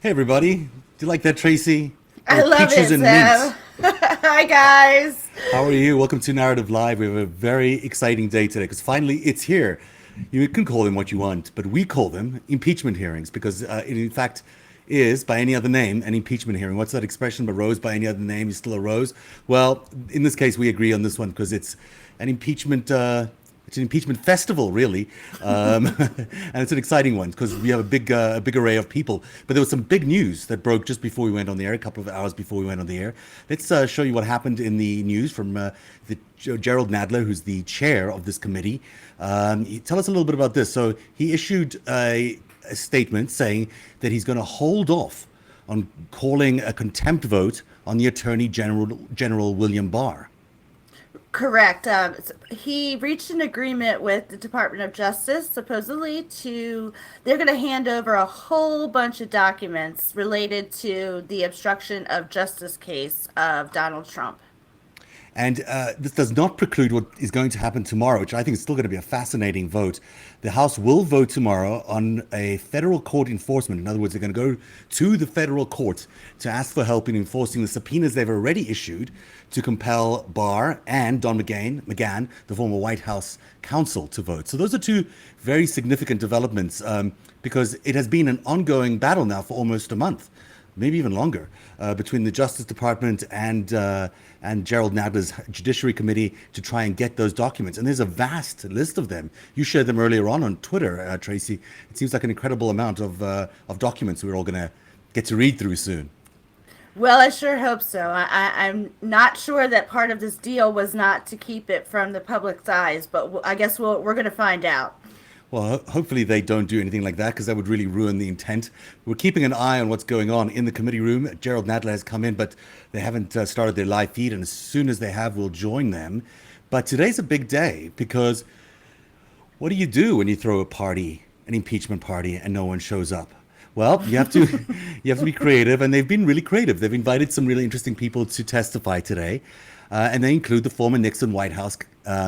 Hey everybody, do you like that, Tracy? I love Peaches it, and mint. Zeb. Hi, guys. How are you? Welcome to Narrative Live. We have a very exciting day today because finally it's here. You can call them what you want, but we call them impeachment hearings because it in fact is, by any other name, an impeachment hearing. What's that expression? But rose by any other name is still a rose. Well, in this case, we agree on this one because it's an impeachment. It's an impeachment festival, really, and it's an exciting one because we have a big array of people. But there was some big news that broke just before we went on the air, a couple of hours before we went on the air. Let's show you what happened in the news from Gerald Nadler, who's the chair of this committee. Tell us a little bit about this. So he issued a statement saying that he's going to hold off on calling a contempt vote on the Attorney General William Barr. Correct. He reached an agreement with the Department of Justice, supposedly, they're going to hand over a whole bunch of documents related to the obstruction of justice case of Donald Trump. And this does not preclude what is going to happen tomorrow, which I think is still going to be a fascinating vote. The House will vote tomorrow on a federal court enforcement. In other words, they're going to go to the federal court to ask for help in enforcing the subpoenas they've already issued to compel Barr and Don McGahn, the former White House counsel, to vote. So those are two very significant developments because it has been an ongoing battle now for almost a month, maybe even longer, between the Justice Department and Gerald Nadler's Judiciary Committee to try and get those documents. And there's a vast list of them. You shared them earlier on Twitter, Tracy. It seems like an incredible amount of documents we're all going to get to read through soon. Well, I sure hope so. I'm not sure that part of this deal was not to keep it from the public's eyes, but I guess we're going to find out. Well, hopefully they don't do anything like that because that would really ruin the intent. We're keeping an eye on what's going on in the committee room. Gerald Nadler has come in, but they haven't started their live feed, and as soon as they have, we'll join them. But today's a big day because what do you do when you throw a party, an impeachment party, and no one shows up? Well, you have to you have to be creative, and they've been really creative. They've invited some really interesting people to testify today, and they include the former Nixon White House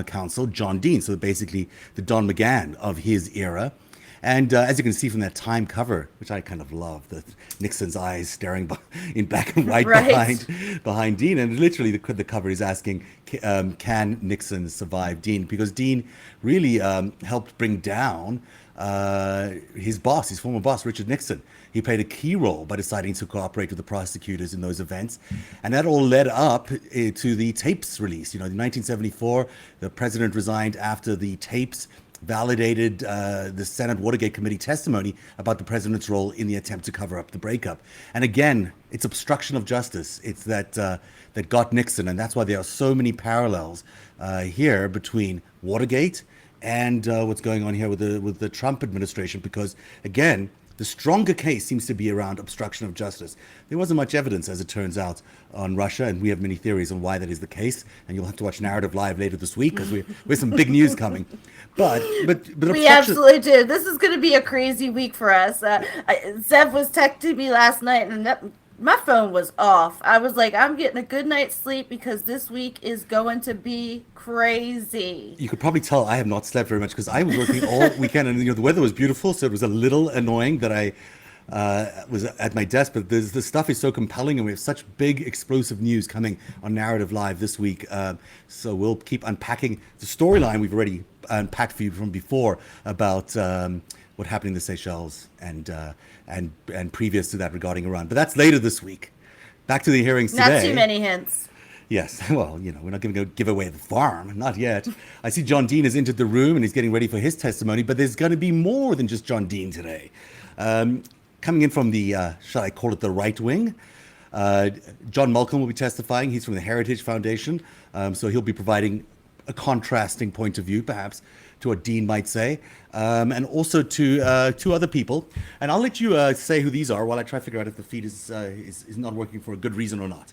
counsel John Dean, so basically the Don McGahn of his era. And as you can see from that Time cover, which I kind of love, the Nixon's eyes staring in black and white Right. behind Dean, and literally the cover is asking, "Can Nixon survive Dean?" Because Dean really helped bring down his boss, his former boss, Richard Nixon. He played a key role by deciding to cooperate with the prosecutors in those events. And that all led up to the tapes release. You know, in 1974, the president resigned after the tapes validated the Senate Watergate committee testimony about the president's role in the attempt to cover up the breakup. And again, it's obstruction of justice. It's that got Nixon, and that's why there are so many parallels here between Watergate and what's going on here with the Trump administration. Because again, the stronger case seems to be around obstruction of justice. There wasn't much evidence, as it turns out, on Russia, and we have many theories on why that is the case. And you'll have to watch Narrative Live later this week because we have some big news coming. But We obstruction. absolutely do. This is going to be a crazy week for us. Zev was texting me last night, and my phone was off. I was like, I'm getting a good night's sleep because this week is going to be crazy. You could probably tell I have not slept very much because I was working all weekend, and the weather was beautiful, so it was a little annoying that I was at my desk. But the stuff is so compelling, and we have such big, explosive news coming on Narrative Live this week. So we'll keep unpacking the storyline we've already unpacked for you from before about what happened in the Seychelles and previous to that regarding Iran. But that's later this week. Back to the hearings Not too today. many hints. Yes, well, we're not going to give away the farm, not yet. I see John Dean has entered the room and he's getting ready for his testimony, but there's going to be more than just John Dean today. Coming in from the, shall I call it the right wing, John Malcolm will be testifying. He's from the Heritage Foundation, so he'll be providing a contrasting point of view, perhaps, to what Dean might say, and also to two other people. And I'll let you say who these are while I try to figure out if the feed is not working for a good reason or not.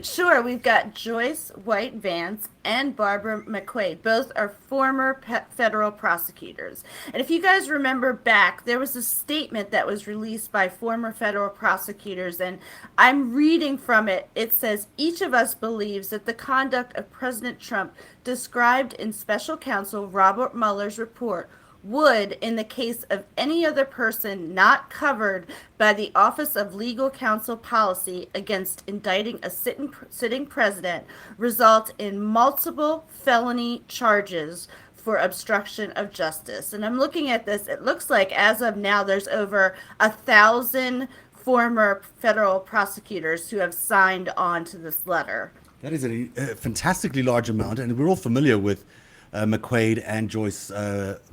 Sure, we've got Joyce White Vance and Barbara McQuaid. Both are former federal prosecutors. And if you guys remember back, there was a statement that was released by former federal prosecutors, and I'm reading from it. It says, each of us believes that the conduct of President Trump described in special counsel Robert Mueller's report would, in the case of any other person not covered by the Office of Legal Counsel policy against indicting a sitting president, result in multiple felony charges for obstruction of justice. And I'm looking at this. It looks like as of now, there's over 1,000 former federal prosecutors who have signed on to this letter. That is a fantastically large amount, and we're all familiar with McQuaid and Joyce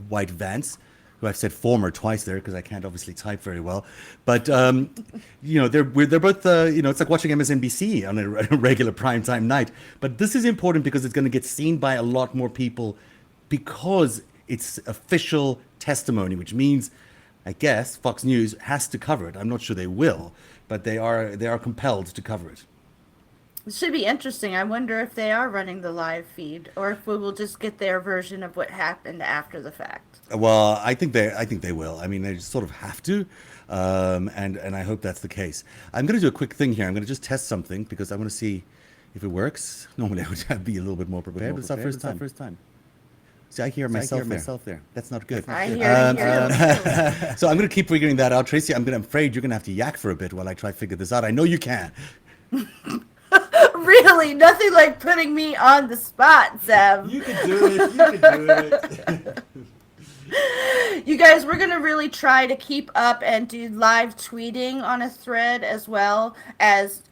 White Vance, who I've said former twice there because I can't obviously type very well. But they're both it's like watching MSNBC on a regular primetime night. But this is important because it's going to get seen by a lot more people because it's official testimony, which means, I guess, Fox News has to cover it. I'm not sure they will, but they are compelled to cover it. It should be interesting. I wonder if they are running the live feed or if we will just get their version of what happened after the fact. Well, I think they will. I mean, they sort of have to, and I hope that's the case. I'm going to do a quick thing here. I'm going to just test something because I want to see if it works. Normally, I would be a little bit more prepared, but it's our first time. See, I hear myself there. That's not good. I hear So I'm going to keep figuring that out, Tracy. I'm afraid you're going to have to yak for a bit while I try to figure this out. I know you can. Really, nothing like putting me on the spot, Zeb. You can do it. You guys, we're going to really try to keep up and do live tweeting on a thread as well as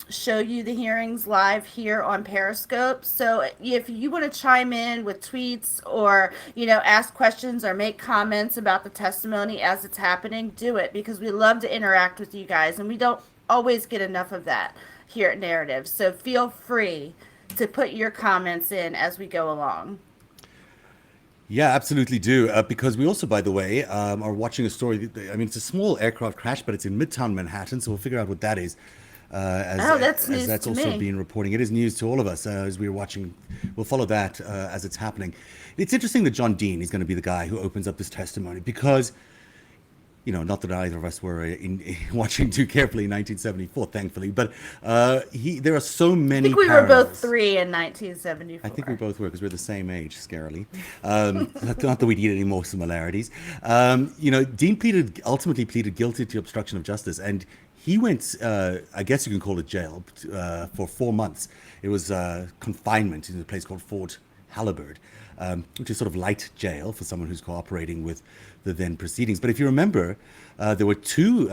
show you the hearings live here on Periscope. So if you want to chime in with tweets or, ask questions or make comments about the testimony as it's happening, do it because we love to interact with you guys and we don't always get enough of that here at Narrative. So feel free to put your comments in as we go along. Yeah, absolutely do. Because we also, by the way, are watching a story. I mean, it's a small aircraft crash, but it's in Midtown Manhattan, so we'll figure out what that is. That's news that's to also me. been reporting. It is news to all of us as we're watching. We'll follow that as it's happening. It's interesting that John Dean is going to be the guy who opens up this testimony because, not that either of us were watching too carefully in 1974, thankfully, but there are so many I think we parallels. were both 3 in 1974. I think we both were because we're the same age, scarily. Not that we need any more similarities. Dean ultimately pleaded guilty to obstruction of justice, and he went, I guess you can call it jail, for 4 months. It was confinement in a place called Fort Halliburton, which is sort of light jail for someone who's cooperating with the then proceedings. But if you remember, there were 2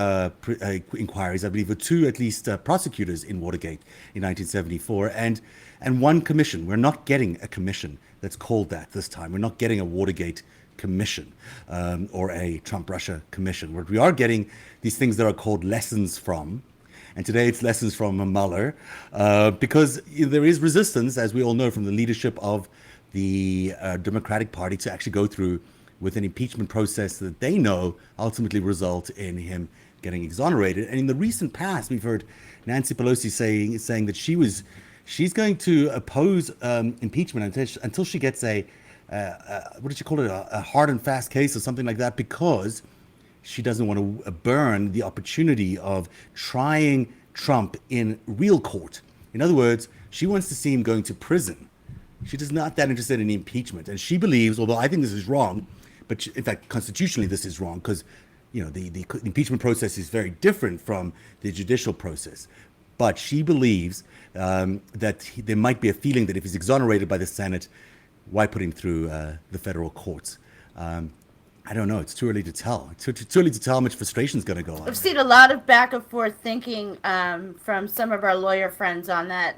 inquiries, I believe, or 2 at least prosecutors in Watergate in 1974, and 1 commission. We're not getting a commission that's called that this time. We're not getting a Watergate commission or a Trump-Russia commission. What we are getting these things that are called lessons from. And today it's lessons from Mueller, because there is resistance, as we all know, from the leadership of the Democratic Party to actually go through with an impeachment process that they know ultimately result in him getting exonerated. And in the recent past, we've heard Nancy Pelosi saying that she's going to oppose impeachment until she gets a what did she call it, a hard and fast case or something like that, because she doesn't want to burn the opportunity of trying Trump in real court. In other words, she wants to see him going to prison. She's not that interested in impeachment. And she believes, although I think this is wrong, but in fact, constitutionally, this is wrong because, the impeachment process is very different from the judicial process. But she believes that there might be a feeling that if he's exonerated by the Senate, why put him through the federal courts? I don't know. It's too early to tell. Too early to tell how much frustration is going to go on. I've seen a lot of back and forth thinking from some of our lawyer friends on that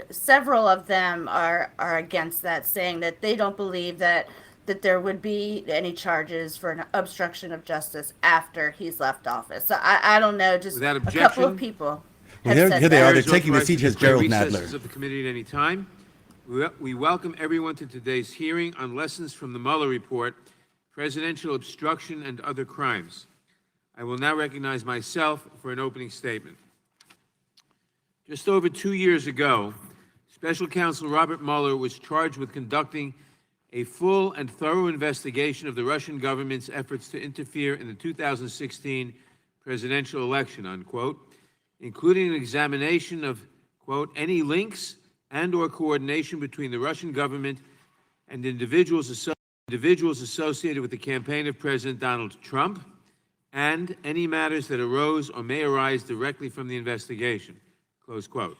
several of them are against that, saying that they don't believe that there would be any charges for an obstruction of justice after he's left office. So I don't know, just a couple of people have said Here they are. that. They're taking the seat as Gerald Nadler. Of the committee at any time. We welcome everyone to today's hearing on lessons from the Mueller report, presidential obstruction and other crimes. I will now recognize myself for an opening statement. Just over 2 years ago, Special Counsel Robert Mueller was charged with conducting a full and thorough investigation of the Russian government's efforts to interfere in the 2016 presidential election, unquote, including an examination of, quote, any links and or coordination between the Russian government and individuals associated individuals associated with the campaign of President Donald Trump, and any matters that arose or may arise directly from the investigation, close quote.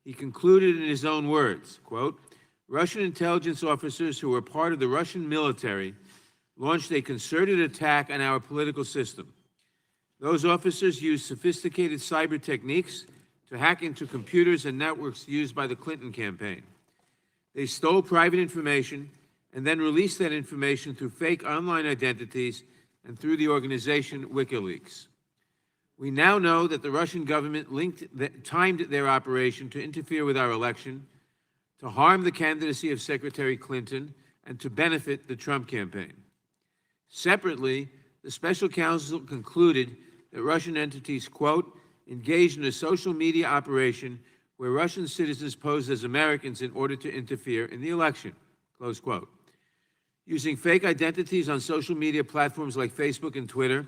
He concluded in his own words, quote, Russian intelligence officers who were part of the Russian military launched a concerted attack on our political system. Those officers used sophisticated cyber techniques to hack into computers and networks used by the Clinton campaign. They stole private information and then released that information through fake online identities and through the organization WikiLeaks. We now know that the Russian government timed their operation to interfere with our election, to harm the candidacy of Secretary Clinton, and to benefit the Trump campaign. Separately, the special counsel concluded that Russian entities, quote, engaged in a social media operation where Russian citizens posed as Americans in order to interfere in the election, close quote. Using fake identities on social media platforms like Facebook and Twitter,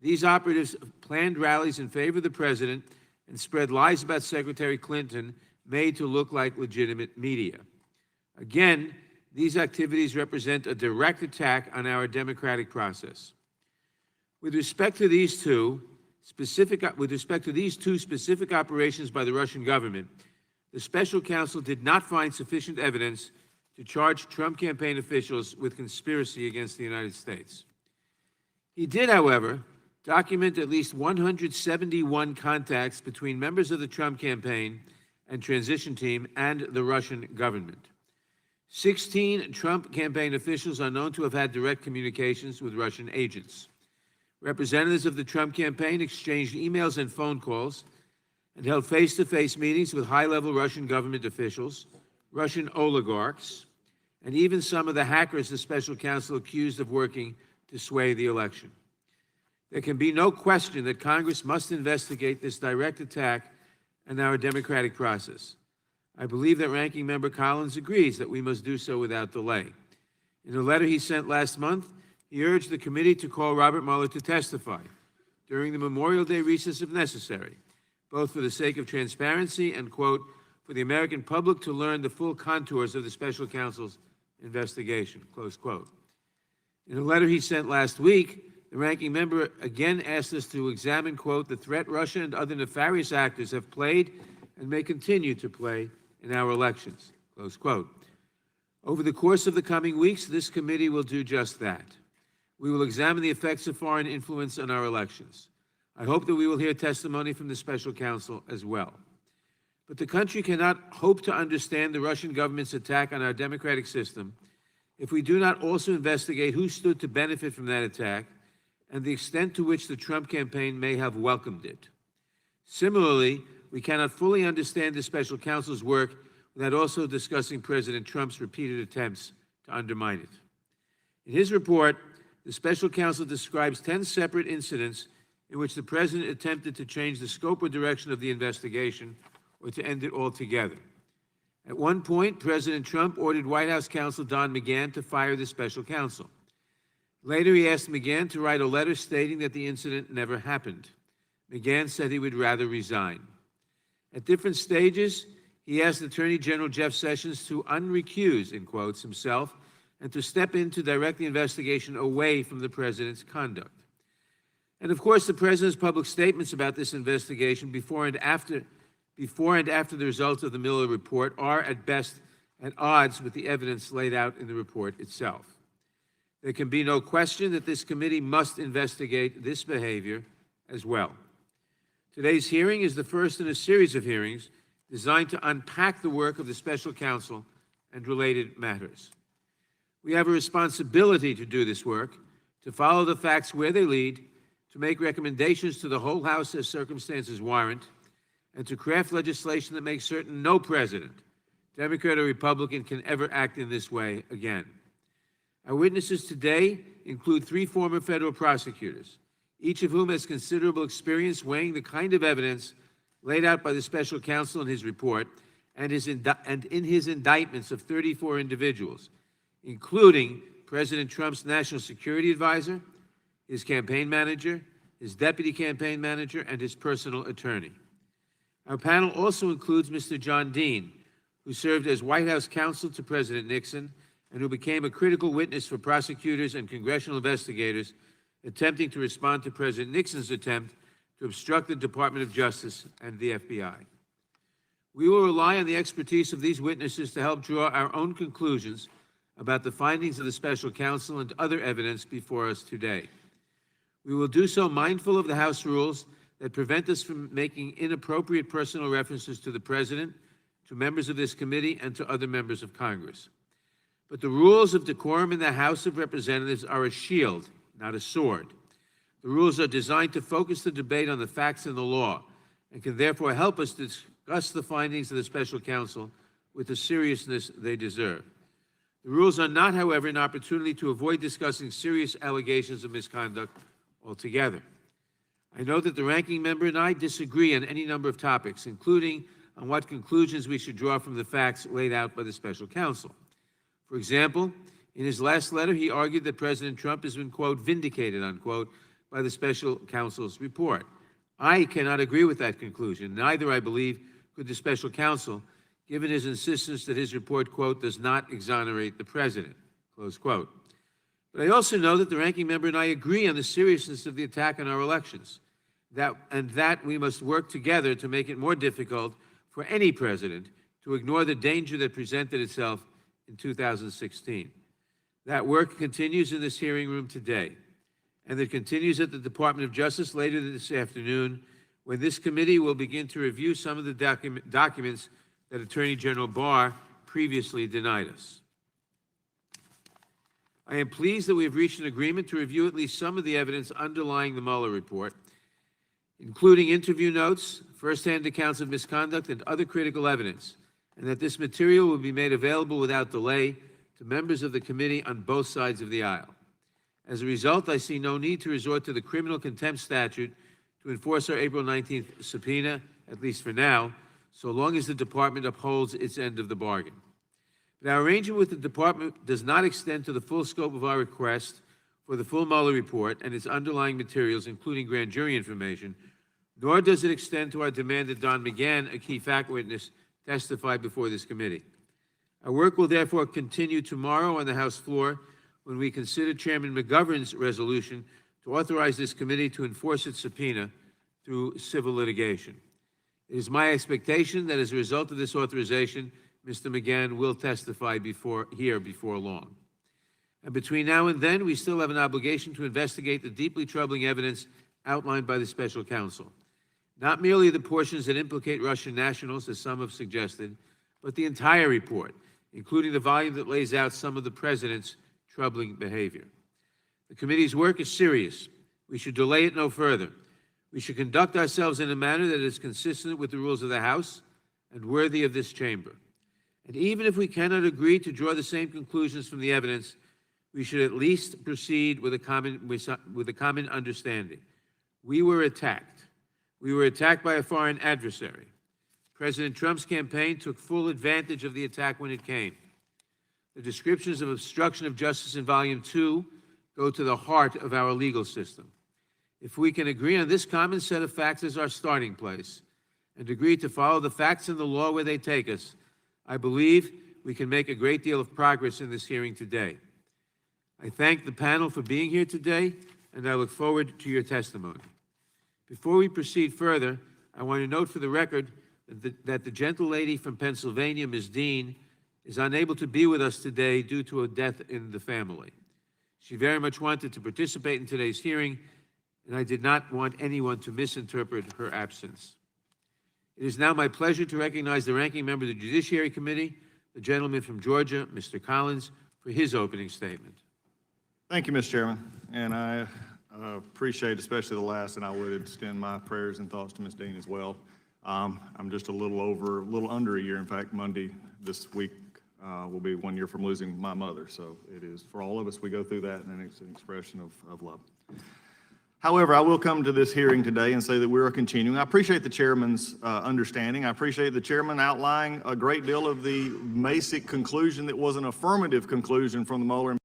these operatives planned rallies in favor of the president and spread lies about Secretary Clinton made to look like legitimate media. Again, these activities represent a direct attack on our democratic process. With respect to these two specific operations by the Russian government, the special counsel did not find sufficient evidence to charge Trump campaign officials with conspiracy against the United States. He did, however, document at least 171 contacts between members of the Trump campaign and transition team and the Russian government. 16 Trump campaign officials are known to have had direct communications with Russian agents. Representatives of the Trump campaign exchanged emails and phone calls and held face-to-face meetings with high-level Russian government officials, Russian oligarchs, and even some of the hackers the special counsel accused of working to sway the election. There can be no question that Congress must investigate this direct attack on our democratic process. I believe that Ranking Member Collins agrees that we must do so without delay. In a letter he sent last month, he urged the committee to call Robert Mueller to testify during the Memorial Day recess if necessary, both for the sake of transparency and, quote, for the American public to learn the full contours of the special counsel's investigation, close quote. In a letter he sent last week, the ranking member again asked us to examine, quote, the threat Russia and other nefarious actors have played and may continue to play in our elections, close quote. Over the course of the coming weeks, this committee will do just that. We will examine the effects of foreign influence on our elections. I hope that we will hear testimony from the special counsel as well. But the country cannot hope to understand the Russian government's attack on our democratic system if we do not also investigate who stood to benefit from that attack and the extent to which the Trump campaign may have welcomed it. Similarly, we cannot fully understand the special counsel's work without also discussing President Trump's repeated attempts to undermine it. In his report, the special counsel describes 10 separate incidents in which the president attempted to change the scope or direction of the investigation or to end it altogether. At one point, President Trump ordered White House counsel Don McGahn to fire the special counsel. Later, he asked McGahn to write a letter stating that the incident never happened. McGahn said he would rather resign. At different stages, he asked Attorney General Jeff Sessions to unrecuse, in quotes, himself and to step in to direct the investigation away from the president's conduct. And of course, the president's public statements about this investigation before and after the results of the Mueller report are at best at odds with the evidence laid out in the report itself. There can be no question that this committee must investigate this behavior as well. Today's hearing is the first in a series of hearings designed to unpack the work of the special counsel and related matters. We have a responsibility to do this work, to follow the facts where they lead, to make recommendations to the whole House as circumstances warrant, and to craft legislation that makes certain no president, Democrat or Republican, can ever act in this way again. Our witnesses today include 3 former federal prosecutors, each of whom has considerable experience weighing the kind of evidence laid out by the special counsel in his report and in his indictments of 34 individuals, including President Trump's national security advisor, his campaign manager, his deputy campaign manager, and his personal attorney. Our panel also includes Mr. John Dean, who served as White House counsel to President Nixon and who became a critical witness for prosecutors and congressional investigators attempting to respond to President Nixon's attempt to obstruct the Department of Justice and the FBI. We will rely on the expertise of these witnesses to help draw our own conclusions about the findings of the special counsel and other evidence before us today. We will do so mindful of the House rules that prevent us from making inappropriate personal references to the President, to members of this committee, and to other members of Congress. But the rules of decorum in the House of Representatives are a shield, not a sword. The rules are designed to focus the debate on the facts and the law, and can therefore help us discuss the findings of the special counsel with the seriousness they deserve. The rules are not, however, an opportunity to avoid discussing serious allegations of misconduct altogether. I know that the ranking member and I disagree on any number of topics, including on what conclusions we should draw from the facts laid out by the special counsel. For example, in his last letter, he argued that President Trump has been, quote, vindicated, unquote, by the special counsel's report. I cannot agree with that conclusion. Neither, I believe, could the special counsel, given his insistence that his report, quote, does not exonerate the president, close quote. But I also know that the ranking member and I agree on the seriousness of the attack on our elections, that we must work together to make it more difficult for any president to ignore the danger that presented itself in 2016. That work continues in this hearing room today, and it continues at the Department of Justice later this afternoon, when this committee will begin to review some of the documents that Attorney General Barr previously denied us. I am pleased that we have reached an agreement to review at least some of the evidence underlying the Mueller report, including interview notes, firsthand accounts of misconduct, and other critical evidence, and that this material will be made available without delay to members of the committee on both sides of the aisle. As a result, I see no need to resort to the criminal contempt statute to enforce our April 19th subpoena, at least for now, so long as the department upholds its end of the bargain. But our arrangement with the department does not extend to the full scope of our request for the full Mueller report and its underlying materials, including grand jury information, nor does it extend to our demand that Don McGahn, a key fact witness, testify before this committee. Our work will therefore continue tomorrow on the House floor when we consider Chairman McGovern's resolution to authorize this committee to enforce its subpoena through civil litigation. It is my expectation that as a result of this authorization, Mr. McGahn will testify before long. And between now and then, we still have an obligation to investigate the deeply troubling evidence outlined by the special counsel. Not merely the portions that implicate Russian nationals, as some have suggested, but the entire report, including the volume that lays out some of the president's troubling behavior. The committee's work is serious. We should delay it no further. We should conduct ourselves in a manner that is consistent with the rules of the House and worthy of this chamber. And even if we cannot agree to draw the same conclusions from the evidence, we should at least proceed with a common understanding. We were attacked. We were attacked by a foreign adversary. President Trump's campaign took full advantage of the attack when it came. The descriptions of obstruction of justice in Volume 2 go to the heart of our legal system. If we can agree on this common set of facts as our starting place and agree to follow the facts and the law where they take us, I believe we can make a great deal of progress in this hearing today. I thank the panel for being here today, and I look forward to your testimony. Before we proceed further, I want to note for the record that the gentle lady from Pennsylvania, Ms. Dean, is unable to be with us today due to a death in the family. She very much wanted to participate in today's hearing, and I did not want anyone to misinterpret her absence. It is now my pleasure to recognize the ranking member of the Judiciary Committee, the gentleman from Georgia, Mr. Collins, for his opening statement. Thank you, Mr. Chairman, and I appreciate especially the last, and I would extend my prayers and thoughts to Ms. Dean as well. I'm just a little under a year. In fact, Monday this week will be 1 year from losing my mother. So it is, for all of us, we go through that, and it's an expression of love. However, I will come to this hearing today and say that we are continuing. I appreciate the chairman's understanding. I appreciate the chairman outlining a great deal of the basic conclusion that was an affirmative conclusion from the Mueller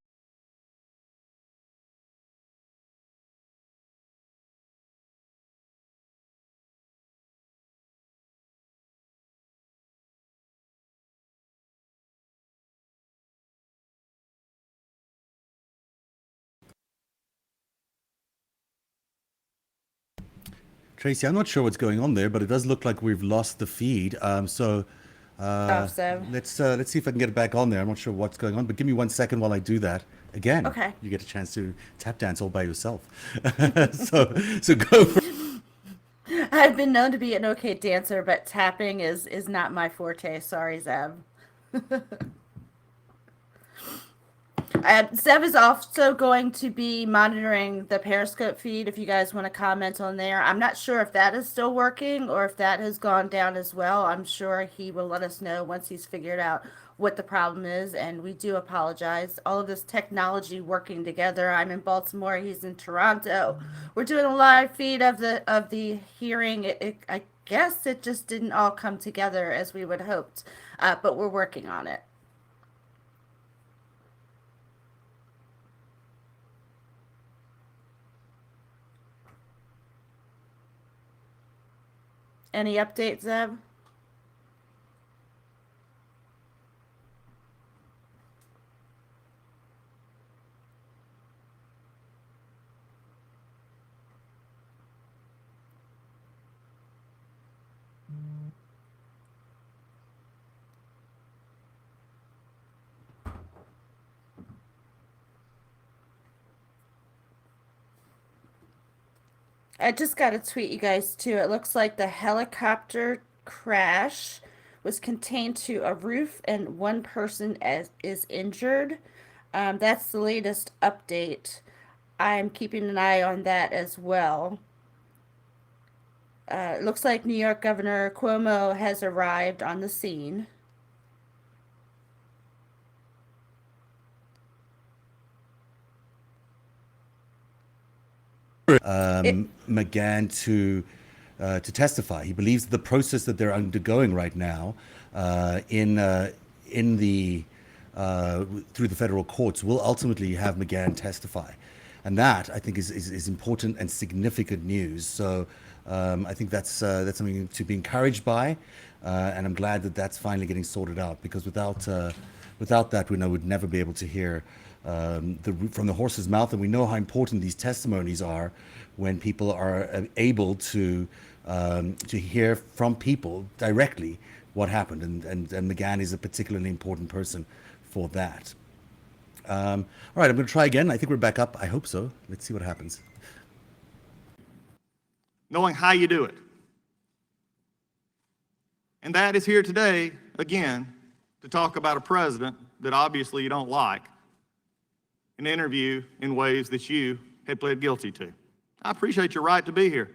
Tracy, I'm not sure what's going on there, but it does look like we've lost the feed. So So, let's see if I can get it back on there. I'm not sure what's going on, but give me 1 second while I do that. Again, okay. you get a chance to tap dance all by yourself. So go for I've been known to be an okay dancer, but tapping is not my forte. Sorry, Zeb. Zev is also going to be monitoring the Periscope feed if you guys want to comment on there. I'm not sure if that is still working or if that has gone down as well. I'm sure he will let us know once he's figured out what the problem is, and we do apologize. All of this technology working together. I'm in Baltimore, he's in Toronto. We're doing a live feed of the hearing. I guess it just didn't all come together as we would hoped, but we're working on it. Any updates, Zeb? I just got a tweet, you guys, too. It looks like the helicopter crash was contained to a roof and one person is injured. That's the latest update. I'm keeping an eye on that as well. It looks like New York Governor Cuomo has arrived on the scene. McGahn to testify. He believes the process that they're undergoing right now in the through the federal courts will ultimately have McGahn testify, and that I think is important and significant news. So I think that's something to be encouraged by, and I'm glad that that's finally getting sorted out, because without that, we know we'd never be able to hear from the horse's mouth, and we know how important these testimonies are when people are able to hear from people directly what happened, and McGahn is a particularly important person for that. All right, I'm going to try again. I think we're back up. I hope so. Let's see what happens. Knowing how you do it. And that is here today, again, to talk about a president that obviously you don't like, an interview in ways that you had pled guilty to. I appreciate your right to be here.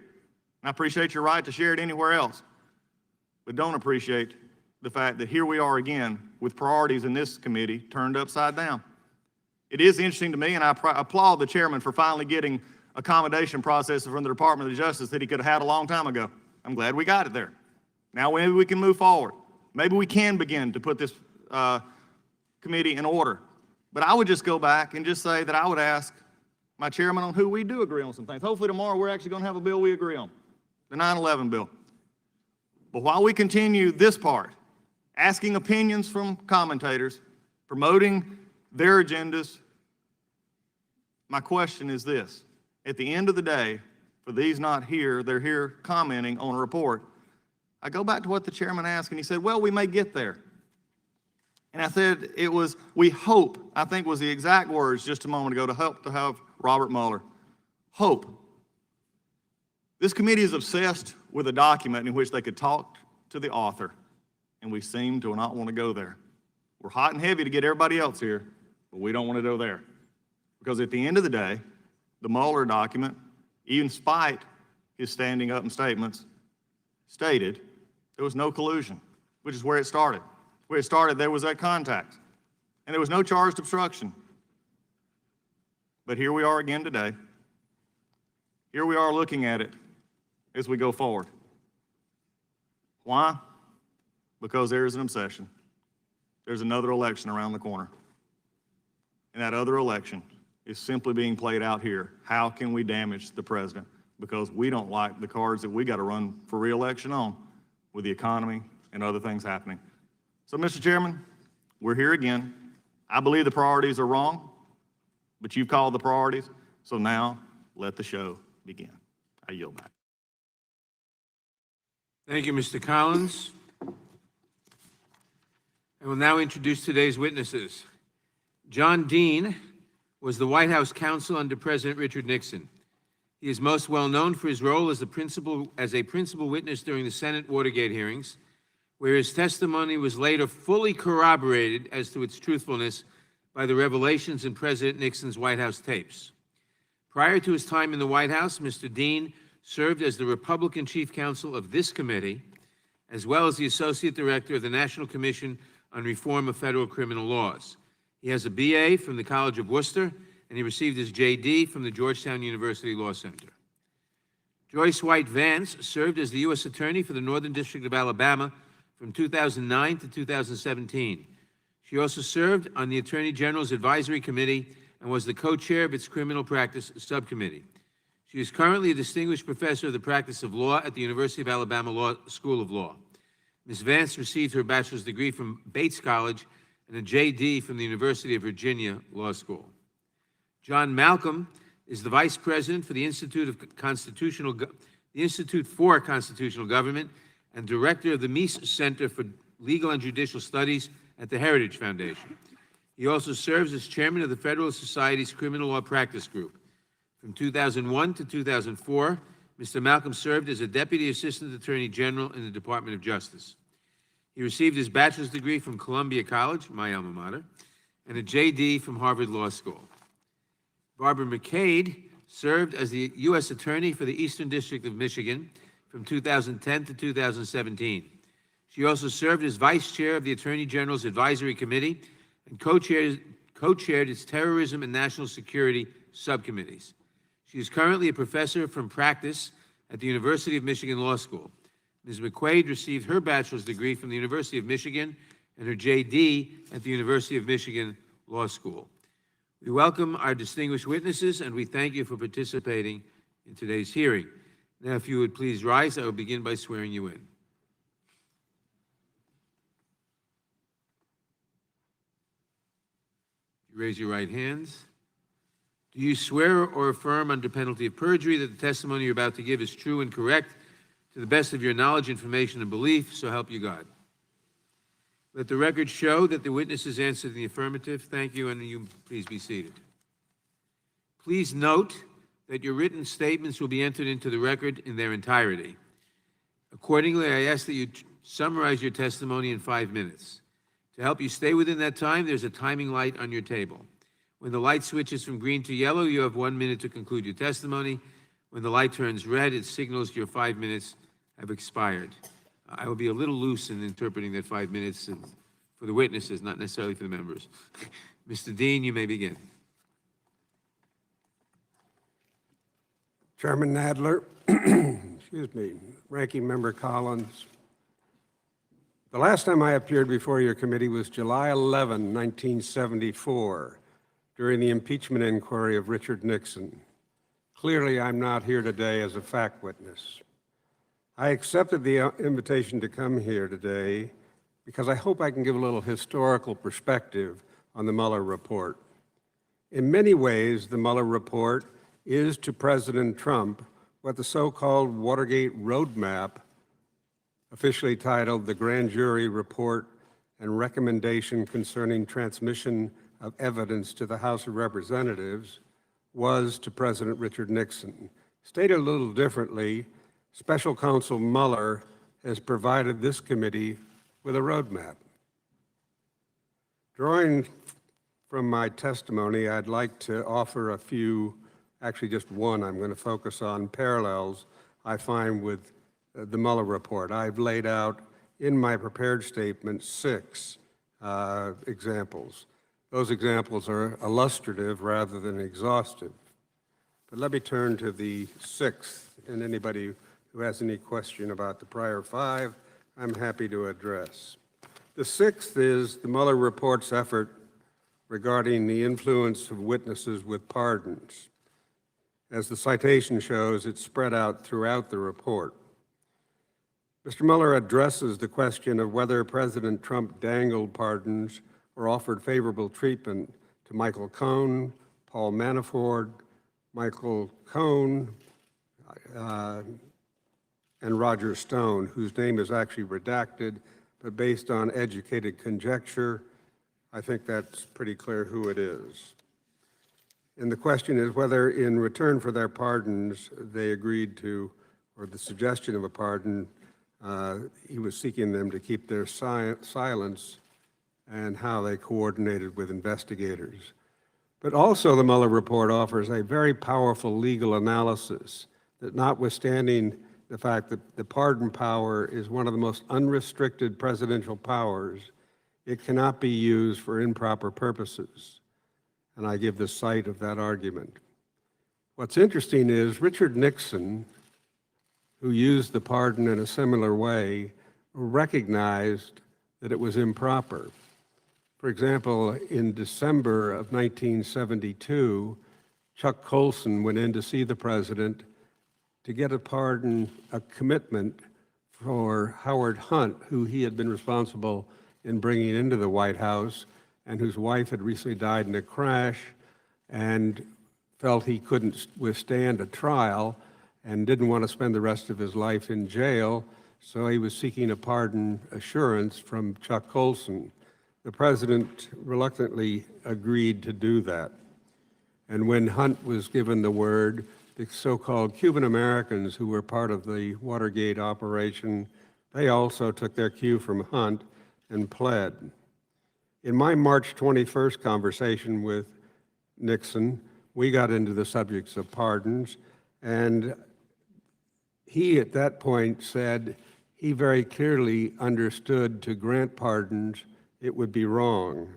I appreciate your right to share it anywhere else. But don't appreciate the fact that here we are again with priorities in this committee turned upside down. It is interesting to me, and I applaud the chairman for finally getting accommodation processes from the Department of Justice that he could have had a long time ago. I'm glad we got it there. Now maybe we can move forward. Maybe we can begin to put this committee in order. But I would just go back and just say that I would ask my chairman on who we do agree on some things. Hopefully tomorrow we're actually going to have a bill we agree on, the 9/11 bill. But while we continue this part, asking opinions from commentators, promoting their agendas, my question is this. At the end of the day, for these not here, they're here commenting on a report. I go back to what the chairman asked, and he said, well, we may get there. And I said, it was, we hope, I think was the exact words just a moment ago, to have Robert Mueller. Hope. This committee is obsessed with a document in which they could talk to the author, and we seem to not want to go there. We're hot and heavy to get everybody else here, but we don't want to go there. Because at the end of the day, the Mueller document, even spite his standing up and statements, stated there was no collusion, which is where it started. Where it started, there was that contact, and there was no charged obstruction. But here we are again today. Here we are looking at it as we go forward. Why? Because there is an obsession. There's another election around the corner. And that other election is simply being played out here. How can we damage the president? Because we don't like the cards that we got to run for re-election on with the economy and other things happening. So, Mr. Chairman, we're here again. I believe the priorities are wrong, but you've called the priorities. So now let the show begin. I yield back. Thank you, Mr. Collins. I will now introduce today's witnesses. John Dean was the White House counsel under President Richard Nixon. He is most well known for his role as a principal witness during the Senate Watergate hearings, where his testimony was later fully corroborated as to its truthfulness by the revelations in President Nixon's White House tapes. Prior to his time in the White House, Mr. Dean served as the Republican chief counsel of this committee, as well as the associate director of the National Commission on Reform of Federal Criminal Laws. He has a BA from the College of Worcester, and he received his JD from the Georgetown University Law Center. Joyce White Vance served as the U.S. Attorney for the Northern District of Alabama from 2009 to 2017. She also served on the Attorney General's Advisory Committee and was the co-chair of its Criminal Practice Subcommittee. She is currently a distinguished professor of the practice of law at the University of Alabama School of Law. Ms. Vance received her bachelor's degree from Bates College and a JD from the University of Virginia Law School. John Malcolm is the vice president for the Institute for Constitutional Government and director of the Meese Center for Legal and Judicial Studies at the Heritage Foundation. He also serves as chairman of the Federalist Society's Criminal Law Practice Group. From 2001 to 2004, Mr. Malcolm served as a Deputy Assistant Attorney General in the Department of Justice. He received his bachelor's degree from Columbia College, my alma mater, and a JD from Harvard Law School. Barbara McCade served as the U.S. Attorney for the Eastern District of Michigan from 2010 to 2017. She also served as Vice Chair of the Attorney General's Advisory Committee and co-chaired its Terrorism and National Security subcommittees. She is currently a professor from practice at the University of Michigan Law School. Ms. McQuaid received her bachelor's degree from the University of Michigan and her JD at the University of Michigan Law School. We welcome our distinguished witnesses and we thank you for participating in today's hearing. Now, if you would please rise, I will begin by swearing you in. Raise your right hands. Do you swear or affirm under penalty of perjury that the testimony you're about to give is true and correct to the best of your knowledge, information, and belief, so help you God? Let the record show that the witnesses answered in the affirmative. Thank you, and you please be seated. Please note that your written statements will be entered into the record in their entirety. Accordingly, I ask that you summarize your testimony in 5 minutes. To help you stay within that time, there's a timing light on your table. When the light switches from green to yellow, you have 1 minute to conclude your testimony. When the light turns red, it signals your 5 minutes have expired. I will be a little loose in interpreting that 5 minutes for the witnesses, not necessarily for the members. Mr. Dean, you may begin. Chairman Nadler, excuse me, Ranking Member Collins. The last time I appeared before your committee was July 11, 1974, during the impeachment inquiry of Richard Nixon. Clearly, I'm not here today as a fact witness. I accepted the invitation to come here today because I hope I can give a little historical perspective on the Mueller report. In many ways, the Mueller report is to President Trump what the so-called Watergate roadmap, officially titled the Grand Jury Report and Recommendation Concerning Transmission of Evidence to the House of Representatives, was to President Richard Nixon. Stated a little differently, Special Counsel Mueller has provided this committee with a roadmap. Drawing from my testimony, I'd like to offer a few, actually just one I'm going to focus on, parallels I find with the Mueller report. I've laid out in my prepared statement 6 examples. Those examples are illustrative rather than exhaustive. But let me turn to the 6th, and anybody who has any question about the prior 5, I'm happy to address. The 6th is the Mueller report's effort regarding the influence of witnesses with pardons. As the citation shows, it's spread out throughout the report. Mr. Mueller addresses the question of whether President Trump dangled pardons or offered favorable treatment to Michael Cohen, Paul Manafort, Michael Cohen, and Roger Stone, whose name is actually redacted, but based on educated conjecture, I think that's pretty clear who it is. And the question is whether in return for their pardons, they agreed to, or the suggestion of a pardon, he was seeking them to keep their silence, and how they coordinated with investigators. But also the Mueller report offers a very powerful legal analysis that, notwithstanding the fact that the pardon power is one of the most unrestricted presidential powers, it cannot be used for improper purposes. And I give the cite of that argument. What's interesting is Richard Nixon, who used the pardon in a similar way, recognized that it was improper. For example, in December of 1972, Chuck Colson went in to see the president to get a pardon, a commitment for Howard Hunt, who he had been responsible in bringing into the White House and whose wife had recently died in a crash and felt he couldn't withstand a trial and didn't want to spend the rest of his life in jail, so he was seeking a pardon assurance from Chuck Colson. The president reluctantly agreed to do that. And when Hunt was given the word, the so-called Cuban Americans who were part of the Watergate operation, they also took their cue from Hunt and pled. In my March 21st conversation with Nixon, we got into the subjects of pardons, and he at that point said he very clearly understood to grant pardons it would be wrong.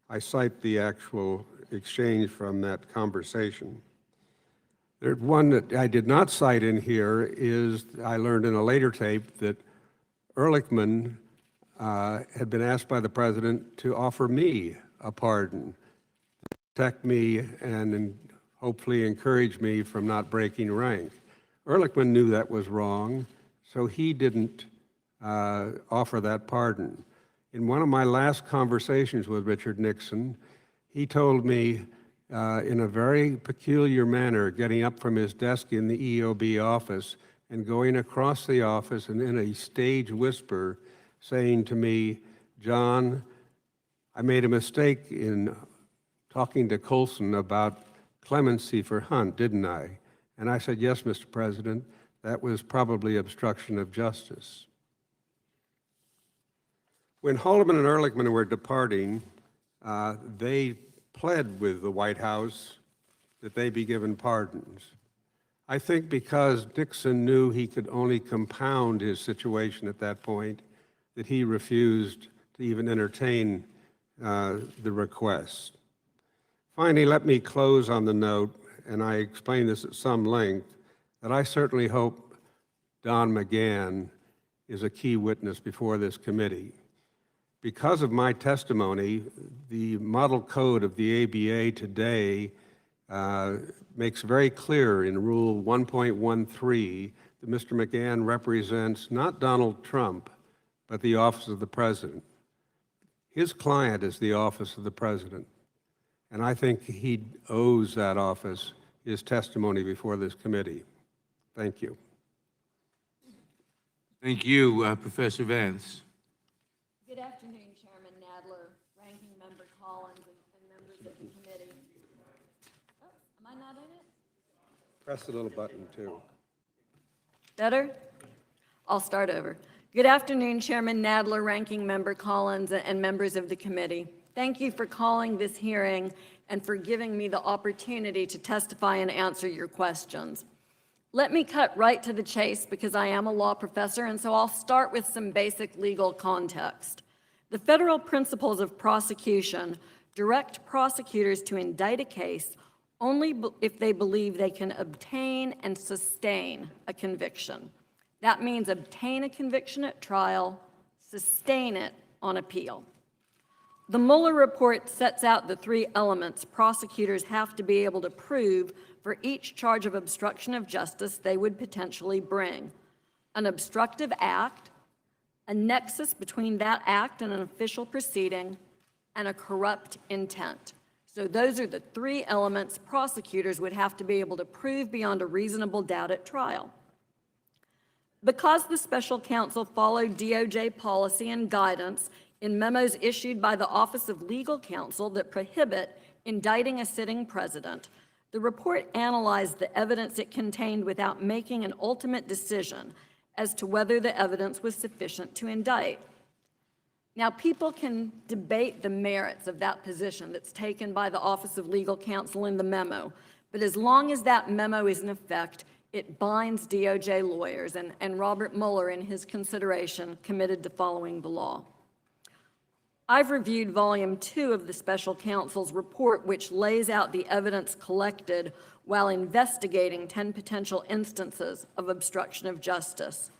I cite the actual exchange from that conversation. There's one that I did not cite in here is, I learned in a later tape that Ehrlichman had been asked by the president to offer me a pardon, to protect me and hopefully encourage me from not breaking rank. Ehrlichman knew that was wrong, so he didn't offer that pardon. In one of my last conversations with Richard Nixon, he told me in a very peculiar manner, getting up from his desk in the EOB office and going across the office and in a stage whisper saying to me, "John, I made a mistake in talking to Colson about clemency for Hunt, didn't I?" And I said, "Yes, Mr. President, that was probably obstruction of justice." When Haldeman and Ehrlichman were departing, they pled with the White House that they be given pardons. I think because Nixon knew he could only compound his situation at that point, that he refused to even entertain the request. Finally, let me close on the note, and I explain this at some length, that I certainly hope Don McGahn is a key witness before this committee. Because of my testimony, the model code of the ABA today makes very clear in Rule 1.13 that Mr. McGahn represents not Donald Trump, but the office of the president. His client is the office of the president, and I think he owes that office his testimony before this committee. Thank you. Thank you, Professor Vance. Good afternoon, Chairman Nadler, Ranking Member Collins, and members of the committee. Oh, am I not in it? Press the little button, too. Better? I'll start over. Good afternoon, Chairman Nadler, Ranking Member Collins, and members of the committee. Thank you for calling this hearing and for giving me the opportunity to testify and answer your questions. Let me cut right to the chase because I am a law professor, and so I'll start with some basic legal context. The federal principles of prosecution direct prosecutors to indict a case only if they believe they can obtain and sustain a conviction. That means obtain a conviction at trial, sustain it on appeal. The Mueller report sets out the three elements prosecutors have to be able to prove for each charge of obstruction of justice they would potentially bring: an obstructive act, a nexus between that act and an official proceeding, and a corrupt intent. So those are the three elements prosecutors would have to be able to prove beyond a reasonable doubt at trial. Because the special counsel followed DOJ policy and guidance in memos issued by the Office of Legal Counsel that prohibit indicting a sitting president, the report analyzed the evidence it contained without making an ultimate decision as to whether the evidence was sufficient to indict. Now, people can debate the merits of that position that's taken by the Office of Legal Counsel in the memo, but as long as that memo is in effect, it binds DOJ lawyers, and Robert Mueller, in his consideration, committed to following the law. I've reviewed Volume 2 of the special counsel's report, which lays out the evidence collected while investigating 10 potential instances of obstruction of justice.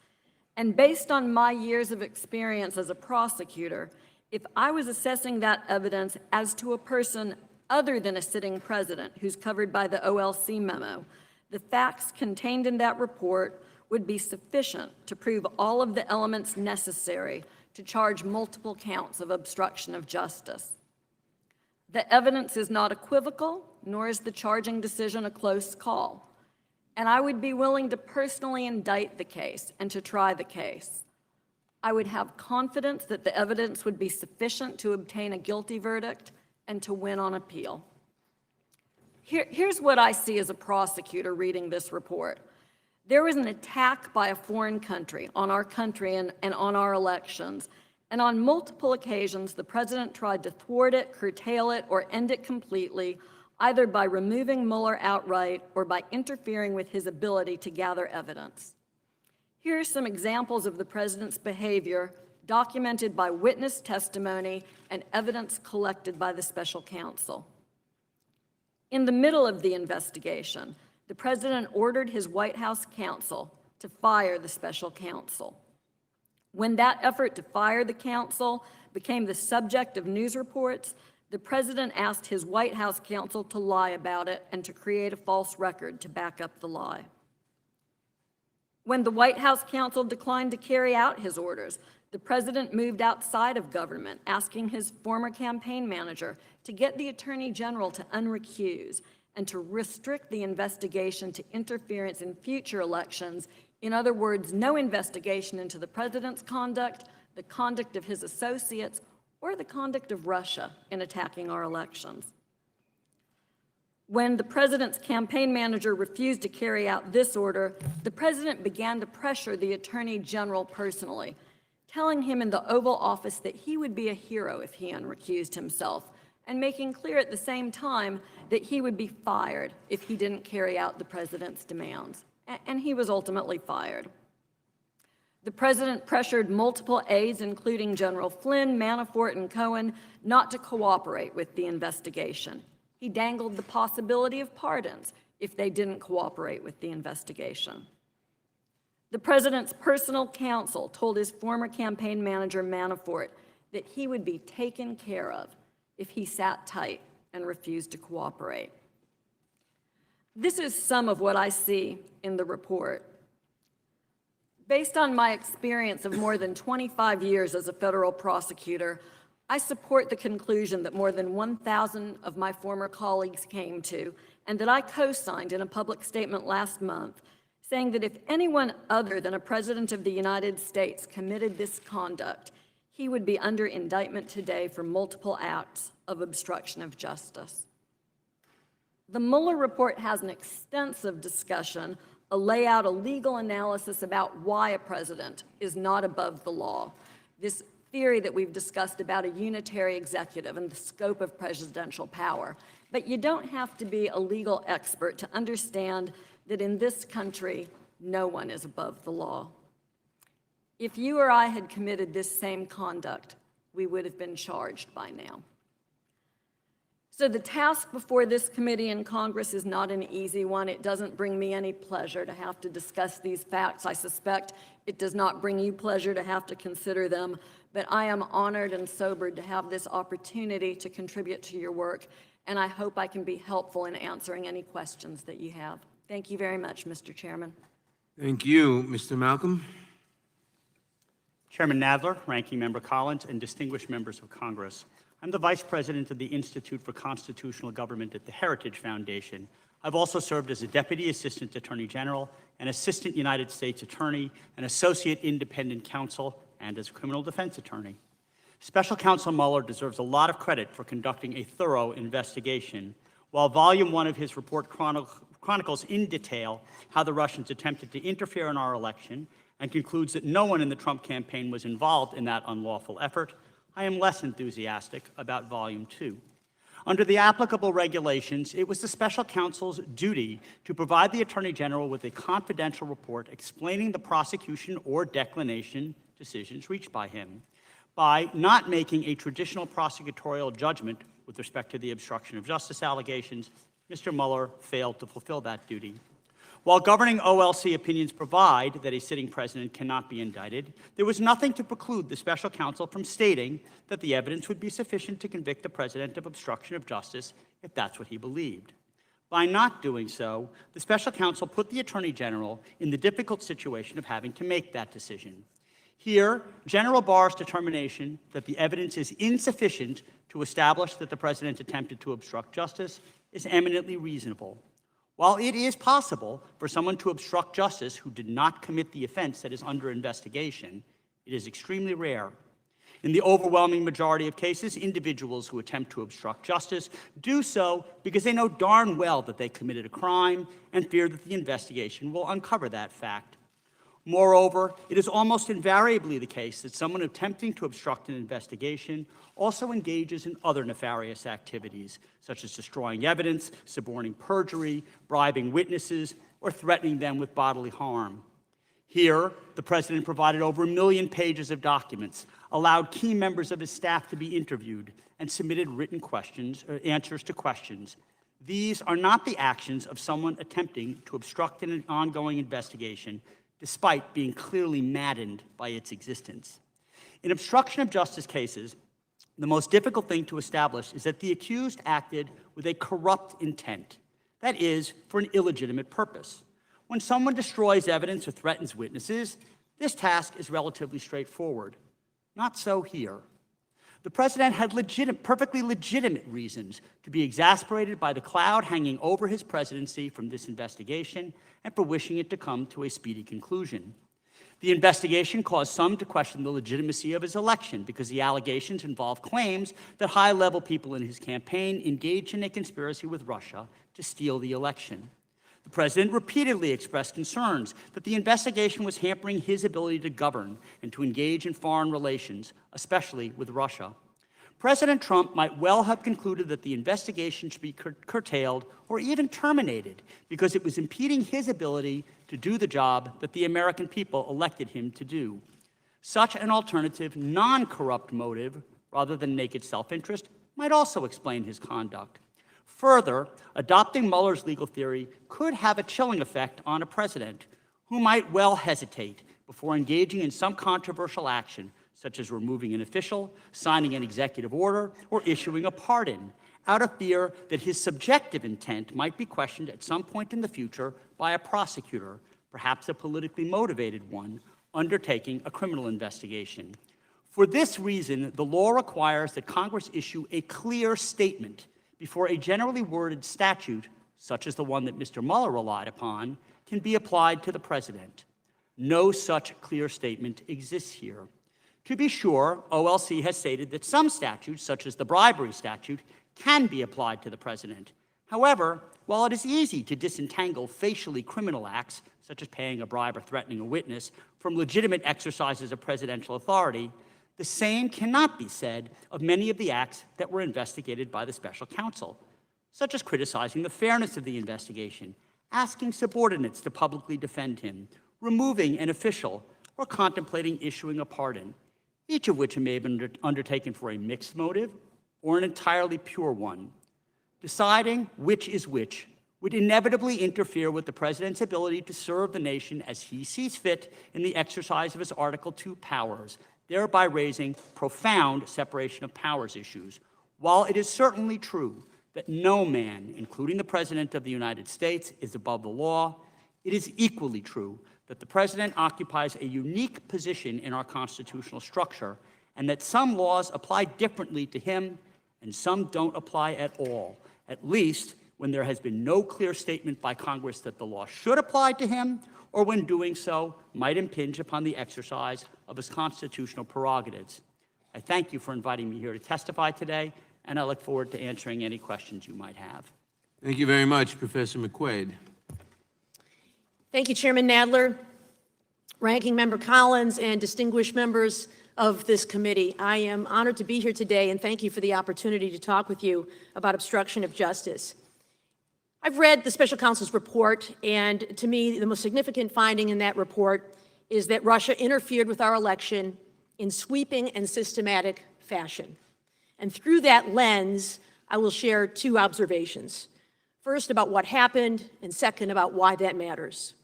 And based on my years of experience as a prosecutor, if I was assessing that evidence as to a person other than a sitting president who's covered by the OLC memo, the facts contained in that report would be sufficient to prove all of the elements necessary to charge multiple counts of obstruction of justice. The evidence is not equivocal, nor is the charging decision a close call. And I would be willing to personally indict the case and to try the case. I would have confidence that the evidence would be sufficient to obtain a guilty verdict and to win on appeal. Here's what I see as a prosecutor reading this report. There was an attack by a foreign country on our country and on our elections. And on multiple occasions, the president tried to thwart it, curtail it, or end it completely, either by removing Mueller outright or by interfering with his ability to gather evidence. Here are some examples of the president's behavior documented by witness testimony and evidence collected by the special counsel. In the middle of the investigation, the president ordered his White House counsel to fire the special counsel. When that effort to fire the counsel became the subject of news reports, the president asked his White House counsel to lie about it and to create a false record to back up the lie. When the White House counsel declined to carry out his orders, the president moved outside of government, asking his former campaign manager to get the attorney general to unrecuse and to restrict the investigation to interference in future elections. In other words, no investigation into the president's conduct, the conduct of his associates, or the conduct of Russia in attacking our elections. When the president's campaign manager refused to carry out this order, the president began to pressure the attorney general personally, telling him in the Oval Office that he would be a hero if he unrecused himself, and making clear at the same time that he would be fired if he didn't carry out the president's demands. And he was ultimately fired. The president pressured multiple aides, including General Flynn, Manafort, and Cohen, not to cooperate with the investigation. He dangled the possibility of pardons if they didn't cooperate with the investigation. The president's personal counsel told his former campaign manager, Manafort, that he would be taken care of if he sat tight and refused to cooperate. This is some of what I see in the report. Based on my experience of more than 25 years as a federal prosecutor, I support the conclusion that more than 1,000 of my former colleagues came to, and that I co-signed in a public statement last month, saying that if anyone other than a president of the United States committed this conduct, he would be under indictment today for multiple acts of obstruction of justice. The Mueller report has an extensive discussion, a layout, a legal analysis about why a president is not above the law. This theory that we've discussed about a unitary executive and the scope of presidential power. But you don't have to be a legal expert to understand that in this country, no one is above the law. If you or I had committed this same conduct, we would have been charged by now. So the task before this committee in Congress is not an easy one. It doesn't bring me any pleasure to have to discuss these facts. I suspect it does not bring you pleasure to have to consider them, but I am honored and sobered to have this opportunity to contribute to your work, and I hope I can be helpful in answering any questions that you have. Thank you very much, Mr. Chairman. Thank you. Mr. Malcolm? Chairman Nadler, Ranking Member Collins, and distinguished members of Congress. I'm the Vice President of the Institute for Constitutional Government at the Heritage Foundation, I've also served as a Deputy Assistant Attorney General, an Assistant United States Attorney, an Associate Independent Counsel, and as a criminal defense attorney. Special Counsel Mueller deserves a lot of credit for conducting a thorough investigation. While Volume 1 of his report chronicles in detail how the Russians attempted to interfere in our election and concludes that no one in the Trump campaign was involved in that unlawful effort, I am less enthusiastic about Volume 2. Under the applicable regulations, it was the special counsel's duty to provide the Attorney General with a confidential report explaining the prosecution or declination decisions reached by him. By not making a traditional prosecutorial judgment with respect to the obstruction of justice allegations, Mr. Mueller failed to fulfill that duty. While governing OLC opinions provide that a sitting president cannot be indicted, there was nothing to preclude the special counsel from stating that the evidence would be sufficient to convict the president of obstruction of justice if that's what he believed. By not doing so, the special counsel put the attorney general in the difficult situation of having to make that decision. Here, General Barr's determination that the evidence is insufficient to establish that the president attempted to obstruct justice is eminently reasonable. While it is possible for someone to obstruct justice who did not commit the offense that is under investigation, it is extremely rare. In the overwhelming majority of cases, individuals who attempt to obstruct justice do so because they know darn well that they committed a crime and fear that the investigation will uncover that fact. Moreover, it is almost invariably the case that someone attempting to obstruct an investigation also engages in other nefarious activities, such as destroying evidence, suborning perjury, bribing witnesses, or threatening them with bodily harm. Here, the president provided over 1 million pages of documents, allowed key members of his staff to be interviewed, and submitted written questions or answers to questions. These are not the actions of someone attempting to obstruct an ongoing investigation, despite being clearly maddened by its existence. In obstruction of justice cases, the most difficult thing to establish is that the accused acted with a corrupt intent, that is, for an illegitimate purpose. When someone destroys evidence or threatens witnesses, this task is relatively straightforward. Not so here. The president had perfectly legitimate reasons to be exasperated by the cloud hanging over his presidency from this investigation and for wishing it to come to a speedy conclusion. The investigation caused some to question the legitimacy of his election because the allegations involve claims that high-level people in his campaign engaged in a conspiracy with Russia to steal the election. The president repeatedly expressed concerns that the investigation was hampering his ability to govern and to engage in foreign relations, especially with Russia. President Trump might well have concluded that the investigation should be curtailed or even terminated because it was impeding his ability to do the job that the American people elected him to do. Such an alternative, non-corrupt motive, rather than naked self-interest, might also explain his conduct. Further, adopting Mueller's legal theory could have a chilling effect on a president who might well hesitate before engaging in some controversial action, such as removing an official, signing an executive order, or issuing a pardon, out of fear that his subjective intent might be questioned at some point in the future by a prosecutor, perhaps a politically motivated one, undertaking a criminal investigation. For this reason, the law requires that Congress issue a clear statement before a generally worded statute, such as the one that Mr. Mueller relied upon, can be applied to the president. No such clear statement exists here. To be sure, OLC has stated that some statutes, such as the bribery statute, can be applied to the president. However, while it is easy to disentangle facially criminal acts, such as paying a bribe or threatening a witness, from legitimate exercises of presidential authority, the same cannot be said of many of the acts that were investigated by the special counsel, such as criticizing the fairness of the investigation, asking subordinates to publicly defend him, removing an official, or contemplating issuing a pardon, each of which may have been undertaken for a mixed motive or an entirely pure one. Deciding which is which would inevitably interfere with the president's ability to serve the nation as he sees fit in the exercise of his Article II powers, thereby raising profound separation of powers issues. While it is certainly true that no man, including the President of the United States, is above the law, it is equally true that the President occupies a unique position in our constitutional structure and that some laws apply differently to him and some don't apply at all, at least when there has been no clear statement by Congress that the law should apply to him, or when doing so might impinge upon the exercise of his constitutional prerogatives. I thank you for inviting me here to testify today, and I look forward to answering any questions you might have. Thank you very much, Professor McQuaid. Thank you, Chairman Nadler, Ranking Member Collins, and distinguished members of this committee. I am honored to be here today, and thank you for the opportunity to talk with you about obstruction of justice. I've read the special counsel's report, and to me, the most significant finding in that report is that Russia interfered with our election in sweeping and systematic fashion. And through that lens, I will share two observations. First, about what happened, and second, about why that matters.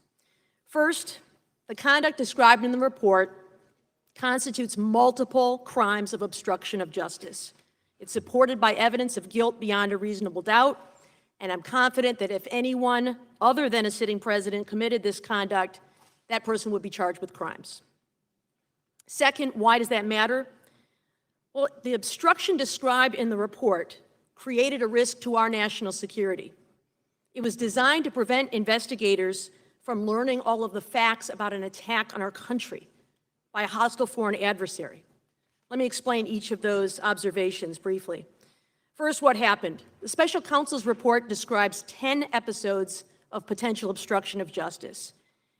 First, the conduct described in the report constitutes multiple crimes of obstruction of justice. It's supported by evidence of guilt beyond a reasonable doubt, and I'm confident that if anyone other than a sitting president committed this conduct, that person would be charged with crimes. Second, why does that matter? Well, the obstruction described in the report created a risk to our national security. It was designed to prevent investigators from learning all of the facts about an attack on our country by a hostile foreign adversary. Let me explain each of those observations briefly. First, what happened? The special counsel's report describes 10 episodes of potential obstruction of justice.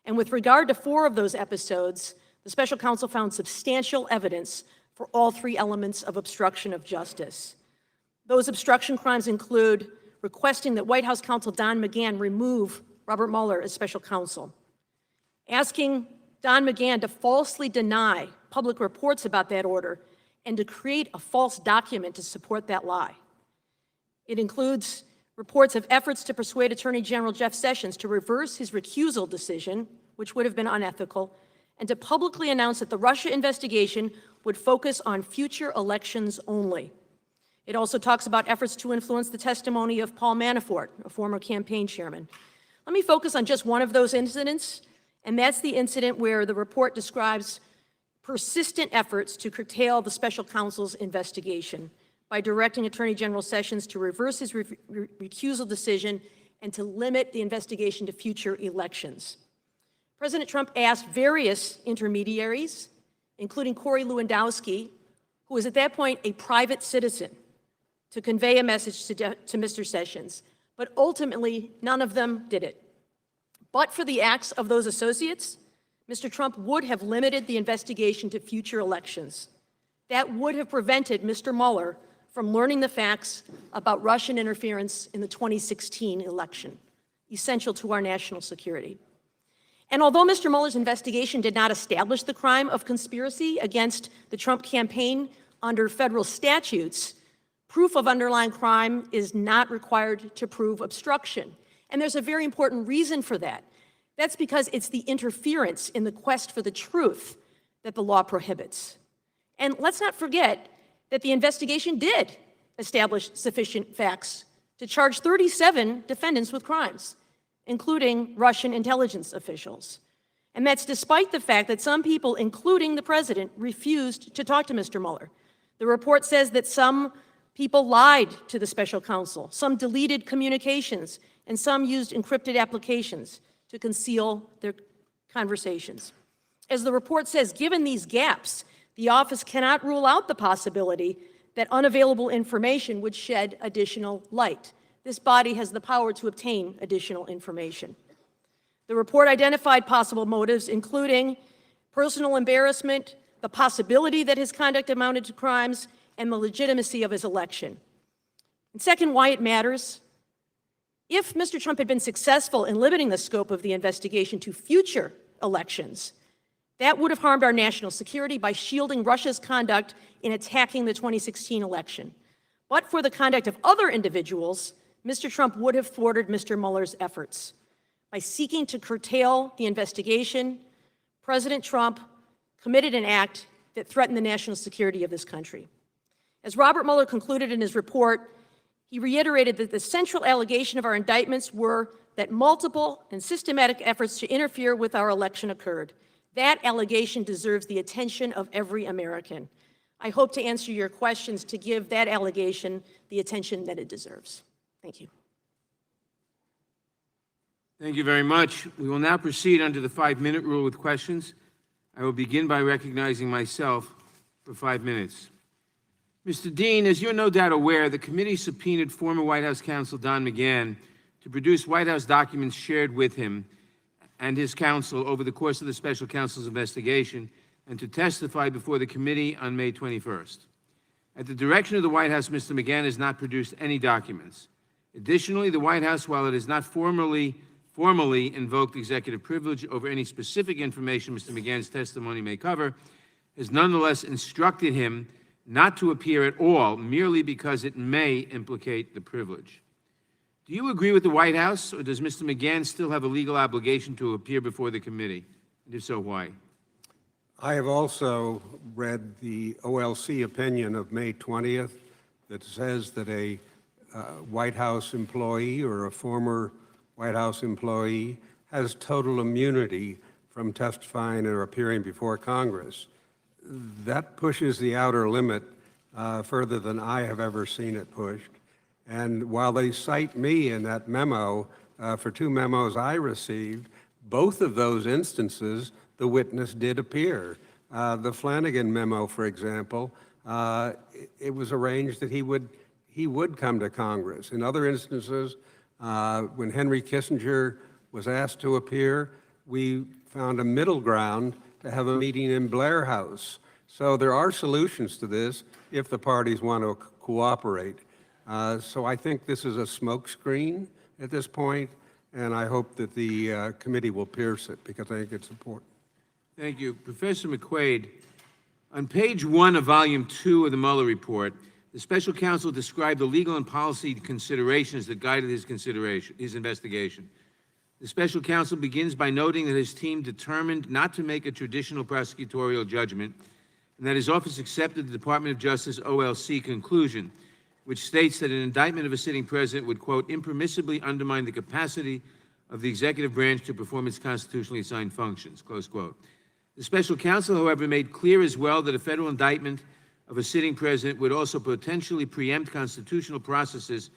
And with regard to 4 of those episodes, the special counsel found substantial evidence for all 3 elements of obstruction of justice. Those obstruction crimes include requesting that White House counsel Don McGahn remove Robert Mueller as special counsel, asking Don McGahn to falsely deny public reports about that order and to create a false document to support that lie. It includes reports of efforts to persuade Attorney General Jeff Sessions to reverse his recusal decision, which would have been unethical, and to publicly announce that the Russia investigation would focus on future elections only. It also talks about efforts to influence the testimony of Paul Manafort, a former campaign chairman. Let me focus on just one of those incidents, and that's the incident where the report describes persistent efforts to curtail the special counsel's investigation by directing Attorney General Sessions to reverse his recusal decision and to limit the investigation to future elections. President Trump asked various intermediaries, including Corey Lewandowski, who was at that point a private citizen, to convey a message to Mr. Sessions, but ultimately none of them did it. But for the acts of those associates, Mr. Trump would have limited the investigation to future elections. That would have prevented Mr. Mueller from learning the facts about Russian interference in the 2016 election, essential to our national security. And although Mr. Mueller's investigation did not establish the crime of conspiracy against the Trump campaign under federal statutes, proof of underlying crime is not required to prove obstruction. And there's a very important reason for that. That's because it's the interference in the quest for the truth that the law prohibits. And let's not forget that the investigation did establish sufficient facts to charge 37 defendants with crimes, including Russian intelligence officials. And that's despite the fact that some people, including the president, refused to talk to Mr. Mueller. The report says that some people lied to the special counsel, some deleted communications, and some used encrypted applications to conceal their conversations. As the report says, given these gaps, the office cannot rule out the possibility that unavailable information would shed additional light. This body has the power to obtain additional information. The report identified possible motives, including personal embarrassment, the possibility that his conduct amounted to crimes, and the legitimacy of his election. And second, why it matters. If Mr. Trump had been successful in limiting the scope of the investigation to future elections, that would have harmed our national security by shielding Russia's conduct in attacking the 2016 election. But for the conduct of other individuals, Mr. Trump would have thwarted Mr. Mueller's efforts. By seeking to curtail the investigation, President Trump committed an act that threatened the national security of this country. As Robert Mueller concluded in his report, he reiterated that the central allegation of our indictments were that multiple and systematic efforts to interfere with our election occurred. That allegation deserves the attention of every American. I hope to answer your questions to give that allegation the attention that it deserves. Thank you. Thank you very much. We will now proceed under the 5-minute rule with questions. I will begin by recognizing myself for 5 minutes. Mr. Dean, as you're no doubt aware, the committee subpoenaed former White House counsel Don McGahn to produce White House documents shared with him and his counsel over the course of the special counsel's investigation and to testify before the committee on May 21st. At the direction of the White House, Mr. McGahn has not produced any documents. Additionally, the White House, while it has not formally invoked executive privilege over any specific information Mr. McGahn's testimony may cover, has nonetheless instructed him not to appear at all, merely because it may implicate the privilege. Do you agree with the White House, or does Mr. McGahn still have a legal obligation to appear before the committee? And if so, why? I have also read the OLC opinion of May 20th that says that a White House employee or a former White House employee has total immunity from testifying or appearing before Congress. That pushes the outer limit further than I have ever seen it pushed. And while they cite me in that memo, for 2 memos I received, both of those instances, the witness did appear. The Flanagan memo, for example, it was arranged that he would come to Congress. In other instances, when Henry Kissinger was asked to appear, we found a middle ground to have a meeting in Blair House. So there are solutions to this if the parties want to cooperate. So I think this is a smokescreen at this point, and I hope that the committee will pierce it because I think it's important. Thank you. Professor McQuaid, on page 1 of volume 2 of the Mueller report, the special counsel described the legal and policy considerations that guided his investigation. The special counsel begins by noting that his team determined not to make a traditional prosecutorial judgment and that his office accepted the Department of Justice OLC conclusion, which states that an indictment of a sitting president would, quote, impermissibly undermine the capacity of the executive branch to perform its constitutionally assigned functions, close quote. The special counsel, however, made clear as well that a federal indictment of a sitting president would also potentially preempt constitutional processes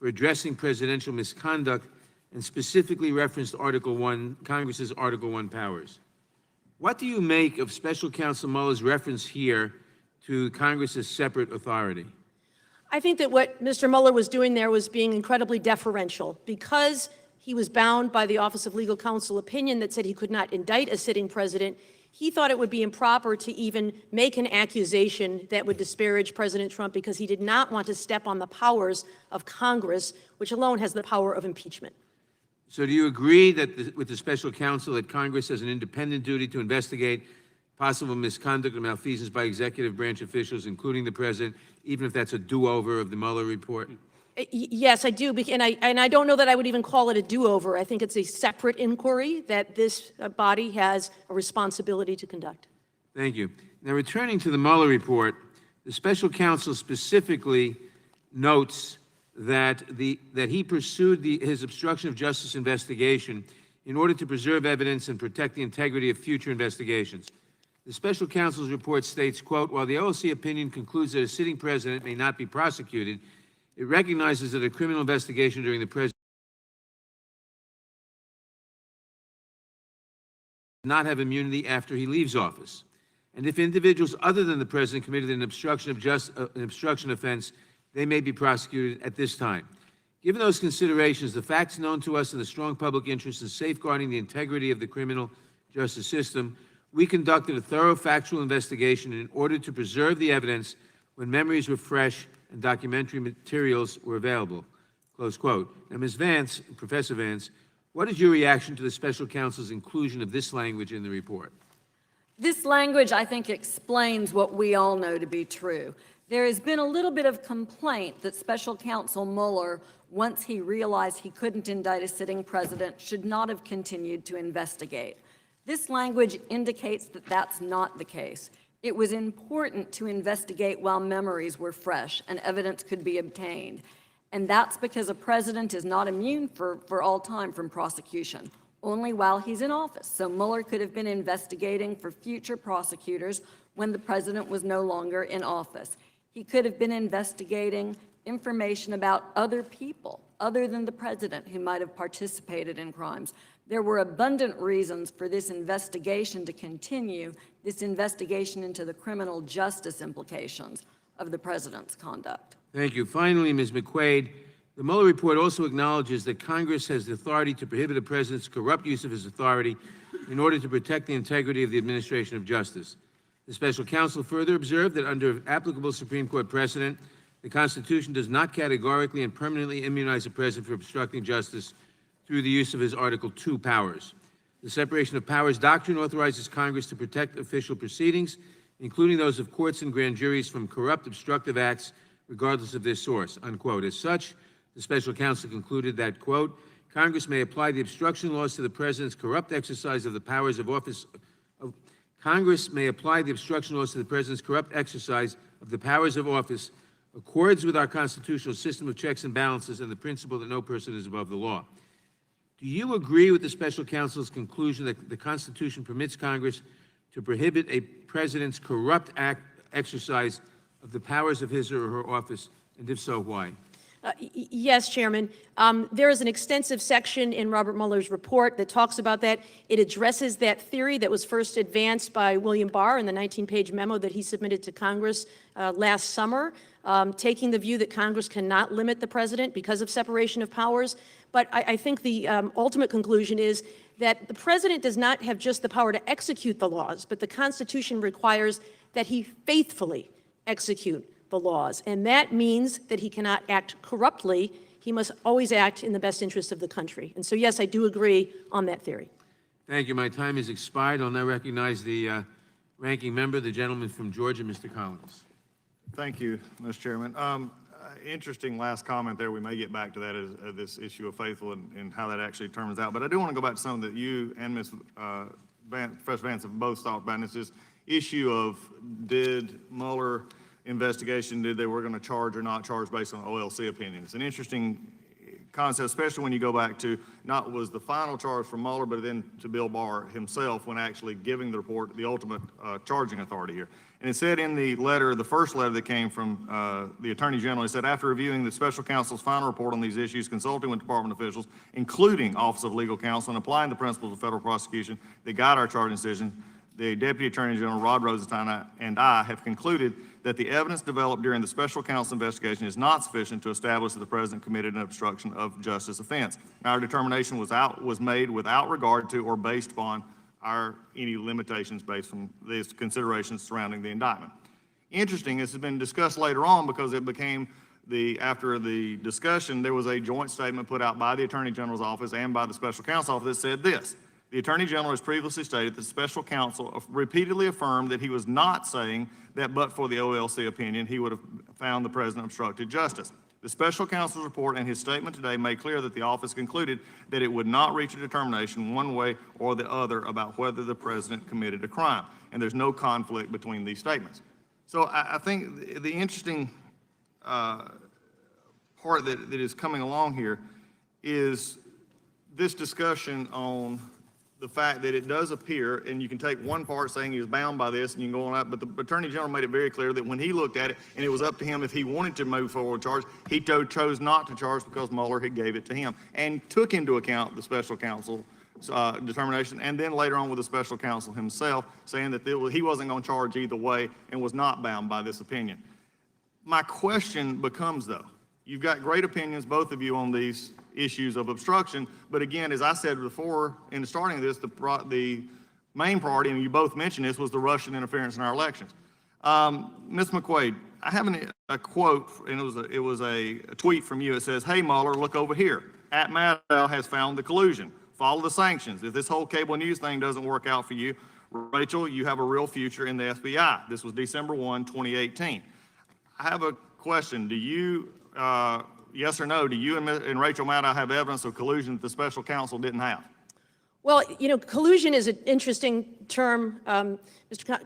for addressing presidential misconduct and specifically referenced Article 1, Congress's Article 1 powers. What do you make of Special Counsel Mueller's reference here to Congress's separate authority? I think that what Mr. Mueller was doing there was being incredibly deferential because he was bound by the Office of Legal Counsel opinion that said he could not indict a sitting president. He thought it would be improper to even make an accusation that would disparage President Trump because he did not want to step on the powers of Congress, which alone has the power of impeachment. So do you agree that with the special counsel that Congress has an independent duty to investigate possible misconduct or malfeasance by executive branch officials, including the president, even if that's a do-over of the Mueller report? Yes, I do, and I don't know that I would even call it a do-over. I think it's a separate inquiry that this body has a responsibility to conduct. Thank you. Now, returning to the Mueller report, the special counsel specifically notes that he pursued his obstruction of justice investigation in order to preserve evidence and protect the integrity of future investigations. The special counsel's report states, quote, while the OLC opinion concludes that a sitting president may not be prosecuted, it recognizes that a criminal investigation during the president does not have immunity after he leaves office. And if individuals other than the president committed an obstruction offense, they may be prosecuted at this time. Given those considerations, the facts known to us and the strong public interest in safeguarding the integrity of the criminal justice system, we conducted a thorough factual investigation in order to preserve the evidence when memories were fresh and documentary materials were available, close quote. Now, Ms. Vance, Professor Vance, what is your reaction to the special counsel's inclusion of this language in the report? This language, I think, explains what we all know to be true. There has been a little bit of complaint that Special Counsel Mueller, once he realized he couldn't indict a sitting president, should not have continued to investigate. This language indicates that that's not the case. It was important to investigate while memories were fresh and evidence could be obtained. And that's because a president is not immune for all time from prosecution, only while he's in office. So Mueller could have been investigating for future prosecutors when the president was no longer in office. He could have been investigating information about other people, other than the president, who might have participated in crimes. There were abundant reasons for this investigation to continue, this investigation into the criminal justice implications of the president's conduct. Thank you. Finally, Ms. McQuaid, the Mueller report also acknowledges that Congress has the authority to prohibit the president's corrupt use of his authority in order to protect the integrity of the administration of justice. The special counsel further observed that under applicable Supreme Court precedent, the Constitution does not categorically and permanently immunize a president for obstructing justice through the use of his Article II powers. The separation of powers doctrine authorizes Congress to protect official proceedings, including those of courts and grand juries, from corrupt, obstructive acts, regardless of their source, unquote. As such, the special counsel concluded that, quote, Congress may apply the obstruction laws to the president's corrupt exercise of the powers of office. Congress may apply the obstruction laws to the president's corrupt exercise of the powers of office, accords with our constitutional system of checks and balances and the principle that no person is above the law. Do you agree with the special counsel's conclusion that the Constitution permits Congress to prohibit a president's corrupt exercise of the powers of his or her office, and if so, why? Yes, Chairman. There is an extensive section in Robert Mueller's report that talks about that. It addresses that theory that was first advanced by William Barr in the 19-page memo that he submitted to Congress last summer, taking the view that Congress cannot limit the president because of separation of powers. But I think the ultimate conclusion is that the president does not have just the power to execute the laws, but the Constitution requires that he faithfully execute the laws. And that means that he cannot act corruptly. He must always act in the best interest of the country. And so, yes, I do agree on that theory. Thank you. My time has expired. I'll now recognize the ranking member, the gentleman from Georgia, Mr. Collins. Thank you, Mr. Chairman. Interesting last comment there. We may get back to that as this issue of faithful and how that actually turns out. But I do want to go back to something that you and Ms. Professor Vance have both talked about, and it's this issue of did Mueller investigation, did they were going to charge or not charge based on OLC opinion. It's an interesting concept, especially when you go back to not was the final charge from Mueller, but then to Bill Barr himself when actually giving the report the ultimate charging authority here. And it said in the letter, the first letter that came from the Attorney General, it said, after reviewing the special counsel's final report on these issues, consulting with department officials, including Office of Legal Counsel, and applying the principles of federal prosecution that guide our charging decision, the Deputy Attorney General, Rod Rosenstein, and I have concluded that the evidence developed during the special counsel investigation is not sufficient to establish that the president committed an obstruction of justice offense. Our determination was made without regard to or based upon any limitations based on these considerations surrounding the indictment. Interesting, this has been discussed later on because it became after the discussion, there was a joint statement put out by the Attorney General's office and by the special counsel office that said this: the Attorney General has previously stated that the special counsel repeatedly affirmed that he was not saying that but for the OLC opinion, he would have found the president obstructed justice. The special counsel's report and his statement today made clear that the office concluded that it would not reach a determination one way or the other about whether the president committed a crime. And there's no conflict between these statements. So I think the interesting part that is coming along here is this discussion on the fact that it does appear, and you can take one part saying he was bound by this and you can go on that, but the Attorney General made it very clear that when he looked at it and it was up to him if he wanted to move forward with charge, he chose not to charge because Mueller had gave it to him and took into account the special counsel determination, and then later on with the special counsel himself saying that he wasn't going to charge either way and was not bound by this opinion. My question becomes, though, you've got great opinions, both of you, on these issues of obstruction, but again, as I said before in the starting of this, the main priority, and you both mentioned this, was the Russian interference in our elections. Ms. McQuaid, I have a quote, and it was a tweet from you. It says, "Hey Mueller, look over here. At Maddow has found the collusion. Follow the sanctions. If this whole cable news thing doesn't work out for you, Rachel, you have a real future in the FBI." This was December 1, 2018. I have a question. Do you, yes or no, do you and Rachel Maddow have evidence of collusion that the special counsel didn't have? Well, you know, collusion is an interesting term,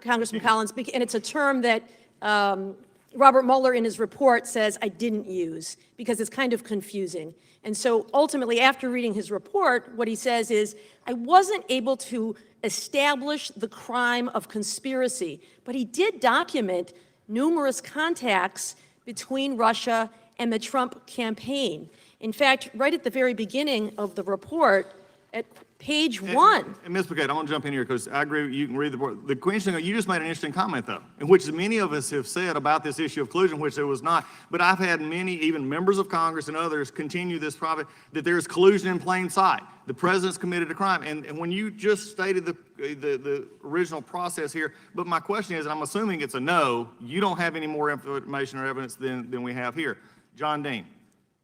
Congressman Collins, and it's a term that Robert Mueller in his report says I didn't use because it's kind of confusing. And so ultimately, after reading his report, what he says is, I wasn't able to establish the crime of conspiracy, but he did document numerous contacts between Russia and the Trump campaign. In fact, right at the very beginning of the report, at page 1. And Ms. McCade, I want to jump in here because I agree, you can read the report. The question, you just made an interesting comment though, in which many of us have said about this issue of collusion, which there was not, but I've had many, even members of Congress and others, continue this private, that there is collusion in plain sight. The president's committed a crime. And when you just stated the original process here, but my question is, and I'm assuming it's a no, you don't have any more information or evidence than we have here. John Dean,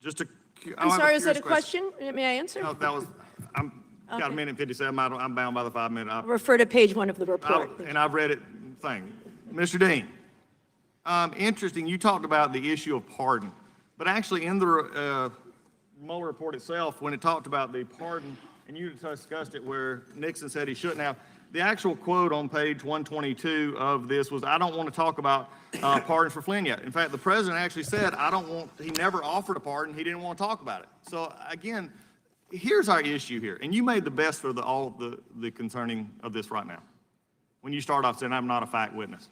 just to. I'm sorry, is that a question? May I answer? No, that was, got a minute and 57. I'm bound by the 5 minute. Refer to page 1 of the report. And I've read it. Mr. Dean, interesting. You talked about the issue of pardon, but actually in the Mueller report itself, when it talked about the pardon, and you discussed it where Nixon said he shouldn't have, the actual quote on page 122 of this was, I don't want to talk about pardons for Flynn yet. In fact, the president actually said, he never offered a pardon. He didn't want to talk about it. So again, here's our issue here. And you made the best for all the concerning of this right now. When you start off saying, I'm not a fact witness.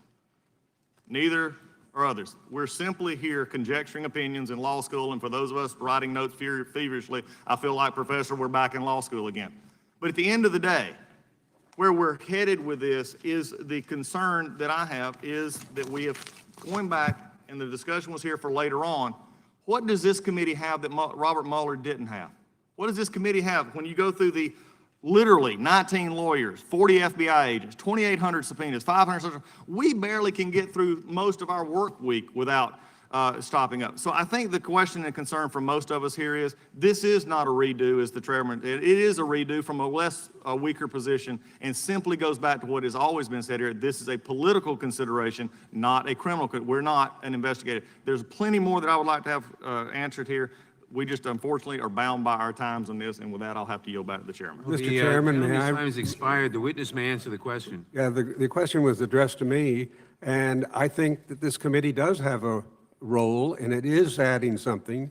Neither are others. We're simply here conjecturing opinions in law school. And for those of us writing notes feverishly, I feel like, Professor, we're back in law school again. But at the end of the day, where we're headed with this is the concern that I have is that we have, going back, and the discussion was here for later on, what does this committee have that Robert Mueller didn't have? What does this committee have when you go through the literally 19 lawyers, 40 FBI agents, 2,800 subpoenas, 500, we barely can get through most of our work week without stopping up. So I think the question and concern for most of us here is, this is not a redo, as the chairman, it is a redo from a weaker position, and simply goes back to what has always been said here. This is a political consideration, not a criminal. We're not an investigator. There's plenty more that I would like to have answered here. We just unfortunately are bound by our times on this, and with that, I'll have to yield back to the chairman. Mr. Chairman, may I? The time has expired. The witness may answer the question. Yeah, the question was addressed to me, and I think that this committee does have a role, and it is adding something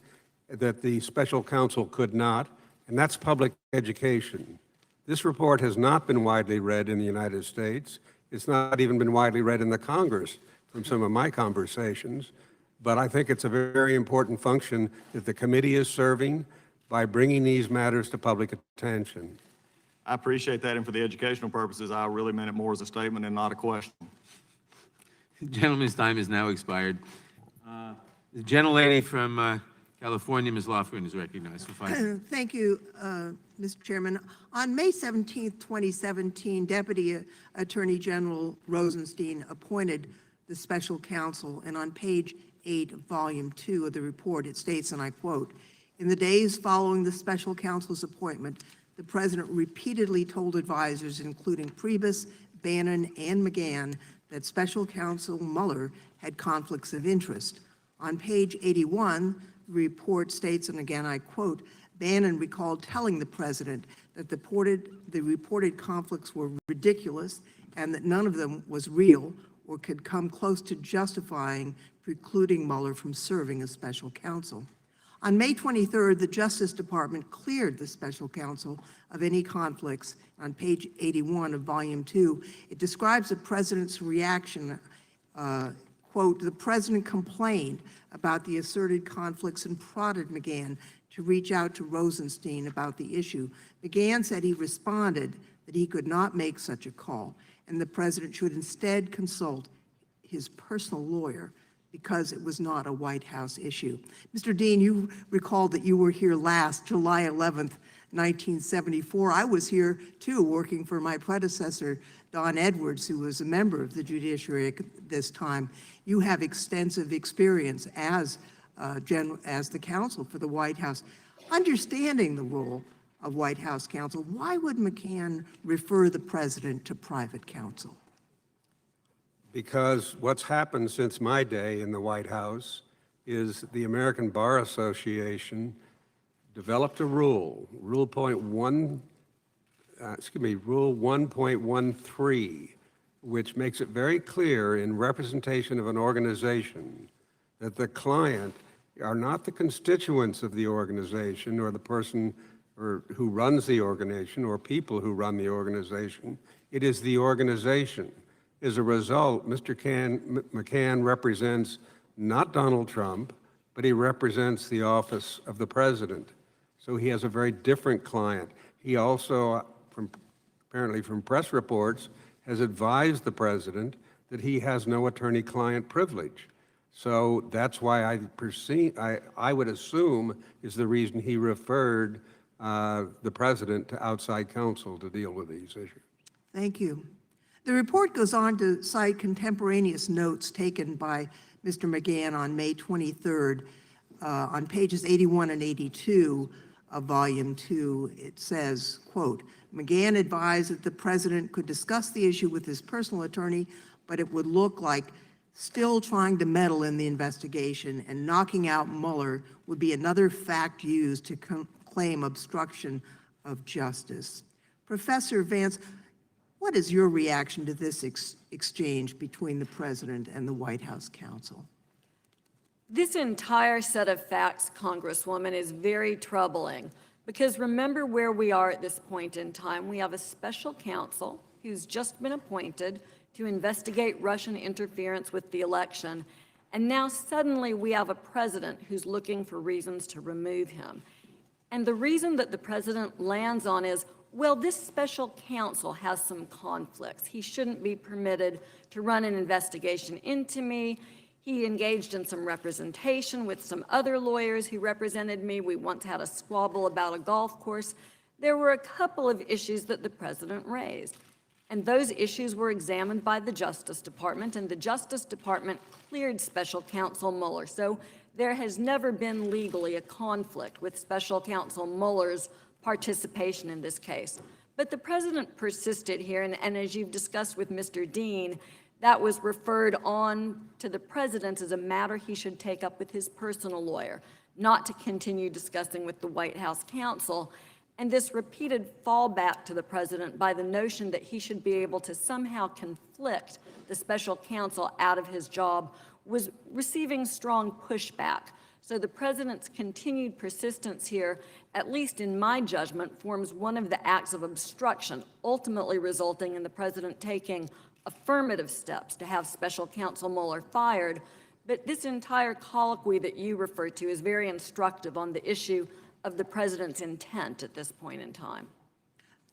that the special counsel could not, and that's public education. This report has not been widely read in the United States. It's not even been widely read in the Congress from some of my conversations, but I think it's a very important function that the committee is serving by bringing these matters to public attention. I appreciate that, and for the educational purposes, I really meant it more as a statement and not a question. Gentleman's time is now expired. The gentlelady from California, Ms. Lofgren, is recognized for 5 minutes. Thank you, Mr. Chairman. On May 17, 2017, Deputy Attorney General Rosenstein appointed the special counsel, and on page 8 of Volume 2 of the report, it states, and I quote, "In the days following the special counsel's appointment, the president repeatedly told advisors, including Priebus, Bannon, and McGahn, that special counsel Mueller had conflicts of interest. On page 81, the report states, and again I quote, Bannon recalled telling the president that the reported conflicts were ridiculous and that none of them was real or could come close to justifying precluding Mueller from serving as special counsel. On May 23rd, the Justice Department cleared the special counsel of any conflicts. On page 81 of Volume 2, it describes the president's reaction, quote, "The president complained about the asserted conflicts and prodded McGahn to reach out to Rosenstein about the issue. McGahn said he responded that he could not make such a call, and the president should instead consult his personal lawyer because it was not a White House issue." Mr. Dean, you recall that you were here last, July 11th, 1974. I was here too, working for my predecessor, Don Edwards, who was a member of the judiciary at this time. You have extensive experience as the counsel for the White House. Understanding the role of White House counsel, why would McGahn refer the president to private counsel? Because what's happened since my day in the White House is the American Bar Association developed a rule, Rule 1.13, which makes it very clear in representation of an organization that the client are not the constituents of the organization or the person who runs the organization or people who run the organization. It is the organization. As a result, Mr. McCann represents not Donald Trump, but he represents the office of the president. So he has a very different client. He also, apparently from press reports, has advised the president that he has no attorney-client privilege. So that's why I would assume is the reason he referred the president to outside counsel to deal with these issues. Thank you. The report goes on to cite contemporaneous notes taken by Mr. McGahn on May 23rd on pages 81 and 82 of Volume 2. It says, quote, McGahn advised that the president could discuss the issue with his personal attorney, but it would look like still trying to meddle in the investigation, and knocking out Mueller would be another fact used to claim obstruction of justice. Professor Vance, what is your reaction to this exchange between the president and the White House counsel? This entire set of facts, Congresswoman, is very troubling, because remember where we are at this point in time. We have a special counsel who's just been appointed to investigate Russian interference with the election, and now suddenly we have a president who's looking for reasons to remove him. And the reason that the president lands on is, well, this special counsel has some conflicts. He shouldn't be permitted to run an investigation into me. He engaged in some representation with some other lawyers who represented me. We once had a squabble about a golf course. There were a couple of issues that the president raised, and those issues were examined by the Justice Department, and the Justice Department cleared special counsel Mueller. So there has never been legally a conflict with special counsel Mueller's participation in this case. But the president persisted here, and as you've discussed with Mr. Dean, that was referred on to the president as a matter he should take up with his personal lawyer, not to continue discussing with the White House counsel. And this repeated fallback to the president by the notion that he should be able to somehow conflict the special counsel out of his job was receiving strong pushback. So the president's continued persistence here, at least in my judgment, forms one of the acts of obstruction, ultimately resulting in the president taking affirmative steps to have special counsel Mueller fired. But this entire colloquy that you refer to is very instructive on the issue of the president's intent at this point in time.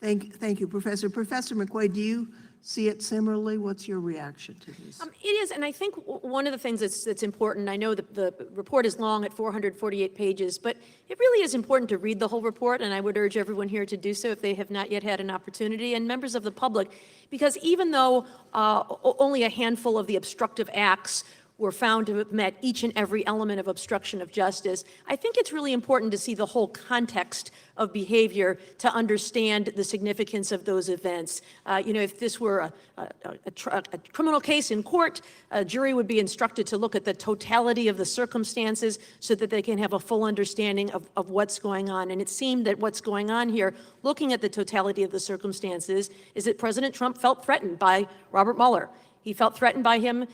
Thank you, Professor. Professor McQuaid, do you see it similarly? What's your reaction to this? It is, and I think one of the things that's important, I know that the report is long at 448 pages, but it really is important to read the whole report, and I would urge everyone here to do so if they have not yet had an opportunity, and members of the public, because even though only a handful of the obstructive acts were found to have met each and every element of obstruction of justice, I think it's really important to see the whole context of behavior to understand the significance of those events. If this were a criminal case in court, a jury would be instructed to look at the totality of the circumstances so that they can have a full understanding of what's going on. And it seemed that what's going on here, looking at the totality of the circumstances, is that President Trump felt threatened by Robert Mueller. He felt threatened by him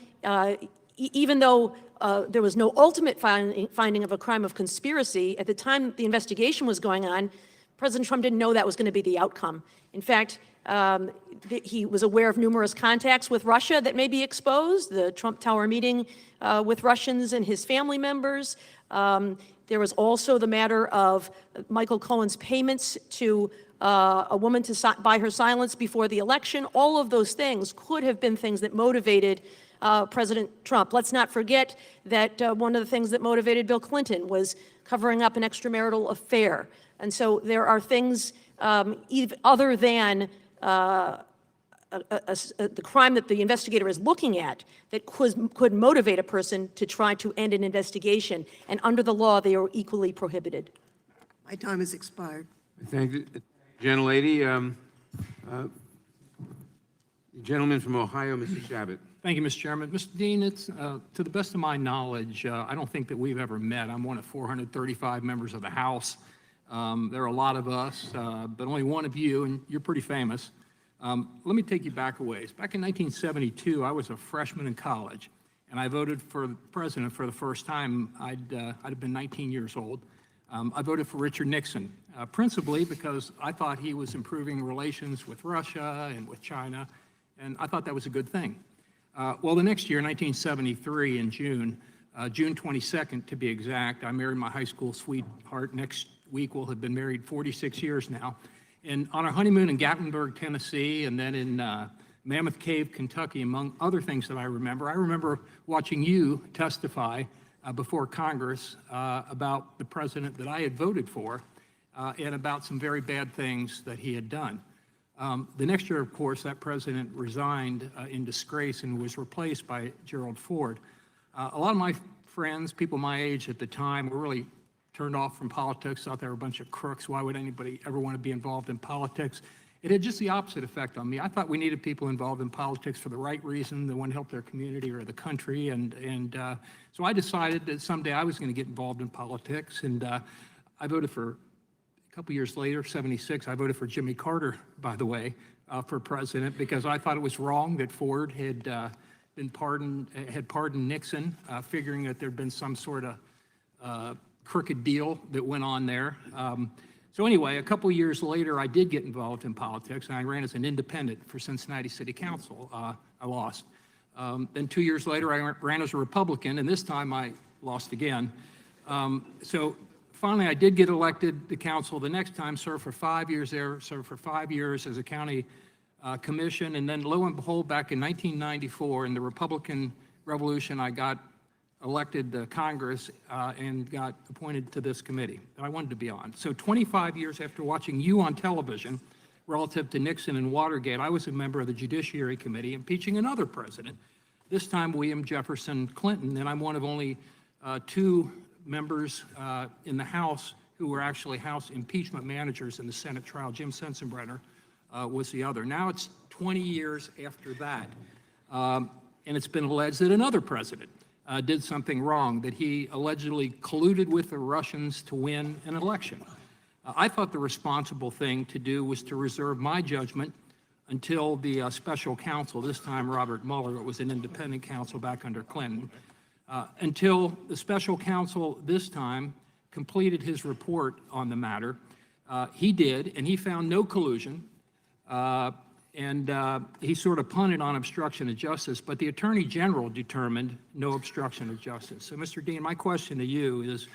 even though there was no ultimate finding of a crime of conspiracy. At the time the investigation was going on, President Trump didn't know that was going to be the outcome. In fact, he was aware of numerous contacts with Russia that may be exposed, the Trump Tower meeting with Russians and his family members. There was also the matter of Michael Cohen's payments to a woman to buy her silence before the election. All of those things could have been things that motivated President Trump. Let's not forget that one of the things that motivated Bill Clinton was covering up an extramarital affair. And so there are things other than the crime that the investigator is looking at that could motivate a person to try to end an investigation. And under the law, they are equally prohibited. My time has expired. Thank you, gentlelady. Gentleman from Ohio, Mr. Shabbat. Thank you, Mr. Chairman. Mr. Dean, it's, to the best of my knowledge, I don't think that we've ever met. I'm one of 435 members of the House. There are a lot of us, but only one of you, and you're pretty famous. Let me take you back a ways. Back in 1972, I was a freshman in college, and I voted for the president for the first time. I'd have been 19 years old. I voted for Richard Nixon, principally because I thought he was improving relations with Russia and with China, and I thought that was a good thing. Well, the next year, 1973, in June, June 22nd to be exact. I married my high school sweetheart. Next week we'll have been married 46 years now. And on our honeymoon in Gatlinburg, Tennessee, and then in Mammoth Cave, Kentucky, among other things that I remember watching you testify before Congress about the president that I had voted for and about some very bad things that he had done. The next year, of course, that president resigned in disgrace and was replaced by Gerald Ford. A lot of my friends, people my age at the time, were really turned off from politics, thought they were a bunch of crooks. Why would anybody ever want to be involved in politics? It had just the opposite effect on me. I thought we needed people involved in politics for the right reason, that want to help their community or the country. So I decided that someday I was going to get involved in politics. And I voted for, a couple years later, 76, I voted for Jimmy Carter, by the way, for president, because I thought it was wrong that Ford had pardoned Nixon, figuring that there'd been some sort of crooked deal that went on there. So anyway, a couple years later, I did get involved in politics, and I ran as an independent for Cincinnati City Council. I lost. Then 2 years later, I ran as a Republican, and this time I lost again. So finally, I did get elected to council the next time, served for 5 years there, served for 5 years as a county commission, and then lo and behold, back in 1994, in the Republican Revolution, I got elected to Congress and got appointed to this committee that I wanted to be on. So 25 years after watching you on television relative to Nixon and Watergate, I was a member of the Judiciary Committee impeaching another president, this time William Jefferson Clinton, and I'm one of only two members in the House who were actually House impeachment managers in the Senate trial. Jim Sensenbrenner was the other. Now it's 20 years after that, and it's been alleged that another president did something wrong, that he allegedly colluded with the Russians to win an election. I thought the responsible thing to do was to reserve my judgment until the special counsel, this time Robert Mueller, it was an independent counsel back under Clinton, until the special counsel this time completed his report on the matter. He did, and he found no collusion. He sort of punted on obstruction of justice, but the Attorney General determined no obstruction of justice. So, Mr. Dean, my question to you is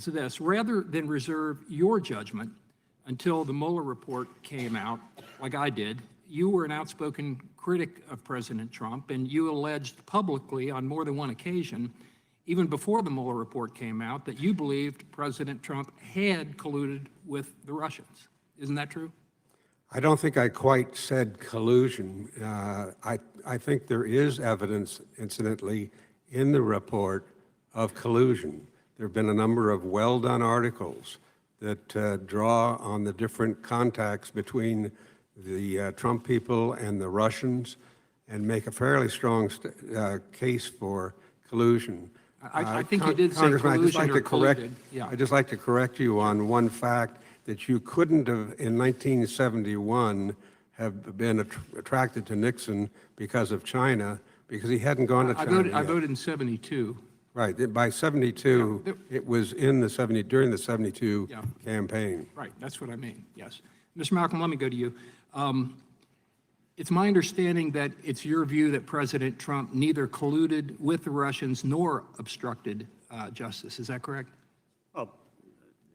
this. Rather than reserve your judgment until the Mueller report came out, like I did, you were an outspoken critic of President Trump, and you alleged publicly on more than one occasion, even before the Mueller report came out, that you believed President Trump had colluded with the Russians. Isn't that true? I don't think I quite said collusion. I think there is evidence, incidentally, in the report of collusion. There have been a number of well-done articles that draw on the different contacts between the Trump people and the Russians and make a fairly strong case for collusion. I think you did say Congressman, collusion or colluded. Yeah. I'd just like to correct you on one fact, that you couldn't have, in 1971, have been attracted to Nixon because of China, because he hadn't gone to China I yet. voted in 72. Right, by 72, Yeah. it was in the during the 72 Yeah. campaign. Right, that's what I mean, yes. Mr. Malcolm, let me go to you. It's my understanding that it's your view that President Trump neither colluded with the Russians nor obstructed justice. Is that correct? Well,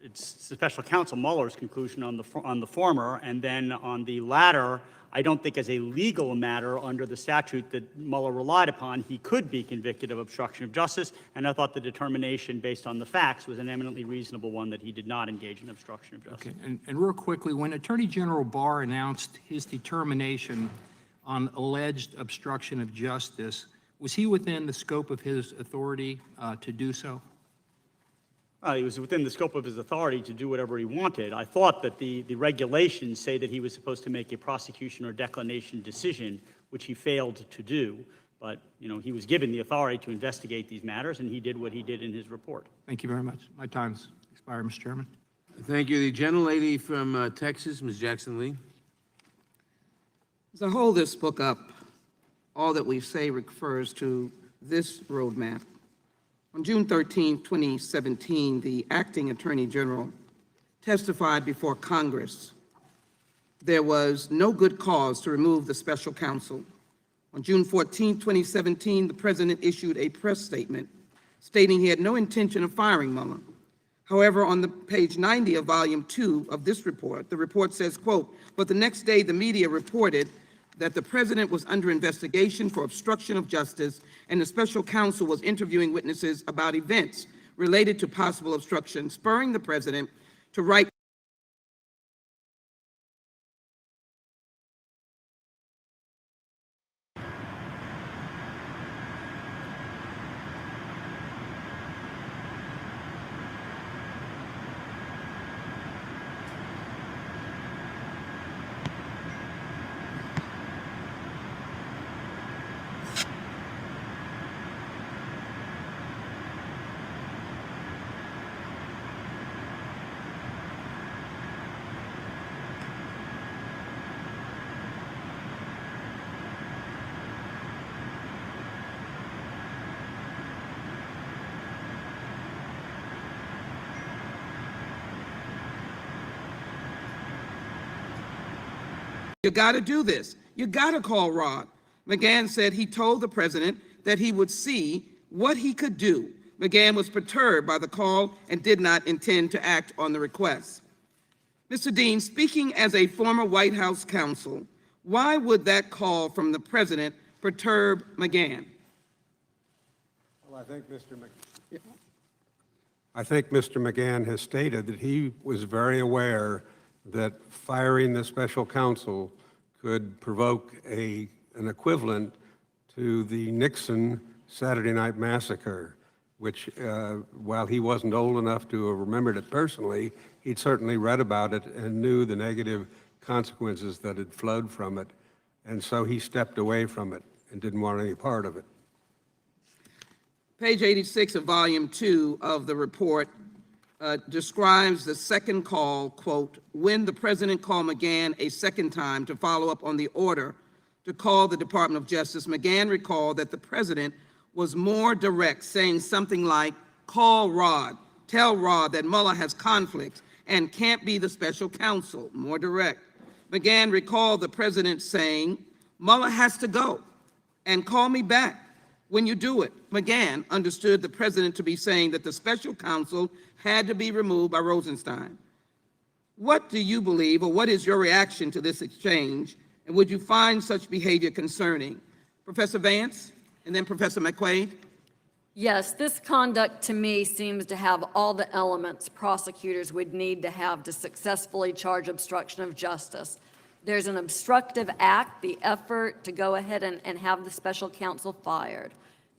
it's the special counsel Mueller's conclusion on the former, and then on the latter, I don't think as a legal matter under the statute that Mueller relied upon, he could be convicted of obstruction of justice, and I thought the determination based on the facts was an eminently reasonable one that he did not engage in obstruction of justice. Okay, and real quickly, when Attorney General Barr announced his determination on alleged obstruction of justice, was he within the scope of his authority to do so? He was within the scope of his authority to do whatever he wanted. I thought that the regulations say that he was supposed to make a prosecution or declination decision, which he failed to do. But, you know, he was given the authority to investigate these matters, and he did what he did in his report. Thank you very much. My time's expired, Mr. Chairman. Thank you. The gentlelady from Texas, Ms. Jackson-Lee. As I hold this book up, all that we say refers to this roadmap. On June 13, 2017, the acting Attorney General testified before Congress. There was no good cause to remove the special counsel. On June 14, 2017, the President issued a press statement stating he had no intention of firing Mueller. However, on the page 90 of volume 2 of this report, the report says, quote, "But the next day the media reported that the president was under investigation for obstruction of justice and the special counsel was interviewing witnesses about events related to possible obstruction, spurring the president to write You got to do this. You got to call Rod. McGahn said he told the president that he would see what he could do. McGahn was perturbed by the call and did not intend to act on the request. Mr. Dean, speaking as a former White House counsel, why would that call from the president perturb McGahn? Well, I think Mr. McGahn has stated that he was very aware that firing the special counsel could provoke an equivalent to the Nixon Saturday Night Massacre, which, while he wasn't old enough to have remembered it personally, he'd certainly read about it and knew the negative consequences that had flowed from it. And so he stepped away from it and didn't want any part of it. Page 86 of volume 2 of the report describes the second call, quote, "When the president called McGahn a second time to follow up on the order to call the Department of Justice, McGahn recalled that the president was more direct, saying something like, 'Call Rod, tell Rod that Mueller has conflicts and can't be the special counsel,' more direct. McGahn recalled the president saying, 'Mueller has to go and call me back when you do it.' McGahn understood the president to be saying that the special counsel had to be removed by Rosenstein. What do you believe, or what is your reaction to this exchange, and would you find such behavior concerning?" Professor Vance, and then Professor McQuaid. Yes, this conduct to me seems to have all the elements prosecutors would need to have to successfully charge obstruction of justice. There's an obstructive act, the effort to go ahead and have the special counsel fired.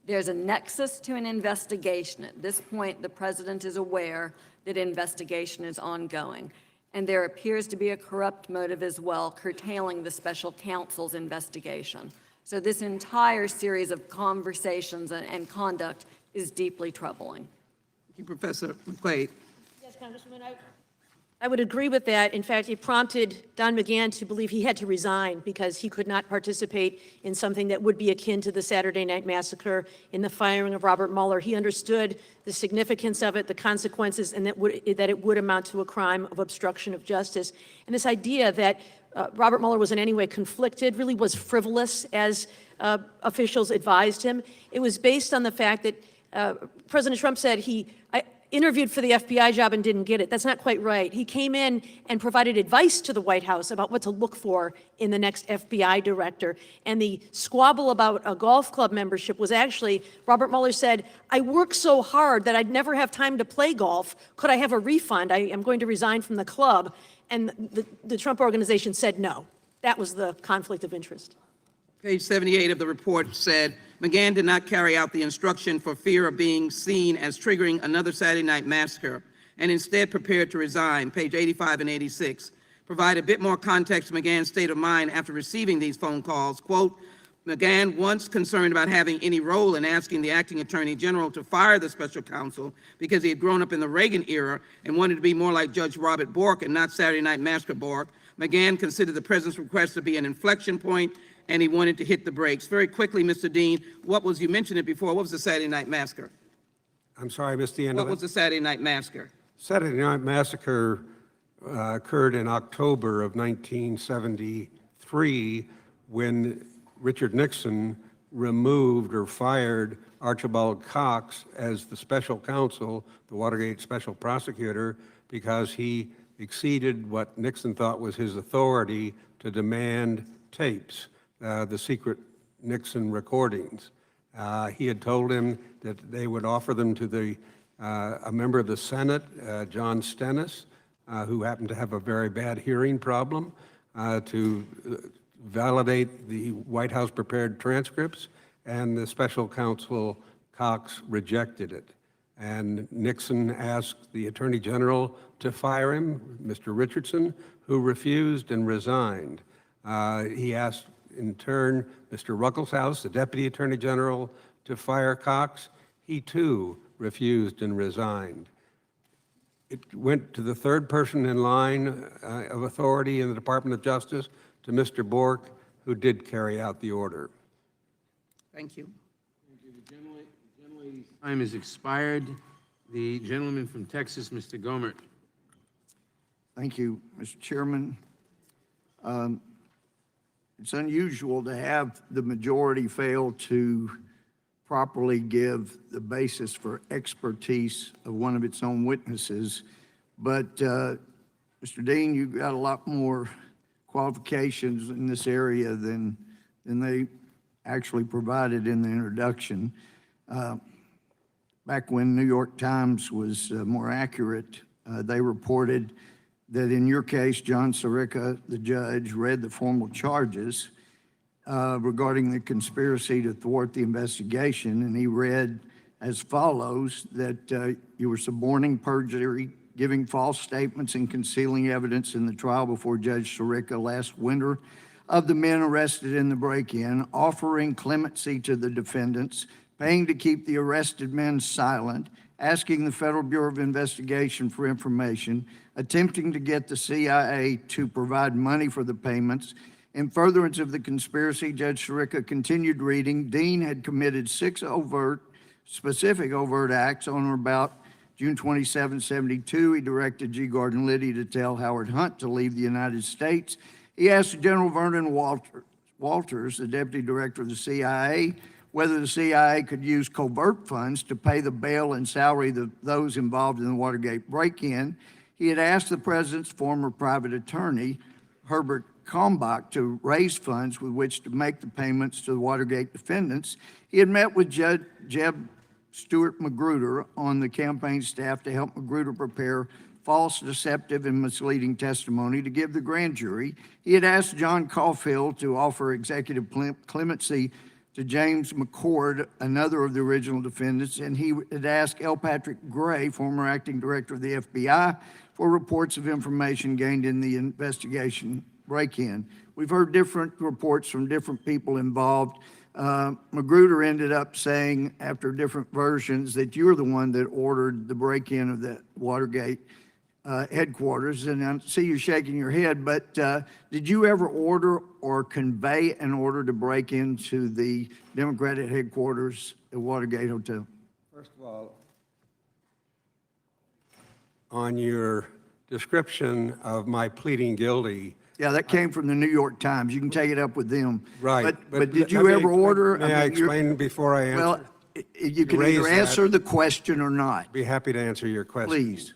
There's a nexus to an investigation. At this point, the president is aware that investigation is ongoing. And there appears to be a corrupt motive as well, curtailing the special counsel's investigation. So this entire series of conversations and conduct is deeply troubling. Thank you, Professor McQuaid. Yes, Congresswoman, I would agree with that. In fact, it prompted Don McGahn to believe he had to resign because he could not participate in something that would be akin to the Saturday Night Massacre in the firing of Robert Mueller. He understood the significance of it, the consequences, and that it would amount to a crime of obstruction of justice. And this idea that Robert Mueller was in any way conflicted really was frivolous, as officials advised him. It was based on the fact that President Trump said I interviewed for the FBI job and didn't get it. That's not quite right. He came in and provided advice to the White House about what to look for in the next FBI director. And the squabble about a golf club membership was actually, Robert Mueller said, "I work so hard that I'd never have time to play golf. Could I have a refund? I am going to resign from the club." And the Trump organization said no. That was the conflict of interest. Page 78 of the report said, McGahn did not carry out the instruction for fear of being seen as triggering another Saturday Night Massacre, and instead prepared to resign. Page 85 and 86 provide a bit more context to McGahn's state of mind after receiving these phone calls. Quote, McGahn, once concerned about having any role in asking the acting attorney general to fire the special counsel because he had grown up in the Reagan era and wanted to be more like Judge Robert Bork and not Saturday Night Massacre Bork, McGahn considered the president's request to be an inflection point, and he wanted to hit the brakes. Very quickly, Mr. Dean, you mentioned it before, what was the Saturday Night Massacre? I'm sorry, I missed the end of it. What was the Saturday Night Massacre? Saturday Night Massacre occurred in October of 1973 when Richard Nixon removed or fired Archibald Cox as the special counsel, the Watergate special prosecutor, because he exceeded what Nixon thought was his authority to demand tapes, the secret Nixon recordings. He had told him that they would offer them to a member of the Senate, John Stennis, who happened to have a very bad hearing problem, to validate the White House prepared transcripts, and the special counsel Cox rejected it. And Nixon asked the Attorney General to fire him, Mr. Richardson, who refused and resigned. He asked, in turn, Mr. Ruckelshaus, the Deputy Attorney General, to fire Cox. He, too, refused and resigned. It went to the third person in line of authority in the Department of Justice, to Mr. Bork, who did carry out the order. Thank you. The gentleman's time has expired. The gentleman from Texas, Mr. Gohmert. Thank you, Mr. Chairman. It's unusual to have the majority fail to properly give the basis for expertise of one of its own witnesses. But, Mr. Dean, you've got a lot more qualifications in this area than they actually provided in the introduction. Back when New York Times was more accurate, they reported that in your case, John Sirica, the judge, read the formal charges regarding the conspiracy to thwart the investigation, and he read as follows, that you were suborning perjury, giving false statements and concealing evidence in the trial before Judge Sirica last winter of the men arrested in the break-in, offering clemency to the defendants, paying to keep the arrested men silent, asking the Federal Bureau of Investigation for information, attempting to get the CIA to provide money for the payments. In furtherance of the conspiracy, Judge Sirica continued reading. Dean had committed 6 specific overt acts on or about June 27, 72. He directed G. Gordon Liddy to tell Howard Hunt to leave the United States. He asked General Vernon Walters, the Deputy Director of the CIA, whether the CIA could use covert funds to pay the bail and salary of those involved in the Watergate break-in. He had asked the president's former private attorney, Herbert Kalmbach, to raise funds with which to make the payments to the Watergate defendants. He had met with Jeb Stuart Magruder on the campaign staff to help Magruder prepare false, deceptive, and misleading testimony to give the grand jury. He had asked John Caulfield to offer executive clemency to James McCord, another of the original defendants, and he had asked L. Patrick Gray, former acting director of the FBI, for reports of information gained in the investigation break-in. We've heard different reports from different people involved. Magruder ended up saying, after different versions, that you're the one that ordered the break-in of the Watergate headquarters, and I see you shaking your head, but did you ever order or convey an order to break into the Democratic headquarters at Watergate Hotel? First of all, on your description of my pleading guilty. Yeah, that came from the New York Times. You can take it up with them. Right. But did you ever order? May I explain before I answer? Well, you can either answer the question or not. Be happy to answer your question. Please.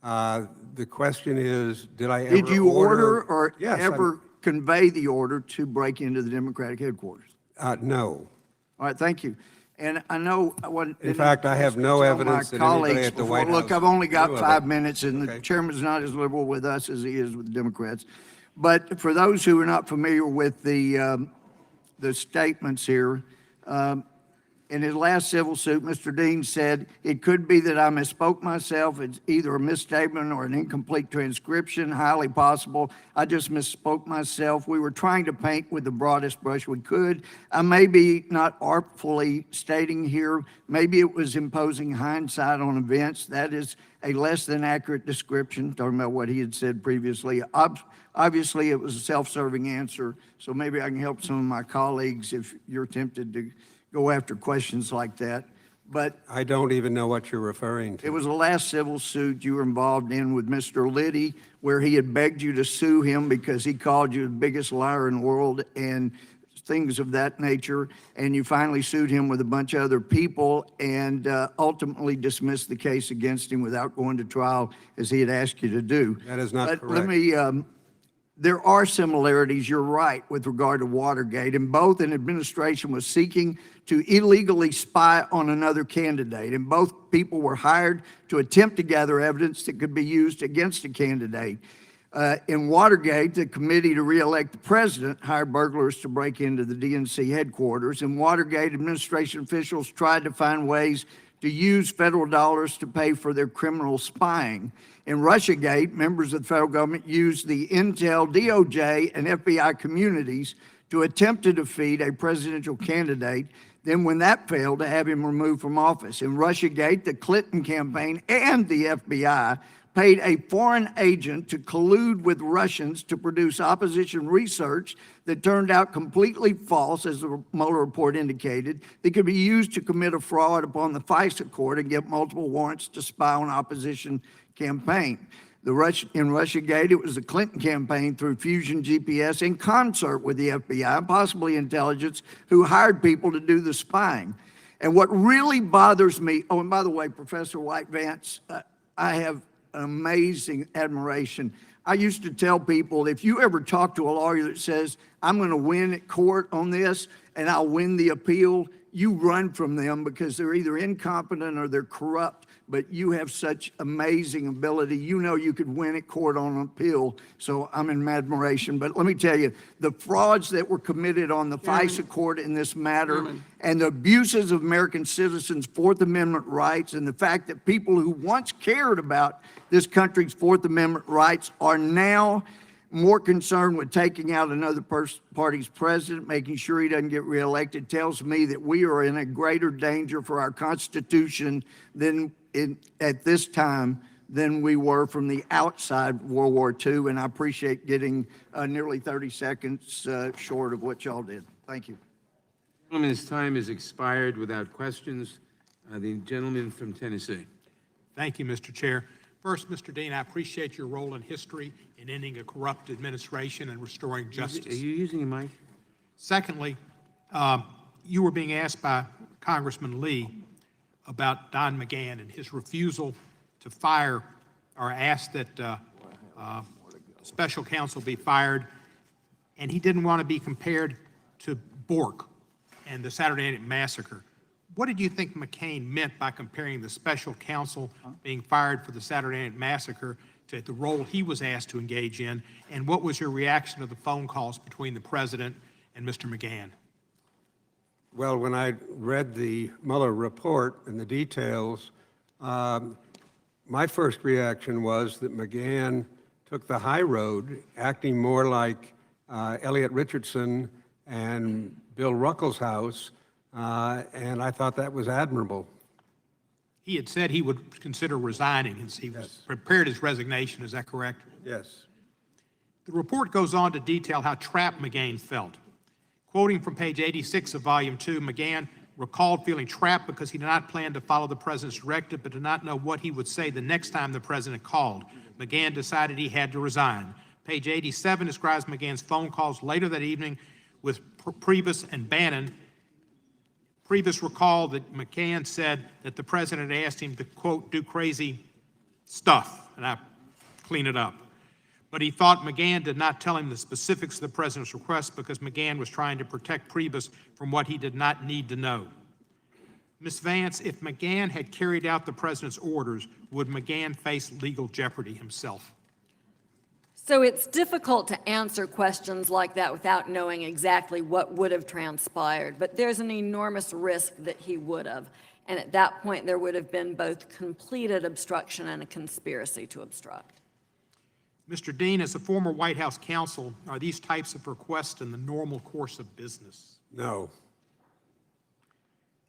The question is, did I ever Did you order or Yes, ever convey the order to break into the Democratic headquarters? No. All right, thank you. And I know I wasn't. In fact, I have no evidence that anybody at the White House Look, I've only got knew of 5 it. minutes, and Okay. the chairman's not as liberal with us as he is with the Democrats. But for those who are not familiar with the statements here, in his last civil suit, Mr. Dean said, it could be that I misspoke myself. It's either a misstatement or an incomplete transcription, highly possible. I just misspoke myself. We were trying to paint with the broadest brush we could. I may be not artfully stating here, maybe it was imposing hindsight on events. That is a less than accurate description, talking about what he had said previously. Obviously, it was a self-serving answer, so maybe I can help some of my colleagues if you're tempted to go after questions like that. But I don't even know what you're referring to. it was the last civil suit you were involved in with Mr. Liddy, where he had begged you to sue him because he called you the biggest liar in the world and things of that nature, and you finally sued him with a bunch of other people and ultimately dismissed the case against him without going to trial as he had asked you to do. That is not But correct. let me, there are similarities, you're right, with regard to Watergate, and both an administration was seeking to illegally spy on another candidate, and both people were hired to attempt to gather evidence that could be used against a candidate. In Watergate, the committee to re-elect the president hired burglars to break into the DNC headquarters. In Watergate, administration officials tried to find ways to use federal dollars to pay for their criminal spying. In Russiagate, members of the federal government used the Intel, DOJ, and FBI communities to attempt to defeat a presidential candidate. Then when that failed, to have him removed from office. In Russiagate, the Clinton campaign and the FBI paid a foreign agent to collude with Russians to produce opposition research that turned out completely false, as the Mueller report indicated, that could be used to commit a fraud upon the FISA court and get multiple warrants to spy on opposition campaign. In Russiagate, it was the Clinton campaign through Fusion GPS in concert with the FBI and possibly intelligence who hired people to do the spying. And what really bothers me, oh, and by the way, Professor White Vance, I have amazing admiration. I used to tell people, if you ever talk to a lawyer that says, I'm going to win at court on this and I'll win the appeal, you run from them because they're either incompetent or they're corrupt. But you have such amazing ability. You know you could win at court on an appeal, so I'm in admiration. But let me tell you, the frauds that were committed on the FISA court in this matter and the abuses of American citizens' Fourth Amendment rights and the fact that people who once cared about this country's Fourth Amendment rights are now more concerned with taking out another party's president, making sure he doesn't get reelected, tells me that we are in a greater danger for our Constitution at this time than we were from the outside World War II. And I appreciate getting nearly 30 seconds short of what y'all did. Thank you. Gentleman's time is expired without questions. The gentleman from Tennessee. Thank you, Mr. Chair. First, Mr. Dean, I appreciate your role in history in ending a corrupt administration and restoring justice. Are you using a mic? Secondly, you were being asked by Congressman Lee about Don McGahn and his refusal to fire or ask that special counsel be fired, and he didn't want to be compared to Bork and the Saturday Night Massacre. What did you think McCain meant by comparing the special counsel being fired for the Saturday Night Massacre to the role he was asked to engage in, and what was your reaction to the phone calls between the president and Mr. McGahn? Well, when I read the Mueller report and the details, my first reaction was that McGahn took the high road, acting more like Elliot Richardson and Bill Ruckelshaus, and I thought that was admirable. He had said he would consider resigning, and he was prepared his resignation. Is that correct? Yes. The report goes on to detail how trapped McGahn felt. Quoting from page 86 of Volume 2, McGahn recalled feeling trapped because he did not plan to follow the president's directive but did not know what he would say the next time the president called. McGahn decided he had to resign. Page 87 describes McGahn's phone calls later that evening with Priebus and Bannon. Priebus recalled that McGahn said that the president asked him to, quote, do crazy stuff, and I clean it up. But he thought McGahn did not tell him the specifics of the president's request because McGahn was trying to protect Priebus from what he did not need to know. Ms. Vance, if McGahn had carried out the president's orders, would McGahn face legal jeopardy himself? So it's difficult to answer questions like that without knowing exactly what would have transpired, but there's an enormous risk that he would have. And at that point, there would have been both completed obstruction and a conspiracy to obstruct. Mr. Dean, as a former White House counsel, are these types of requests in the normal course of business? No.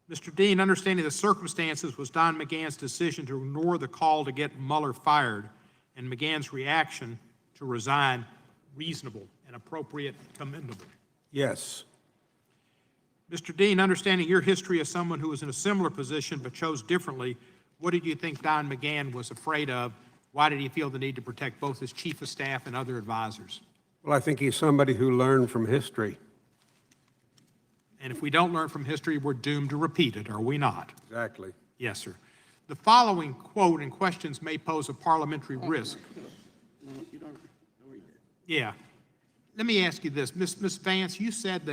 Mr. Dean, understanding the circumstances, was Don McGahn's decision to ignore the call to get Mueller fired and McGahn's reaction to resign reasonable and appropriate and commendable? Yes. Mr. Dean, understanding your history as someone who was in a similar position but chose differently, what did you think Don McGahn was afraid of? Why did he feel the need to protect both his chief of staff and other advisors? Well, I think he's somebody who learned from history. And if we don't learn from history, we're doomed to repeat it, are we not? Exactly. Yes, sir. The following quote and questions may pose a parliamentary risk. Yeah. Let me ask you this. Ms. Vance, you said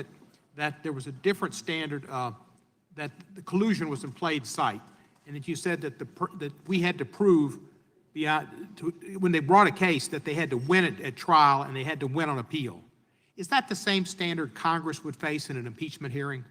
that there was a different standard, that the collusion was in plain sight, and that you said that that we had to prove when they brought a case that they had to win it at trial and they had to win on appeal. Is that the same standard Congress would face in an impeachment hearing?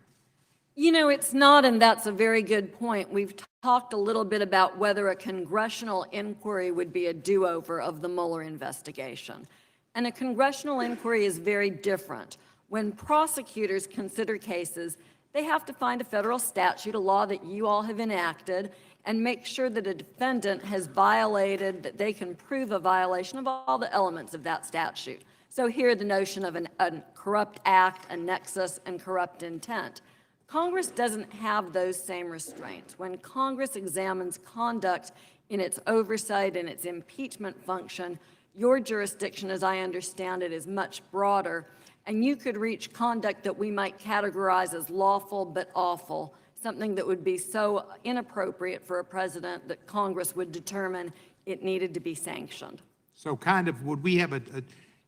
You know, it's not, and that's a very good point. We've talked a little bit about whether a congressional inquiry would be a do-over of the Mueller investigation. And a congressional inquiry is very different. When prosecutors consider cases, they have to find a federal statute, a law that you all have enacted, and make sure that a defendant has violated, that they can prove a violation of all the elements of that statute. So here, the notion of a corrupt act, a nexus, and corrupt intent. Congress doesn't have those same restraints. When Congress examines conduct in its oversight and its impeachment function, your jurisdiction, as I understand it, is much broader, and you could reach conduct that we might categorize as lawful but awful, something that would be so inappropriate for a president that Congress would determine it needed to be sanctioned. So kind of, would we have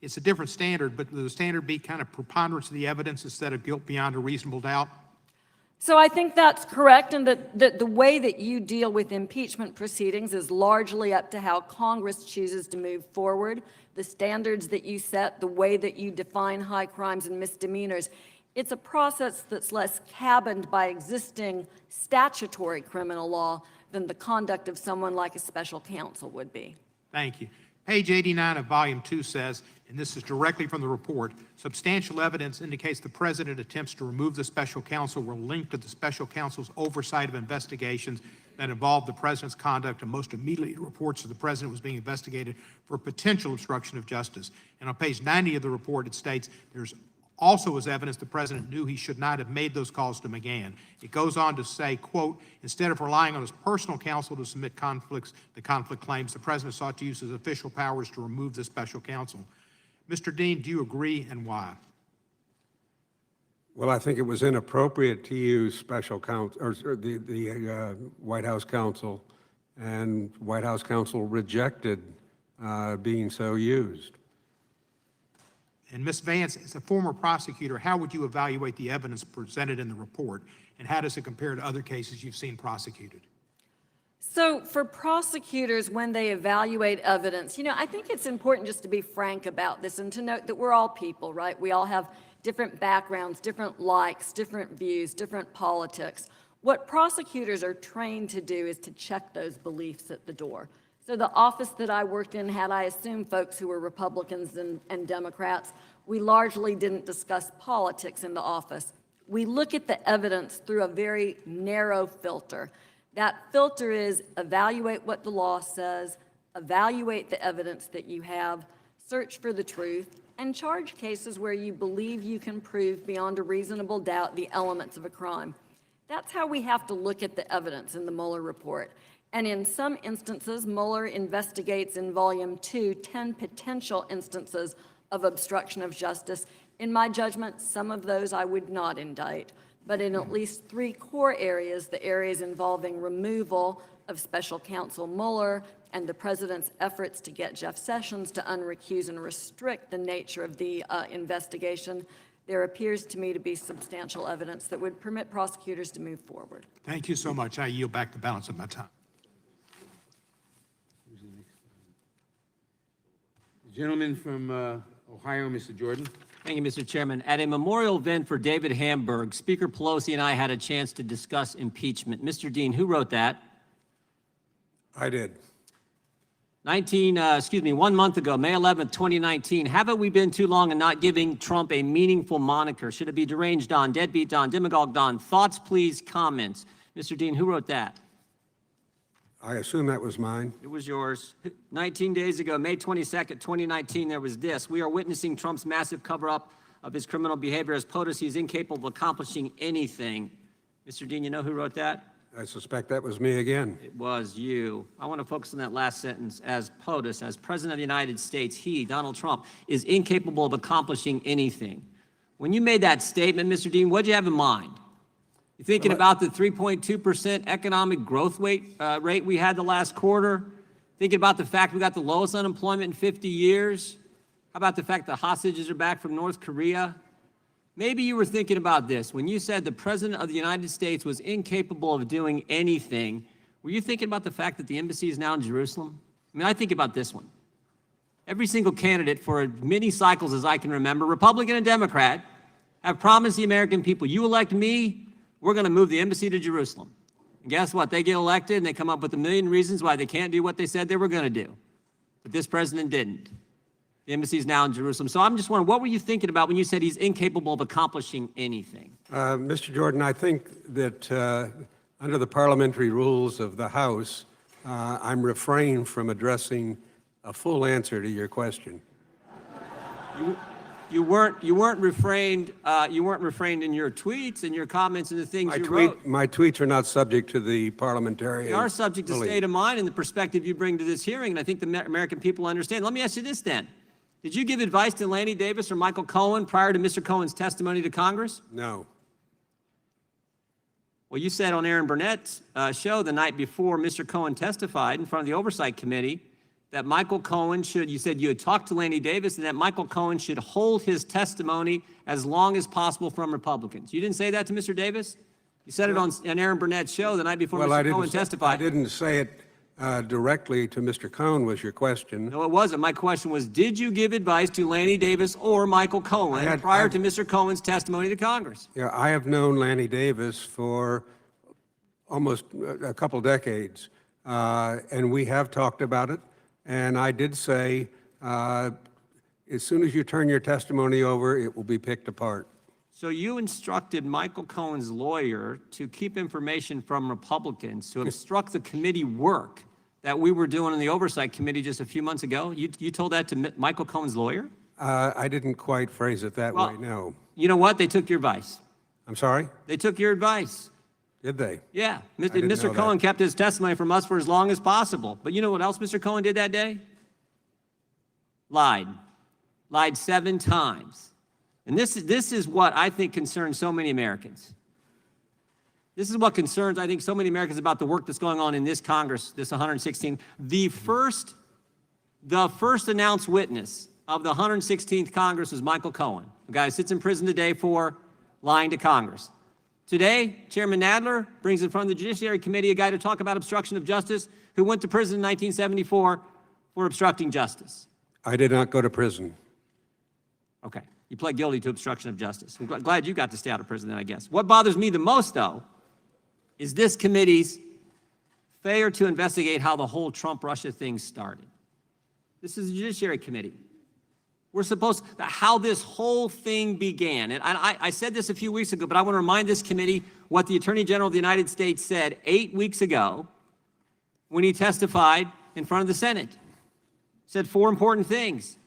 it's a different standard, but would the standard be kind of preponderance of the evidence instead of guilt beyond a reasonable doubt? So I think that's correct, and that the way that you deal with impeachment proceedings is largely up to how Congress chooses to move forward, the standards that you set, the way that you define high crimes and misdemeanors. It's a process that's less cabined by existing statutory criminal law than the conduct of someone like a special counsel would be. Thank you. Page 89 of Volume 2 says, and this is directly from the report, substantial evidence indicates the president attempts to remove the special counsel were linked to the special counsel's oversight of investigations that involved the president's conduct, and most immediately reports that the president was being investigated for potential obstruction of justice. And on page 90 of the report, it states there's also as evidence the president knew he should not have made those calls to McGahn. It goes on to say, quote, instead of relying on his personal counsel to submit the conflict claims, the president sought to use his official powers to remove the special counsel. Mr. Dean, do you agree, and why? Well, I think it was inappropriate to use special counsel, or the White House counsel, and White House counsel rejected being so used. And Ms. Vance, as a former prosecutor, how would you evaluate the evidence presented in the report, and how does it compare to other cases you've seen prosecuted? So for prosecutors, when they evaluate evidence, you know, I think it's important just to be frank about this and to note that we're all people, right? We all have different backgrounds, different likes, different views, different politics. What prosecutors are trained to do is to check those beliefs at the door. So the office that I worked in had, I assume, folks who were Republicans and Democrats. We largely didn't discuss politics in the office. We look at the evidence through a very narrow filter. That filter is evaluate what the law says, evaluate the evidence that you have, search for the truth, and charge cases where you believe you can prove beyond a reasonable doubt the elements of a crime. That's how we have to look at the evidence in the Mueller report. And in some instances, Mueller investigates in Volume 2 10 potential instances of obstruction of justice. In my judgment, some of those I would not indict. But in at least 3 core areas, the areas involving removal of Special Counsel Mueller and the president's efforts to get Jeff Sessions to unrecuse and restrict the nature of the investigation, there appears to me to be substantial evidence that would permit prosecutors to move forward. Thank you so much. I yield back the balance of my time. Gentleman from Ohio, Mr. Jordan. Thank you, Mr. Chairman. At a memorial event for David Hamburg, Speaker Pelosi and I had a chance to discuss impeachment. Mr. Dean, who wrote that? I did. 1 month ago, May 11th, 2019, haven't we been too long in not giving Trump a meaningful moniker? Should it be deranged Don, deadbeat Don, demagogue Don? Thoughts, please, comments. Mr. Dean, who wrote that? I assume that was mine. It was yours. 19 days ago, May 22nd, 2019, there was this. We are witnessing Trump's massive cover-up of his criminal behavior as POTUS. He is incapable of accomplishing anything. Mr. Dean, you know who wrote that? I suspect that was me again. It was you. I want to focus on that last sentence. As POTUS, as President of the United States, he, Donald Trump, is incapable of accomplishing anything. when you made that statement, Mr. Dean, what did you have in mind? You thinking about the 3.2% economic growth rate we had the last quarter? Thinking about the fact we got the lowest unemployment in 50 years? How about the fact the hostages are back from North Korea? Maybe you were thinking about this. When you said the President of the United States was incapable of doing anything, were you thinking about the fact that the embassy is now in Jerusalem? I mean, I think about this one. Every single candidate for as many cycles as I can remember, Republican and Democrat, have promised the American people, you elect me, we're going to move the embassy to Jerusalem. And guess what? They get elected and they come up with a million reasons why they can't do what they said they were going to do. But this president didn't. The embassy is now in Jerusalem. So I'm just wondering, what were you thinking about when you said he's incapable of accomplishing anything? Mr. Jordan, I think that under the parliamentary rules of the House, I'm refrained from addressing a full answer to your question. You weren't refrained in your tweets and your comments and the things you wrote. My tweets are not subject to the parliamentarian. They are subject to state of mind and the perspective you bring to this hearing, and I think the American people understand. Let me ask you this then. Did you give advice to Lanny Davis or Michael Cohen prior to Mr. Cohen's testimony to Congress? No. Well, you said on Aaron Burnett's show the night before Mr. Cohen testified in front of the Oversight Committee that Michael Cohen you said you had talked to Lanny Davis and that Michael Cohen should hold his testimony as long as possible from Republicans. You didn't say that to Mr. Davis? You said it on Aaron Burnett's show the night before Mr. Cohen testified. I didn't say it directly to Mr. Cohen was your question. No, it wasn't. My question was, did you give advice to Lanny Davis or Michael Cohen prior to Mr. Cohen's testimony to Congress? Yeah, I have known Lanny Davis for almost a couple decades, and we have talked about it. And I did say, as soon as you turn your testimony over, it will be picked apart. So you instructed Michael Cohen's lawyer to keep information from Republicans to obstruct the committee work that we were doing in the Oversight Committee just a few months ago? You told that to Michael Cohen's lawyer? I didn't quite phrase it that way, no. You know what? They took your advice. I'm sorry? They took your advice. Did they? Yeah. Mr. Cohen kept his testimony from us for as long as possible. But you know what else Mr. Cohen did that day? Lied. Lied 7 times. And this is what I think concerns so many Americans. This is what concerns, I think, so many Americans about the work that's going on in this Congress, this 116th. The first announced witness of the 116th Congress was Michael Cohen, the guy who sits in prison today for lying to Congress. Today, Chairman Nadler brings in front of the Judiciary Committee a guy to talk about obstruction of justice who went to prison in 1974 for obstructing justice. I did not go to prison. Okay. You pled guilty to obstruction of justice. I'm glad you got to stay out of prison then, I guess. What bothers me the most, though, is this committee's failure to investigate how the whole Trump-Russia thing started. This is the Judiciary Committee. We're supposed to, how this whole thing began. And I said this a few weeks ago, but I want to remind this committee what the Attorney General of the United States said 8 weeks ago when he testified in front of the Senate. He said 4 important things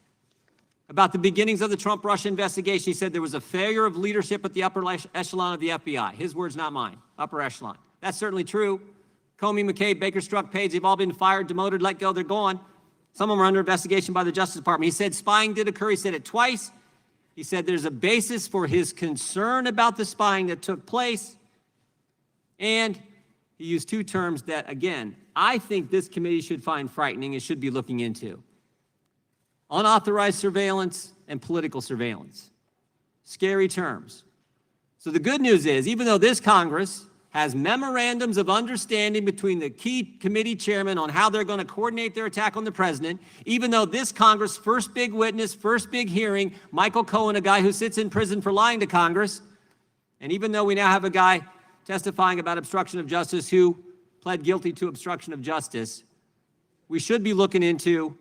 about the beginnings of the Trump-Russia investigation. He said there was a failure of leadership at the upper echelon of the FBI. His words, not mine. Upper echelon. That's certainly true. Comey, McCabe, Baker, Strzok, Page, they've all been fired, demoted, let go, they're gone. Some of them are under investigation by the Justice Department. He said spying did occur. He said it twice. He said there's a basis for his concern about the spying that took place. And he used 2 terms that, again, I think this committee should find frightening and should be looking into. Unauthorized surveillance and political surveillance. Scary terms. So the good news is, even though this Congress has memorandums of understanding between the key committee chairmen on how they're going to coordinate their attack on the president, even though this Congress' first big witness, first big hearing, Michael Cohen, a guy who sits in prison for lying to Congress, and even though we now have a guy testifying about obstruction of justice who pled guilty to obstruction of justice, we should be looking into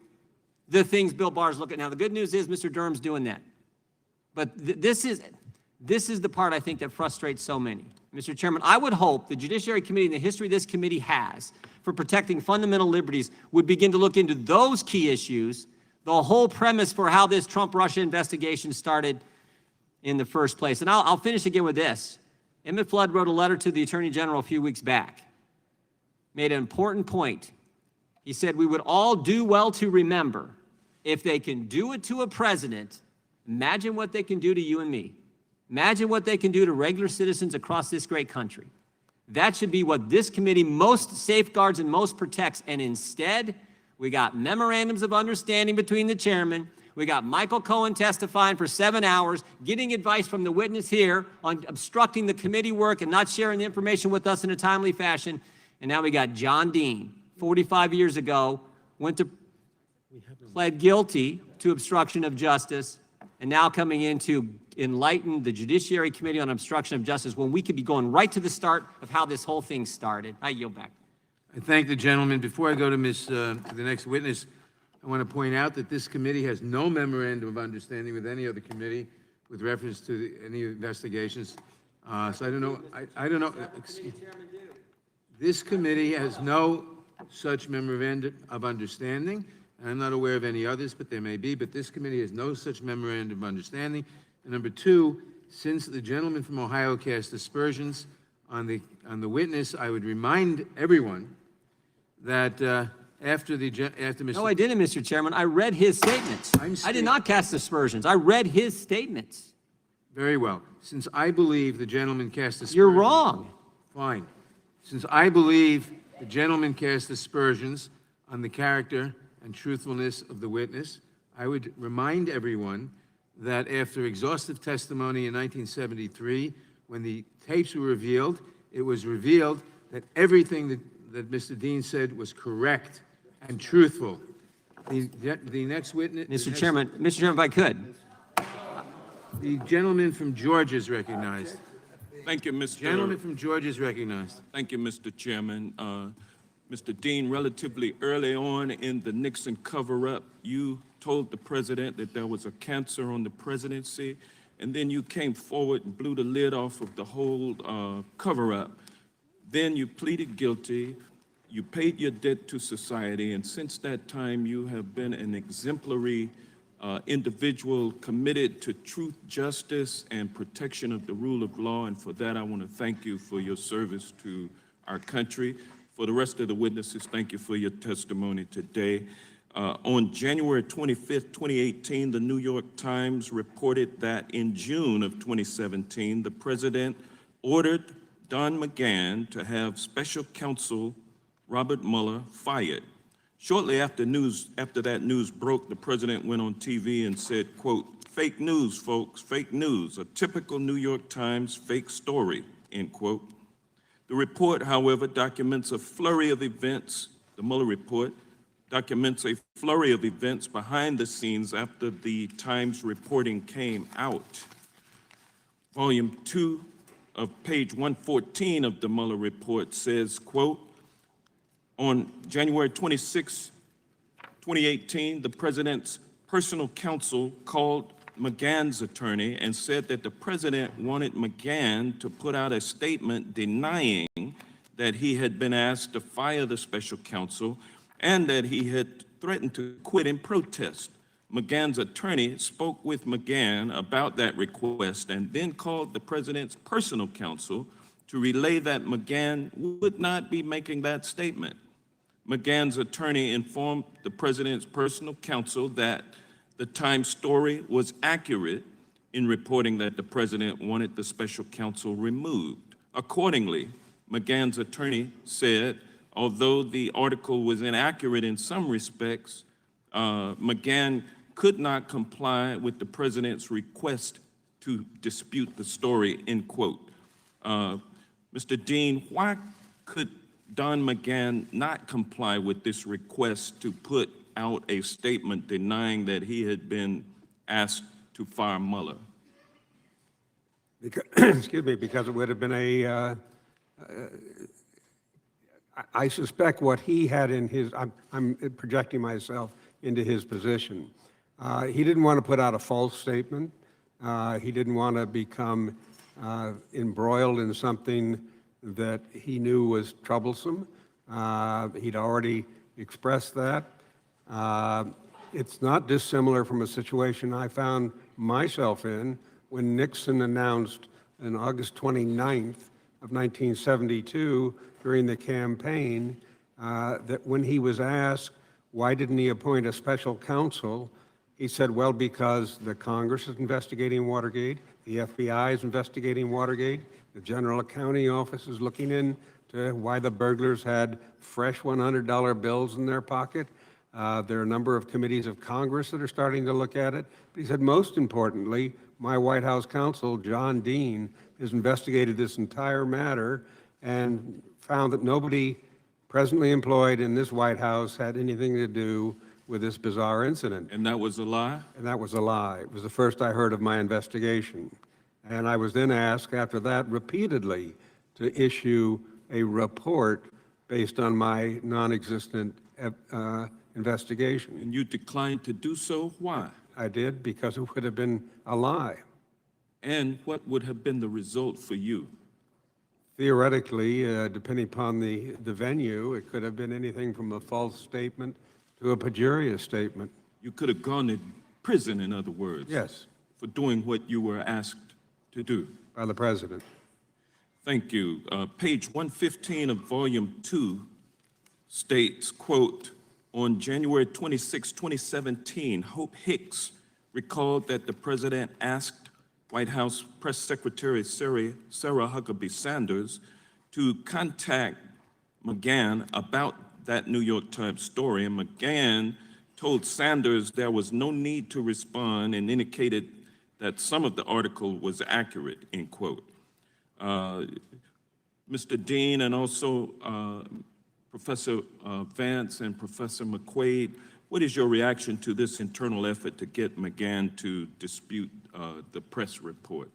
the things Bill Barr's looking at. Now, the good news is Mr. Durham's doing that. But this is the part I think that frustrates so many. Mr. Chairman, I would hope the Judiciary Committee and the history this committee has for protecting fundamental liberties would begin to look into those key issues, the whole premise for how this Trump-Russia investigation started in the first place. And I'll finish again with this. Emmett Flood wrote a letter to the Attorney General a few weeks back, made an important point. He said, we would all do well to remember, if they can do it to a president, imagine what they can do to you and me. Imagine what they can do to regular citizens across this great country. That should be what this committee most safeguards and most protects. And instead, we got memorandums of understanding between the chairman. We got Michael Cohen testifying for 7 hours, getting advice from the witness here on obstructing the committee work and not sharing the information with us in a timely fashion. And now we got John Dean, 45 years ago, pled guilty to obstruction of justice, and now coming in to enlighten the Judiciary Committee on obstruction of justice when we could be going right to the start of how this whole thing started. I yield back. I thank the gentleman. Before I go to the next witness, I want to point out that this committee has no memorandum of understanding with any other committee with reference to any investigations. So I don't know. I don't know. This committee has no such memorandum of understanding. I'm not aware of any others, but there may be. But this committee has no such memorandum of understanding. And number two, since the gentleman from Ohio cast aspersions on the witness, I would remind everyone that after Mr. No, I didn't, Mr. Chairman. I read his statements. I did not cast aspersions. I read his statements. Very well. Since I believe the gentleman cast aspersions... You're wrong. Fine. Since I believe the gentleman cast aspersions on the character and truthfulness of the witness, I would remind everyone that after exhaustive testimony in 1973, when the tapes were revealed, it was revealed that everything that Mr. Dean said was correct and truthful. The next witness... Mr. Chairman, if I could. The gentleman from Georgia is recognized. Thank you, Mr. Gentleman from Georgia is recognized. Thank you, Mr. Chairman. Mr. Dean, relatively early on in the Nixon cover-up, you told the president that there was a cancer on the presidency, and then you came forward and blew the lid off of the whole cover-up. Then you pleaded guilty, you paid your debt to society, and since that time you have been an exemplary individual committed to truth, justice, and protection of the rule of law, and for that I want to thank you for your service to our country. For the rest of the witnesses, thank you for your testimony today. On January 25th, 2018, the New York Times reported that in June of 2017, the president ordered Don McGahn to have special counsel Robert Mueller fired. Shortly after that news broke, the president went on TV and said, quote, "Fake news, folks, fake news, a typical New York Times fake story," end quote. The report, however, documents a flurry of events. The Mueller report documents a flurry of events behind the scenes after the Times reporting came out. Volume 2 of page 114 of the Mueller report says, quote, "On January 26, 2018, the president's personal counsel called McGahn's attorney and said that the president wanted McGahn to put out a statement denying that he had been asked to fire the special counsel and that he had threatened to quit in protest. McGahn's attorney spoke with McGahn about that request and then called the president's personal counsel to relay that McGahn would not be making that statement. McGahn's attorney informed the president's personal counsel that the Times story was accurate in reporting that the president wanted the special counsel removed. Accordingly, McGahn's attorney said, although the article was inaccurate in some respects, McGahn could not comply with the president's request to dispute the story, end quote. Mr. Dean, why could Don McGahn not comply with this request to put out a statement denying that he had been asked to fire Mueller? Excuse me, because it would have been I suspect what he had in his, I'm projecting myself into his position. He didn't want to put out a false statement. He didn't want to become embroiled in something that he knew was troublesome. He'd already expressed that. It's not dissimilar from a situation I found myself in when Nixon announced on August 29th of 1972 during the campaign that when he was asked why didn't he appoint a special counsel He said, well, because the Congress is investigating Watergate, the FBI is investigating Watergate, the General Accounting Office is looking into why the burglars had fresh $100 bills in their pocket. There are a number of committees of Congress that are starting to look at it. But he said, most importantly, my White House counsel, John Dean, has investigated this entire matter and found that nobody presently employed in this White House had anything to do with this bizarre incident. And that was a lie? And that was a lie. It was the first I heard of my investigation. And I was then asked after that repeatedly to issue a report based on my non-existent investigation. And you declined to do so? Why? I did because it would have been a lie. And what would have been the result for you? Theoretically, depending upon the venue, it could have been anything from a false statement to a perjurious statement. You could have gone to prison, in other words. Yes. For doing what you were asked to do. By the president. Thank you. Page 115 of Volume 2 states, quote, on January 26, 2017, Hope Hicks recalled that the president asked White House Press Secretary Sarah Huckabee Sanders to contact McGahn about that New York Times story, and McGahn told Sanders there was no need to respond and indicated that some of the article was accurate, end quote. Mr. Dean and also Professor Vance and Professor McQuaid, what is your reaction to this internal effort to get McGahn to dispute the press report?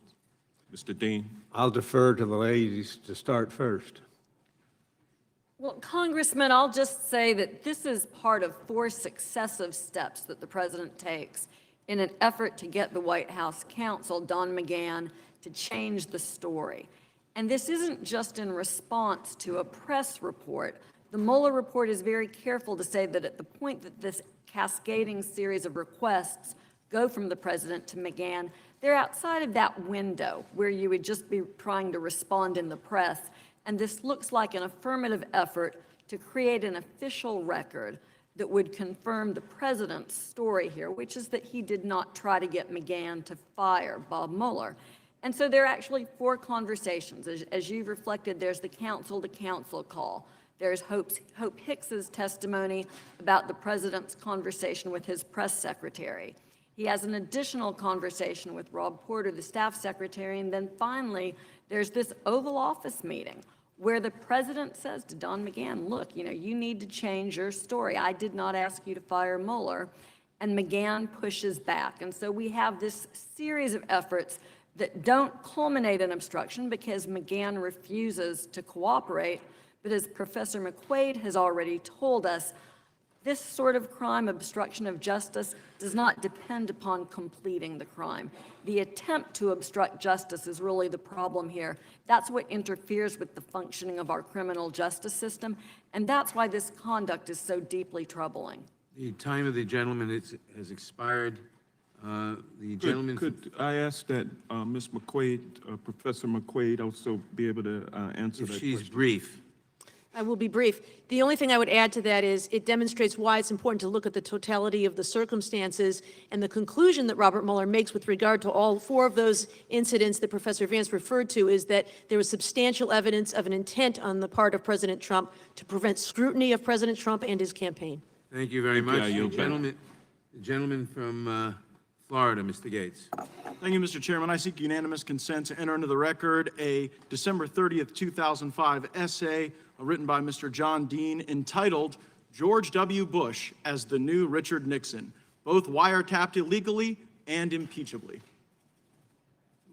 Mr. Dean? I'll defer to the ladies to start first. Well, Congressman, I'll just say that this is part of 4 successive steps that the president takes in an effort to get the White House counsel, Don McGahn, to change the story. And this isn't just in response to a press report. The Mueller report is very careful to say that at the point that this cascading series of requests go from the president to McGahn, they're outside of that window where you would just be trying to respond in the press. And this looks like an affirmative effort to create an official record that would confirm the president's story here, which is that he did not try to get McGahn to fire Bob Mueller. And so there are actually 4 conversations. As you've reflected, there's the counsel-to-counsel call. There's Hope Hicks's testimony about the president's conversation with his press secretary. He has an additional conversation with Rob Porter, the staff secretary, and then finally, there's this Oval Office meeting where the president says to Don McGahn, look, you need to change your story. I did not ask you to fire Mueller. And McGahn pushes back. And so we have this series of efforts that don't culminate in obstruction because McGahn refuses to cooperate. But as Professor McQuaid has already told us, this sort of crime, obstruction of justice, does not depend upon completing the crime. The attempt to obstruct justice is really the problem here. That's what interferes with the functioning of our criminal justice system, and that's why this conduct is so deeply troubling. The time of the gentleman has expired. The gentleman... Could I ask that Ms. McQuaid, Professor McQuaid, also be able to answer that If she's question? brief. I will be brief. The only thing I would add to that is it demonstrates why it's important to look at the totality of the circumstances and the conclusion that Robert Mueller makes with regard to all 4 of those incidents that Professor Vance referred to is that there was substantial evidence of an intent on the part of President Trump to prevent scrutiny of President Trump and his campaign. Thank you very much. I yield back. The gentleman from Florida, Mr. Gates. Thank you, Mr. Chairman. I seek unanimous consent to enter into the record a December 30th, 2005 essay written by Mr. John Dean entitled George W. Bush as the New Richard Nixon, both wiretapped illegally and impeachably.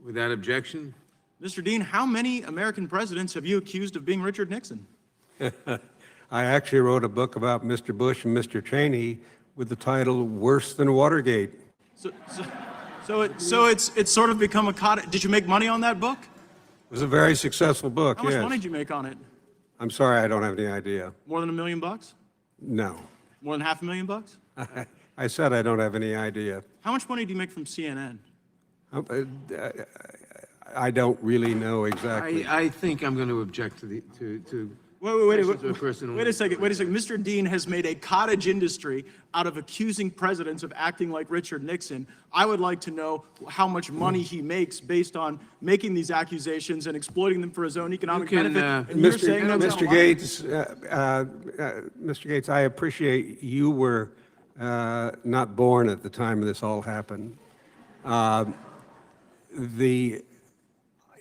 Without objection. Mr. Dean, how many American presidents have you accused of being Richard Nixon? I actually wrote a book about Mr. Bush and Mr. Cheney with the title Worse Than Watergate. So it's sort of become a cottage. Did you make money on that book? It was a very successful book, How much yes. money did you make on it? I'm sorry, I don't have any idea. More than $1 million? No. More than $500,000? I said I don't have any idea. How much money do you make from CNN? I don't really know exactly. I think I'm going to object to Wait Questions or personal- a second. Mr. Dean has made a cottage industry out of accusing presidents of acting like Richard Nixon. I would like to know how much money he makes based on making these accusations and exploiting them for his own economic You can, benefit. And you're saying that's Mr. not Gates, Mr. Gates, I appreciate you were not born at the time this all happened.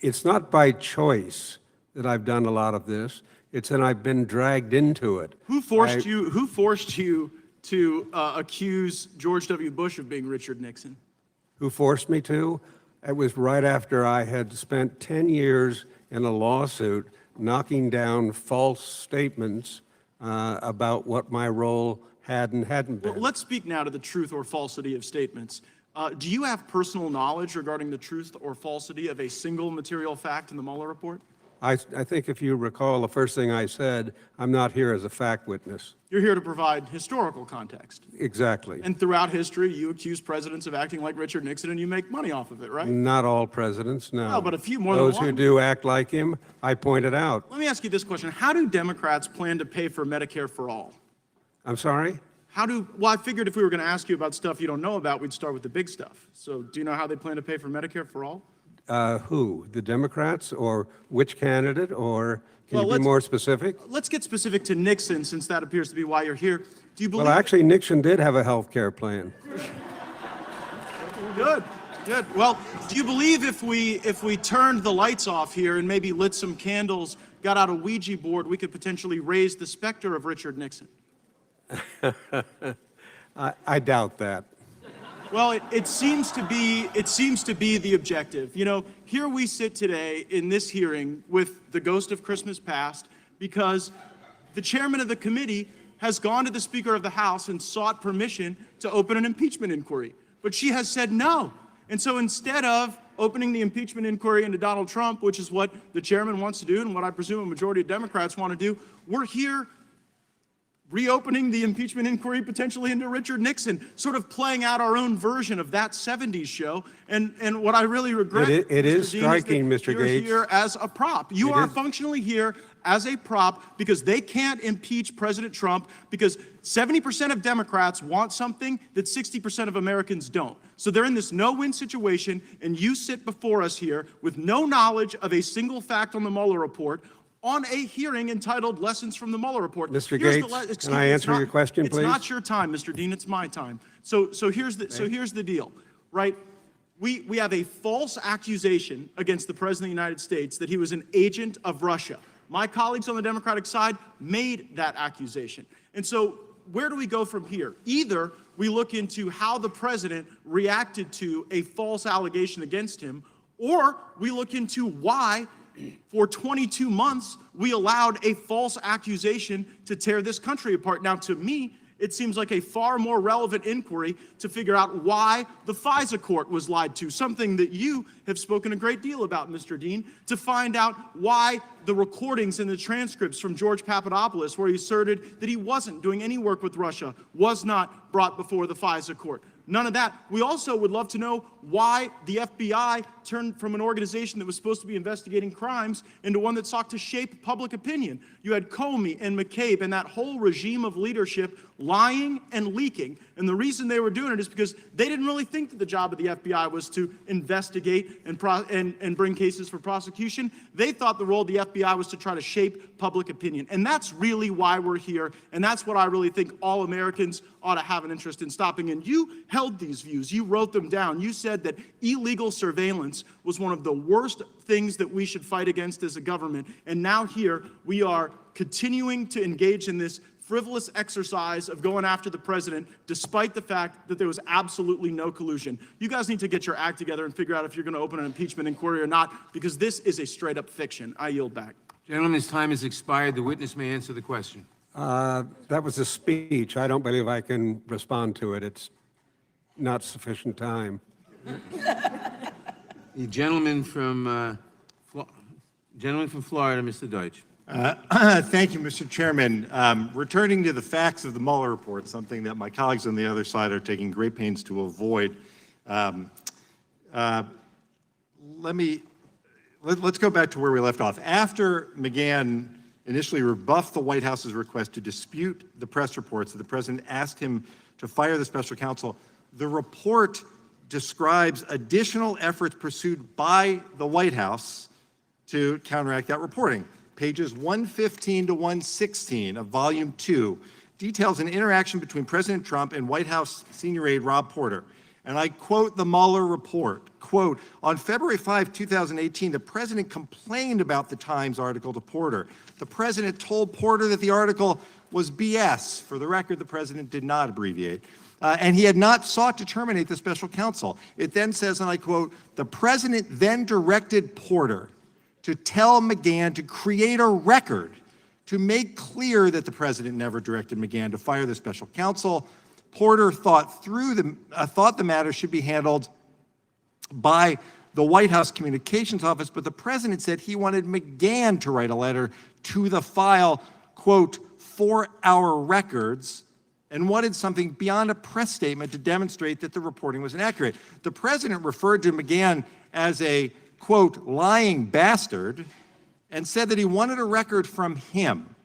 It's not by choice that I've done a lot of this. It's that I've been dragged into it. Who forced you to accuse George W. Bush of being Richard Nixon? Who forced me to? It was right after I had spent 10 years in a lawsuit knocking down false statements about what my role had and hadn't been. Well, let's speak now to the truth or falsity of statements. Do you have personal knowledge regarding the truth or falsity of a single material fact in the Mueller report? I think if you recall, the first thing I said, I'm not here as a fact witness. You're here to provide historical context. Exactly. And throughout history, you accuse presidents of acting like Richard Nixon, and you make money off of it, right? Not all presidents, no. Well, but a few more than Those who one. do act like him, I pointed out. Let me ask you this question. How do Democrats plan to pay for Medicare for all? I'm sorry? Well, I figured if we were going to ask you about stuff you don't know about, we'd start with the big stuff. So do you know how they plan to pay for Medicare for all? Who? The Democrats or which candidate? Or can you be let's- more specific? Let's get specific to Nixon, since that appears to be why you're here. Do you believe? Well, actually, Nixon did have a health care plan. Good. Well, do you believe if we turned the lights off here and maybe lit some candles, got out a Ouija board, we could potentially raise the specter of Richard Nixon? I doubt that. Well, it seems to be the objective. You know, here we sit today in this hearing with the ghost of Christmas past because the chairman of the committee has gone to the Speaker of the House and sought permission to open an impeachment inquiry. But she has said no. And so instead of opening the impeachment inquiry into Donald Trump, which is what the chairman wants to do and what I presume a majority of Democrats want to do, we're here reopening the impeachment inquiry potentially into Richard Nixon, sort of playing out our own version of that 70s show. And what I really regret, It is Mr. Dean, striking, that Mr. you're Gates. here as a prop. You are functionally here as a prop because they can't impeach President Trump because 70% of Democrats want something that 60% of Americans don't. So they're in this no-win situation, and you sit before us here with no knowledge of a single fact on the Mueller report, on a hearing entitled Lessons from the Mueller Report. Mr. Here's Gates, can I answer your question, please? It's not your time, Mr. Dean, it's my time. So here's the deal, right? We have a false accusation against the President of the United States that he was an agent of Russia. My colleagues on the Democratic side made that accusation. And so where do we go from here? Either we look into how the president reacted to a false allegation against him, or we look into why for 22 months, we allowed a false accusation to tear this country apart. Now, to me, it seems like a far more relevant inquiry to figure out why the FISA court was lied to, something that you have spoken a great deal about, Mr. Dean, to find out why the recordings and the transcripts from George Papadopoulos, where he asserted that he wasn't doing any work with Russia, was not brought before the FISA court. None of that. We also would love to know why the FBI turned from an organization that was supposed to be investigating crimes into one that sought to shape public opinion. You had Comey and McCabe and that whole regime of leadership lying and leaking. And the reason they were doing it is because they didn't really think that the job of the FBI was to investigate and bring cases for prosecution. They thought the role of the FBI was to try to shape public opinion. And that's really why we're here. And that's what I really think all Americans ought to have an interest in stopping. And you held these views. You wrote them down. You said that illegal surveillance was one of the worst things that we should fight against as a government. And now here we are continuing to engage in this frivolous exercise of going after the president, despite the fact that there was absolutely no collusion. You guys need to get your act together and figure out if you're going to open an impeachment inquiry or not, because this is a straight-up fiction. I yield back. Gentleman's time has expired. The witness may answer the question. That was a speech. I don't believe I can respond to it. It's not sufficient time. The gentleman from Florida, Mr. Deutsch. Thank you, Mr. Chairman. Returning to the facts of the Mueller report, something that my colleagues on the other side are taking great pains to avoid. Let's go back to where we left off. After McGahn initially rebuffed the White House's request to dispute the press reports that the president asked him to fire the special counsel. The report describes additional efforts pursued by the White House to counteract that reporting. Pages 115 to 116 of Volume 2 details an interaction between President Trump and White House senior aide Rob Porter. And I quote the Mueller report, quote, on February 5, 2018, the president complained about the Times article to Porter. The president told Porter that the article was BS. For the record, the president did not abbreviate. And he had not sought to terminate the special counsel. It then says, and I quote, the president then directed Porter to tell McGahn to create a record to make clear that the president never directed McGahn to fire the special counsel. Porter thought the matter should be handled by the White House Communications Office, but the president said he wanted McGahn to write a letter to the file, quote, for our records, and wanted something beyond a press statement to demonstrate that the reporting was inaccurate. The president referred to McGahn as a, quote, lying bastard, and said that he wanted a record from him.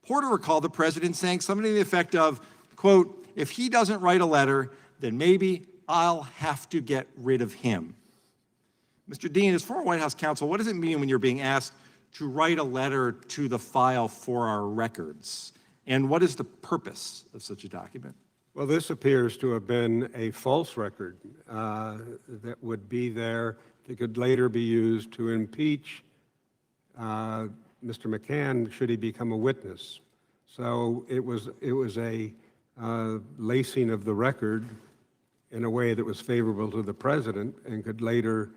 Porter recalled the president saying something to the effect of, quote, if he doesn't write a letter, then maybe I'll have to get rid of him. Mr. Dean, as former White House counsel, what does it mean when you're being asked to write a letter to the file for our records? And what is the purpose of such a document? Well, this appears to have been a false record that would be there that could later be used to impeach Mr. McCann should he become a witness. So it was a lacing of the record in a way that was favorable to the president and could later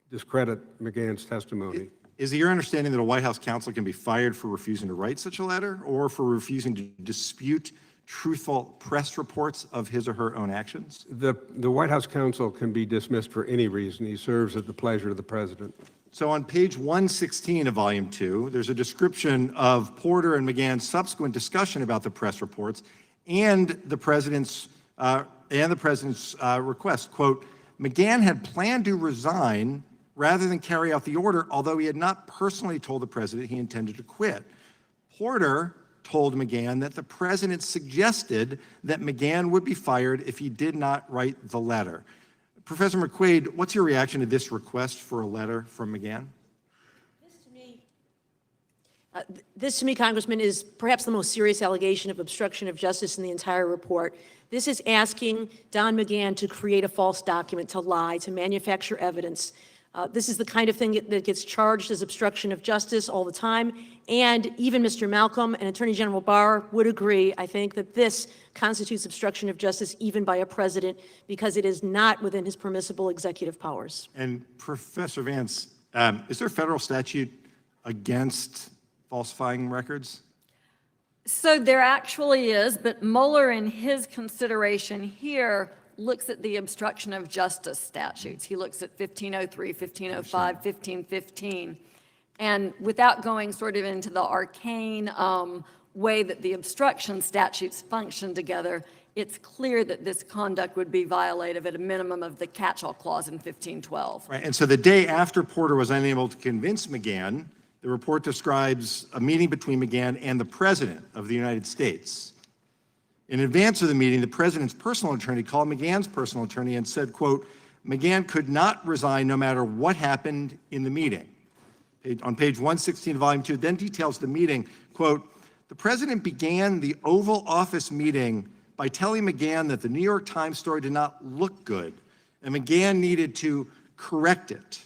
discredit McGahn's testimony. Is it your understanding that a White House counsel can be fired for refusing to write such a letter or for refusing to dispute truthful press reports of his or her own actions? The White House counsel can be dismissed for any reason. He serves at the pleasure of the president. So on page 116 of Volume 2, there's a description of Porter and McGahn's subsequent discussion about the press reports and the president's request. Quote, McGahn had planned to resign rather than carry out the order, although he had not personally told the president he intended to quit. Porter told McGahn that the president suggested that McGahn would be fired if he did not write the letter. Professor McQuaid, what's your reaction to this request for a letter from McGahn? This to me, Congressman, is perhaps the most serious allegation of obstruction of justice in the entire report. This is asking Don McGahn to create a false document, to lie, to manufacture evidence. This is the kind of thing that gets charged as obstruction of justice all the time. And even Mr. Malcolm and Attorney General Barr would agree, I think, that this constitutes obstruction of justice even by a president because it is not within his permissible executive powers. And Professor Vance, is there a federal statute against falsifying records? So there actually is, but Mueller in his consideration here looks at the obstruction of justice statutes. He looks at 1503, 1505, 1515. And without going sort of into the arcane way that the obstruction statutes function together, it's clear that this conduct would be violative at a minimum of the catch-all clause in 1512. Right, and so the day after Porter was unable to convince McGahn, the report describes a meeting between McGahn and the President of the United States. In advance of the meeting, the president's personal attorney called McGahn's personal attorney and said, quote, McGahn could not resign no matter what happened in the meeting. On page 116 of Volume 2, then details the meeting, quote, the president began the Oval Office meeting by telling McGahn that the New York Times story did not look good, and McGahn needed to correct it.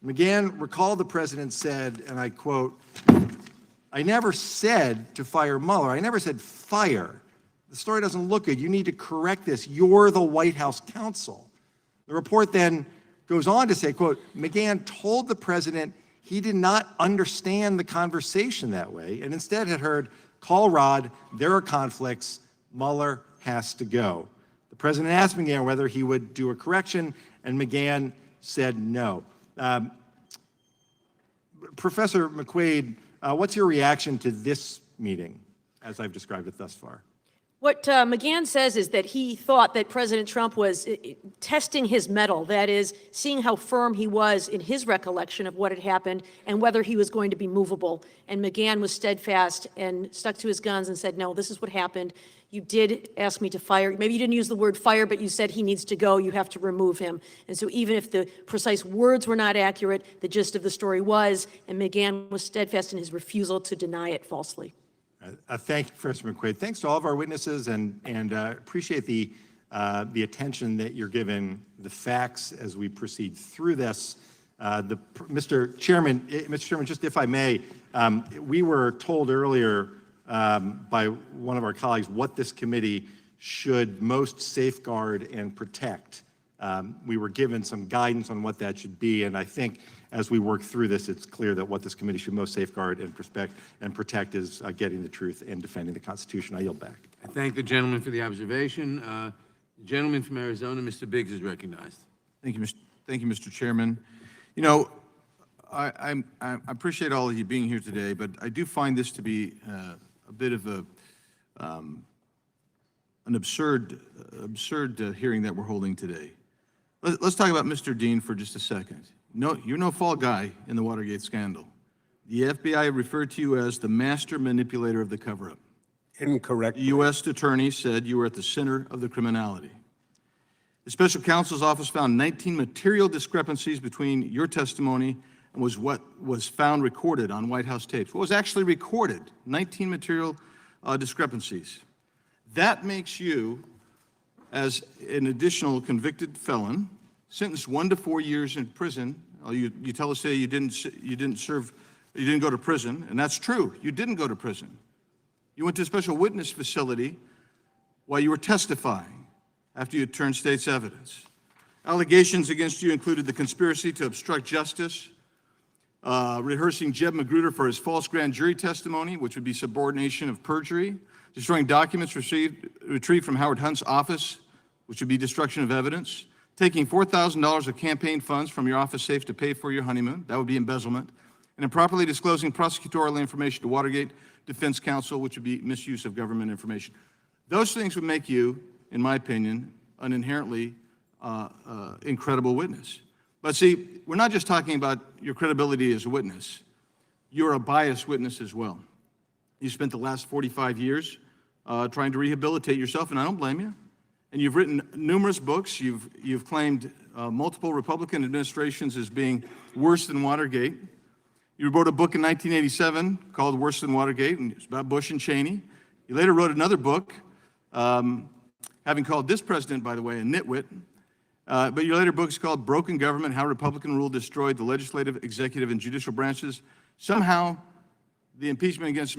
McGahn recalled the president said, and I quote, I never said to fire Mueller. I never said fire. The story doesn't look good. You need to correct this. You're the White House counsel. The report then goes on to say, quote, McGahn told the president he did not understand the conversation that way and instead had heard, call Rod, there are conflicts, Mueller has to go. The president asked McGahn whether he would do a correction, and McGahn said no. Professor McQuaid, what's your reaction to this meeting as I've described it thus far? What McGahn says is that he thought that President Trump was testing his mettle, that is, seeing how firm he was in his recollection of what had happened and whether he was going to be movable. And McGahn was steadfast and stuck to his guns and said, no, this is what happened. You did ask me to fire. Maybe you didn't use the word fire, but you said he needs to go. You have to remove him. And so even if the precise words were not accurate, the gist of the story was, and McGahn was steadfast in his refusal to deny it falsely. Thank you, Professor McQuaid. Thanks to all of our witnesses, and appreciate the attention that you're giving the facts as we proceed through this. Mr. Chairman, just if I may, we were told earlier by one of our colleagues what this committee should most safeguard and protect. We were given some guidance on what that should be, and I think as we work through this, it's clear that what this committee should most safeguard and protect is getting the truth and defending the Constitution. I yield back. I thank the gentleman for the observation. The gentleman from Arizona, Mr. Biggs, is recognized. Thank you, Mr. Chairman. You know, I appreciate all of you being here today, but I do find this to be a bit of an absurd hearing that we're holding today. Let's talk about Mr. Dean for just a second. No, you're no fall guy in the Watergate scandal. The FBI referred to you as the master manipulator of the cover-up. Incorrect. The U.S. attorney said you were at the center of the criminality. The special counsel's office found 19 material discrepancies between your testimony and what was found recorded on White House tapes. What was actually recorded, 19 material discrepancies. That makes you, as an additional convicted felon, sentenced 1 to 4 years in prison. You tell us today you didn't go to prison, and that's true. You didn't go to prison. You went to a special witness facility while you were testifying after you had turned state's evidence. Allegations against you included the conspiracy to obstruct justice, rehearsing Jeb Magruder for his false grand jury testimony, which would be subordination of perjury, destroying documents retrieved from Howard Hunt's office, which would be destruction of evidence, taking $4,000 of campaign funds from your office safe to pay for your honeymoon, that would be embezzlement, and improperly disclosing prosecutorial information to Watergate defense counsel, which would be misuse of government information. Those things would make you, in my opinion, an inherently incredible witness. But see, we're not just talking about your credibility as a witness. You're a biased witness as well. You spent the last 45 years trying to rehabilitate yourself, and I don't blame you. And you've written numerous books. You've claimed multiple Republican administrations as being worse than Watergate. You wrote a book in 1987 called Worse Than Watergate, and it's about Bush and Cheney. You later wrote another book, having called this president, by the way, a nitwit. But your later book is called Broken Government, How Republican Rule Destroyed the Legislative, Executive, and Judicial Branches. Somehow, the impeachment against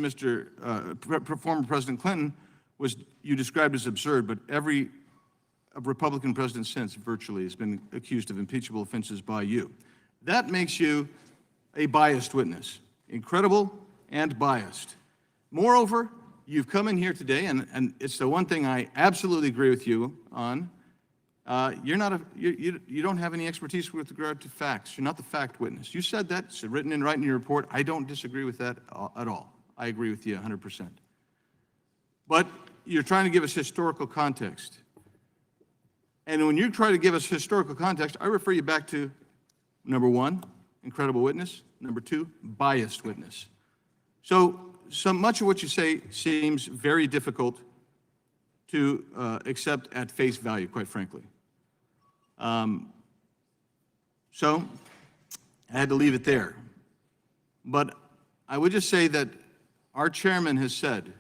former President Clinton you described as absurd, but every Republican president since virtually has been accused of impeachable offenses by you. That makes you a biased witness, incredible and biased. Moreover, you've come in here today, and it's the one thing I absolutely agree with you on. You don't have any expertise with regard to facts. You're not the fact witness. You said that, it's written in your report. I don't disagree with that at all. I agree with you 100%. But you're trying to give us historical context. And when you try to give us historical context, I refer you back to, number 1, incredible witness. Number 2, biased witness. So much of what you say seems very difficult to accept at face value, quite frankly. So I had to leave it there. But I would just say that our chairman has said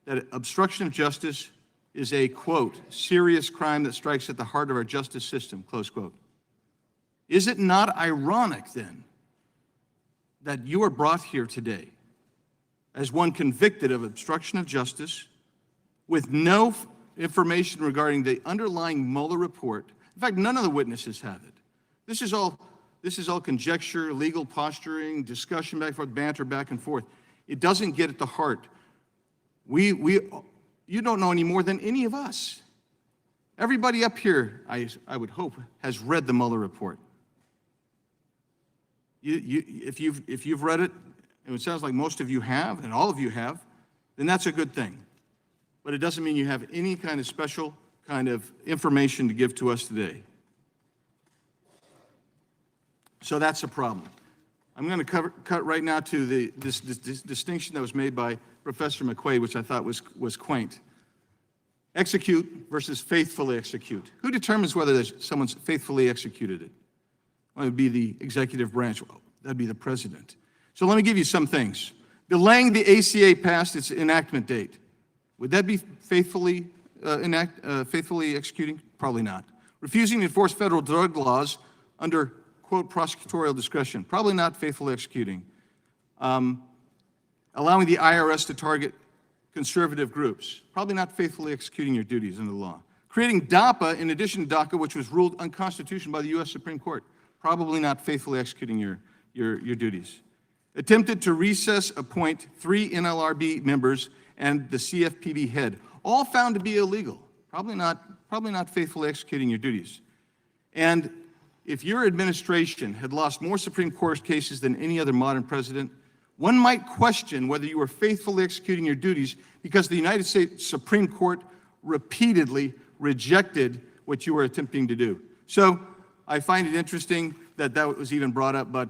that obstruction of justice is a, quote, serious crime that strikes at the heart of our justice system, close quote. Is it not ironic, then, that you are brought here today as one convicted of obstruction of justice with no information regarding the underlying Mueller report? In fact, none of the witnesses have it. This is all conjecture, legal posturing, discussion back and forth, banter back and forth. It doesn't get at the heart. You don't know any more than any of us. Everybody up here, I would hope, has read the Mueller report. If you've read it, and it sounds like most of you have, and all of you have, then that's a good thing. but it doesn't mean you have any kind of special kind of information to give to us today. So that's a problem. I'm going to cut right now to this distinction that was made by Professor McQuaid, which I thought was quaint. Execute versus faithfully execute. Who determines whether someone's faithfully executed it? Well, it would be the executive branch. Well, that'd be the president. So let me give you some things. Delaying the ACA past its enactment date. Would that be faithfully executing? Probably not. Refusing to enforce federal drug laws under, quote, prosecutorial discretion. Probably not faithfully executing. Allowing the IRS to target conservative groups. Probably not faithfully executing your duties under the law. Creating DAPA in addition to DACA, which was ruled unconstitutional by the U.S. Supreme Court. Probably not faithfully executing your duties. Attempted to recess, appoint 3 NLRB members and the CFPB head. All found to be illegal. Probably not faithfully executing your duties. And if your administration had lost more Supreme Court cases than any other modern president, one might question whether you were faithfully executing your duties because the United States Supreme Court repeatedly rejected what you were attempting to do. So I find it interesting that that was even brought up, but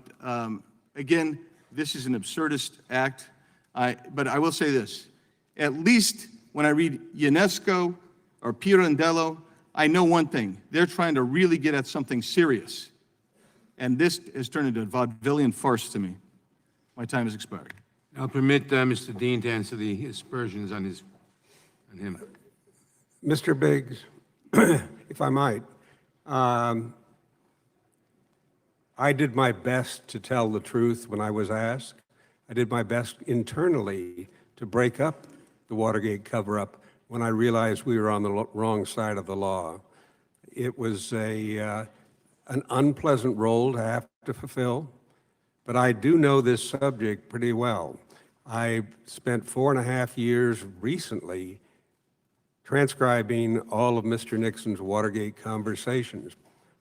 again, this is an absurdist act. But I will say this, at least when I read UNESCO or Pirandello, I know one thing, they're trying to really get at something serious. And this has turned into a vaudevillian farce to me. My time has expired. I'll permit Mr. Dean to answer the aspersions on him. Mr. Biggs, if I might, I did my best to tell the truth when I was asked. I did my best internally to break up the Watergate cover-up when I realized we were on the wrong side of the law. It was an unpleasant role to have to fulfill, but I do know this subject pretty well. I spent 4.5 years recently transcribing all of Mr. Nixon's Watergate conversations.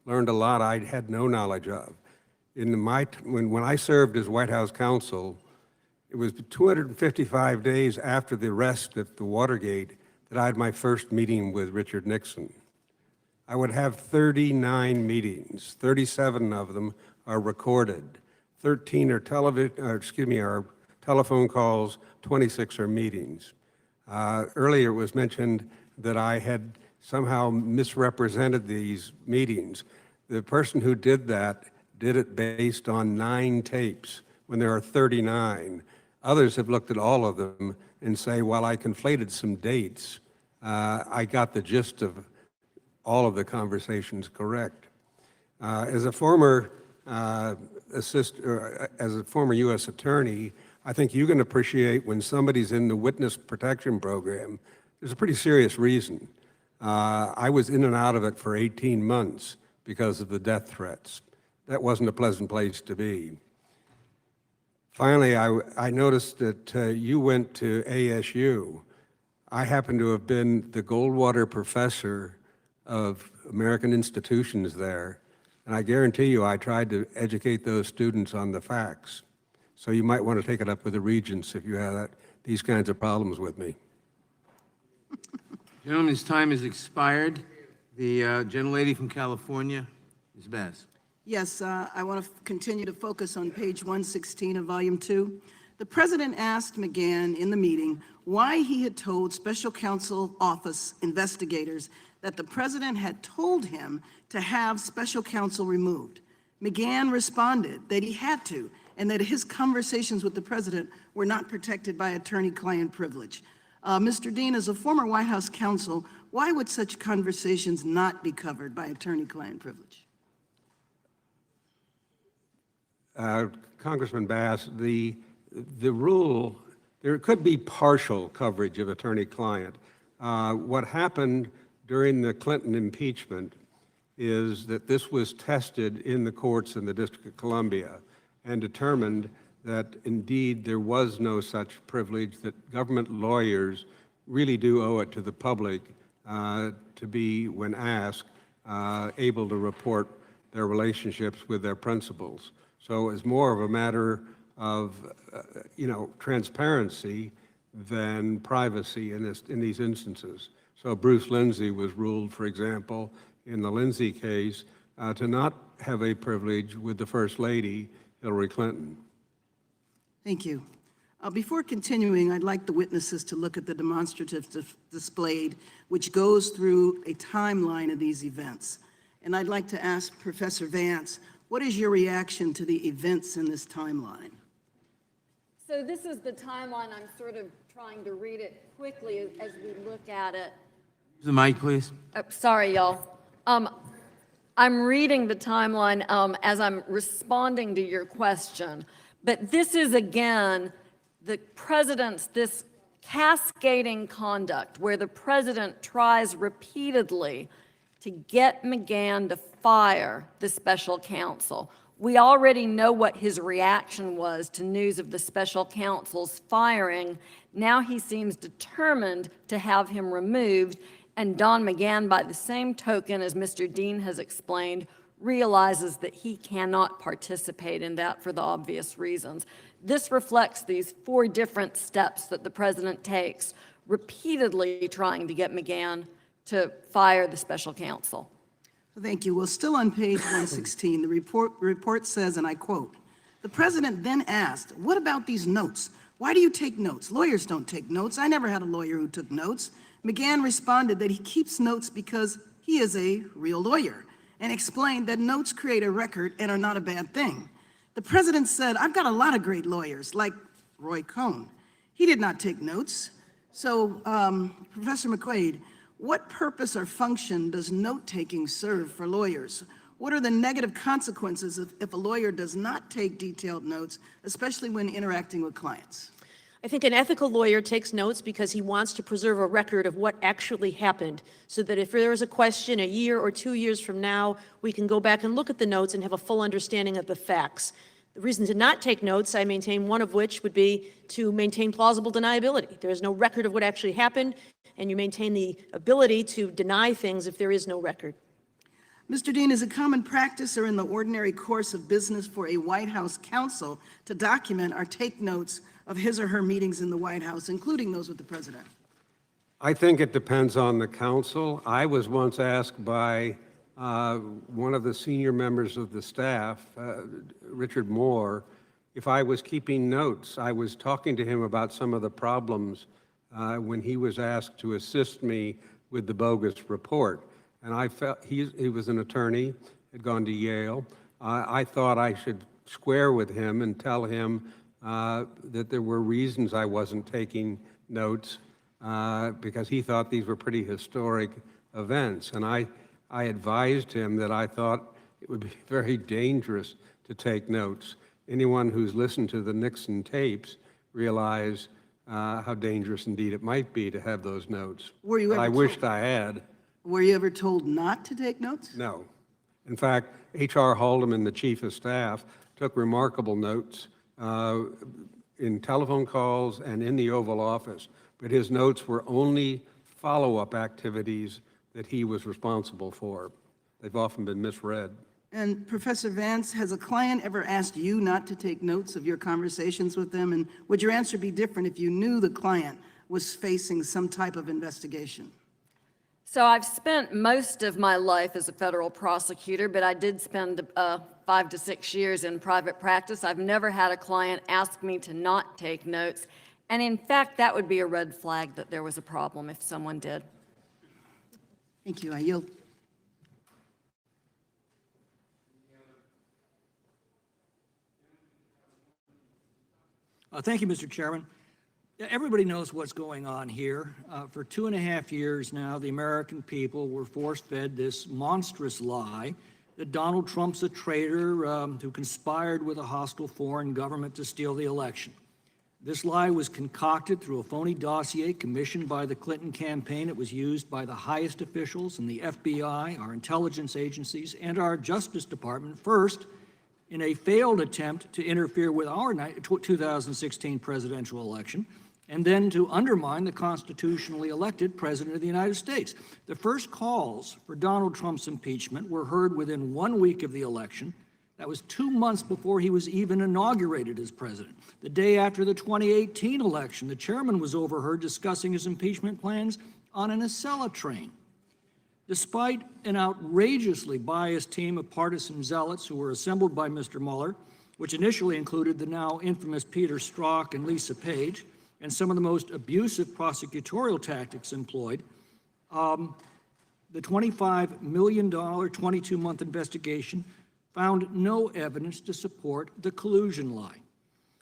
Learned a lot I had no knowledge of. When I served as White House counsel, it was 255 days after the arrest at the Watergate that I had my first meeting with Richard Nixon. I would have 39 meetings. 37 of them are recorded. 13 are telephone calls, 26 are meetings. Earlier it was mentioned that I had somehow misrepresented these meetings. The person who did that did it based on 9 tapes when there are 39. Others have looked at all of them and say, while I conflated some dates, I got the gist of all of the conversations correct. As a former U.S. attorney, I think you can appreciate when somebody's in the witness protection program, there's a pretty serious reason. I was in and out of it for 18 months because of the death threats. That wasn't a pleasant place to be. Finally, I noticed that you went to ASU. I happen to have been the Goldwater Professor of American Institutions there, and I guarantee you I tried to educate those students on the facts. So you might want to take it up with the regents if you have these kinds of problems with me. Gentleman's time has expired. The gentlelady from California, Ms. Bass. Yes, I want to continue to focus on page 116 of volume 2. The president asked McGahn in the meeting why he had told special counsel office investigators that the president had told him to have special counsel removed. McGahn responded that he had to, and that his conversations with the president were not protected by attorney-client privilege. Mr. Dean, as a former White House counsel, why would such conversations not be covered by attorney-client privilege? Congressman Bass, the rule, there could be partial coverage of attorney-client. What happened during the Clinton impeachment is that this was tested in the courts in the District of Columbia and determined that indeed there was no such privilege, that government lawyers really do owe it to the public to be, when asked, able to report their relationships with their principals. So it's more of a matter of, transparency than privacy in these instances. So Bruce Lindsay was ruled, for example, in the Lindsay case, to not have a privilege with the First Lady, Hillary Clinton. Thank you. Before continuing, I'd like the witnesses to look at the demonstrative displayed, which goes through a timeline of these events. And I'd like to ask Professor Vance, what is your reaction to the events in this timeline? So this is the timeline. I'm sort of trying to read it quickly as we look at it. The mic, please. Sorry, y'all. I'm reading the timeline as I'm responding to your question. But this is, again, the president's, this cascading conduct where the president tries repeatedly to get McGahn to fire the special counsel. We already know what his reaction was to news of the special counsel's firing. Now he seems determined to have him removed. And Don McGahn, by the same token, as Mr. Dean has explained, realizes that he cannot participate in that for the obvious reasons. This reflects these 4 different steps that the president takes, repeatedly trying to get McGahn to fire the special counsel. Thank you. Well, still on page 116, the report says, and I quote, "The president then asked, 'What about these notes? Why do you take notes? Lawyers don't take notes. I never had a lawyer who took notes.' McGahn responded that he keeps notes because he is a real lawyer, and explained that notes create a record and are not a bad thing. The president said, 'I've got a lot of great lawyers, like Roy Cohn.' He did not take notes." So, Professor McQuaid, what purpose or function does note-taking serve for lawyers? What are the negative consequences if a lawyer does not take detailed notes, especially when interacting with clients? I think an ethical lawyer takes notes because he wants to preserve a record of what actually happened, so that if there is a question a year or 2 years from now, we can go back and look at the notes and have a full understanding of the facts. The reason to not take notes, I maintain, one of which would be to maintain plausible deniability. There is no record of what actually happened, and you maintain the ability to deny things if there is no record. Mr. Dean, is it common practice or in the ordinary course of business for a White House counsel to document or take notes of his or her meetings in the White House, including those with the president? I think it depends on the counsel. I was once asked by one of the senior members of the staff, Richard Moore, if I was keeping notes. I was talking to him about some of the problems when he was asked to assist me with the bogus report. And I felt he was an attorney, had gone to Yale. I thought I should square with him and tell him that there were reasons I wasn't taking notes because he thought these were pretty historic events. And I advised him that I thought it would be very dangerous to take notes. Anyone who's listened to the Nixon tapes realize how dangerous indeed it might be to have those notes. Were you ever I wished I had. Were you ever told not to take notes? No. In fact, H.R. Haldeman, the chief of staff, took remarkable notes in telephone calls and in the Oval Office, but his notes were only follow-up activities that he was responsible for. They've often been misread. And Professor Vance, has a client ever asked you not to take notes of your conversations with them? And would your answer be different if you knew the client was facing some type of investigation? So I've spent most of my life as a federal prosecutor, but I did spend 5 to 6 years in private practice. I've never had a client ask me to not take notes. And in fact, that would be a red flag that there was a problem if someone did. Thank you. I yield. Thank you, Mr. Chairman. Everybody knows what's going on here. For 2.5 years now, the American people were force-fed this monstrous lie that Donald Trump's a traitor who conspired with a hostile foreign government to steal the election. This lie was concocted through a phony dossier commissioned by the Clinton campaign. It was used by the highest officials in the FBI, our intelligence agencies, and our Justice Department first in a failed attempt to interfere with our 2016 presidential election, and then to undermine the constitutionally elected President of the United States. The first calls for Donald Trump's impeachment were heard within 1 week of the election. That was 2 months before he was even inaugurated as president. The day after the 2018 election, the chairman was overheard discussing his impeachment plans on an Acela train. Despite an outrageously biased team of partisan zealots who were assembled by Mr. Mueller, which initially included the now infamous Peter Strzok and Lisa Page, and some of the most abusive prosecutorial tactics employed, the $25 million, 22-month investigation found no evidence to support the collusion lie.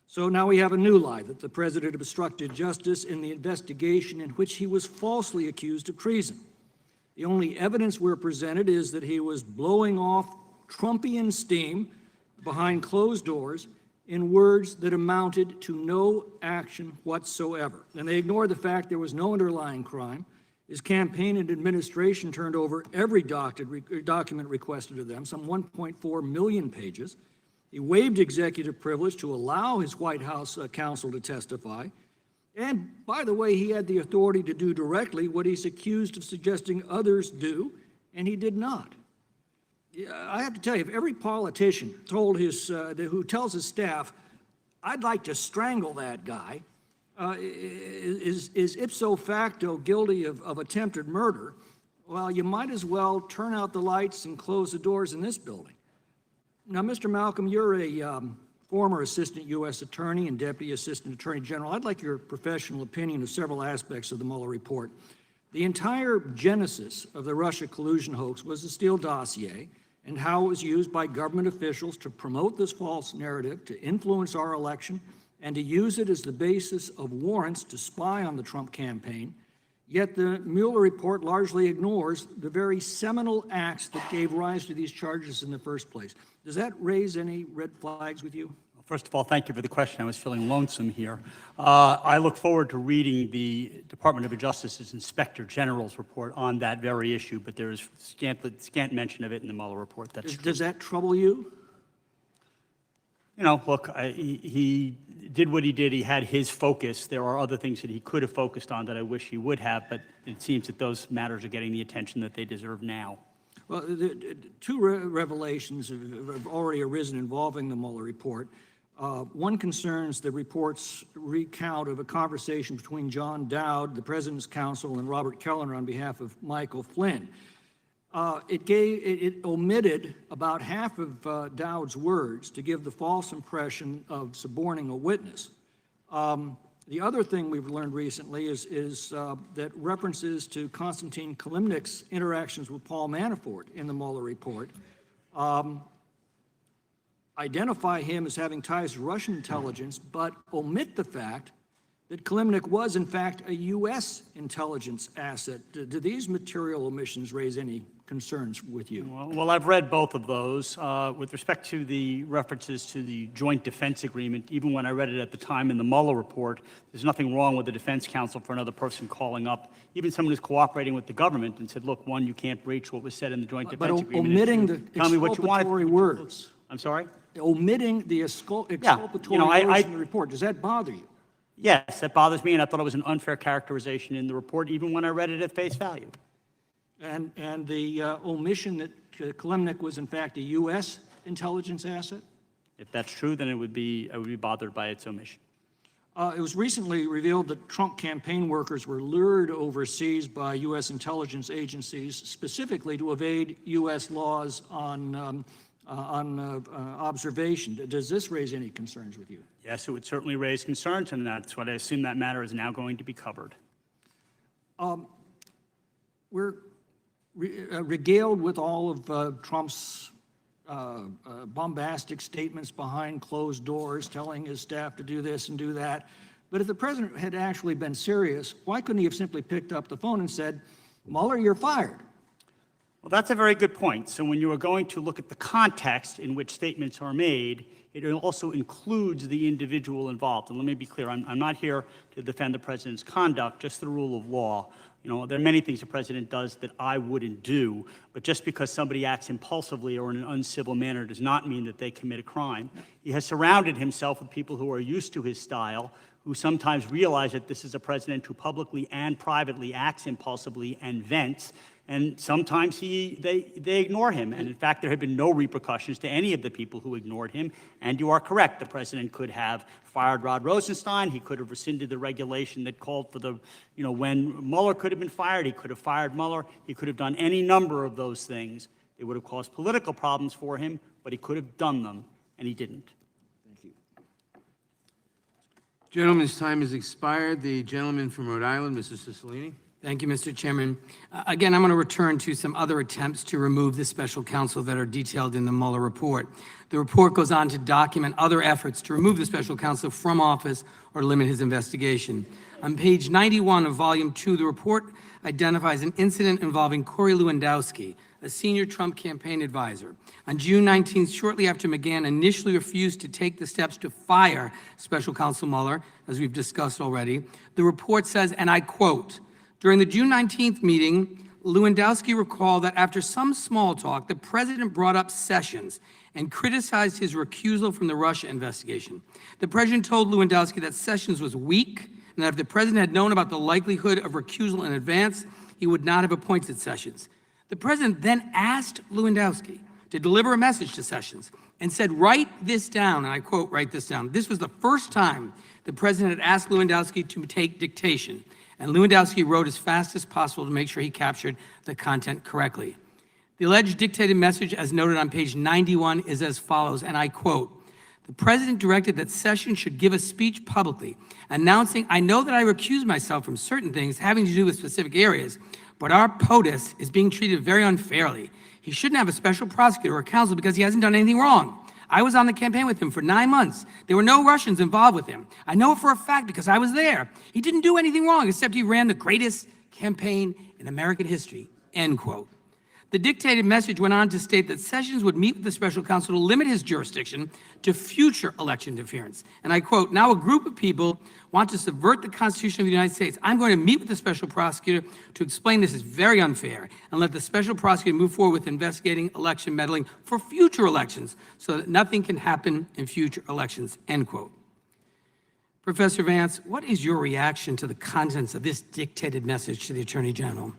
So now we have a new lie, that the president obstructed justice in the investigation in which he was falsely accused of treason. The only evidence we're presented is that he was blowing off Trumpian steam behind closed doors in words that amounted to no action whatsoever. And they ignored the fact there was no underlying crime. His campaign and administration turned over every document requested of them, some 1.4 million pages. He waived executive privilege to allow his White House counsel to testify. And by the way, he had the authority to do directly what he's accused of suggesting others do, and he did not. I have to tell you, if every politician told who tells his staff, "I'd like to strangle that guy," is ipso facto guilty of attempted murder, well, you might as well turn out the lights and close the doors in this building. Now, Mr. Malcolm, you're a former Assistant U.S. Attorney and Deputy Assistant Attorney General. I'd like your professional opinion of several aspects of the Mueller report. The entire genesis of the Russia collusion hoax was the Steele dossier and how it was used by government officials to promote this false narrative, to influence our election, and to use it as the basis of warrants to spy on the Trump campaign. Yet the Mueller report largely ignores the very seminal acts that gave rise to these charges in the first place. Does that raise any red flags with you? First of all, thank you for the question. I was feeling lonesome here. I look forward to reading the Department of Justice's Inspector General's report on that very issue, but there is scant mention of it in the Mueller report. Does that trouble you? You know, look, he did what he did. He had his focus. There are other things that he could have focused on that I wish he would have, but it seems that those matters are getting the attention that they deserve now. Well, two revelations have already arisen involving the Mueller report. One concerns the report's recount of a conversation between John Dowd, the President's counsel, and Robert Kellner on behalf of Michael Flynn. It omitted about half of Dowd's words to give the false impression of suborning a witness. The other thing we've learned recently is that references to Konstantin Kilimnik's interactions with Paul Manafort in the Mueller report identify him as having ties to Russian intelligence, but omit the fact that Kilimnik was, in fact, a U.S. intelligence asset. Do these material omissions raise any concerns with you? Well, I've read both of those. With respect to the references to the joint defense agreement, even when I read it at the time in the Mueller report, there's nothing wrong with the defense counsel for another person calling up, even someone who's cooperating with the government, and said, look, one, you can't breach what was said in the joint defense agreement. But omitting the exculpatory words. I'm sorry? Omitting the exculpatory words in the report, does that bother you? Yes, that bothers me, and I thought it was an unfair characterization in the report, even when I read it at face value. And the omission that Kilimnik was, in fact, a U.S. intelligence asset? If that's true, then I would be bothered by its omission. It was recently revealed that Trump campaign workers were lured overseas by U.S. intelligence agencies, specifically to evade U.S. laws on observation. Does this raise any concerns with you? Yes, it would certainly raise concerns, and that's what I assume that matter is now going to be covered. We're regaled with all of Trump's bombastic statements behind closed doors, telling his staff to do this and do that. But if the president had actually been serious, why couldn't he have simply picked up the phone and said, Mueller, you're fired? Well, that's a very good point. So when you are going to look at the context in which statements are made, it also includes the individual involved. And let me be clear, I'm not here to defend the president's conduct, just the rule of law. You know, there are many things the president does that I wouldn't do, but just because somebody acts impulsively or in an uncivil manner does not mean that they commit a crime. He has surrounded himself with people who are used to his style, who sometimes realize that this is a president who publicly and privately acts impulsively and vents, And sometimes they ignore him. And in fact, there have been no repercussions to any of the people who ignored him. And you are correct, the president could have fired Rod Rosenstein. He could have rescinded the regulation that called for when Mueller could have been fired, he could have fired Mueller. He could have done any number of those things. It would have caused political problems for him, but he could have done them, and he didn't. Thank you. Gentleman's time has expired. The gentleman from Rhode Island, Mr. Cicilline. Thank you, Mr. Chairman. Again, I'm going to return to some other attempts to remove the special counsel that are detailed in the Mueller report. The report goes on to document other efforts to remove the special counsel from office or limit his investigation. On page 91 of volume 2, the report identifies an incident involving Corey Lewandowski, a senior Trump campaign advisor. On June 19th, shortly after McGahn initially refused to take the steps to fire special counsel Mueller, as we've discussed already, the report says, and I quote, "During the June 19th meeting, Lewandowski recalled that after some small talk, the president brought up Sessions and criticized his recusal from the Russia investigation. The president told Lewandowski that Sessions was weak and that if the president had known about the likelihood of recusal in advance, he would not have appointed Sessions. The president then asked Lewandowski to deliver a message to Sessions and said, write this down, and I quote, write this down. This was the first time the president had asked Lewandowski to take dictation, and Lewandowski wrote as fast as possible to make sure he captured the content correctly. The alleged dictated message, as noted on page 91, is as follows, and I quote, the president directed that Sessions should give a speech publicly announcing, I know that I recuse myself from certain things having to do with specific areas, but our POTUS is being treated very unfairly. He shouldn't have a special prosecutor or counsel because he hasn't done anything wrong. I was on the campaign with him for 9 months. There were no Russians involved with him. I know it for a fact because I was there. He didn't do anything wrong except he ran the greatest campaign in American history, end quote. The dictated message went on to state that Sessions would meet with the special counsel to limit his jurisdiction to future election interference. And I quote, now a group of people want to subvert the Constitution of the United States. I'm going to meet with the special prosecutor to explain this is very unfair and let the special prosecutor move forward with investigating election meddling for future elections so that nothing can happen in future elections, end quote. Professor Vance, what is your reaction to the contents of this dictated message to the Attorney General?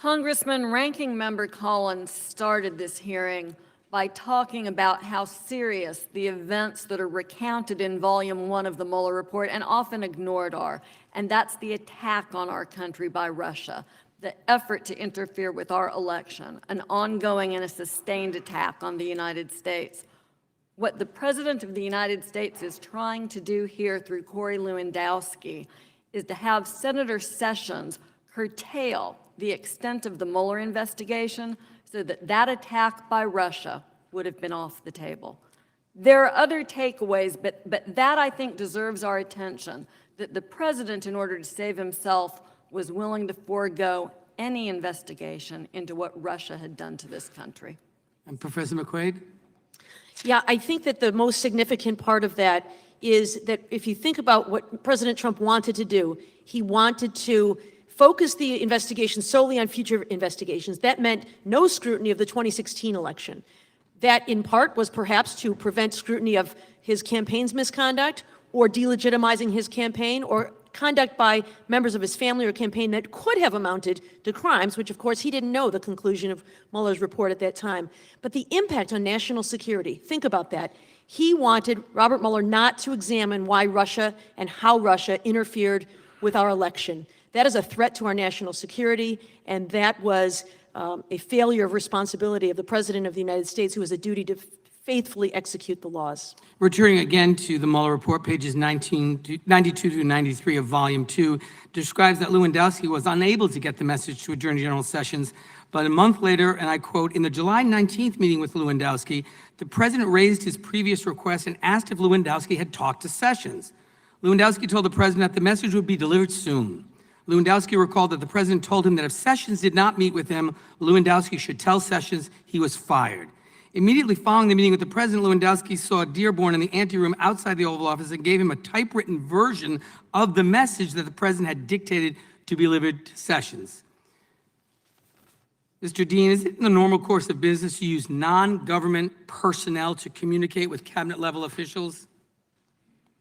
Congressman Ranking Member Collins started this hearing by talking about how serious the events that are recounted in Volume 1 of the Mueller report and often ignored are, and that's the attack on our country by Russia, the effort to interfere with our election, an ongoing and a sustained attack on the United States. What the President of the United States is trying to do here through Corey Lewandowski is to have Senator Sessions curtail the extent of the Mueller investigation so that that attack by Russia would have been off the table. There are other takeaways, but that I think deserves our attention, that the president, in order to save himself, was willing to forego any investigation into what Russia had done to this country. And Professor McQuaid? Yeah, I think that the most significant part of that is that if you think about what President Trump wanted to do, he wanted to focus the investigation solely on future investigations. That meant no scrutiny of the 2016 election. That, in part, was perhaps to prevent scrutiny of his campaign's misconduct or delegitimizing his campaign or conduct by members of his family or campaign that could have amounted to crimes, which, of course, he didn't know the conclusion of Mueller's report at that time. But the impact on national security, think about that. He wanted Robert Mueller not to examine why Russia and how Russia interfered with our election. That is a threat to our national security, and that was a failure of responsibility of the President of the United States, who has a duty to faithfully execute the laws. Returning again to the Mueller report, pages 92 through 93 of Volume 2, describes that Lewandowski was unable to get the message to Attorney General Sessions, but a month later, and I quote, in the July 19th meeting with Lewandowski, the president raised his previous request and asked if Lewandowski had talked to Sessions. Lewandowski told the president that the message would be delivered soon. Lewandowski recalled that the president told him that if Sessions did not meet with him, Lewandowski should tell Sessions he was fired. Immediately following the meeting with the president, Lewandowski saw Dearborn in the anteroom outside the Oval Office and gave him a typewritten version of the message that the president had dictated to be delivered to Sessions. Mr. Dean, is it in the normal course of business to use non-government personnel to communicate with cabinet-level officials?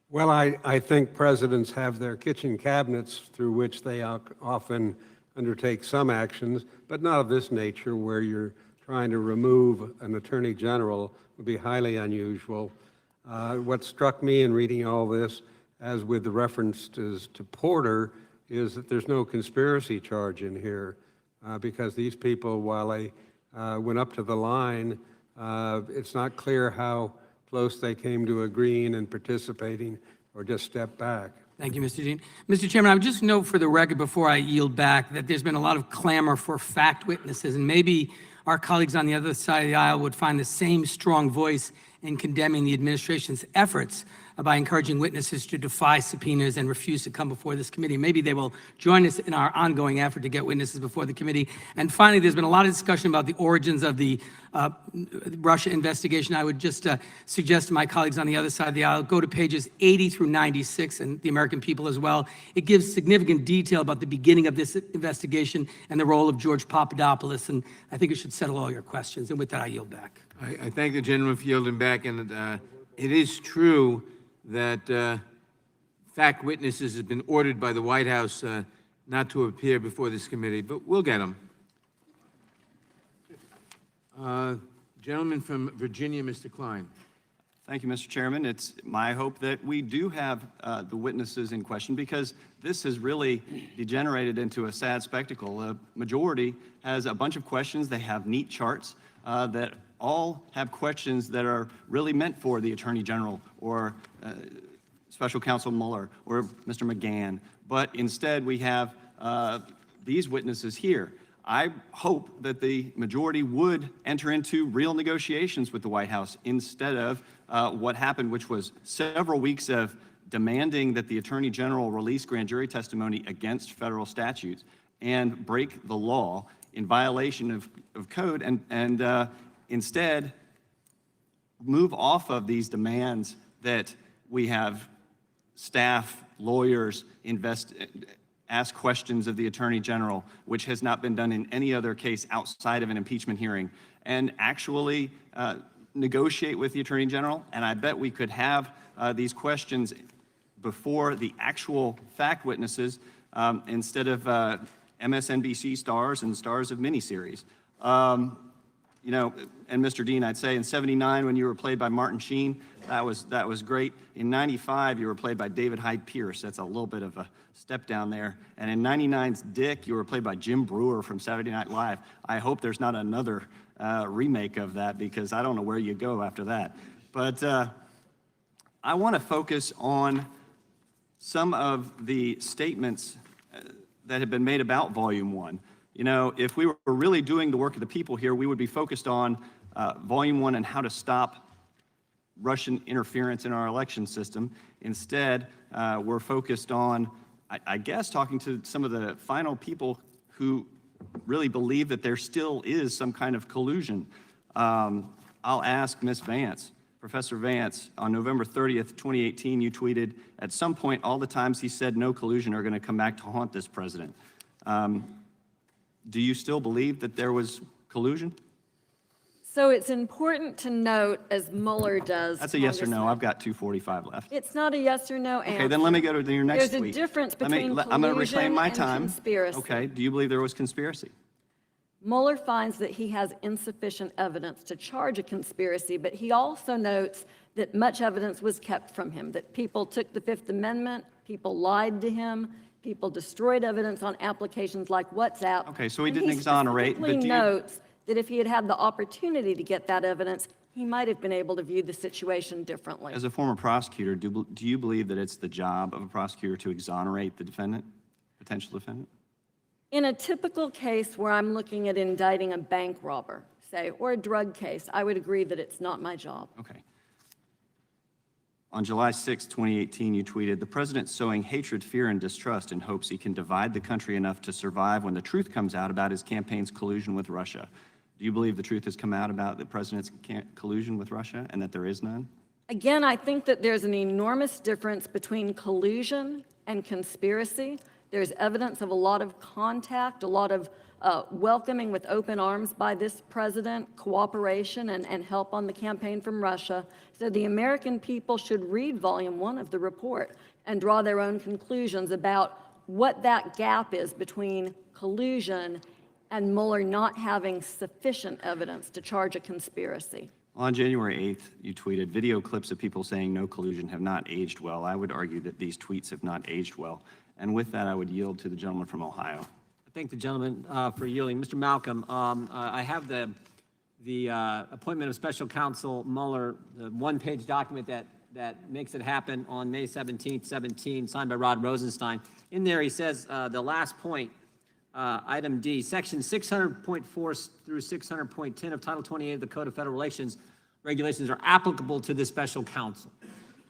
Well, I think presidents have their kitchen cabinets through which they often undertake some actions, but not of this nature where you're trying to remove an attorney general would be highly unusual. What struck me in reading all this, as with the references to Porter, is that there's no conspiracy charge in here because these people, while they went up to the line, it's not clear how close they came to agreeing and participating or just stepped back. Thank you, Mr. Dean. Mr. Chairman, I would just note for the record before I yield back that there's been a lot of clamor for fact witnesses, and maybe our colleagues on the other side of the aisle would find the same strong voice in condemning the administration's efforts by encouraging witnesses to defy subpoenas and refuse to come before this committee. Maybe they will join us in our ongoing effort to get witnesses before the committee. And finally, there's been a lot of discussion about the origins of the Russia investigation. I would just suggest to my colleagues on the other side of the aisle, go to pages 80 through 96, and the American People as well. It gives significant detail about the beginning of this investigation and the role of George Papadopoulos, and I think it should settle all your questions. And with that, I yield back. I thank the gentleman for yielding back, and it is true that fact witnesses have been ordered by the White House not to appear before this committee, but we'll get them. Gentleman from Virginia, Mr. Klein. Thank you, Mr. Chairman. It's my hope that we do have the witnesses in question, because this has really degenerated into a sad spectacle. The majority has a bunch of questions. They have neat charts that all have questions that are really meant for the Attorney General or Special Counsel Mueller or Mr. McGahn. But instead, we have these witnesses here. I hope that the majority would enter into real negotiations with the White House instead of what happened, which was several weeks of demanding that the Attorney General release grand jury testimony against federal statutes and break the law in violation of code, and instead move off of these demands that we have staff, lawyers, ask questions of the Attorney General, which has not been done in any other case outside of an impeachment hearing, and actually negotiate with the Attorney General. And I bet we could have these questions before the actual fact witnesses instead of MSNBC stars and stars of miniseries. You know, and Mr. Dean, I'd say in '79 when you were played by Martin Sheen, that was great. In '95, you were played by David Hyde Pierce. That's a little bit of a step down there. And in '99's Dick, you were played by Jim Brewer from Saturday Night Live. I hope there's not another remake of that, because I don't know where you go after that. But I want to focus on some of the statements that have been made about Volume 1. You know, if we were really doing the work of the people here, we would be focused on Volume 1 and how to stop Russian interference in our election system. Instead, we're focused on, I guess, talking to some of the final people who really believe that there still is some kind of collusion. I'll ask Ms. Vance, Professor Vance, on November 30th, 2018, you tweeted, "At some point, all the times he said no collusion are going to come back to haunt this president." Do you still believe that there was collusion? So it's important to note, as Mueller does. That's a yes or no. I've got 2:45 left. It's not a yes or no answer. Okay, then let me go to your next There's tweet. a difference between I'm going to collusion reclaim my and time. conspiracy. Okay, do you believe there was conspiracy? Mueller finds that he has insufficient evidence to charge a conspiracy, but he also notes that much evidence was kept from him, that people took the Fifth Amendment, people lied to him, people destroyed evidence on applications like WhatsApp. Okay, so he And didn't exonerate, but do you... notes that if he had had the opportunity to get that evidence, he might have been able to view the situation differently. As a former prosecutor, do you believe that it's the job of a prosecutor to exonerate the defendant, potential defendant? In a typical case where I'm looking at indicting a bank robber, say, or a drug case, I would agree that it's not my job. Okay. On July 6, 2018, you tweeted, "The president's sowing hatred, fear, and distrust in hopes he can divide the country enough to survive when the truth comes out about his campaign's collusion with Russia." Do you believe the truth has come out about the president's collusion with Russia and that there is none? Again, I think that there's an enormous difference between collusion and conspiracy. There's evidence of a lot of contact, a lot of welcoming with open arms by this president, cooperation and help on the campaign from Russia. So the American people should read Volume 1 of the report and draw their own conclusions about what that gap is between collusion and Mueller not having sufficient evidence to charge a conspiracy? On January 8th, you tweeted, video clips of people saying no collusion have not aged well. I would argue that these tweets have not aged well. And with that, I would yield to the gentleman from Ohio. I thank the gentleman for yielding. Mr. Malcolm, I have the appointment of Special Counsel Mueller, the one-page document that makes it happen on May 17th, 17, signed by Rod Rosenstein. In there, he says the last point, item D, section 600.4 through 600.10 of Title 28 of the Code of Federal Regulations are applicable to the special counsel.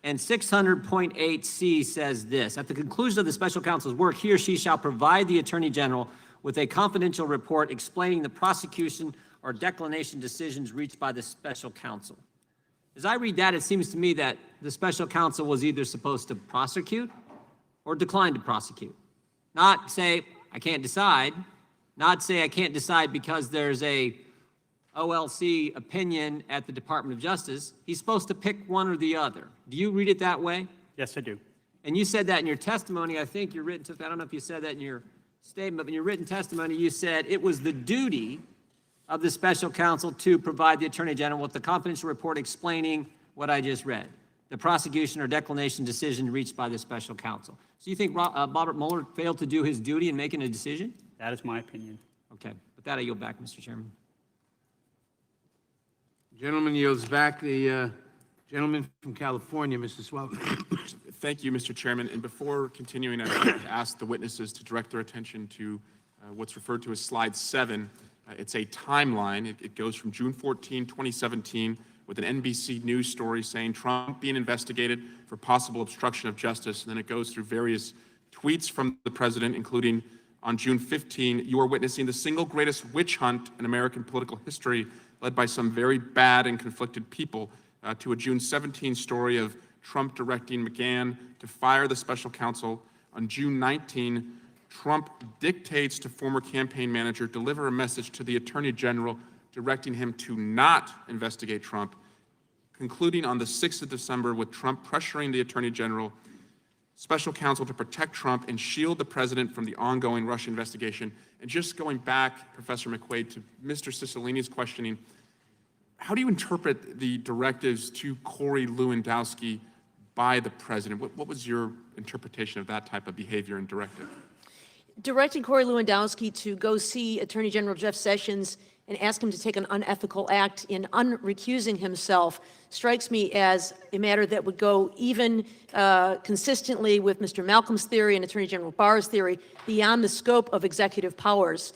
And 600.8C says this: at the conclusion of the special counsel's work, he or she shall provide the Attorney General with a confidential report explaining the prosecution or declination decisions reached by the special counsel. As I read that, it seems to me that the special counsel was either supposed to prosecute or decline to prosecute. Not say, I can't decide, not say I can't decide because there's a OLC opinion at the Department of Justice. He's supposed to pick one or the other. Do you read it that way? Yes, I do. And you said that in your testimony. I think your written, I don't know if you said that in your statement, but in your written testimony, you said it was the duty of the special counsel to provide the Attorney General with the confidential report explaining what I just read, the prosecution or declination decision reached by the special counsel. So you think Robert Mueller failed to do his duty in making a decision? That is my opinion. Okay. With that, I yield back, Mr. Chairman. Gentleman yields back. The gentleman from California, Mr. Swell. Thank you, Mr. Chairman. And before continuing, I'd like to ask the witnesses to direct their attention to what's referred to as slide 7. It's a timeline. It goes from June 14, 2017, with an NBC News story saying Trump being investigated for possible obstruction of justice. And then it goes through various tweets from the president, including on June 15, you are witnessing the single greatest witch hunt in American political history, led by some very bad and conflicted people, to a June 17 story of Trump directing McGahn to fire the special counsel. On June 19, Trump dictates to former campaign manager deliver a message to the Attorney General directing him to not investigate Trump, concluding on the 6th of December with Trump pressuring the Attorney General, special counsel to protect Trump and shield the president from the ongoing Russia investigation. And just going back, Professor McQuaid, to Mr. Cicilline's questioning, how do you interpret the directives to Corey Lewandowski by the president? What was your interpretation of that type of behavior and directive? Directing Corey Lewandowski to go see Attorney General Jeff Sessions and ask him to take an unethical act in unrecusing himself strikes me as a matter that would go even consistently with Mr. Malcolm's theory and Attorney General Barr's theory beyond the scope of executive powers.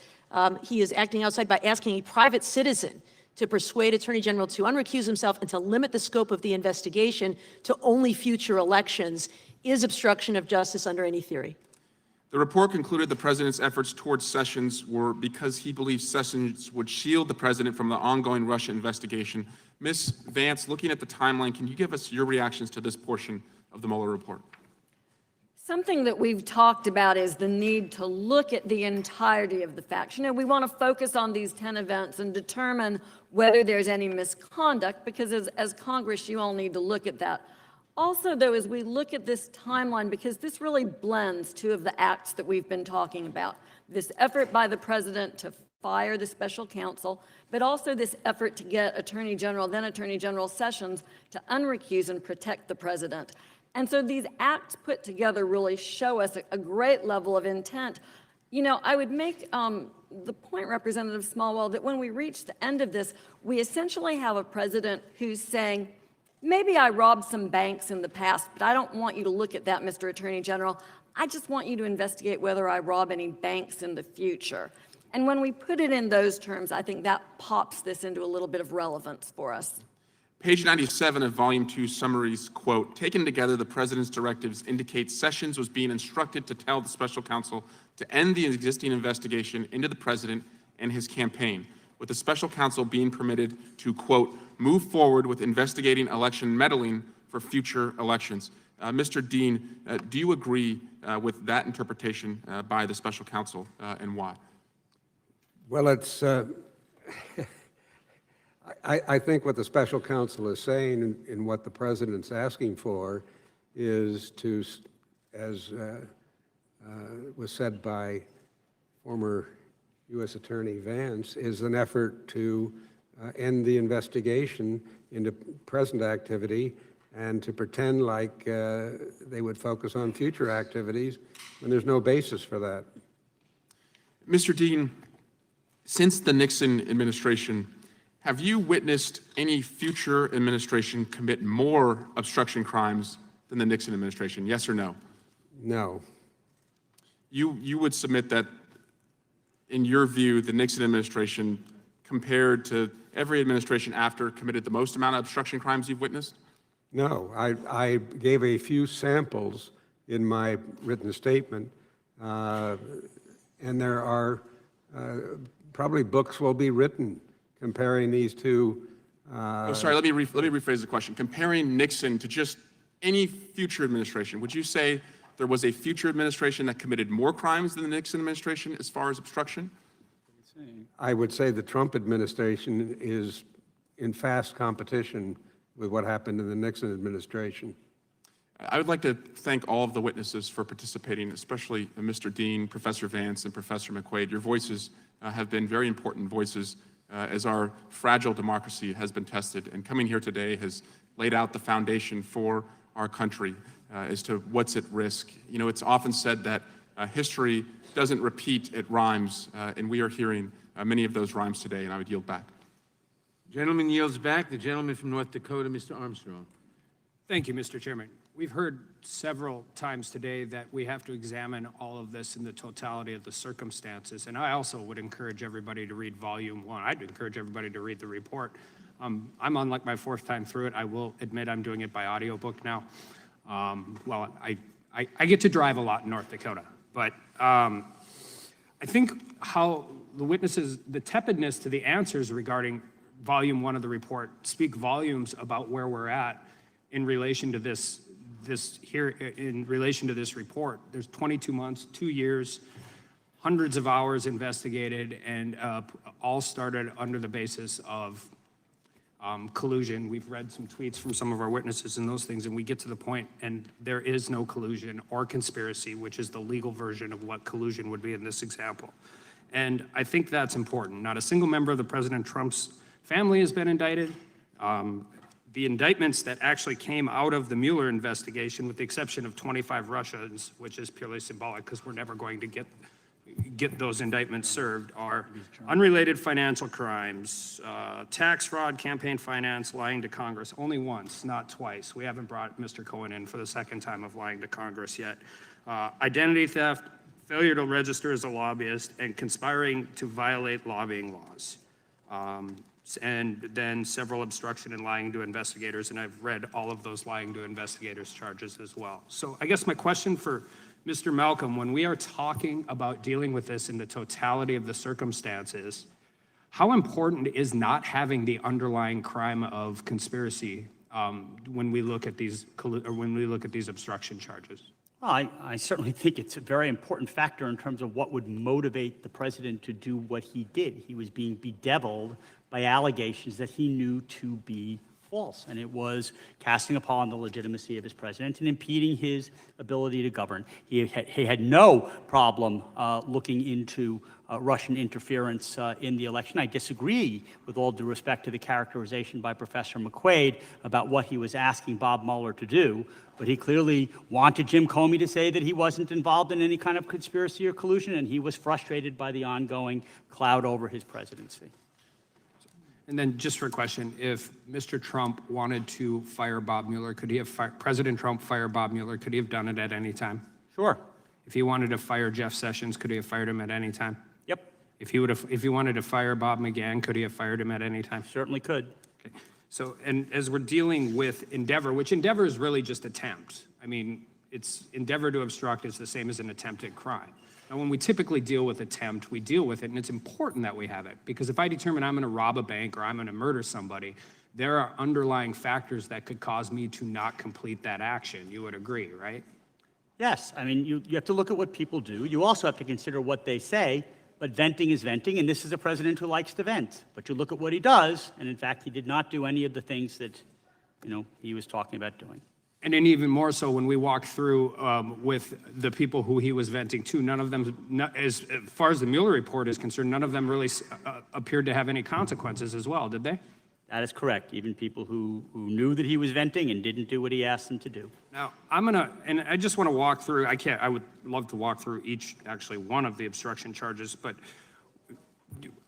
He is acting outside by asking a private citizen to persuade Attorney General to unrecuse himself and to limit the scope of the investigation to only future elections is obstruction of justice under any theory. The report concluded the president's efforts towards Sessions were because he believed Sessions would shield the president from the ongoing Russia investigation. Ms. Vance, looking at the timeline, can you give us your reactions to this portion of the Mueller report? Something that we've talked about is the need to look at the entirety of the facts. You know, we want to focus on these 10 events and determine whether there's any misconduct, because as Congress, you all need to look at that. Also, though, as we look at this timeline, because this really blends two of the acts that we've been talking about, this effort by the president to fire the special counsel, but also this effort to get Attorney General, then Attorney General Sessions, to unrecuse and protect the president. And so these acts put together really show us a great level of intent. You know, I would make the point, Representative Smallwell, that when we reach the end of this, we essentially have a president who's saying, maybe I robbed some banks in the past, but I don't want you to look at that, Mr. Attorney General. I just want you to investigate whether I rob any banks in the future. And when we put it in those terms, I think that pops this into a little bit of relevance for us. Page 97 of Volume 2 summaries, quote, taken together, the president's directives indicate Sessions was being instructed to tell the special counsel to end the existing investigation into the president and his campaign, with the special counsel being permitted to, quote, move forward with investigating election meddling for future elections. Mr. Dean, do you agree with that interpretation by the special counsel and why? Well, it's, I think what the special counsel is saying and what the president's asking for is to, as was said by former U.S. Attorney Vance, is an effort to end the investigation into present activity and to pretend like they would focus on future activities when there's no basis for that. Mr. Dean, since the Nixon administration, have you witnessed any future administration commit more obstruction crimes than the Nixon administration? Yes or no? No. You would submit that, in your view, the Nixon administration, compared to every administration after, committed the most amount of obstruction crimes you've witnessed? No, I gave a few samples in my written statement, and there are probably books will be written comparing these two. Oh, sorry, let me rephrase the question. Comparing Nixon to just any future administration, would you say there was a future administration that committed more crimes than the Nixon administration as far as obstruction? I would say the Trump administration is in fast competition with what happened in the Nixon administration. I would like to thank all of the witnesses for participating, especially Mr. Dean, Professor Vance, and Professor McQuaid. Your voices have been very important voices as our fragile democracy has been tested. And coming here today has laid out the foundation for our country as to what's at risk. You know, it's often said that history doesn't repeat, it rhymes, and we are hearing many of those rhymes today, and I would yield back. Gentleman yields back. The gentleman from North Dakota, Mr. Armstrong. Thank you, Mr. Chairman. We've heard several times today that we have to examine all of this in the totality of the circumstances, and I also would encourage everybody to read Volume 1. I'd encourage everybody to read the report. I'm on like my fourth time through it. I will admit I'm doing it by audiobook now. Well, I get to drive a lot in North Dakota, but I think how the witnesses, the tepidness to the answers regarding Volume 1 of the report speak volumes about where we're at in relation to this in relation to this report. There's 22 months, 2 years, hundreds of hours investigated, and all started under the basis of collusion. We've read some tweets from some of our witnesses and those things, and we get to the point, and there is no collusion or conspiracy, which is the legal version of what collusion would be in this example. And I think that's important. Not a single member of the President Trump's family has been indicted. The indictments that actually came out of the Mueller investigation, with the exception of 25 Russians, which is purely symbolic because we're never going to get those indictments served, are unrelated financial crimes, tax fraud, campaign finance, lying to Congress, only once, not twice. We haven't brought Mr. Cohen in for the second time of lying to Congress yet. Identity theft, failure to register as a lobbyist, and conspiring to violate lobbying laws. And then several obstruction and lying to investigators, and I've read all of those lying to investigators charges as well. So I guess my question for Mr. Malcolm, when we are talking about dealing with this in the totality of the circumstances, how important is not having the underlying crime of conspiracy when we look at these obstruction charges? Well, I certainly think it's a very important factor in terms of what would motivate the president to do what he did. He was being bedeviled by allegations that he knew to be false, and it was casting upon the legitimacy of his president and impeding his ability to govern. He had no problem looking into Russian interference in the election. I disagree, with all due respect to the characterization by Professor McQuaid about what he was asking Bob Mueller to do, but he clearly wanted Jim Comey to say that he wasn't involved in any kind of conspiracy or collusion, and he was frustrated by the ongoing cloud over his presidency. And then just for a question, if Mr. Trump wanted to fire Bob Mueller, could he have President Trump fire Bob Mueller? Could he have done it at any time? Sure. If he wanted to fire Jeff Sessions, could he have fired him at any time? Yep. If he wanted to fire Bob McGahn, could he have fired him at any time? Certainly could. Okay. So, and as we're dealing with Endeavor, which Endeavor is really just attempt. I mean, it's endeavor to obstruct is the same as an attempted crime. Now, when we typically deal with attempt, we deal with it, and it's important that we have it, because if I determine I'm going to rob a bank or I'm going to murder somebody, there are underlying factors that could cause me to not complete that action. You would agree, right? Yes. I mean, you have to look at what people do. You also have to consider what they say, but venting is venting, and this is a president who likes to vent. But you look at what he does, and in fact, he did not do any of the things that, he was talking about doing. And then even more so when we walked through with the people who he was venting to, none of them, as far as the Mueller report is concerned, none of them really appeared to have any consequences as well, did they? That is correct. Even people who knew that he was venting and didn't do what he asked them to do. Now, and I just want to walk through, I would love to walk through actually one of the obstruction charges, but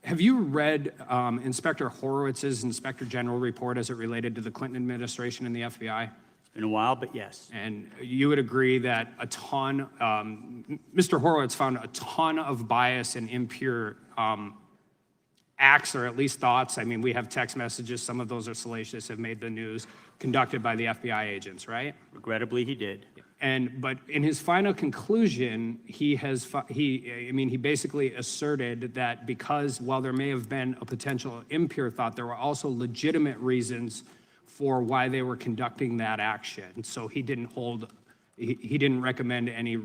have you read Inspector Horowitz's Inspector General report as it related to the Clinton administration and the FBI? It's been a while, but yes. And you would agree that Mr. Horowitz found a ton of bias and impure acts, or at least thoughts. I mean, we have text messages, some of those are salacious, have made the news, conducted by the FBI agents, right? Regrettably, he did. But in his final conclusion, he basically asserted that because while there may have been a potential impure thought, there were also legitimate reasons for why they were conducting that action. So he didn't recommend any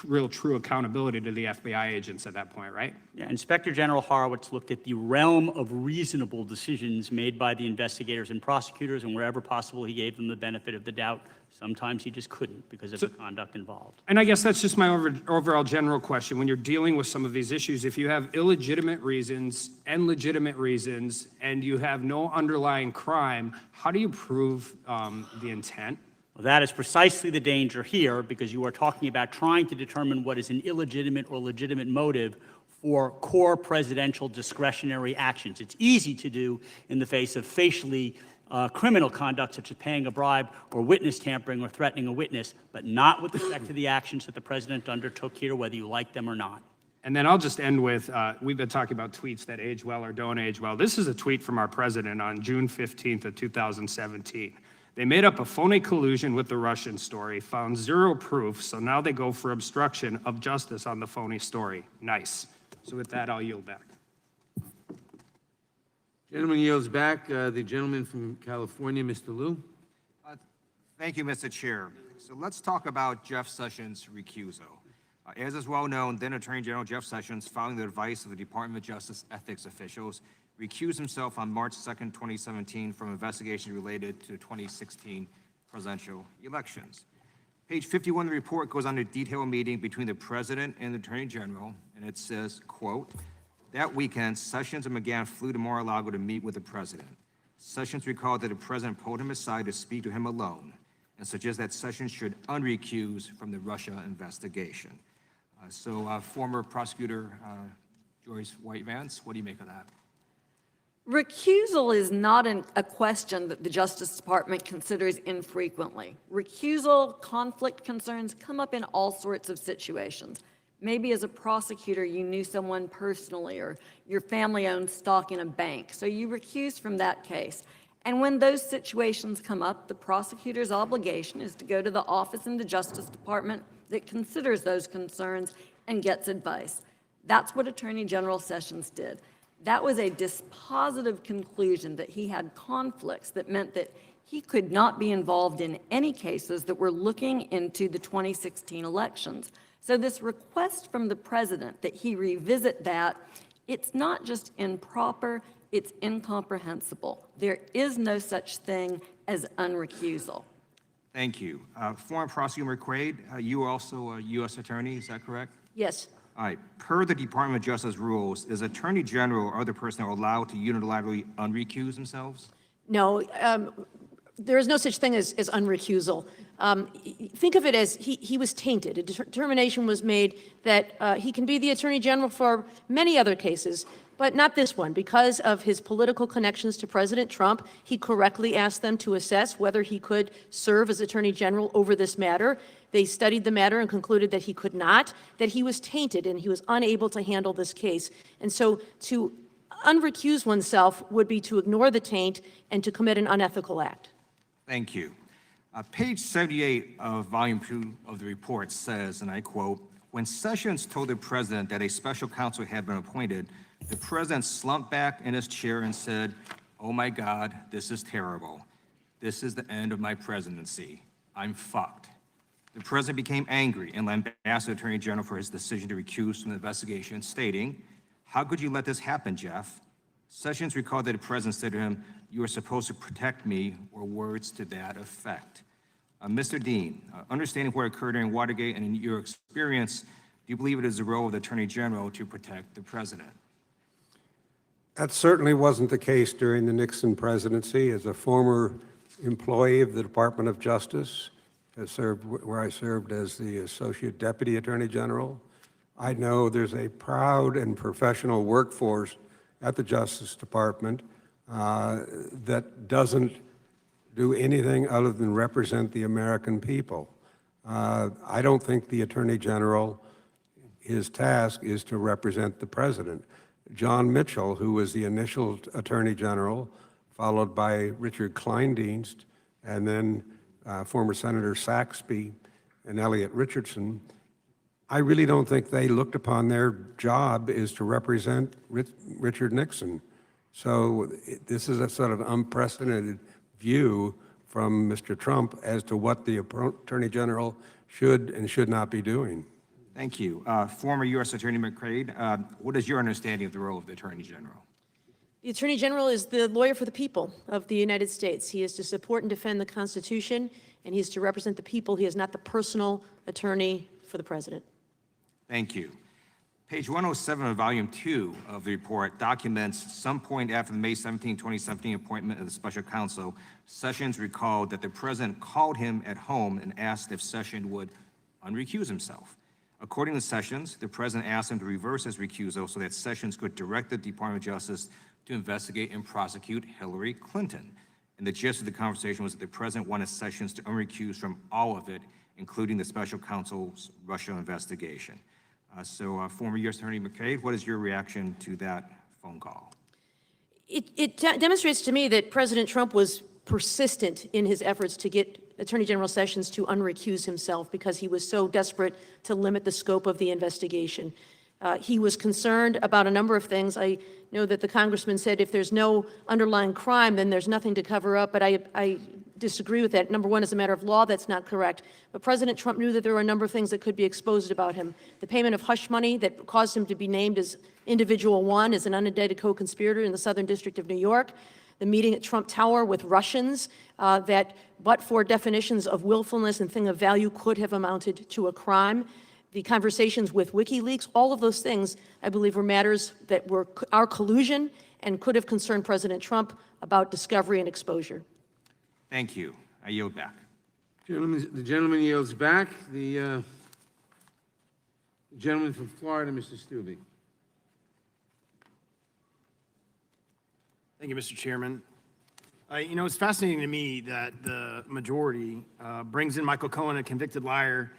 real true accountability to the FBI agents at that point, right? Yeah, Inspector General Horowitz looked at the realm of reasonable decisions made by the investigators and prosecutors, and wherever possible, he gave them the benefit of the doubt. Sometimes he just couldn't because of the conduct involved. And I guess that's just my overall general question. When you're dealing with some of these issues, if you have illegitimate reasons and legitimate reasons, and you have no underlying crime, how do you prove the intent? Well, that is precisely the danger here, because you are talking about trying to determine what is an illegitimate or legitimate motive for core presidential discretionary actions. It's easy to do in the face of facially criminal conduct, such as paying a bribe or witness tampering or threatening a witness, but not with respect to the actions that the president undertook here, whether you like them or not. And then I'll just end with, we've been talking about tweets that age well or don't age well. This is a tweet from our president on June 15th of 2017. They made up a phony collusion with the Russian story, found zero proof, so now they go for obstruction of justice on the phony story. Nice. So with that, I'll yield back. Gentleman yields back. The gentleman from California, Mr. Liu. Thank you, Mr. Chair. So let's talk about Jeff Sessions' recusal. As is well known, then Attorney General Jeff Sessions, following the advice of the Department of Justice ethics officials, recused himself on March 2nd, 2017 from investigations related to 2016 presidential elections. Page 51 of the report goes on a detailed meeting between the president and the Attorney General, and it says, quote, "That weekend, Sessions and McGahn flew to Mar-a-Lago to meet with the president. Sessions recalled that the president pulled him aside to speak to him alone and suggested that Sessions should unrecuse from the Russia investigation." Former prosecutor Joyce White-Vance, what do you make of that? Recusal is not a question that the Justice Department considers infrequently. Recusal, conflict concerns come up in all sorts of situations. Maybe as a prosecutor, you knew someone personally, or your family owned stock in a bank, so you recuse from that case. And when those situations come up, the prosecutor's obligation is to go to the office in the Justice Department that considers those concerns and gets advice. That's what Attorney General Sessions did. That was a dispositive conclusion that he had conflicts that meant that he could not be involved in any cases that were looking into the 2016 elections. So this request from the president that he revisit that, it's not just improper, it's incomprehensible. There is no such thing as unrecusal. Thank you. Former Prosecutor McQuaid, you are also a U.S. attorney, is that correct? Yes. All right. Per the Department of Justice rules, is Attorney General or other personnel allowed to unilaterally unrecuse themselves? No, there is no such thing as unrecusal. Think of it as he was tainted. A determination was made that he can be the Attorney General for many other cases, but not this one. Because of his political connections to President Trump, he correctly asked them to assess whether he could serve as Attorney General over this matter. They studied the matter and concluded that he could not, that he was tainted and he was unable to handle this case. And so to unrecuse oneself would be to ignore the taint and to commit an unethical act. Thank you. Page 78 of volume 2 of the report says, and I quote, "When Sessions told the president that a special counsel had been appointed, the president slumped back in his chair and said, 'Oh my God, this is terrible. This is the end of my presidency. I'm fucked.' The president became angry and lambasted the Attorney General for his decision to recuse from the investigation, stating, 'How could you let this happen, Jeff?' Sessions recalled that the president said to him, 'You are supposed to protect me,' or words to that effect. Mr. Dean, understanding what occurred during Watergate and in your experience, do you believe it is the role of the Attorney General to protect the president? That certainly wasn't the case during the Nixon presidency. As a former employee of the Department of Justice, where I served as the Associate Deputy Attorney General, I know there's a proud and professional workforce at the Justice Department that doesn't do anything other than represent the American people. I don't think the Attorney General, his task is to represent the president. John Mitchell, who was the initial Attorney General, followed by Richard Kleindienst, and then former Senator Saxby and Elliot Richardson, I really don't think they looked upon their job as to represent Richard Nixon. So this is a sort of unprecedented view from Mr. Trump as to what the Attorney General should and should not be doing. Thank you. Former U.S. Attorney McCrae, what is your understanding of the role of the Attorney General? The Attorney General is the lawyer for the people of the United States. He is to support and defend the Constitution, and he is to represent the people. He is not the personal attorney for the president. Thank you. Page 107 of Volume 2 of the report documents some point after the May 17, 2017 appointment of the special counsel, Sessions recalled that the president called him at home and asked if Sessions would unrecuse himself. According to Sessions, the president asked him to reverse his recusal so that Sessions could direct the Department of Justice to investigate and prosecute Hillary Clinton. And the gist of the conversation was that the president wanted Sessions to unrecuse from all of it, including the special counsel's Russia investigation. Former U.S. Attorney McCabe, what is your reaction to that phone call? It demonstrates to me that President Trump was persistent in his efforts to get Attorney General Sessions to unrecuse himself because he was so desperate to limit the scope of the investigation. He was concerned about a number of things. I know that the congressman said if there's no underlying crime, then there's nothing to cover up, but I disagree with that. Number one, as a matter of law, that's not correct. But President Trump knew that there were a number of things that could be exposed about him. The payment of hush money that caused him to be named as individual one, as an unindicted co-conspirator in the Southern District of New York. The meeting at Trump Tower with Russians that, but for definitions of willfulness and thing of value, could have amounted to a crime. The conversations with WikiLeaks, all of those things, I believe, were matters that were our collusion and could have concerned President Trump about discovery and exposure. Thank you. I yield back. The gentleman yields back. The gentleman from Florida, Mr. Stubbe. Thank you, Mr. Chairman. It's fascinating to me that the majority brings in Michael Cohen, a convicted liar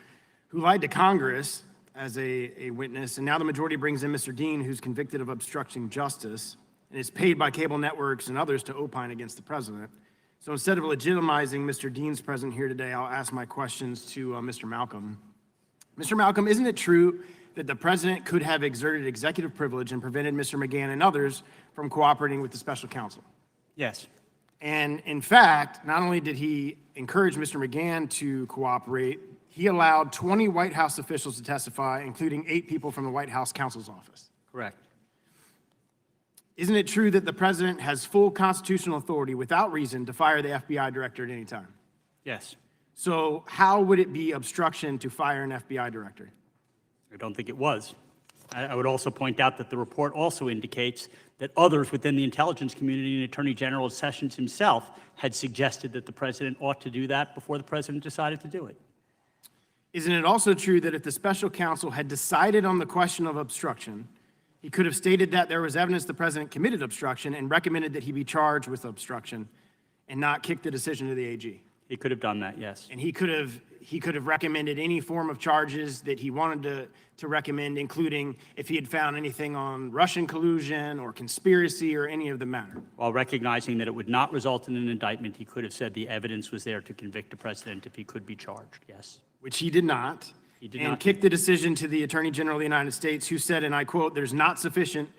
who lied to Congress as a witness, and now the majority brings in Mr. Dean, who's convicted of obstructing justice and is paid by cable networks and others to opine against the president. So instead of legitimizing Mr. Dean's presence here today, I'll ask my questions to Mr. Malcolm. Mr. Malcolm, isn't it true that the president could have exerted executive privilege and prevented Mr. McGahn and others from cooperating with the special counsel? Yes. And in fact, not only did he encourage Mr. McGahn to cooperate, he allowed 20 White House officials to testify, including 8 people from the White House counsel's office. Correct. Isn't it true that the president has full constitutional authority without reason to fire the FBI director at any time? Yes. So how would it be obstruction to fire an FBI director? I don't think it was. I would also point out that the report also indicates that others within the intelligence community and Attorney General Sessions himself had suggested that the president ought to do that before the president decided to do it. Isn't it also true that if the special counsel had decided on the question of obstruction, he could have stated that there was evidence the president committed obstruction and recommended that he be charged with obstruction and not kick the decision to the AG? He could have done that, yes. And he could have recommended any form of charges that he wanted to recommend, including if he had found anything on Russian collusion or conspiracy or any of the matter. While recognizing that it would not result in an indictment, he could have said the evidence was there to convict the president if he could be charged, yes. Which he did not. He did and not. Kicked the decision to the Attorney General of the United States, who said, and I quote, "There's not sufficient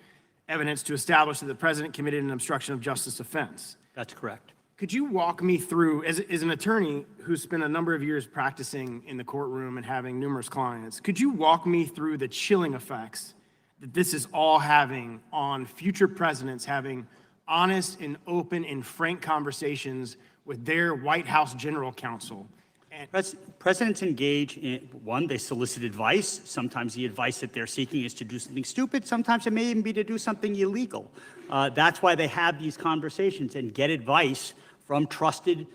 evidence to establish that the president committed an obstruction of justice offense." That's correct. Could you walk me through, as an attorney who spent a number of years practicing in the courtroom and having numerous clients, could you walk me through the chilling effects that this is all having on future presidents having honest and open and frank conversations with their White House general counsel Presidents engage in, one, they solicit advice. Sometimes the advice that they're seeking is to do something stupid. Sometimes it may even be to do something illegal. That's why they have these conversations and get advice from trusted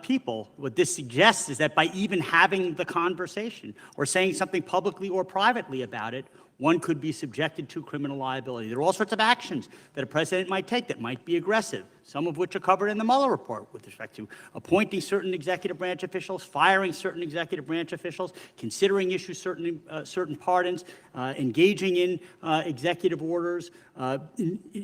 people. What this suggests is that by even having the conversation or saying something publicly or privately about it, one could be subjected to criminal liability. There are all sorts of actions that a president might take that might be aggressive, some of which are covered in the Mueller report with respect to appointing certain executive branch officials, firing certain executive branch officials, considering issuing certain pardons, engaging in executive orders,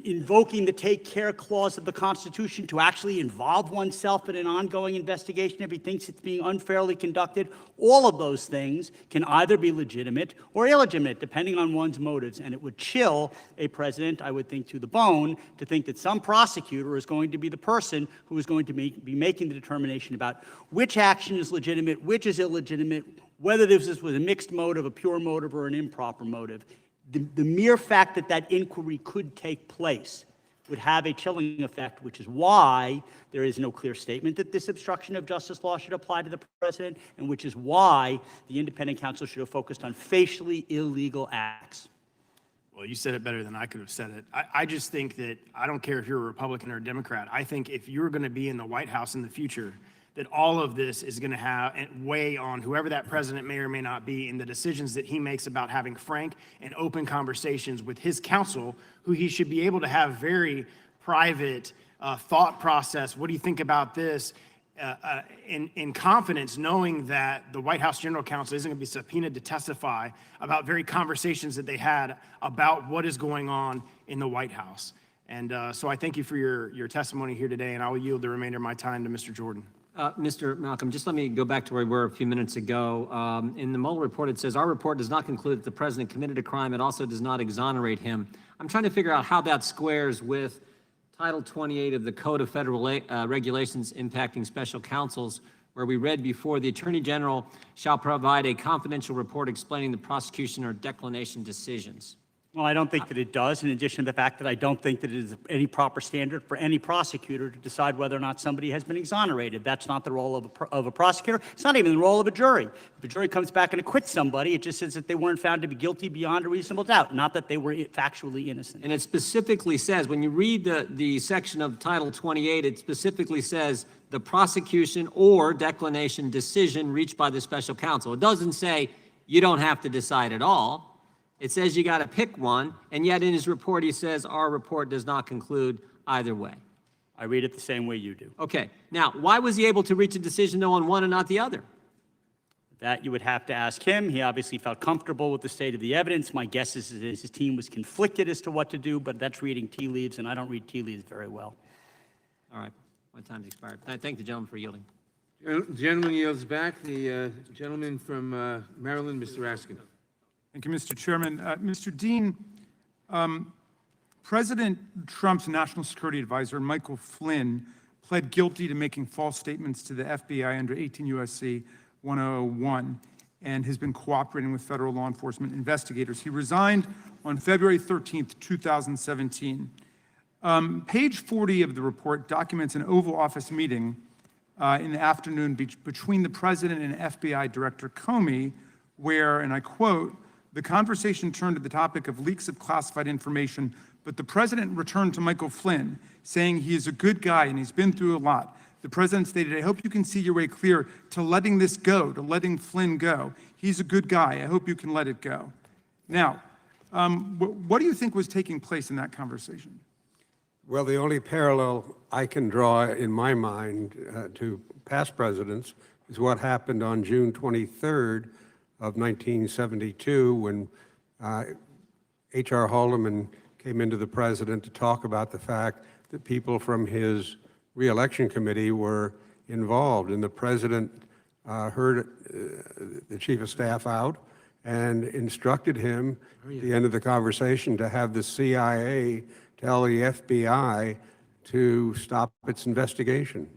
invoking the take care clause of the Constitution to actually involve oneself in an ongoing investigation if he thinks it's being unfairly conducted. All of those things can either be legitimate or illegitimate, depending on one's motives. And it would chill a president, I would think, to the bone to think that some prosecutor is going to be the person who is going to be making the determination about which action is legitimate, which is illegitimate, whether this was a mixed motive, a pure motive, or an improper motive. The mere fact that that inquiry could take place would have a chilling effect, which is why there is no clear statement that this obstruction of justice law should apply to the president, and which is why the independent counsel should have focused on facially illegal acts. Well, you said it better than I could have said it. I just think that I don't care if you're a Republican or a Democrat. I think if you're going to be in the White House in the future, that all of this is going to have weigh on whoever that president may or may not be in the decisions that he makes about having frank and open conversations with his counsel, who he should be able to have very private thought process. What do you think about this? In confidence, knowing that the White House General Counsel isn't going to be subpoenaed to testify about very conversations that they had about what is going on in the White House. And so I thank you for your testimony here today, and I will yield the remainder of my time to Mr. Jordan. Mr. Malcolm, just let me go back to where we were a few minutes ago. In the Mueller report, it says, our report does not conclude that the president committed a crime. It also does not exonerate him. I'm trying to figure out how that squares with Title 28 of the Code of Federal Regulations impacting special counsels, where we read before, the Attorney General shall provide a confidential report explaining the prosecution or declination decisions. Well, I don't think that it does, in addition to the fact that I don't think that it is any proper standard for any prosecutor to decide whether or not somebody has been exonerated. That's not the role of a prosecutor. It's not even the role of a jury. If a jury comes back and acquits somebody, it just says that they weren't found to be guilty beyond a reasonable doubt, not that they were factually innocent. And it specifically says, when you read the section of Title 28, it specifically says the prosecution or declination decision reached by the special counsel. It doesn't say you don't have to decide at all. It says you got to pick one, and yet in his report he says our report does not conclude either way. I read it the same way you do. Okay. Now, why was he able to reach a decision though on one and not the other? That you would have to ask him. He obviously felt comfortable with the state of the evidence. My guess is that his team was conflicted as to what to do, but that's reading tea leaves, and I don't read tea leaves very well. All right. My time's expired. I thank the gentleman for yielding. Gentleman yields back. The gentleman from Maryland, Mr. Raskin. Thank you, Mr. Chairman. Mr. Dean, President Trump's National Security Advisor, Michael Flynn, pled guilty to making false statements to the FBI under 18 U.S.C. 101 and has been cooperating with federal law enforcement investigators. He resigned on February 13th, 2017. Page 40 of the report documents an Oval Office meeting in the afternoon between the president and FBI Director Comey, where, and I quote, the conversation turned to the topic of leaks of classified information, but the president returned to Michael Flynn, saying he is a good guy and he's been through a lot. The president stated, I hope you can see your way clear to letting this go, to letting Flynn go. He's a good guy. I hope you can let it go. Now, what do you think was taking place in that conversation? Well, the only parallel I can draw in my mind to past presidents is what happened on June 23rd of 1972 when H.R. Haldeman came into the president to talk about the fact that people from his re-election committee were involved. And the president heard the chief of staff out and instructed him at the end of the conversation to have the CIA tell the FBI to stop its investigation.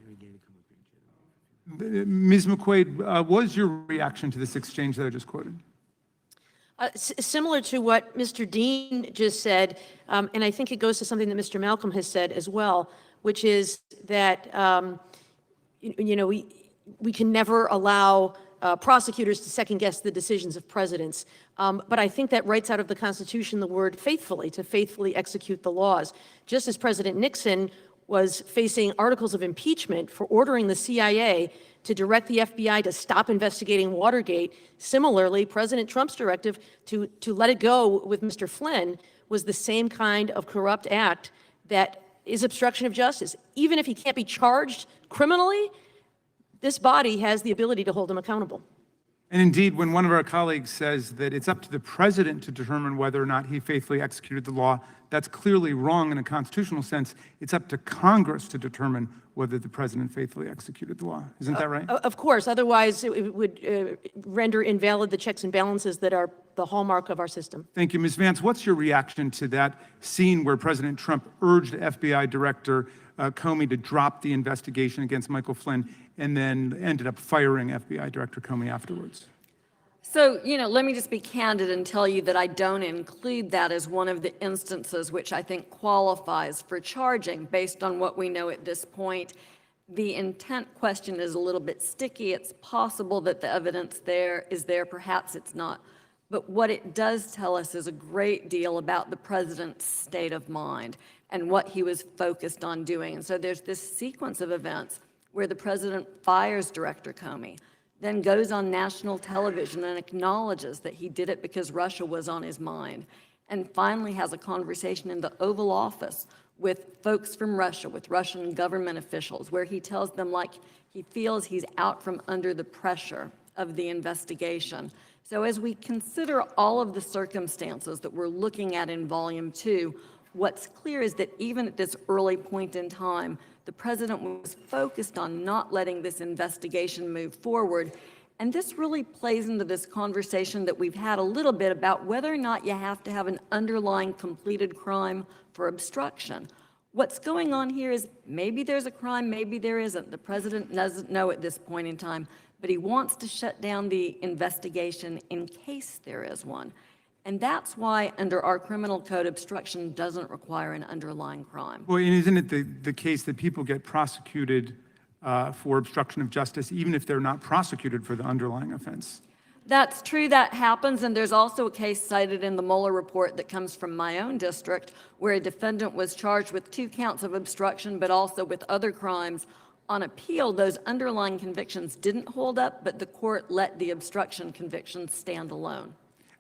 Ms. McQuaid, what was your reaction to this exchange that I just quoted? Similar to what Mr. Dean just said, and I think it goes to something that Mr. Malcolm has said as well, which is that, we can never allow prosecutors to second-guess the decisions of presidents. But I think that writes out of the Constitution the word faithfully, to faithfully execute the laws. Just as President Nixon was facing articles of impeachment for ordering the CIA to direct the FBI to stop investigating Watergate, similarly, President Trump's directive to let it go with Mr. Flynn was the same kind of corrupt act that is obstruction of justice. Even if he can't be charged criminally, this body has the ability to hold him accountable. And indeed, when one of our colleagues says that it's up to the president to determine whether or not he faithfully executed the law, that's clearly wrong in a constitutional sense. It's up to Congress to determine whether the president faithfully executed the law. Isn't that right? Of course, otherwise it would render invalid the checks and balances that are the hallmark of our system. Thank you. Ms. Vance, what's your reaction to that scene where President Trump urged FBI Director Comey to drop the investigation against Michael Flynn and then ended up firing FBI Director Comey afterwards? So, let me just be candid and tell you that I don't include that as one of the instances which I think qualifies for charging based on what we know at this point. The intent question is a little bit sticky. It's possible that the evidence is there, perhaps it's not. But what it does tell us is a great deal about the president's state of mind and what he was focused on doing. And so there's this sequence of events where the president fires Director Comey, then goes on national television and acknowledges that he did it because Russia was on his mind, and finally has a conversation in the Oval Office with folks from Russia, with Russian government officials, where he tells them like he feels he's out from under the pressure of the investigation. So as we consider all of the circumstances that we're looking at in Volume 2, what's clear is that even at this early point in time, the president was focused on not letting this investigation move forward. And this really plays into this conversation that we've had a little bit about whether or not you have to have an underlying completed crime for obstruction. What's going on here is maybe there's a crime, maybe there isn't. The president doesn't know at this point in time, but he wants to shut down the investigation in case there is one. And that's why under our criminal code, obstruction doesn't require an underlying crime. Well, and isn't it the case that people get prosecuted for obstruction of justice even if they're not prosecuted for the underlying offense? That's true, that happens, and there's also a case cited in the Mueller report that comes from my own district where a defendant was charged with 2 counts of obstruction but also with other crimes. On appeal, those underlying convictions didn't hold up, but the court let the obstruction convictions stand alone.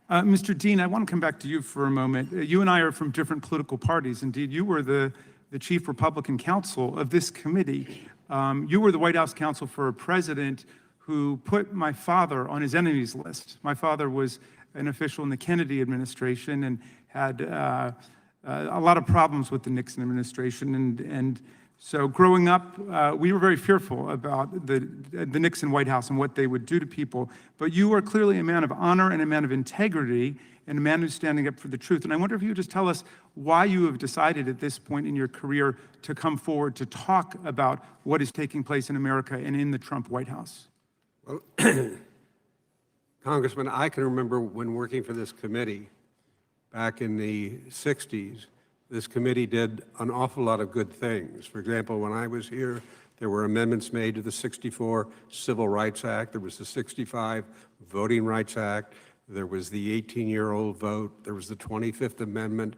Mr. Dean, I want to come back to you for a moment. You and I are from different political parties. Indeed, you were the chief Republican counsel of this committee. You were the White House counsel for a president who put my father on his enemies list. My father was an official in the Kennedy administration and had a lot of problems with the Nixon administration. And so growing up, we were very fearful about the Nixon White House and what they would do to people. But you are clearly a man of honor and a man of integrity and a man who's standing up for the truth. And I wonder if you would just tell us why you have decided at this point in your career to come forward to talk about what is taking place in America and in the Trump White House. Well, Congressman, I can remember when working for this committee back in the 60s, this committee did an awful lot of good things. For example, when I was here, there were amendments made to the 64 Civil Rights Act. There was the 65 Voting Rights Act. There was the 18-year-old vote. There was the 25th Amendment.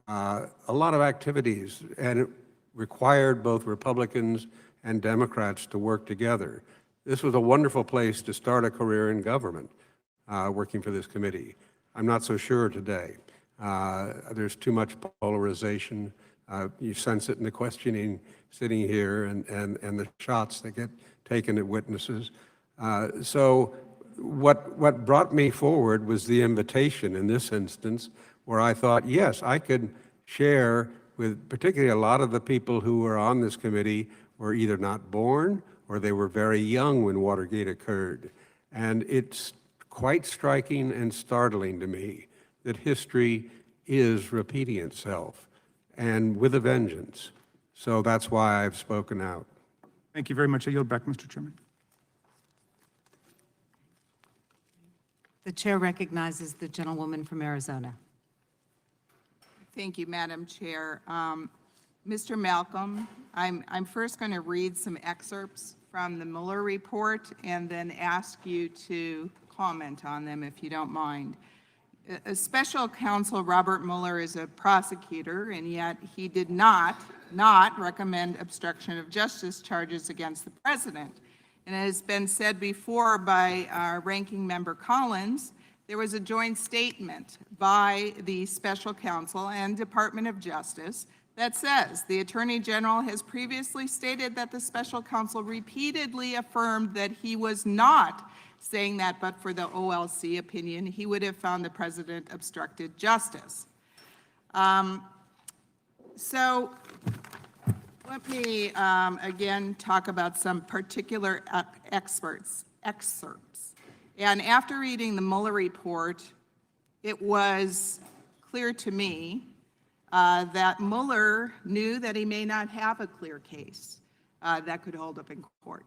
A lot of activities, and it required both Republicans and Democrats to work together. This was a wonderful place to start a career in government, working for this committee. I'm not so sure today. There's too much polarization. You sense it in the questioning sitting here and the shots that get taken at witnesses. So what brought me forward was the invitation in this instance where I thought, yes, I could share with particularly a lot of the people who were on this committee were either not born or they were very young when Watergate occurred. And it's quite striking and startling to me that history is repeating itself, and with a vengeance. So that's why I've spoken out. Thank you very much. I yield back, Mr. Chairman. The chair recognizes the gentlewoman from Arizona. Thank you, Madam Chair. Mr. Malcolm, I'm first going to read some excerpts from the Mueller report and then ask you to comment on them if you don't mind. Special counsel Robert Mueller is a prosecutor, and yet he did not recommend obstruction of justice charges against the president. And it has been said before by our ranking member Collins, there was a joint statement by the special counsel and Department of Justice that says the Attorney General has previously stated that the special counsel repeatedly affirmed that he was not saying that, but for the OLC opinion, he would have found the president obstructed justice. So let me again talk about some particular excerpts. And after reading the Mueller report, it was clear to me that Mueller knew that he may not have a clear case that could hold up in court.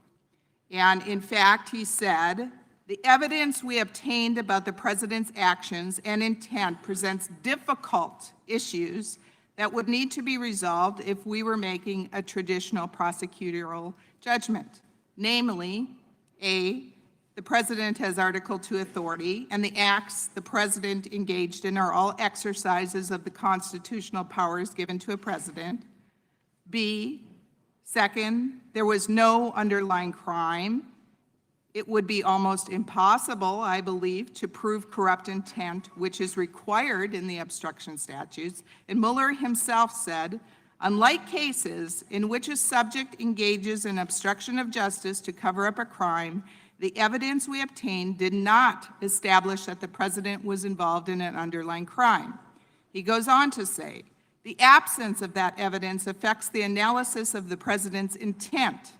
And in fact, he said, the evidence we obtained about the president's actions and intent presents difficult issues that would need to be resolved if we were making a traditional prosecutorial judgment. Namely, A, the president has Article II authority, and the acts the president engaged in are all exercises of the constitutional powers given to a president. B, second, there was no underlying crime. It would be almost impossible, I believe, to prove corrupt intent, which is required in the obstruction statutes. And Mueller himself said, unlike cases in which a subject engages in obstruction of justice to cover up a crime, the evidence we obtained did not establish that the president was involved in an underlying crime. He goes on to say, the absence of that evidence affects the analysis of the president's intent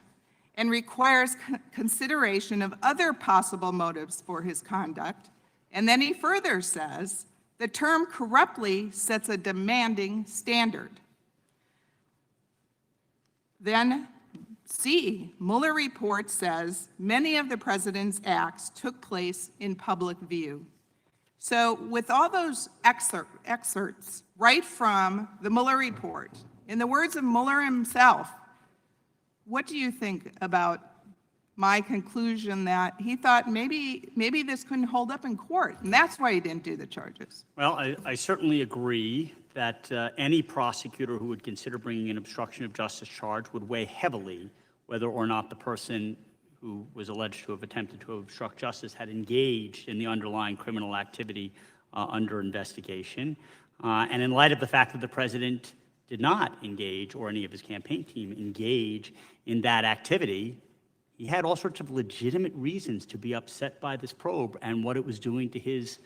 and requires consideration of other possible motives for his conduct. And then he further says, the term corruptly sets a demanding standard. Then C, Mueller report says many of the president's acts took place in public view. So with all those excerpts right from the Mueller report, in the words of Mueller himself, what do you think about my conclusion that he thought maybe this couldn't hold up in court, and that's why he didn't do the charges? Well, I certainly agree that any prosecutor who would consider bringing an obstruction of justice charge would weigh heavily whether or not the person who was alleged to have attempted to obstruct justice had engaged in the underlying criminal activity under investigation. And in light of the fact that the president did not engage, or any of his campaign team engage in that activity, he had all sorts of legitimate reasons to be upset by this probe and what it was doing to his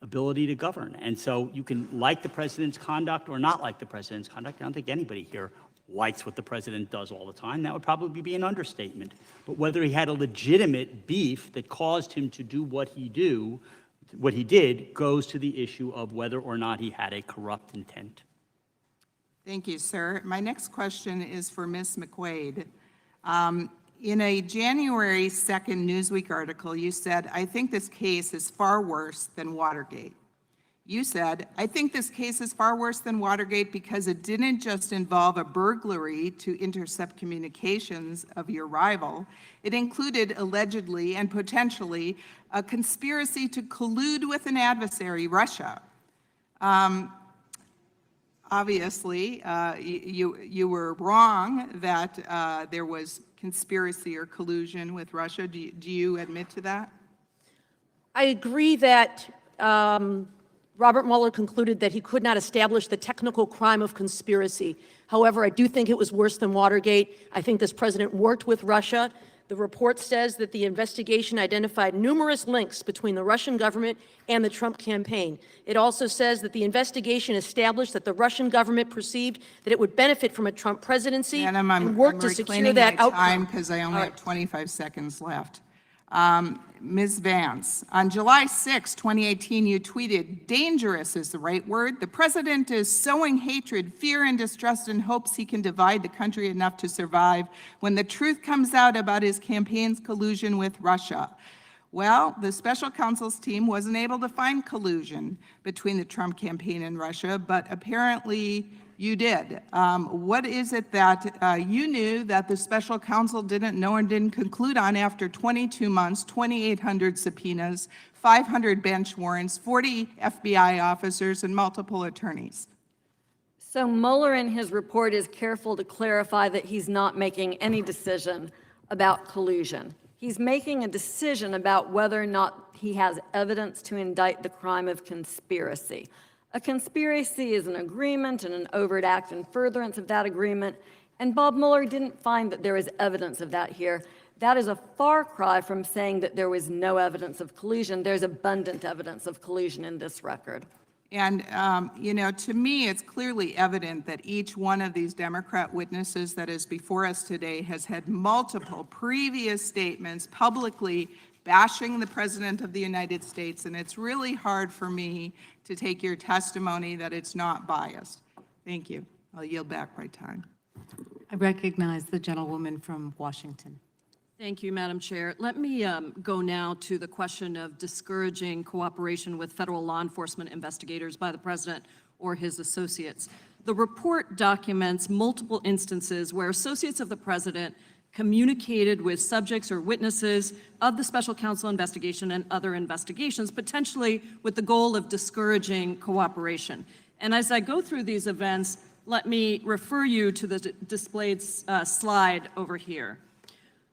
ability to govern. And so you can like the president's conduct or not like the president's conduct. I don't think anybody here likes what the president does all the time. That would probably be an understatement. But whether he had a legitimate beef that caused him to do what he did goes to the issue of whether or not he had a corrupt intent. Thank you, sir. My next question is for Ms. McQuaid. In a January 2nd Newsweek article, you said, I think this case is far worse than Watergate. You said, I think this case is far worse than Watergate because it didn't just involve a burglary to intercept communications of your rival. It included allegedly and potentially a conspiracy to collude with an adversary, Russia. Obviously, you were wrong that there was conspiracy or collusion with Russia. Do you admit to that? I agree that Robert Mueller concluded that he could not establish the technical crime of conspiracy. However, I do think it was worse than Watergate. I think this president worked with Russia. The report says that the investigation identified numerous links between the Russian government and the Trump campaign. It also says that the investigation established that the Russian government perceived that it would benefit from a Trump presidency and worked to secure that outcome. Because I only have 25 seconds left. Ms. Vance, on July 6, 2018, you tweeted, dangerous is the right word. The president is sowing hatred, fear, and distrust in hopes he can divide the country enough to survive when the truth comes out about his campaign's collusion with Russia. Well, the special counsel's team wasn't able to find collusion between the Trump campaign and Russia, but apparently You did. What is it that you knew that the special counsel didn't know and didn't conclude on after 22 months, 2,800 subpoenas, 500 bench warrants, 40 FBI officers, and multiple attorneys? So Mueller in his report is careful to clarify that he's not making any decision about collusion. He's making a decision about whether or not he has evidence to indict the crime of conspiracy. A conspiracy is an agreement and an overt act in furtherance of that agreement, and Bob Mueller didn't find that there was evidence of that here. That is a far cry from saying that there was no evidence of collusion. There's abundant evidence of collusion in this record. And, you know, to me, it's clearly evident that each one of these Democrat witnesses that is before us today has had multiple previous statements publicly bashing the President of the United States, and it's really hard for me to take your testimony that it's not biased. Thank you. I'll yield back my time. I recognize the gentlewoman from Washington. Thank you, Madam Chair. Let me go now to the question of discouraging cooperation with federal law enforcement investigators by the President or his associates. The report documents multiple instances where associates of the President communicated with subjects or witnesses of the special counsel investigation and other investigations, potentially with the goal of discouraging cooperation. And as I go through these events, let me refer you to the displayed slide over here.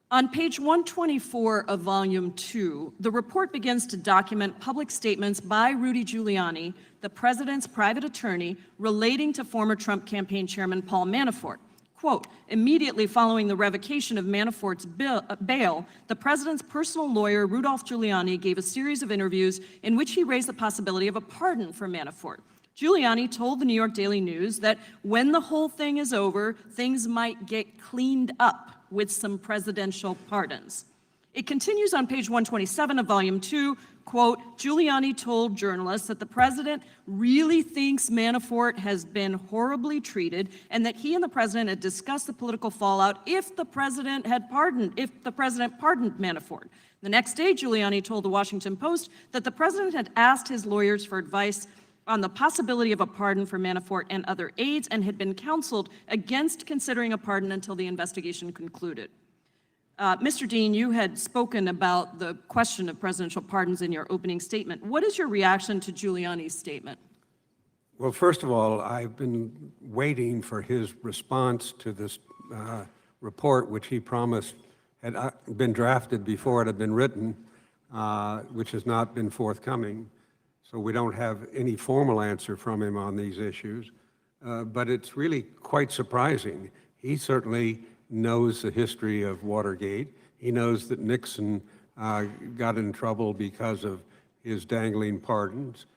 On page 124 of volume 2, the report begins to document public statements by Rudy Giuliani, the president's private attorney, relating to former Trump campaign chairman Paul Manafort. Quote, immediately following the revocation of Manafort's bail, the president's personal lawyer, Rudolph Giuliani, gave a series of interviews in which he raised the possibility of a pardon for Manafort. Giuliani told the New York Daily News that when the whole thing is over, things might get cleaned up with some presidential pardons. It continues on page 127 of volume 2, quote, Giuliani told journalists that the president really thinks Manafort has been horribly treated and that he and the president had discussed the political fallout if the president pardoned Manafort. The next day, Giuliani told the Washington Post that the president had asked his lawyers for advice on the possibility of a pardon for Manafort and other aides and had been counseled against considering a pardon until the investigation concluded. Mr. Dean, you had spoken about the question of presidential pardons in your opening statement. What is your reaction to Giuliani's statement? Well, first of all, I've been waiting for his response to this report, which he promised had been drafted before it had been written, which has not been forthcoming. So we don't have any formal answer from him on these issues. But it's really quite surprising. He certainly knows the history of Watergate. He knows that Nixon got in trouble because of his dangling pardons.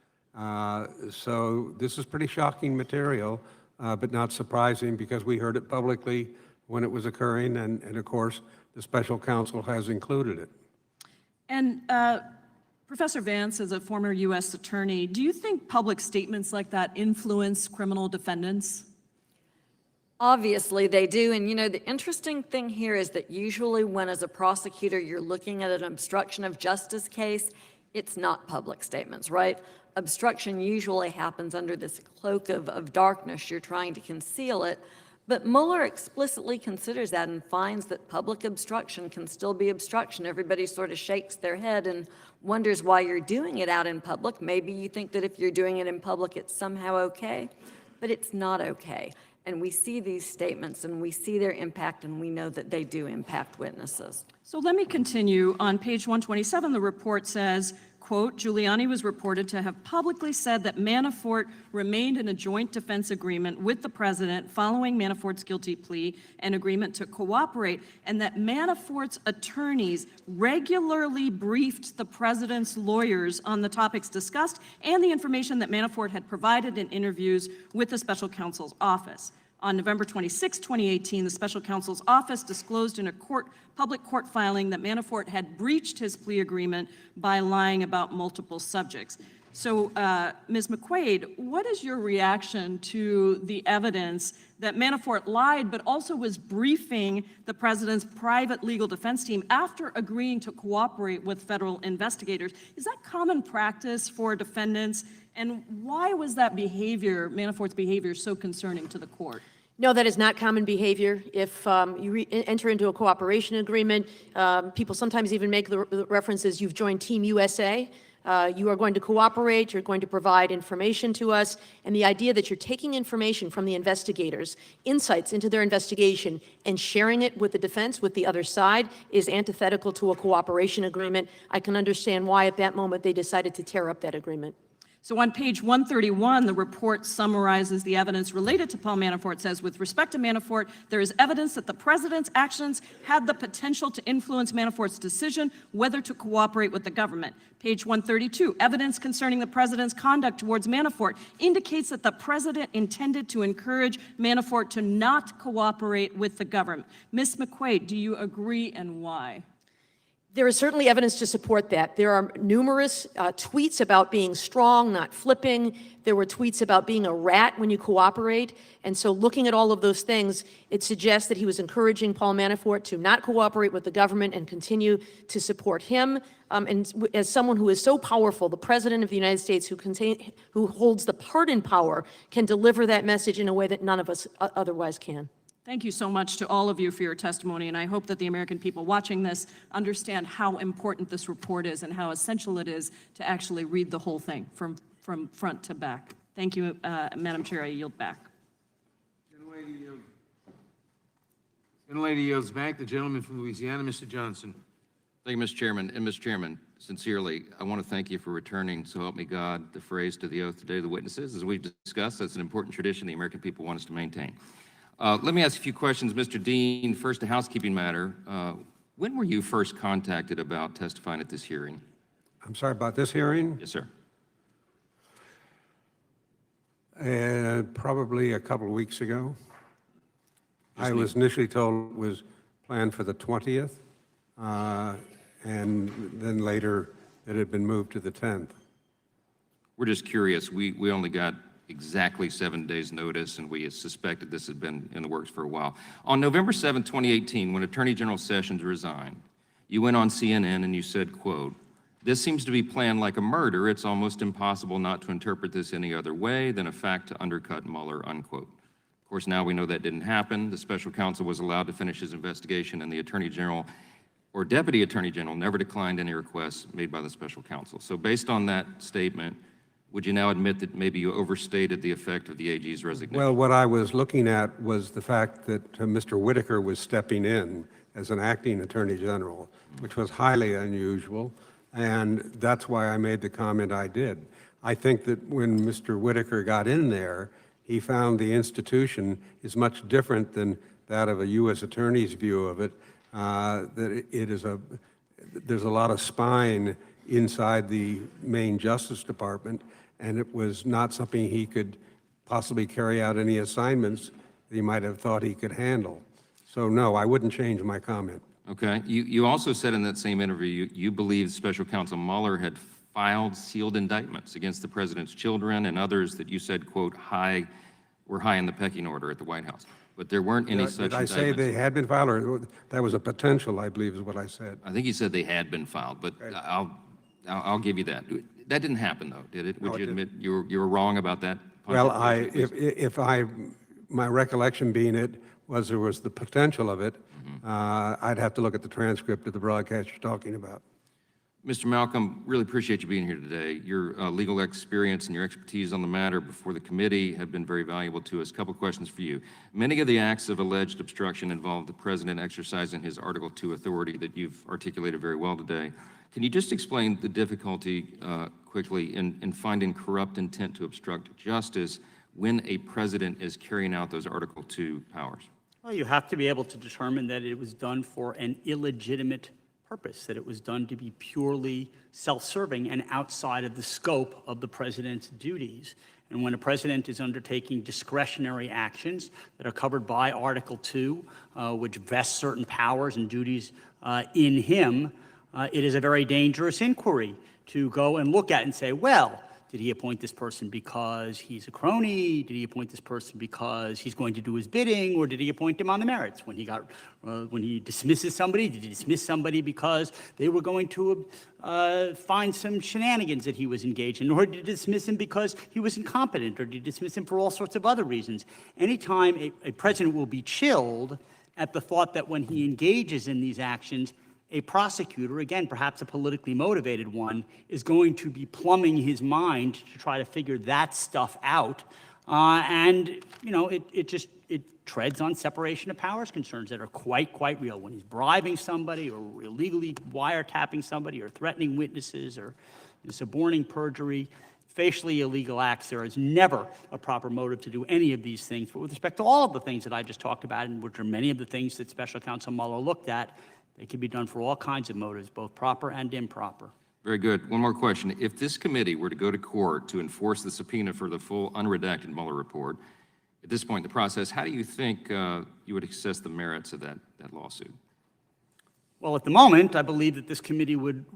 So this is pretty shocking material, but not surprising because we heard it publicly when it was occurring, and of course, the special counsel has included it. And Professor Vance, as a former U.S. attorney, do you think public statements like that influence criminal defendants? Obviously they do, and you know, the interesting thing here is that usually when as a prosecutor you're looking at an obstruction of justice case, it's not public statements, right? Obstruction usually happens under this cloak of darkness. You're trying to conceal it. But Mueller explicitly considers that and finds that public obstruction can still be obstruction. Everybody sort of shakes their head and wonders why you're doing it out in public. Maybe you think that if you're doing it in public, it's somehow okay, but it's not okay. And we see these statements and we see their impact and we know that they do impact witnesses. So let me continue. On page 127, the report says, quote, Giuliani was reported to have publicly said that Manafort remained in a joint defense agreement with the president following Manafort's guilty plea and agreement to cooperate, and that Manafort's attorneys regularly briefed the president's lawyers on the topics discussed and the information that Manafort had provided in interviews with the special counsel's office. On November 26, 2018, the special counsel's office disclosed in a public court filing that Manafort had breached his plea agreement by lying about multiple subjects. So, Ms. McQuaid, what is your reaction to the evidence that Manafort lied, but also was briefing the president's private legal defense team after agreeing to cooperate with federal investigators? Is that common practice for defendants? And why was that behavior, Manafort's behavior, so concerning to the court? No, that is not common behavior. If you enter into a cooperation agreement, people sometimes even make the references, you've joined Team USA. You are going to cooperate, you're going to provide information to us, and the idea that you're taking information from the investigators, insights into their investigation, and sharing it with the defense, with the other side, is antithetical to a cooperation agreement. I can understand why at that moment they decided to tear up that agreement. So on page 131, the report summarizes the evidence related to Paul Manafort. It says, with respect to Manafort, there is evidence that the president's actions had the potential to influence Manafort's decision whether to cooperate with the government. Page 132, evidence concerning the president's conduct towards Manafort indicates that the president intended to encourage Manafort to not cooperate with the government. Ms. McQuaid, do you agree, and why? There is certainly evidence to support that. There are numerous tweets about being strong, not flipping. There were tweets about being a rat when you cooperate. And so looking at all of those things, it suggests that he was encouraging Paul Manafort to not cooperate with the government and continue to support him. And as someone who is so powerful, the President of the United States, who holds the pardon power, can deliver that message in a way that none of us otherwise can. Thank you so much to all of you for your testimony, and I hope that the American people watching this understand how important this report is and how essential it is to actually read the whole thing from front to back. Thank you, Madam Chair. I yield back. Gentlelady yields back. The gentleman from Louisiana, Mr. Johnson. Thank you, Mr. Chairman. And Mr. Chairman, sincerely, I want to thank you for returning, so help me God, the phrase to the oath today of the witnesses. As we've discussed, that's an important tradition the American people want us to maintain. Let me ask a few questions, Mr. Dean. First, a housekeeping matter. When were you first contacted about testifying at this hearing? I'm sorry, about this hearing? Yes, sir. Probably a couple of weeks ago. I was initially told it was planned for the 20th, and then later it had been moved to the 10th. We're just curious. We only got exactly 7 days' notice, and we suspected this had been in the works for a while. On November 7, 2018, when Attorney General Sessions resigned, you went on CNN and you said, quote, "This seems to be planned like a murder. It's almost impossible not to interpret this any other way than a fact to undercut Mueller," unquote. Of course, now we know that didn't happen. The special counsel was allowed to finish his investigation, and the Attorney General or Deputy Attorney General never declined any requests made by the special counsel. So based on that statement, would you now admit that maybe you overstated the effect of the AG's resignation? Well, what I was looking at was the fact that Mr. Whitaker was stepping in as an acting Attorney General, which was highly unusual, and that's why I made the comment I did. I think that when Mr. Whitaker got in there, he found the institution is much different than that of a U.S. Attorney's view of it, that there's a lot of spine inside the main Justice Department, and it was not something he could possibly carry out any assignments that he might have thought he could handle. So no, I wouldn't change my comment. Okay. You also said in that same interview you believed Special Counsel Mueller had filed sealed indictments against the president's children and others that you said, quote, were high in the pecking order at the White House. But there weren't any such indictments. Did I say they had been filed, or that was a potential, I believe is what I said? I think you said they had been filed, but I'll give you that. That didn't happen, though, did it? Would you admit you were wrong about that? Well, my recollection being it was there was the potential of it. I'd have to look at the transcript of the broadcast you're talking about. Mr. Malcolm, really appreciate you being here today. Your legal experience and your expertise on the matter before the committee have been very valuable to us. A couple questions for you. Many of the acts of alleged obstruction involved the president exercising his Article II authority that you've articulated very well today. Can you just explain the difficulty quickly in finding corrupt intent to obstruct justice when a president is carrying out those Article II powers? Well, you have to be able to determine that it was done for an illegitimate purpose, that it was done to be purely self-serving and outside of the scope of the president's duties. And when a president is undertaking discretionary actions that are covered by Article II, which vests certain powers and duties in him, it is a very dangerous inquiry to go and look at and say, well, Did he appoint this person because he's a crony? Did he appoint this person because he's going to do his bidding? Or did he appoint him on the merits? When he dismisses somebody, did he dismiss somebody because they were going to find some shenanigans that he was engaged in? Or did he dismiss him because he was incompetent? Or did he dismiss him for all sorts of other reasons? Anytime a president will be chilled at the thought that when he engages in these actions, a prosecutor, again, perhaps a politically motivated one, is going to be plumbing his mind to try to figure that stuff out. And, you know, it treads on separation of powers concerns that are quite real. When he's bribing somebody or illegally wiretapping somebody or threatening witnesses or suborning perjury, facially illegal acts, there is never a proper motive to do any of these things. But with respect to all of the things that I just talked about, and which are many of the things that Special Counsel Mueller looked at, they can be done for all kinds of motives, both proper and improper. Very good. One more question. If this committee were to go to court to enforce the subpoena for the full unredacted Mueller report, at this point in the process, how do you think you would assess the merits of that lawsuit? Well, at the moment, I believe that this committee would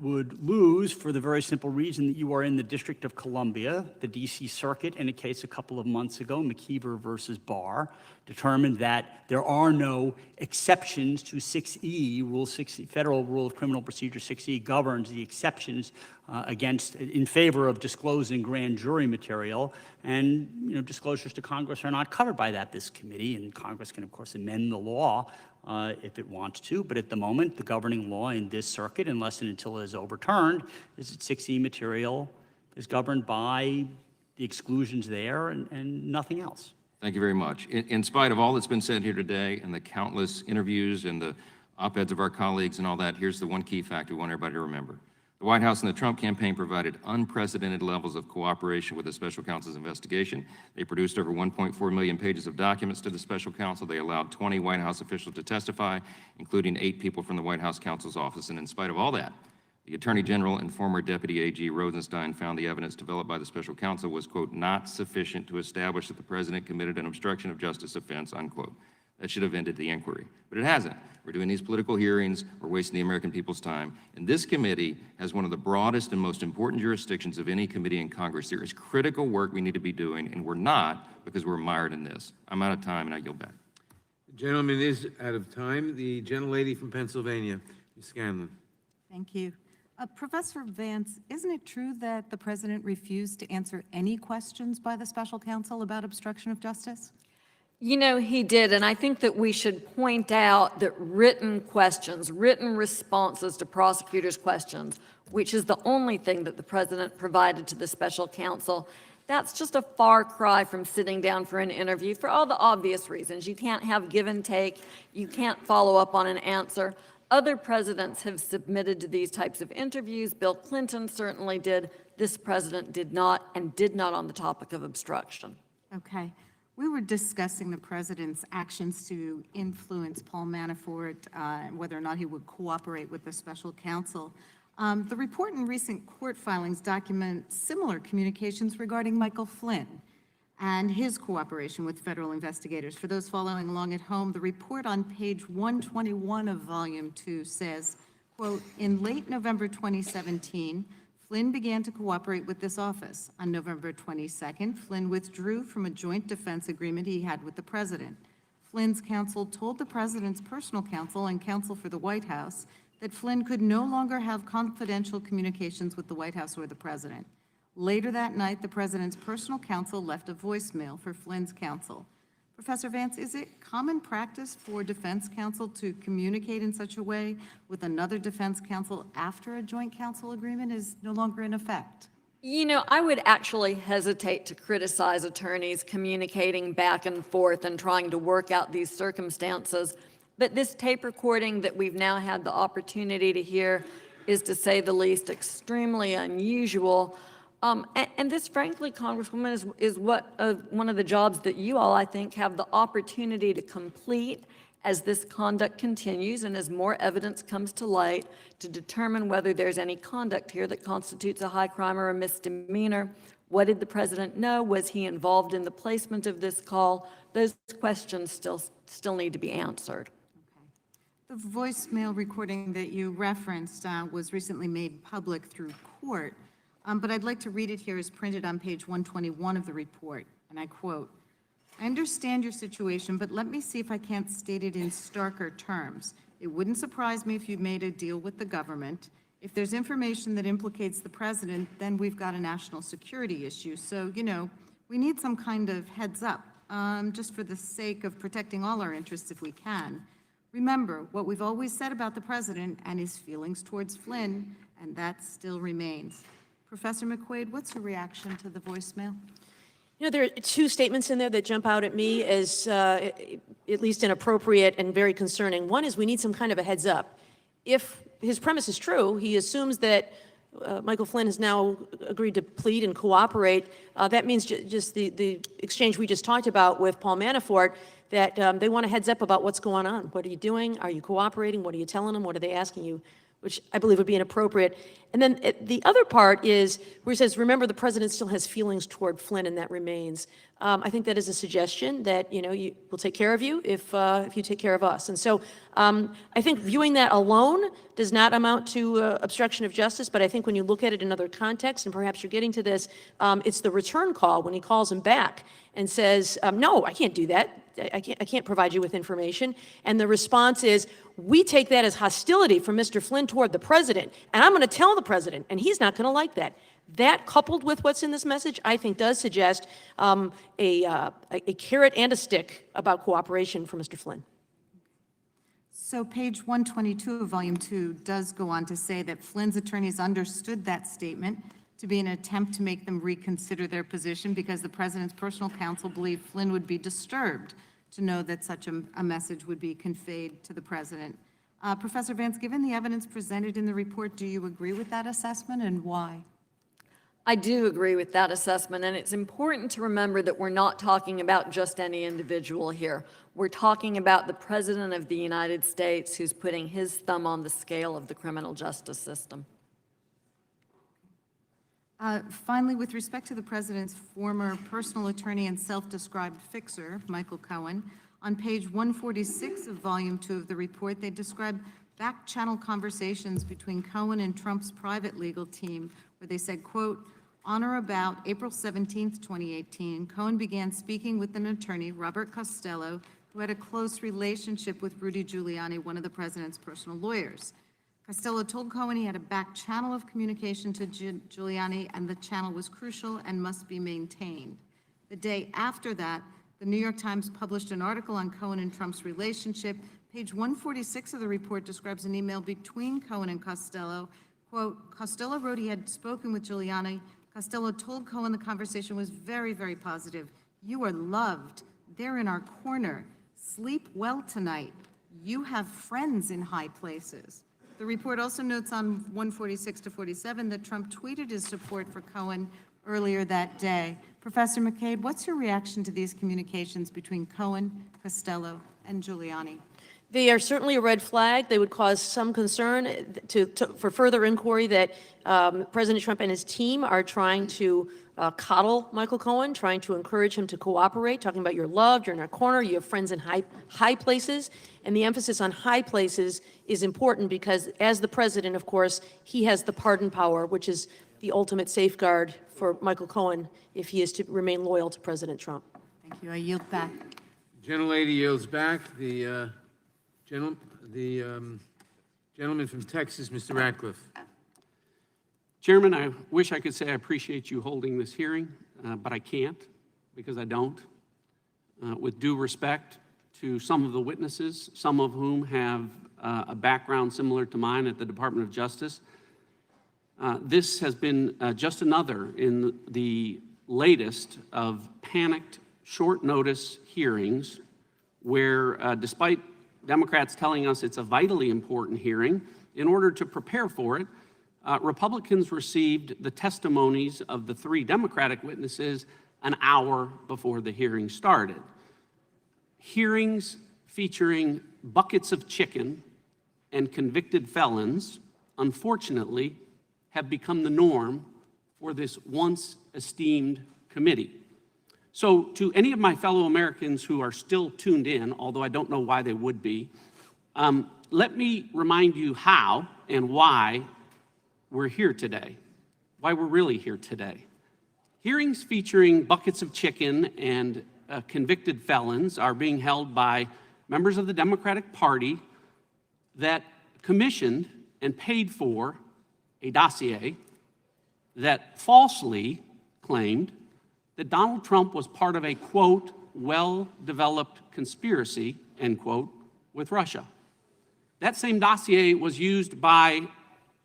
lose for the very simple reason that you are in the District of Columbia. The D.C. Circuit, in a case a couple of months ago, McKeever versus Barr, determined that there are no exceptions to 6E, Rule 6E, Federal Rule of Criminal Procedure 6E governs the exceptions in favor of disclosing grand jury material, and disclosures to Congress are not covered by that. This committee, and Congress can, of course, amend the law if it wants to, but at the moment, the governing law in this circuit, unless and until it is overturned, is that 6E material is governed by the exclusions there and nothing else. Thank you very much. In spite of all that's been said here today and the countless interviews and the op-eds of our colleagues and all that, here's the one key fact we want everybody to remember. The White House and the Trump campaign provided unprecedented levels of cooperation with the special counsel's investigation. They produced over 1.4 million pages of documents to the special counsel. They allowed 20 White House officials to testify, including 8 people from the White House counsel's office. And in spite of all that, the Attorney General and former Deputy AG Rosenstein found the evidence developed by the special counsel was, quote, not sufficient to establish that the president committed an obstruction of justice offense, unquote. That should have ended the inquiry, but it hasn't. We're doing these political hearings, we're wasting the American people's time, and this committee has one of the broadest and most important jurisdictions of any committee in Congress. There is critical work we need to be doing, and we're not because we're mired in this. I'm out of time, and I yield back. The gentleman is out of time. The gentlelady from Pennsylvania, Ms. Scanlon. Thank you. Professor Vance, isn't it true that the president refused to answer any questions by the special counsel about obstruction of justice? You know, he did, and I think that we should point out that written questions, written responses to prosecutors' questions, which is the only thing that the president provided to the special counsel, that's just a far cry from sitting down for an interview for all the obvious reasons. You can't have give and take. You can't follow up on an answer. Other presidents have submitted to these types of interviews. Bill Clinton certainly did. This president did not, and did not on the topic of obstruction. Okay. We were discussing the president's actions to influence Paul Manafort, whether or not he would cooperate with the special counsel. The report and recent court filings document similar communications regarding Michael Flynn and his cooperation with federal investigators. For those following along at home, the report on page 121 of Volume 2 says, quote, in late November 2017, Flynn began to cooperate with this office. On November 22nd, Flynn withdrew from a joint defense agreement he had with the president. Flynn's counsel told the president's personal counsel and counsel for the White House that Flynn could no longer have confidential communications with the White House or the president. Later that night, the president's personal counsel left a voicemail for Flynn's counsel. Professor Vance, is it common practice for defense counsel to communicate in such a way with another defense counsel after a joint counsel agreement is no longer in effect? You know, I would actually hesitate to criticize attorneys communicating back and forth and trying to work out these circumstances. But this tape recording that we've now had the opportunity to hear is, to say the least, extremely unusual. And this, frankly, Congresswoman, is what one of the jobs that you all, I think, have the opportunity to complete as this conduct continues and as more evidence comes to light to determine whether there's any conduct here that constitutes a high crime or a misdemeanor. What did the president know? Was he involved in the placement of this call? Those questions still need to be answered. The voicemail recording that you referenced was recently made public through court. but I'd like to read it here as printed on page 121 of the report, and I quote, "I understand your situation, but let me see if I can't state it in starker terms. It wouldn't surprise me if you made a deal with the government. If there's information that implicates the president, then we've got a national security issue. So, we need some kind of heads up, just for the sake of protecting all our interests if we can. Remember what we've always said about the president and his feelings towards Flynn, and that still remains." Professor McQuaid, what's your reaction to the voicemail? There are two statements in there that jump out at me as at least inappropriate and very concerning. One is we need some kind of a heads up. If his premise is true, he assumes that Michael Flynn has now agreed to plead and cooperate. That means just the exchange we just talked about with Paul Manafort, that they want a heads up about what's going on. What are you doing? Are you cooperating? What are you telling them? What are they asking you? Which I believe would be inappropriate. And then the other part is where he says, remember, the president still has feelings toward Flynn, and that remains. I think that is a suggestion that, we'll take care of you if you take care of us. And so I think viewing that alone does not amount to obstruction of justice, but I think when you look at it in other contexts, and perhaps you're getting to this, it's the return call when he calls him back and says, no, I can't do that. I can't provide you with information. And the response is, we take that as hostility from Mr. Flynn toward the president, and I'm going to tell the president, and he's not going to like that. That, coupled with what's in this message, I think does suggest a carrot and a stick about cooperation for Mr. Flynn. So page 122 of volume 2 does go on to say that Flynn's attorneys understood that statement to be an attempt to make them reconsider their position because the president's personal counsel believed Flynn would be disturbed to know that such a message would be conveyed to the president. Professor Vance, given the evidence presented in the report, do you agree with that assessment, and why? I do agree with that assessment, and it's important to remember that we're not talking about just any individual here. We're talking about the President of the United States who's putting his thumb on the scale of the criminal justice system. Finally, with respect to the president's former personal attorney and self-described fixer, Michael Cohen, on page 146 of volume 2 of the report, they describe back-channel conversations between Cohen and Trump's private legal team, where they said, quote, on or about April 17th, 2018, Cohen began speaking with an attorney, Robert Costello, who had a close relationship with Rudy Giuliani, one of the president's personal lawyers. Costello told Cohen he had a back channel of communication to Giuliani, and the channel was crucial and must be maintained. The day after that, the New York Times published an article on Cohen and Trump's relationship. Page 146 of the report describes an email between Cohen and Costello. Quote, Costello wrote he had spoken with Giuliani. Costello told Cohen the conversation was very, very positive. You are loved. They're in our corner. Sleep well tonight. You have friends in high places. The report also notes on 146 to 47 that Trump tweeted his support for Cohen earlier that day. Professor McCabe, what's your reaction to these communications between Cohen, Costello, and Giuliani? They are certainly a red flag. They would cause some concern for further inquiry that President Trump and his team are trying to coddle Michael Cohen, trying to encourage him to cooperate, talking about you're loved, you're in our corner, you have friends in high places. And the emphasis on high places is important because as the president, of course, he has the pardon power, which is the ultimate safeguard for Michael Cohen if he is to remain loyal to President Trump. Thank you. I yield back. Gentlelady yields back. The gentleman from Texas, Mr. Ratcliffe. Chairman, I wish I could say I appreciate you holding this hearing, but I can't because I don't. With due respect to some of the witnesses, some of whom have a background similar to mine at the Department of Justice, this has been just another in the latest of panicked, short-notice hearings where, despite Democrats telling us it's a vitally important hearing, in order to prepare for it, Republicans received the testimonies of the 3 Democratic witnesses an hour before the hearing started. Hearings featuring buckets of chicken and convicted felons, unfortunately, have become the norm for this once esteemed committee. So to any of my fellow Americans who are still tuned in, although I don't know why they would be, let me remind you how and why we're here today. why we're really here today. Hearings featuring buckets of chicken and convicted felons are being held by members of the Democratic Party that commissioned and paid for a dossier that falsely claimed that Donald Trump was part of a, quote, well-developed conspiracy, end quote, with Russia. That same dossier was used by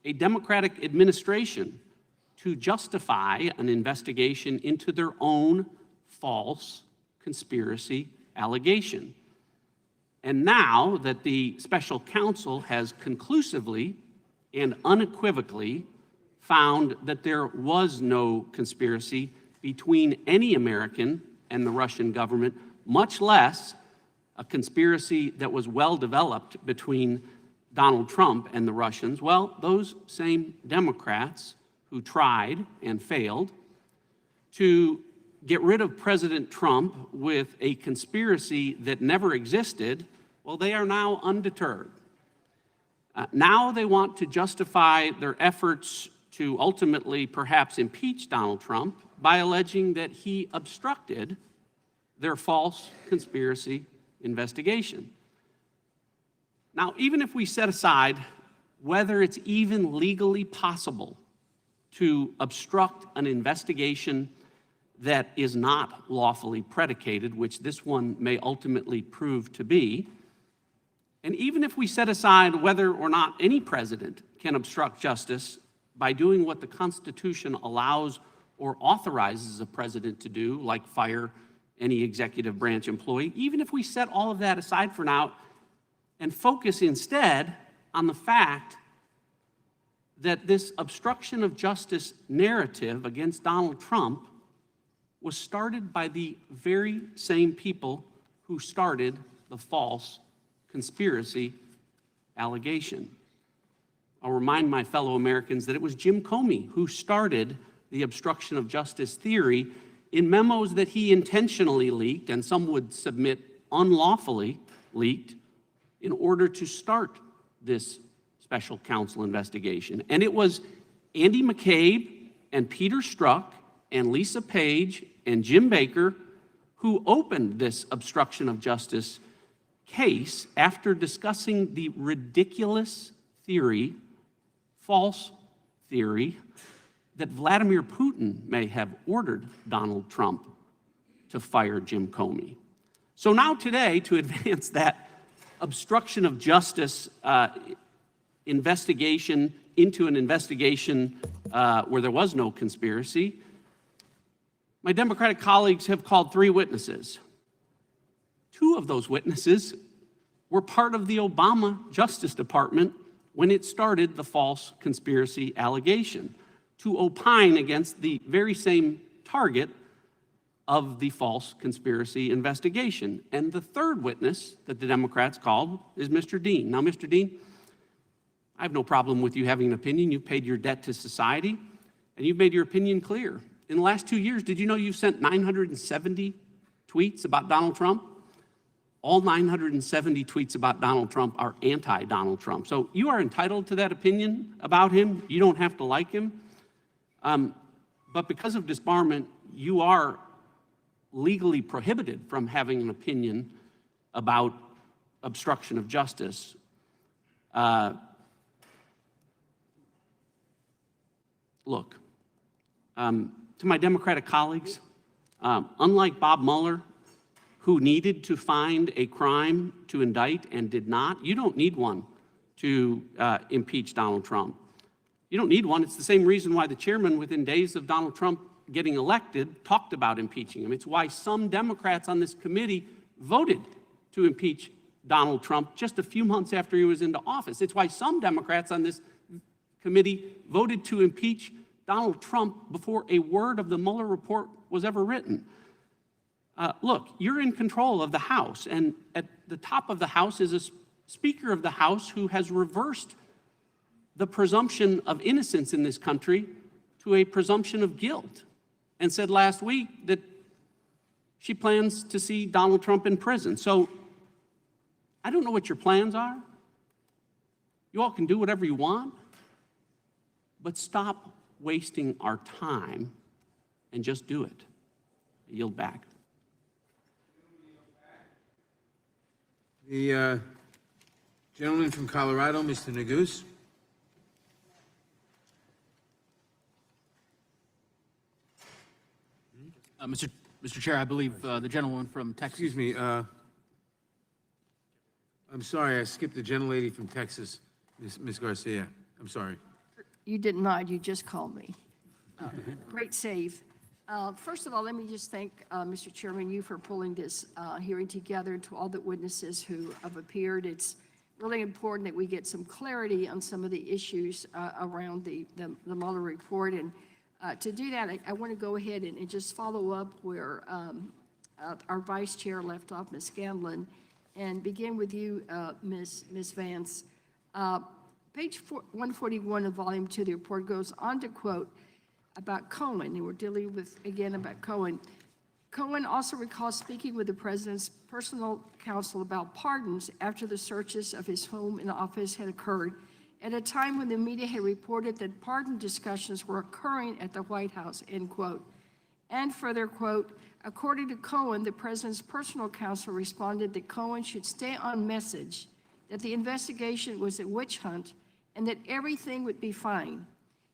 a Democratic administration to justify an investigation into their own false conspiracy allegation. And now that the special counsel has conclusively and unequivocally found that there was no conspiracy between any American and the Russian government, much less a conspiracy that was well developed between Donald Trump and the Russians, well, those same Democrats who tried and failed to get rid of President Trump with a conspiracy that never existed, well, they are now undeterred. Now they want to justify their efforts to ultimately perhaps impeach Donald Trump by alleging that he obstructed their false conspiracy investigation. Now, even if we set aside whether it's even legally possible to obstruct an investigation that is not lawfully predicated, which this one may ultimately prove to be, and even if we set aside whether or not any president can obstruct justice by doing what the Constitution allows or authorizes a president to do, like fire any executive branch employee, even if we set all of that aside for now and focus instead on the fact that this obstruction of justice narrative against Donald Trump was started by the very same people who started the false conspiracy allegation. I'll remind my fellow Americans that it was Jim Comey who started the obstruction of justice theory in memos that he intentionally leaked, and some would submit unlawfully leaked, in order to start this special counsel investigation. And it was Andy McCabe and Peter Strzok and Lisa Page and Jim Baker who opened this obstruction of justice case after discussing the ridiculous theory, false theory, that Vladimir Putin may have ordered Donald Trump to fire Jim Comey. So now today, to advance that obstruction of justice investigation into an investigation where there was no conspiracy, my Democratic colleagues have called 3 witnesses. 2 of those witnesses were part of the Obama Justice Department when it started the false conspiracy allegation, to opine against the very same target of the false conspiracy investigation. And the 3rd witness that the Democrats called is Mr. Dean. Now, Mr. Dean, I have no problem with you having an opinion. You've paid your debt to society, and you've made your opinion clear. In the last 2 years, did you know you've sent 970 tweets about Donald Trump? All 970 tweets about Donald Trump are anti-Donald Trump. So you are entitled to that opinion about him. You don't have to like him. But because of disbarment, you are legally prohibited from having an opinion about obstruction of justice. Look, to my Democratic colleagues, unlike Bob Mueller, who needed to find a crime to indict and did not, you don't need one to impeach Donald Trump. You don't need one. It's the same reason why the chairman, within days of Donald Trump getting elected, talked about impeaching him. It's why some Democrats on this committee voted to impeach Donald Trump just a few months after he was into office. It's why some Democrats on this committee voted to impeach Donald Trump before a word of the Mueller report was ever written. Look, you're in control of the House, and at the top of the House is a Speaker of the House who has reversed the presumption of innocence in this country to a presumption of guilt, and said last week that she plans to see Donald Trump in prison. So I don't know what your plans are. You all can do whatever you want, but stop wasting our time and just do it. I yield back. The gentleman from Colorado, Mr. Neguse. Mr. Chair, I believe the gentleman from Texas. Excuse me, I'm sorry, I skipped the gentlelady from Texas, Ms. Garcia. I'm sorry. You did not, you just called me. Great save. First of all, let me just thank, Mr. Chairman, you for pulling this hearing together, to all the witnesses who have appeared. It's really important that we get some clarity on some of the issues around the Mueller report. And to do that, I want to go ahead and just follow up where our vice chair left off, Ms. Scanlon, and begin with you, Ms. Vance. Page 141 of Volume 2 of the report goes on to quote about Cohen, and we're dealing with, again, about Cohen. Cohen also recalls speaking with the president's personal counsel about pardons after the searches of his home and office had occurred, at a time when the media had reported that pardon discussions were occurring at the White House, end quote. And further quote, according to Cohen, the president's personal counsel responded that Cohen should stay on message, that the investigation was a witch hunt, and that everything would be fine.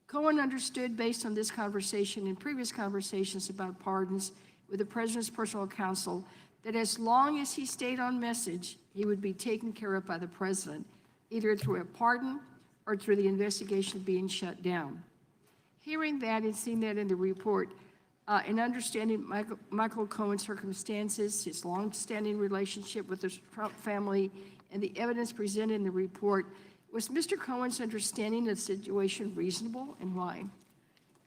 Cohen understood, based on this conversation and previous conversations about pardons with the president's personal counsel, that as long as he stayed on message, he would be taken care of by the president, either through a pardon or through the investigation being shut down. Hearing that and seeing that in the report, and understanding Michael Cohen's circumstances, his long-standing relationship with the Trump family, and the evidence presented in the report, was Mr. Cohen's understanding of the situation reasonable, and why?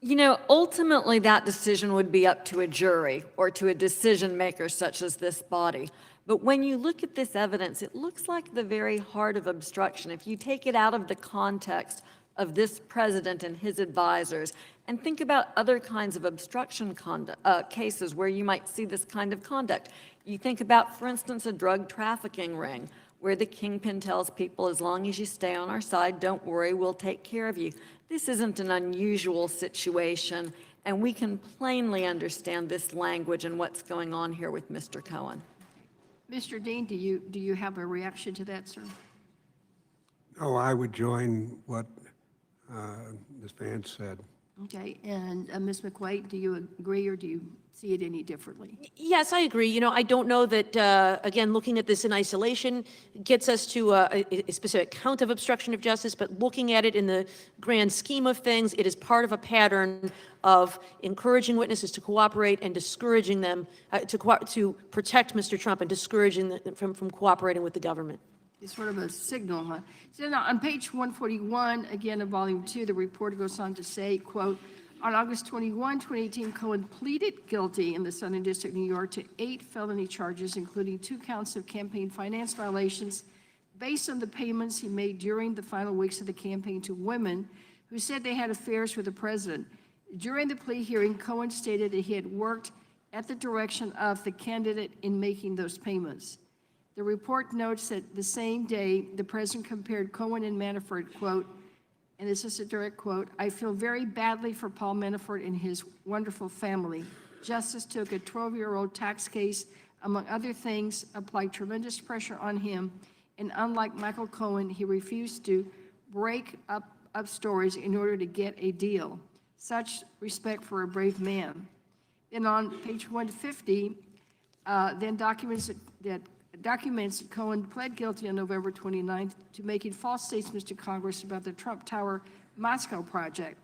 You know, ultimately, that decision would be up to a jury or to a decision maker such as this body. But when you look at this evidence, it looks like the very heart of obstruction. If you take it out of the context of this president and his advisors, and think about other kinds of obstruction cases where you might see this kind of conduct. You think about, for instance, a drug trafficking ring, where the kingpin tells people, as long as you stay on our side, don't worry, we'll take care of you. This isn't an unusual situation, and we can plainly understand this language and what's going on here with Mr. Cohen. Mr. Dean, do you have a reaction to that, sir? Oh, I would join what Ms. Vance said. Okay, and Ms. McQuaid, do you agree or do you see it any differently? Yes, I agree. You know, I don't know that, again, looking at this in isolation gets us to a specific count of obstruction of justice, but looking at it in the grand scheme of things, it is part of a pattern of encouraging witnesses to cooperate and discouraging them to protect Mr. Trump and discouraging them from cooperating with the government. It's sort of a signal, huh? So now on page 141, again in volume 2, the report goes on to say, quote, on August 21, 2018, Cohen pleaded guilty in the Southern District of New York to 8 felony charges, including 2 counts of campaign finance violations based on the payments he made during the final weeks of the campaign to women who said they had affairs with the president. During the plea hearing, Cohen stated that he had worked at the direction of the candidate in making those payments. The report notes that the same day, the president compared Cohen and Manafort, quote, and this is a direct quote, I feel very badly for Paul Manafort and his wonderful family. Justice took a 12-year-old tax case, among other things, applied tremendous pressure on him, and unlike Michael Cohen, he refused to break up stories in order to get a deal. Such respect for a brave man. Then on page 150, then documents that Cohen pled guilty on November 29th to making false statements to Congress about the Trump Tower Moscow project.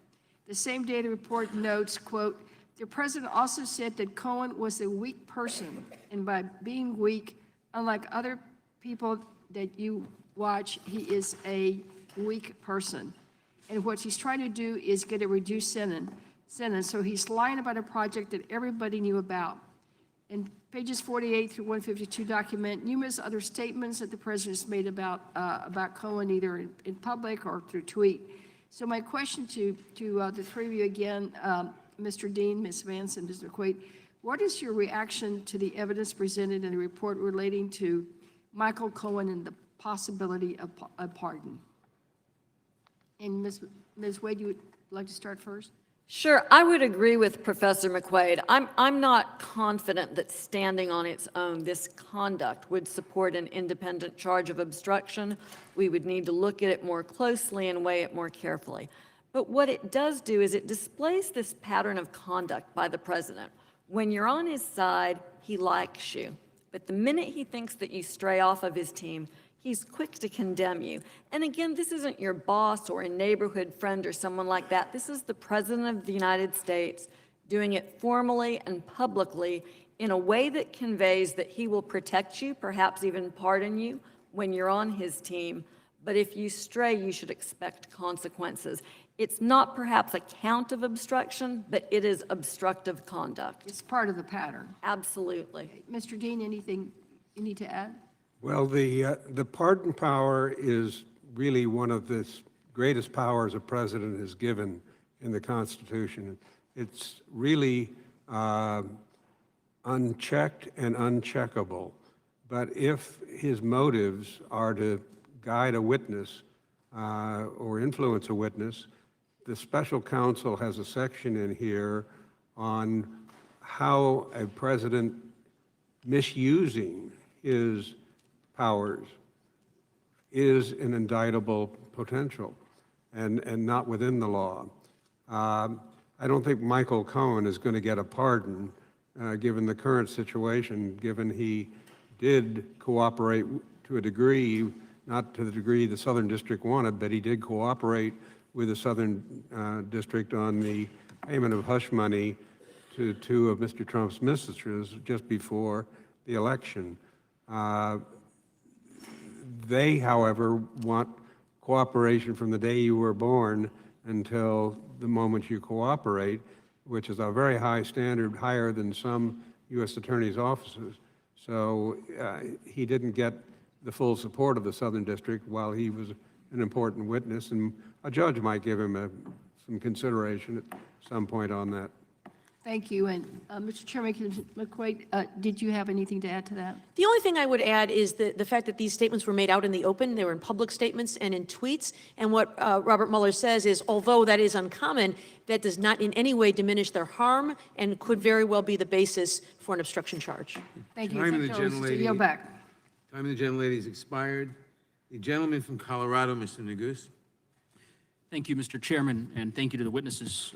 The same day, the report notes, quote, the president also said that Cohen was a weak person, and by being weak, unlike other people that you watch, he is a weak person. And what he's trying to do is get a reduced sentence. So he's lying about a project that everybody knew about. And pages 48 through 152 document numerous other statements that the president has made about Cohen, either in public or through tweet. So my question to the three of you again, Mr. Dean, Ms. Vance, and Ms. McQuaid, what is your reaction to the evidence presented in the report relating to Michael Cohen and the possibility of a pardon? And Ms. Wade, you would like to start first? Sure, I would agree with Professor McQuaid. I'm not confident that standing on its own, this conduct would support an independent charge of obstruction. We would need to look at it more closely and weigh it more carefully. But what it does do is it displays this pattern of conduct by the president. When you're on his side, he likes you. But the minute he thinks that you stray off of his team, he's quick to condemn you. And again, this isn't your boss or a neighborhood friend or someone like that. This is the President of the United States doing it formally and publicly in a way that conveys that he will protect you, perhaps even pardon you when you're on his team. But if you stray, you should expect consequences. It's not perhaps a count of obstruction, but it is obstructive conduct. It's part of the pattern. Absolutely. Mr. Dean, anything you need to add? Well, the pardon power is really one of the greatest powers a president is given in the Constitution. It's really unchecked and uncheckable. But if his motives are to guide a witness or influence a witness, the special counsel has a section in here on how a president misusing his powers is an indictable potential and not within the law. I don't think Michael Cohen is going to get a pardon given the current situation, given he did cooperate to a degree, not to the degree the Southern District wanted, but he did cooperate with the Southern District on the payment of hush money to two of Mr. Trump's mistresses just before the election. They, however, want cooperation from the day you were born until the moment you cooperate, which is a very high standard, higher than some U.S. attorneys' offices. So he didn't get the full support of the Southern District while he was an important witness, and a judge might give him some consideration at some point on that. Thank you. And Mr. Chairman McQuaid, did you have anything to add to that? The only thing I would add is the fact that these statements were made out in the open. They were in public statements and in tweets. And what Robert Mueller says is, although that is uncommon, that does not in any way diminish their harm and could very well be the basis for an obstruction charge. Thank you. Time of the Thank you, gentlelady. Yield back. Time of the gentlelady has expired. The gentleman from Colorado, Mr. Neguse. Thank you, Mr. Chairman, and thank you to the witnesses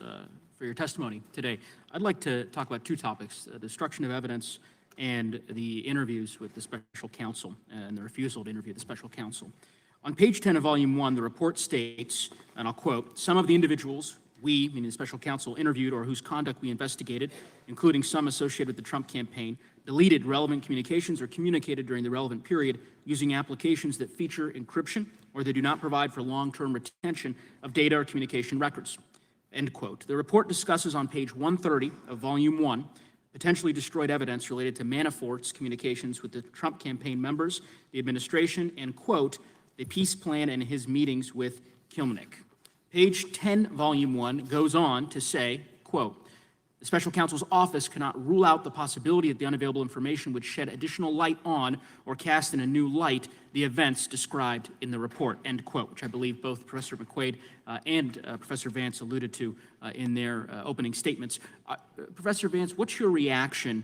for your testimony today. I'd like to talk about two topics, destruction of evidence and the interviews with the special counsel and the refusal to interview the special counsel. On page 10 of volume 1, the report states, and I'll quote, "Some of the individuals we, meaning the special counsel, interviewed or whose conduct we investigated, including some associated with the Trump campaign, deleted relevant communications or communicated during the relevant period using applications that feature encryption or they do not provide for long-term retention of data or communication records." End quote. The report discusses on page 130 of volume 1 potentially destroyed evidence related to Manafort's communications with the Trump campaign members, the administration, and, quote, the peace plan and his meetings with Kilmenick. Page 10, volume 1 goes on to say, quote, "The special counsel's office cannot rule out the possibility that the unavailable information would shed additional light on or cast in a new light the events described in the report," end quote, which I believe both Professor McQuaid and Professor Vance alluded to in their opening statements. Professor Vance, what's your reaction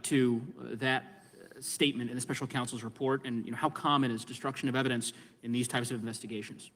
to that statement in the special counsel's report, and how common is destruction of evidence in these types of investigations?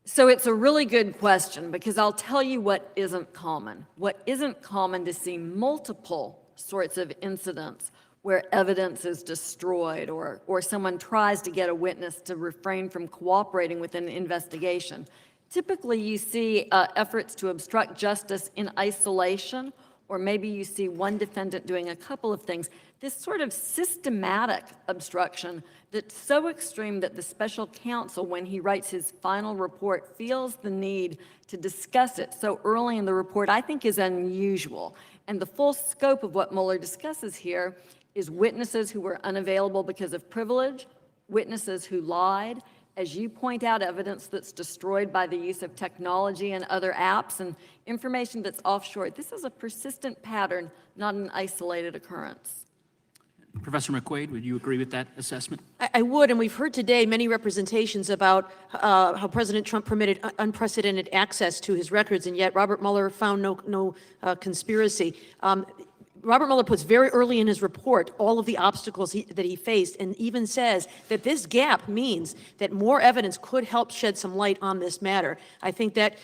So it's a really good question, because I'll tell you what isn't common. What isn't common to see multiple sorts of incidents where evidence is destroyed or someone tries to get a witness to refrain from cooperating with an investigation. Typically, you see efforts to obstruct justice in isolation, or maybe you see one defendant doing a couple of things. This sort of systematic obstruction that's so extreme that the special counsel, when he writes his final report, feels the need to discuss it so early in the report, I think is unusual. And the full scope of what Mueller discusses here is witnesses who were unavailable because of privilege, witnesses who lied, as you point out, evidence that's destroyed by the use of technology and other apps, and information that's offshore. This is a persistent pattern, not an isolated occurrence. Professor McQuaid, would you agree with that assessment? I would, and we've heard today many representations about how President Trump permitted unprecedented access to his records, and yet Robert Mueller found no conspiracy. Robert Mueller puts very early in his report all of the obstacles that he faced, and even says that this gap means that more evidence could help shed some light on this matter. I think that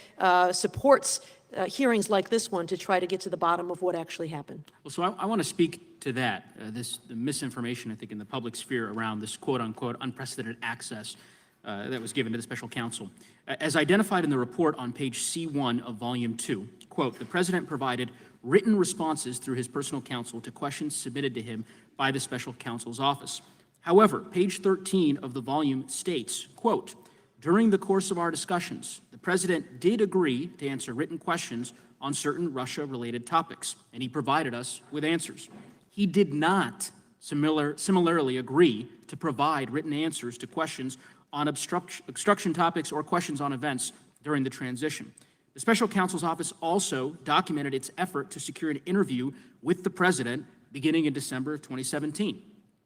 supports hearings like this one to try to get to the bottom of what actually happened. Well, so I want to speak to that, the misinformation, I think, in the public sphere around this quote-unquote unprecedented access that was given to the special counsel. As identified in the report on page C1 of volume 2, quote, the president provided written responses through his personal counsel to questions submitted to him by the special counsel's office. However, page 13 of the volume states, quote, during the course of our discussions, the president did agree to answer written questions on certain Russia-related topics, and he provided us with answers. He did not similarly agree to provide written answers to questions on obstruction topics or questions on events during the transition. The special counsel's office also documented its effort to secure an interview with the president beginning in December of 2017.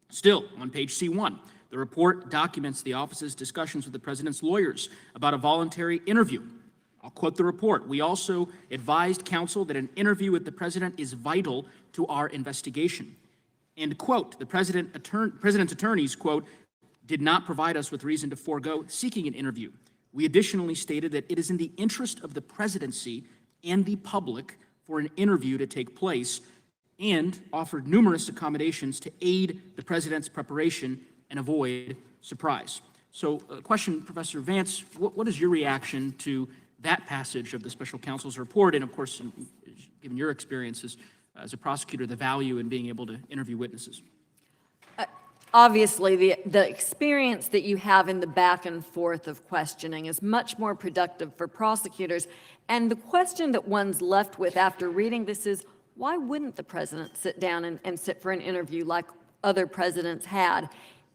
Still, on page C1, the report documents the office's discussions with the president's lawyers about a voluntary interview. I'll quote the report. We also advised counsel that an interview with the president is vital to our investigation. And quote, the president's attorneys, quote, did not provide us with reason to forego seeking an interview. We additionally stated that it is in the interest of the presidency and the public for an interview to take place, and offered numerous accommodations to aid the president's preparation and avoid surprise. So, question, Professor Vance, what is your reaction to that passage of the special counsel's report, and of course, given your experiences as a prosecutor, the value in being able to interview witnesses? Obviously, the experience that you have in the back and forth of questioning is much more productive for prosecutors. And the question that one's left with after reading this is, why wouldn't the president sit down and sit for an interview like other presidents had?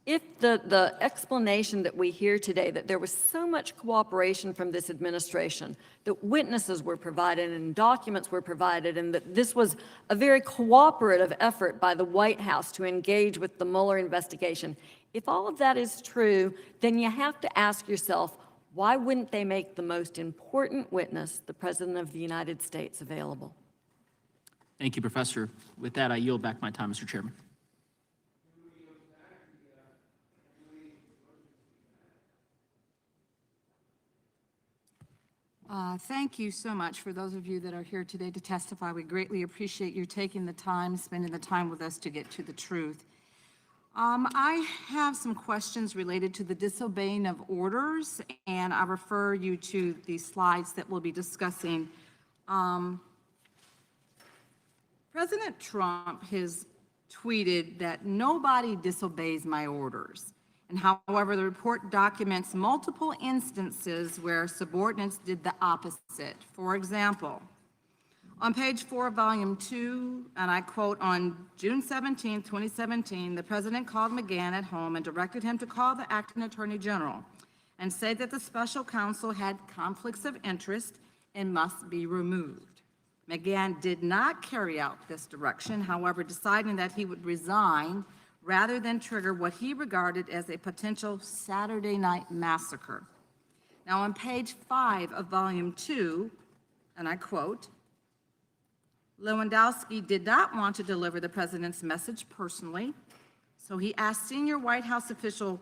If the explanation that we hear today, that there was so much cooperation from this administration, that witnesses were provided and documents were provided, and that this was a very cooperative effort by the White House to engage with the Mueller investigation, if all of that is true, then you have to ask yourself, why wouldn't they make the most important witness, the President of the United States, available? Thank you, Professor. With that, I yield back my time, Mr. Chairman. Thank you so much for those of you that are here today to testify. We greatly appreciate you taking the time, spending the time with us to get to the truth. I have some questions related to the disobeying of orders, and I refer you to the slides that we'll be discussing. President Trump has tweeted that nobody disobeys my orders. And however, the report documents multiple instances where subordinates did the opposite. For example, on page 4 of volume 2, and I quote, on June 17, 2017, the president called McGahn at home and directed him to call the acting attorney general and say that the special counsel had conflicts of interest and must be removed. McGahn did not carry out this direction, however, deciding that he would resign rather than trigger what he regarded as a potential Saturday night massacre. Now, on page 5 of volume 2, and I quote, Lewandowski did not want to deliver the president's message personally, so he asked senior White House official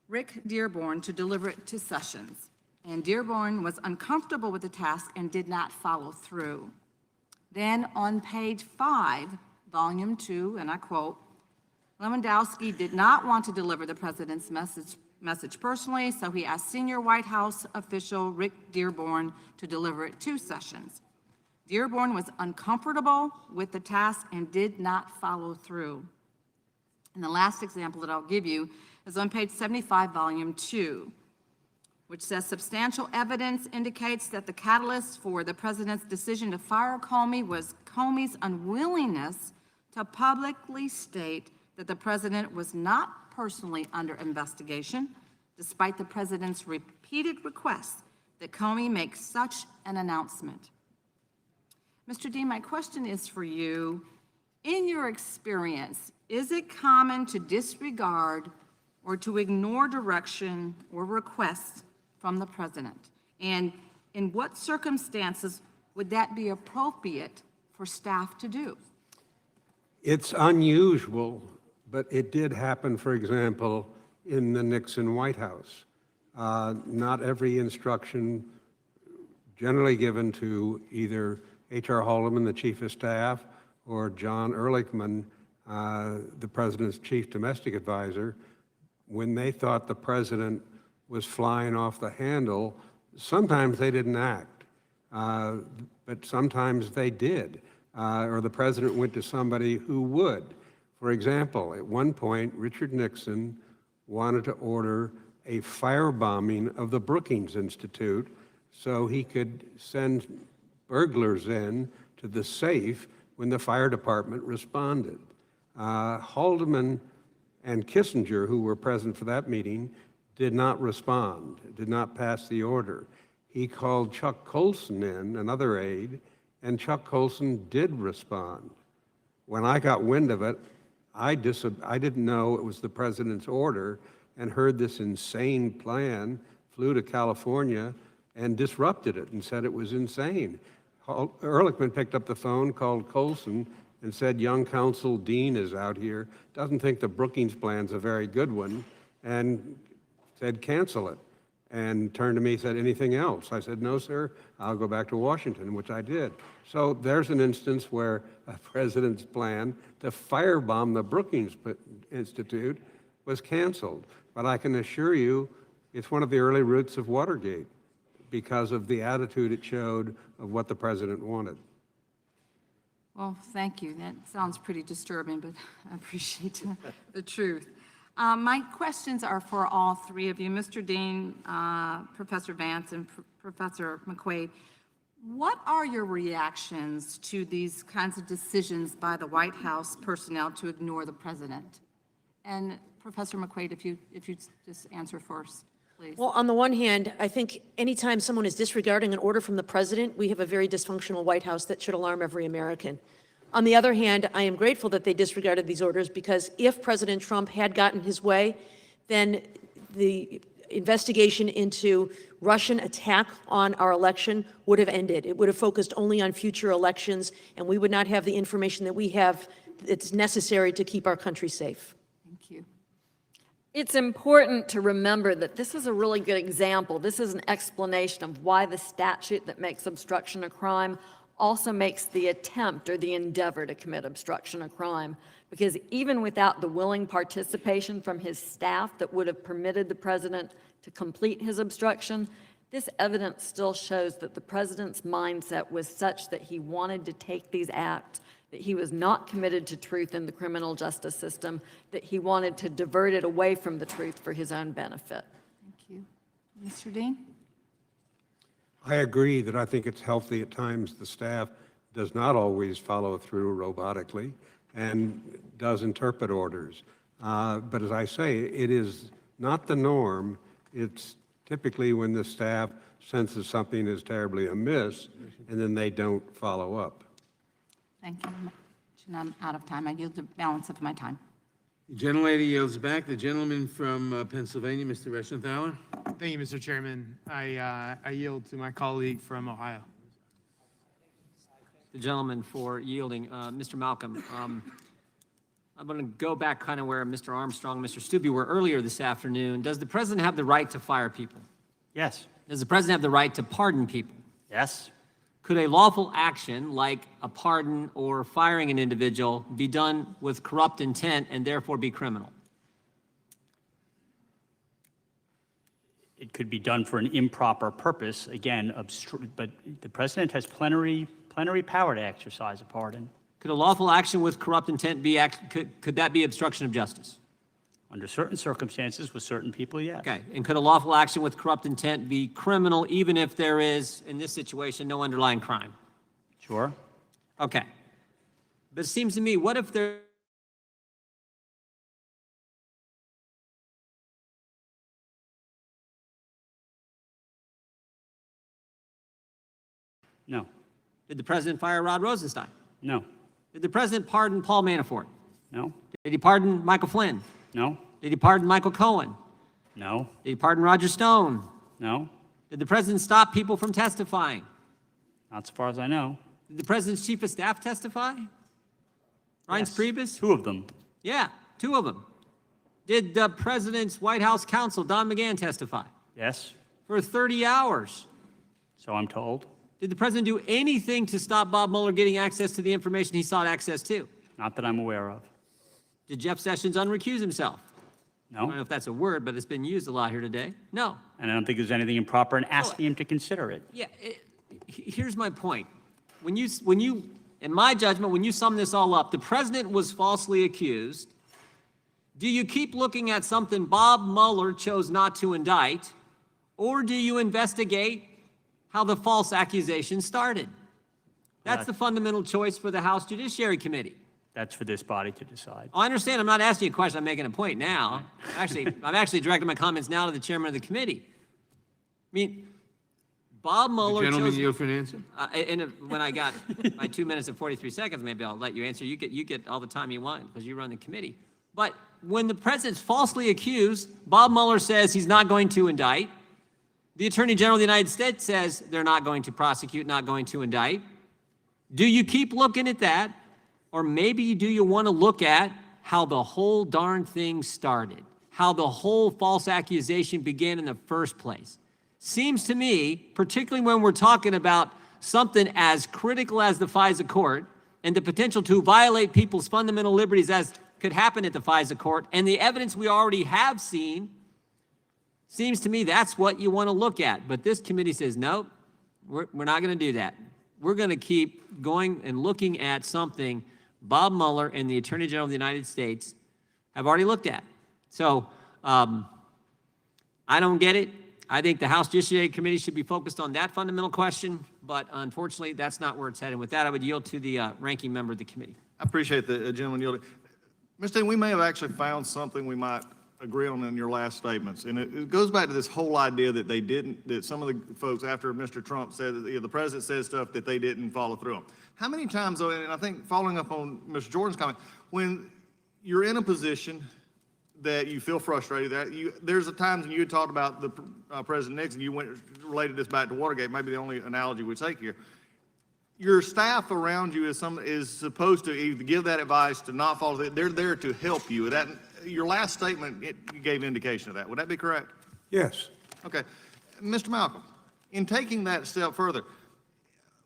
Rick Dearborn to deliver it to Sessions, and Dearborn was uncomfortable with the task and did not follow through. Then on page 5, volume 2, and I quote, Lewandowski did not want to deliver the president's message personally, so he asked senior White House official Rick Dearborn to deliver it to Sessions. Dearborn was uncomfortable with the task and did not follow through. And the last example that I'll give you is on page 75, volume 2, which says substantial evidence indicates that the catalyst for the president's decision to fire Comey was Comey's unwillingness to publicly state that the president was not personally under investigation, despite the president's repeated requests that Comey make such an announcement. Mr. Dean, my question is for you. In your experience, is it common to disregard or to ignore direction or requests from the president? And in what circumstances would that be appropriate for staff to do? It's unusual, but it did happen, for example, in the Nixon White House. Not every instruction generally given to either H.R. Haldeman, the chief of staff, or John Ehrlichman, the president's chief domestic advisor, when they thought the president was flying off the handle, sometimes they didn't act, but sometimes they did, or the president went to somebody who would. For example, at one point, Richard Nixon wanted to order a firebombing of the Brookings Institute so he could send burglars in to the safe when the fire department responded. Haldeman and Kissinger, who were present for that meeting, did not respond, did not pass the order. He called Chuck Colson in, another aide, and Chuck Colson did respond. When I got wind of it, I didn't know it was the president's order and heard this insane plan, flew to California and disrupted it and said it was insane. Ehrlichman picked up the phone, called Colson, and said, young counsel Dean is out here, doesn't think the Brookings plan's a very good one, and said, cancel it. And turned to me and said, anything else? I said, no, sir, I'll go back to Washington, which I did. So there's an instance where a president's plan to firebomb the Brookings Institute was canceled. But I can assure you, it's one of the early roots of Watergate because of the attitude it showed of what the president wanted. Well, thank you. That sounds pretty disturbing, but I appreciate the truth. My questions are for all three of you. Mr. Dean, Professor Vance, and Professor McQuaid. What are your reactions to these kinds of decisions by the White House personnel to ignore the president? And Professor McQuaid, if you just answer first, please. Well, on the one hand, I think anytime someone is disregarding an order from the president, we have a very dysfunctional White House that should alarm every American. On the other hand, I am grateful that they disregarded these orders because if President Trump had gotten his way, then the investigation into Russian attack on our election would have ended. It would have focused only on future elections, and we would not have the information that we have that's necessary to keep our country safe. Thank you. It's important to remember that this is a really good example. This is an explanation of why the statute that makes obstruction a crime also makes the attempt or the endeavor to commit obstruction a crime. Because even without the willing participation from his staff that would have permitted the president to complete his obstruction, this evidence still shows that the president's mindset was such that he wanted to take these acts, that he was not committed to truth in the criminal justice system, that he wanted to divert it away from the truth for his own benefit. Thank you. Mr. Dean? I agree that I think it's healthy at times the staff does not always follow through robotically and does interpret orders. But as I say, it is not the norm. It's typically when the staff senses something is terribly amiss and then they don't follow up. Thank you. And I'm out of time. I yield the balance of my time. The gentlelady yields back. The gentleman from Pennsylvania, Mr. Reschenthaler. Thank you, Mr. Chairman. I yield to my colleague from Ohio. The gentleman for yielding, Mr. Malcolm. I'm going to go back kind of where Mr. Armstrong and Mr. Stubbe were earlier this afternoon. Does the president have the right to fire people? Yes. Does the president have the right to pardon people? Yes. Could a lawful action like a pardon or firing an individual be done with corrupt intent and therefore be criminal? It could be done for an improper purpose, again, but the president has plenary power to exercise a pardon. Could a lawful action with corrupt intent be, could that be obstruction of justice? Under certain circumstances, with certain people, yes. Okay, and could a lawful action with corrupt intent be criminal even if there is, in this situation, no underlying crime? Sure. Okay. But it seems to me, what if there No. Did the president fire Rod Rosenstein? No. Did the president pardon Paul Manafort? No. Did he pardon Michael Flynn? No. Did he pardon Michael Cohen? No. Did he pardon Roger Stone? No. Did the president stop people from testifying? Not so far as I know. Did the president's chief of staff testify? Reince Priebus? 2 of them. Yeah, 2 of them. Did the president's White House counsel, Don McGahn, testify? Yes. For 30 hours. So I'm told. Did the president do anything to stop Bob Mueller getting access to the information he sought access to? Not that I'm aware of. Did Jeff Sessions unrecuse himself? I don't No. know if that's a word, but it's been used a lot here today. No. And I don't think there's anything improper in asking him to consider it. Yeah, here's my point. When you, in my judgment, when you sum this all up, the president was falsely accused. Do you keep looking at something Bob Mueller chose not to indict, or do you investigate how the false accusation started? That's the fundamental choice for the House Judiciary Committee. That's for this body to decide. I understand. I'm not asking you a question. I'm making a point now. I'm actually directing my comments now to the chairman of the committee. I mean, Bob Mueller Gentlemen, chose... yield for an answer? When I got my 2 minutes and 43 seconds, maybe I'll let you answer. You get all the time you want because you run the committee. But when the president's falsely accused, Bob Mueller says he's not going to indict. The Attorney General of the United States says they're not going to prosecute, not going to indict. Do you keep looking at that? Or maybe do you want to look at how the whole darn thing started? How the whole false accusation began in the first place? Seems to me, particularly when we're talking about something as critical as the FISA court and the potential to violate people's fundamental liberties as could happen at the FISA court, and the evidence we already have seen, seems to me that's what you want to look at. But this committee says, nope, we're not going to do that. We're going to keep going and looking at something Bob Mueller and the Attorney General of the United States have already looked at. So I don't get it. I think the House Judiciary Committee should be focused on that fundamental question, but unfortunately, that's not where it's headed. With that, I would yield to the ranking member of the committee. I appreciate the gentleman yielding. Mr. Dean, we may have actually found something we might agree on in your last statements. And it goes back to this whole idea that they didn't, that some of the folks after Mr. Trump said that the president said stuff that they didn't follow through on. How many times, though, and I think following up on Mr. Jordan's comment, when you're in a position that you feel frustrated, there's a times when you had talked about the President Nixon, you related this back to Watergate, maybe the only analogy we take here. Your staff around you is supposed to either give that advice to not follow it. They're there to help you. Your last statement gave indication of that. Would that be correct? Yes. Okay. Mr. Malcolm, in taking that step further,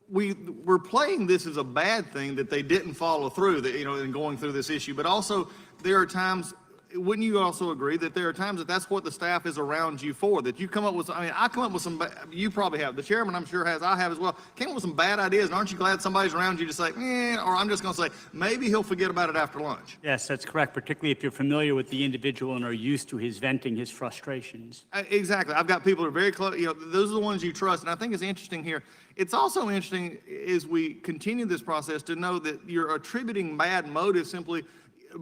we're playing this as a bad thing that they didn't follow through, in going through this issue, but also there are times, wouldn't you also agree that there are times that that's what the staff is around you for, that you come up with, I come up with some, you probably have, the chairman I'm sure has, I have as well, came up with some bad ideas, and aren't you glad somebody's around you to say, or I'm just going to say, maybe he'll forget about it after lunch. Yes, that's correct, particularly if you're familiar with the individual and are used to his venting his frustrations. Exactly. I've got people who are very close, those are the ones you trust, and I think it's interesting here. It's also interesting as we continue this process to know that you're attributing bad motives simply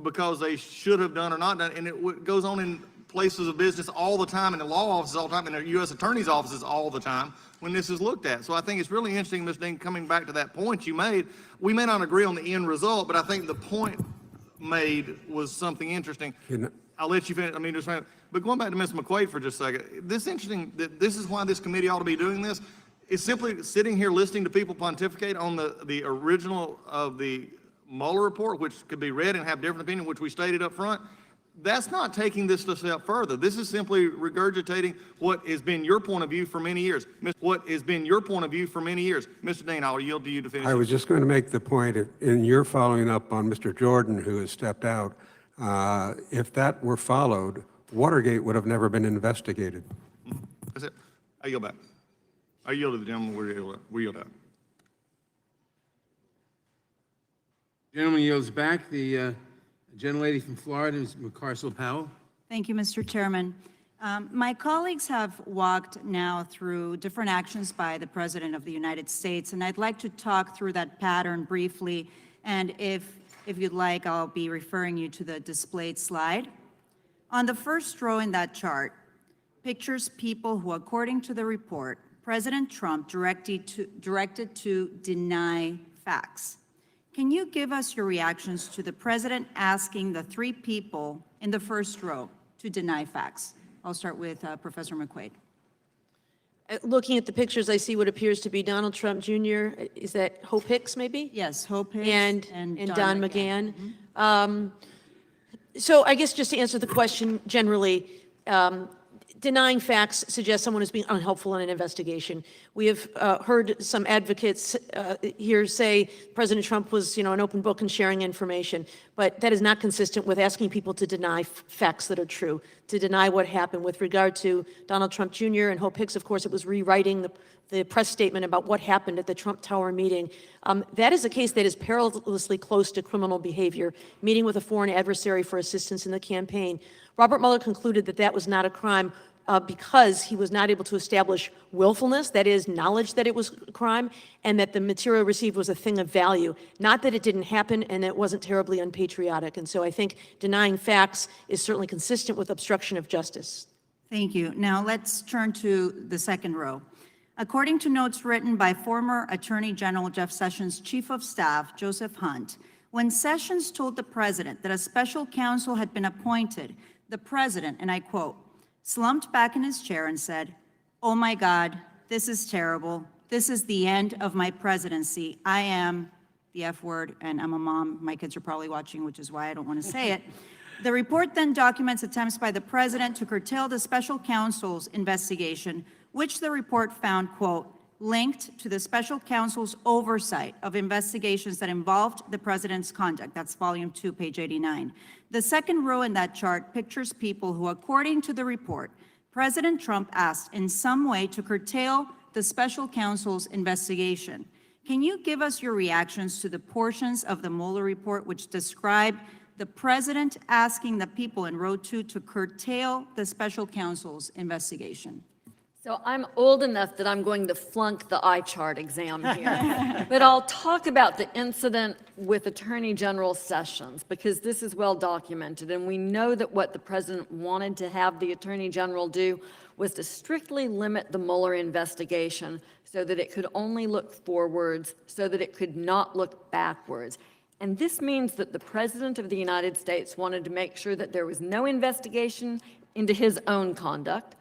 because they should have done or not done, and it goes on in places of business all the time, in the law offices all the time, in the U.S. Attorney's offices all the time when this is looked at. So I think it's really interesting, Ms. Dean, coming back to that point you made. We may not agree on the end result, but I think the point made was something interesting. I'll let you finish. But going back to Ms. McQuaid for just a second, this is interesting that this is why this committee ought to be doing this. It's simply sitting here listening to people pontificate on the original of the Mueller report, which could be read and have different opinion, which we stated up front. That's not taking this a step further. This is simply regurgitating what has been your point of view for many years. What has been your point of view for many years. Mr. Dean, I'll yield to you to finish. I was just going to make the point, in your following up on Mr. Jordan, who has stepped out, if that were followed, Watergate would have never been investigated. That's it. I yield back. I yield to the gentleman. We yield out. Gentleman yields back. The gentlelady from Florida, Ms. McCarcel-Powell. Thank you, Mr. Chairman. My colleagues have walked now through different actions by the President of the United States, and I'd like to talk through that pattern briefly. And if you'd like, I'll be referring you to the displayed slide. On the first row in that chart, pictures people who, according to the report, President Trump directed to deny facts. Can you give us your reactions to the president asking the three people in the first row to deny facts? I'll start with Professor McQuaid. Looking at the pictures, I see what appears to be Donald Trump Jr. Is that Hope Hicks, maybe? Yes, Hope Hicks And Don McGahn. Mm-hmm. So I guess just to answer the question generally, denying facts suggests someone is being unhelpful in an investigation. We have heard some advocates here say President Trump was, an open book and sharing information, but that is not consistent with asking people to deny facts that are true, to deny what happened. With regard to Donald Trump Jr. and Hope Hicks, of course, it was rewriting the press statement about what happened at the Trump Tower meeting. That is a case that is perilously close to criminal behavior, meeting with a foreign adversary for assistance in the campaign. Robert Mueller concluded that that was not a crime because he was not able to establish willfulness, that is, knowledge that it was a crime, and that the material received was a thing of value, not that it didn't happen and it wasn't terribly unpatriotic. And so I think denying facts is certainly consistent with obstruction of justice. Thank you. Now let's turn to the second row. According to notes written by former Attorney General Jeff Sessions' Chief of Staff, Joseph Hunt, when Sessions told the president that a special counsel had been appointed, the president, and I quote, slumped back in his chair and said, "Oh my God, this is terrible. This is the end of my presidency. I am," the F word, and I'm a mom. My kids are probably watching, which is why I don't want to say it. The report then documents attempts by the president to curtail the special counsel's investigation, which the report found, quote, linked to the special counsel's oversight of investigations that involved the president's conduct. That's volume 2, page 89. The second row in that chart pictures people who, according to the report, President Trump asked in some way to curtail the special counsel's investigation. Can you give us your reactions to the portions of the Mueller report which describe the president asking the people in row 2 to curtail the special counsel's investigation? So I'm old enough that I'm going to flunk the eye chart exam here. But I'll talk about the incident with Attorney General Sessions, because this is well documented. And we know that what the president wanted to have the Attorney General do was to strictly limit the Mueller investigation so that it could only look forwards, so that it could not look backwards. And this means that the President of the United States wanted to make sure that there was no investigation into his own conduct,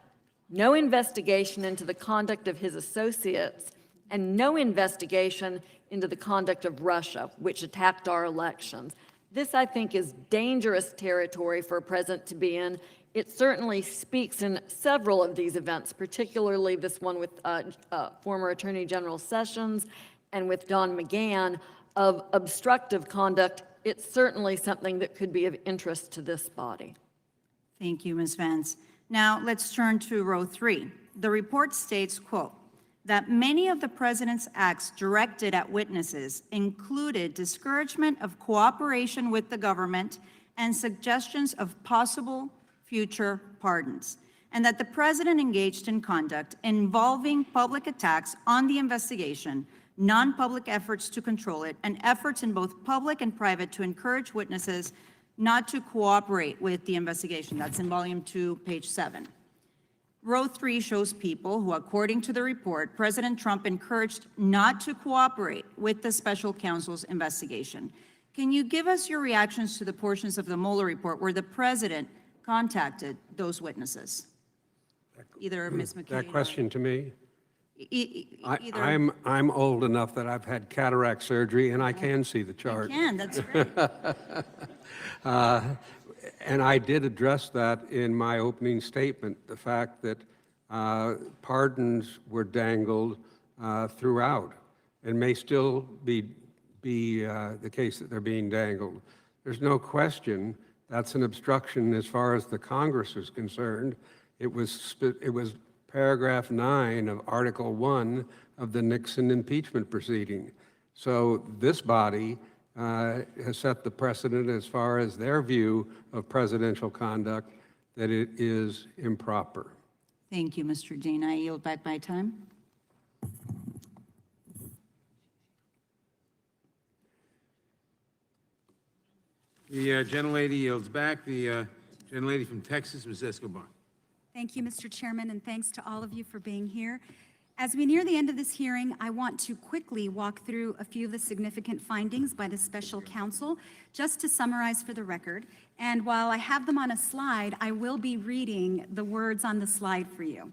no investigation into the conduct of his associates, and no investigation into the conduct of Russia, which attacked our elections. This, I think, is dangerous territory for a president to be in. It certainly speaks in several of these events, particularly this one with former Attorney General Sessions and with Don McGahn, of obstructive conduct. It's certainly something that could be of interest to this body. Thank you, Ms. Vance. Now, let's turn to row 3. The report states, quote, that many of the president's acts directed at witnesses included discouragement of cooperation with the government and suggestions of possible future pardons, and that the president engaged in conduct involving public attacks on the investigation, non-public efforts to control it, and efforts in both public and private to encourage witnesses not to cooperate with the investigation. That's in volume 2, page 7. Row 3 shows people who, according to the report, President Trump encouraged not to cooperate with the special counsel's investigation. Can you give us your reactions to the portions of the Mueller report where the president contacted those witnesses? Either Ms. McCain. That question to me? Either. I'm old enough that I've had cataract surgery and I can see the chart. You can, that's great. And I did address that in my opening statement, the fact that pardons were dangled throughout and may still be the case that they're being dangled. There's no question that's an obstruction as far as the Congress is concerned. It was paragraph 9 of Article 1 of the Nixon impeachment proceeding. So this body has set the precedent as far as their view of presidential conduct that it is improper. Thank you, Mr. Dean. I yield back my time. The gentlelady yields back. The gentlelady from Texas, Ms. Escobar. Thank you, Mr. Chairman, and thanks to all of you for being here. As we near the end of this hearing, I want to quickly walk through a few of the significant findings by the special counsel, just to summarize for the record. And while I have them on a slide, I will be reading the words on the slide for you.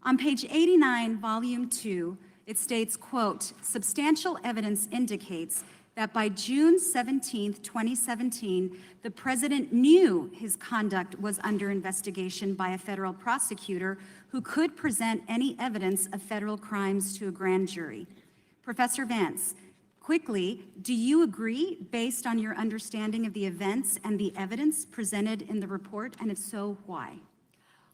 On page 89, volume 2, it states, quote, "Substantial evidence indicates that by June 17, 2017, the president knew his conduct was under investigation by a federal prosecutor who could present any evidence of federal crimes to a grand jury." Professor Vance, quickly, do you agree, based on your understanding of the events and the evidence presented in the report, and if so, why?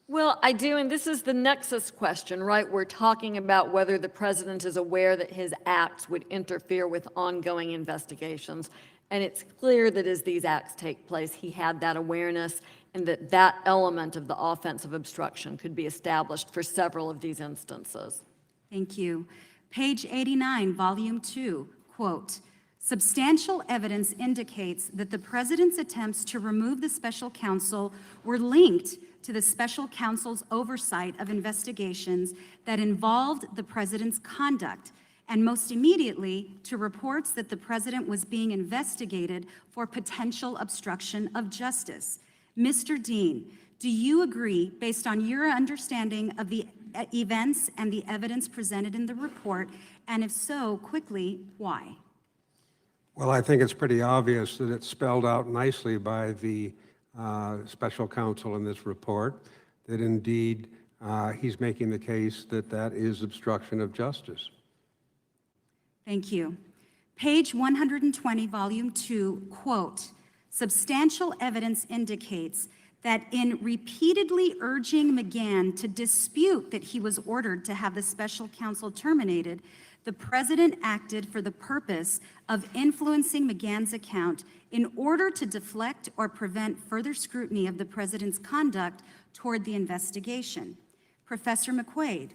Well, I do, and this is the nexus question, right? We're talking about whether the president is aware that his acts would interfere with ongoing investigations. And it's clear that as these acts take place, he had that awareness and that that element of the offense of obstruction could be established for several of these instances. Thank you. Page 89, volume 2, quote, "Substantial evidence indicates that the president's attempts to remove the special counsel were linked to the special counsel's oversight of investigations that involved the president's conduct, and most immediately to reports that the president was being investigated for potential obstruction of justice." Mr. Dean, do you agree, based on your understanding of the events and the evidence presented in the report, and if so, quickly, why? Well, I think it's pretty obvious that it's spelled out nicely by the special counsel in this report, that indeed he's making the case that that is obstruction of justice. Thank you. Page 120, volume 2, quote, "Substantial evidence indicates that in repeatedly urging McGahn to dispute that he was ordered to have the special counsel terminated, the president acted for the purpose of influencing McGahn's account in order to deflect or prevent further scrutiny of the president's conduct toward the investigation." Professor McQuaid,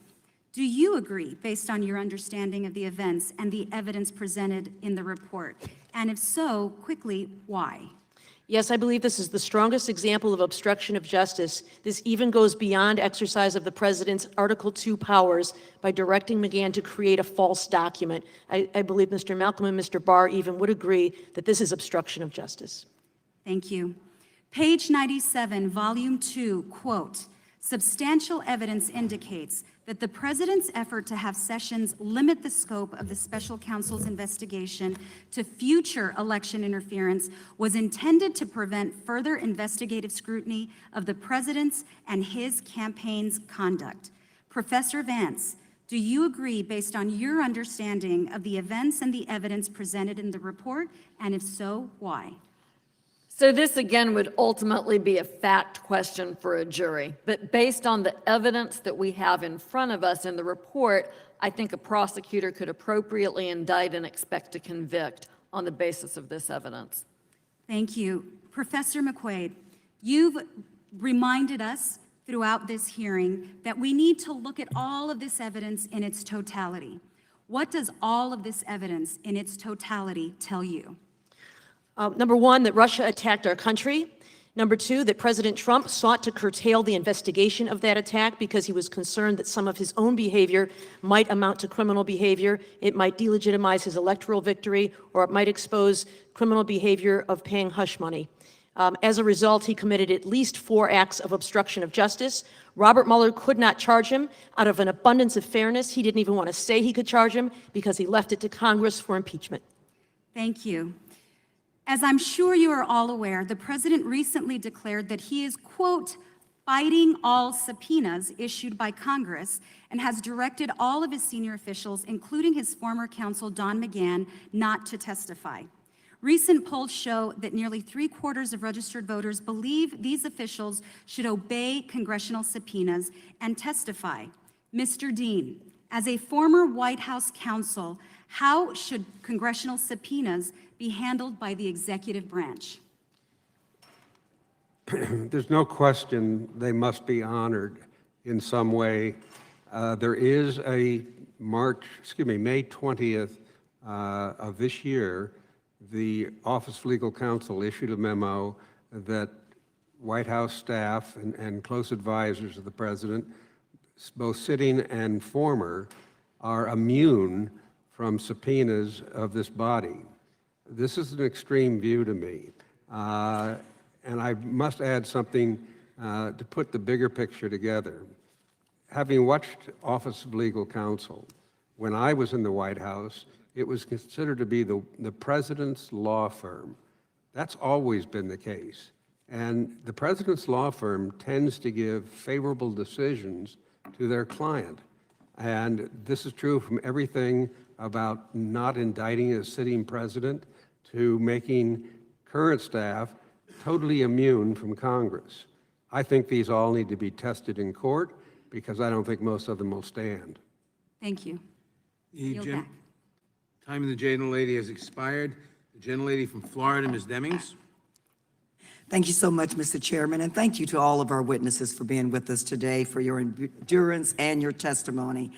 do you agree, based on your understanding of the events and the evidence presented in the report? And if so, quickly, why? Yes, I believe this is the strongest example of obstruction of justice. This even goes beyond exercise of the president's Article 2 powers by directing McGahn to create a false document. I believe Mr. Malcolm and Mr. Barr even would agree that this is obstruction of justice. Thank you. Page 97, volume 2, quote, "Substantial evidence indicates that the president's effort to have Sessions limit the scope of the special counsel's investigation to future election interference was intended to prevent further investigative scrutiny of the president's and his campaign's conduct." Professor Vance, do you agree, based on your understanding of the events and the evidence presented in the report, and if so, why? So this again would ultimately be a fact question for a jury, but based on the evidence that we have in front of us in the report, I think a prosecutor could appropriately indict and expect to convict on the basis of this evidence. Thank you. Professor McQuaid, you've reminded us throughout this hearing that we need to look at all of this evidence in its totality. What does all of this evidence in its totality tell you? Number one, that Russia attacked our country. Number two, that President Trump sought to curtail the investigation of that attack because he was concerned that some of his own behavior might amount to criminal behavior. It might delegitimize his electoral victory, or it might expose criminal behavior of paying hush money. As a result, he committed at least 4 acts of obstruction of justice. Robert Mueller could not charge him out of an abundance of fairness. He didn't even want to say he could charge him because he left it to Congress for impeachment. Thank you. As I'm sure you are all aware, the president recently declared that he is, quote, "fighting all subpoenas issued by Congress," and has directed all of his senior officials, including his former counsel, Don McGahn, not to testify. Recent polls show that nearly 3/4 of registered voters believe these officials should obey congressional subpoenas and testify. Mr. Dean, as a former White House counsel, how should congressional subpoenas be handled by the executive branch? There's no question they must be honored in some way. There is a May 20th of this year, the Office of Legal Counsel issued a memo that White House staff and close advisors of the president both sitting and former, are immune from subpoenas of this body. This is an extreme view to me. And I must add something to put the bigger picture together. Having watched Office of Legal Counsel, when I was in the White House, it was considered to be the president's law firm. That's always been the case. And the president's law firm tends to give favorable decisions to their client. And this is true from everything about not indicting a sitting president to making current staff totally immune from Congress. I think these all need to be tested in court because I don't think most of them will stand. Thank you. The Yield back. time of the gentlelady has expired. The gentlelady from Florida, Ms. Demings. Thank you so much, Mr. Chairman, and thank you to all of our witnesses for being with us today, for your endurance and your testimony.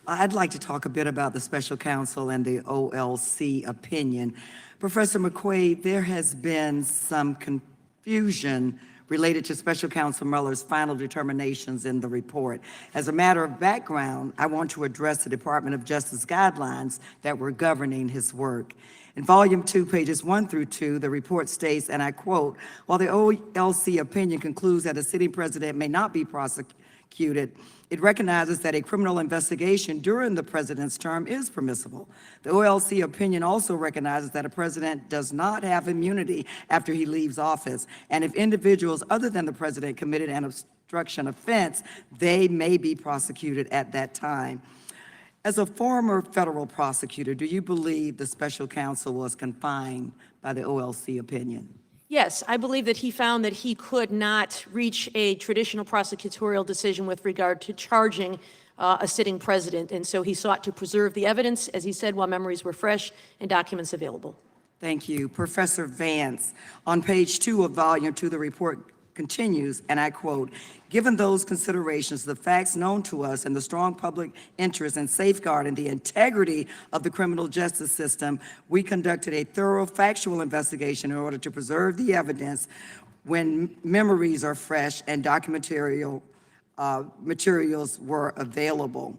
I'd like to talk a bit about the special counsel and the OLC opinion. Professor McQuaid, there has been some confusion related to Special Counsel Mueller's final determinations in the report. As a matter of background, I want to address the Department of Justice guidelines that were governing his work. In Volume 2, pages 1 through 2, the report states, and I quote, while the OLC opinion concludes that a sitting president may not be prosecuted, it recognizes that a criminal investigation during the president's term is permissible. The OLC opinion also recognizes that a president does not have immunity after he leaves office, and if individuals other than the president committed an obstruction offense, they may be prosecuted at that time. As a former federal prosecutor, do you believe the special counsel was confined by the OLC opinion? Yes, I believe that he found that he could not reach a traditional prosecutorial decision with regard to charging a sitting president, and so he sought to preserve the evidence, as he said, while memories were fresh and documents available. Thank you. Professor Vance, on page 2 of Volume 2, the report continues, and I quote, given those considerations, the facts known to us and the strong public interest in safeguarding the integrity of the criminal justice system, we conducted a thorough factual investigation in order to preserve the evidence when memories are fresh and documentarial materials were available.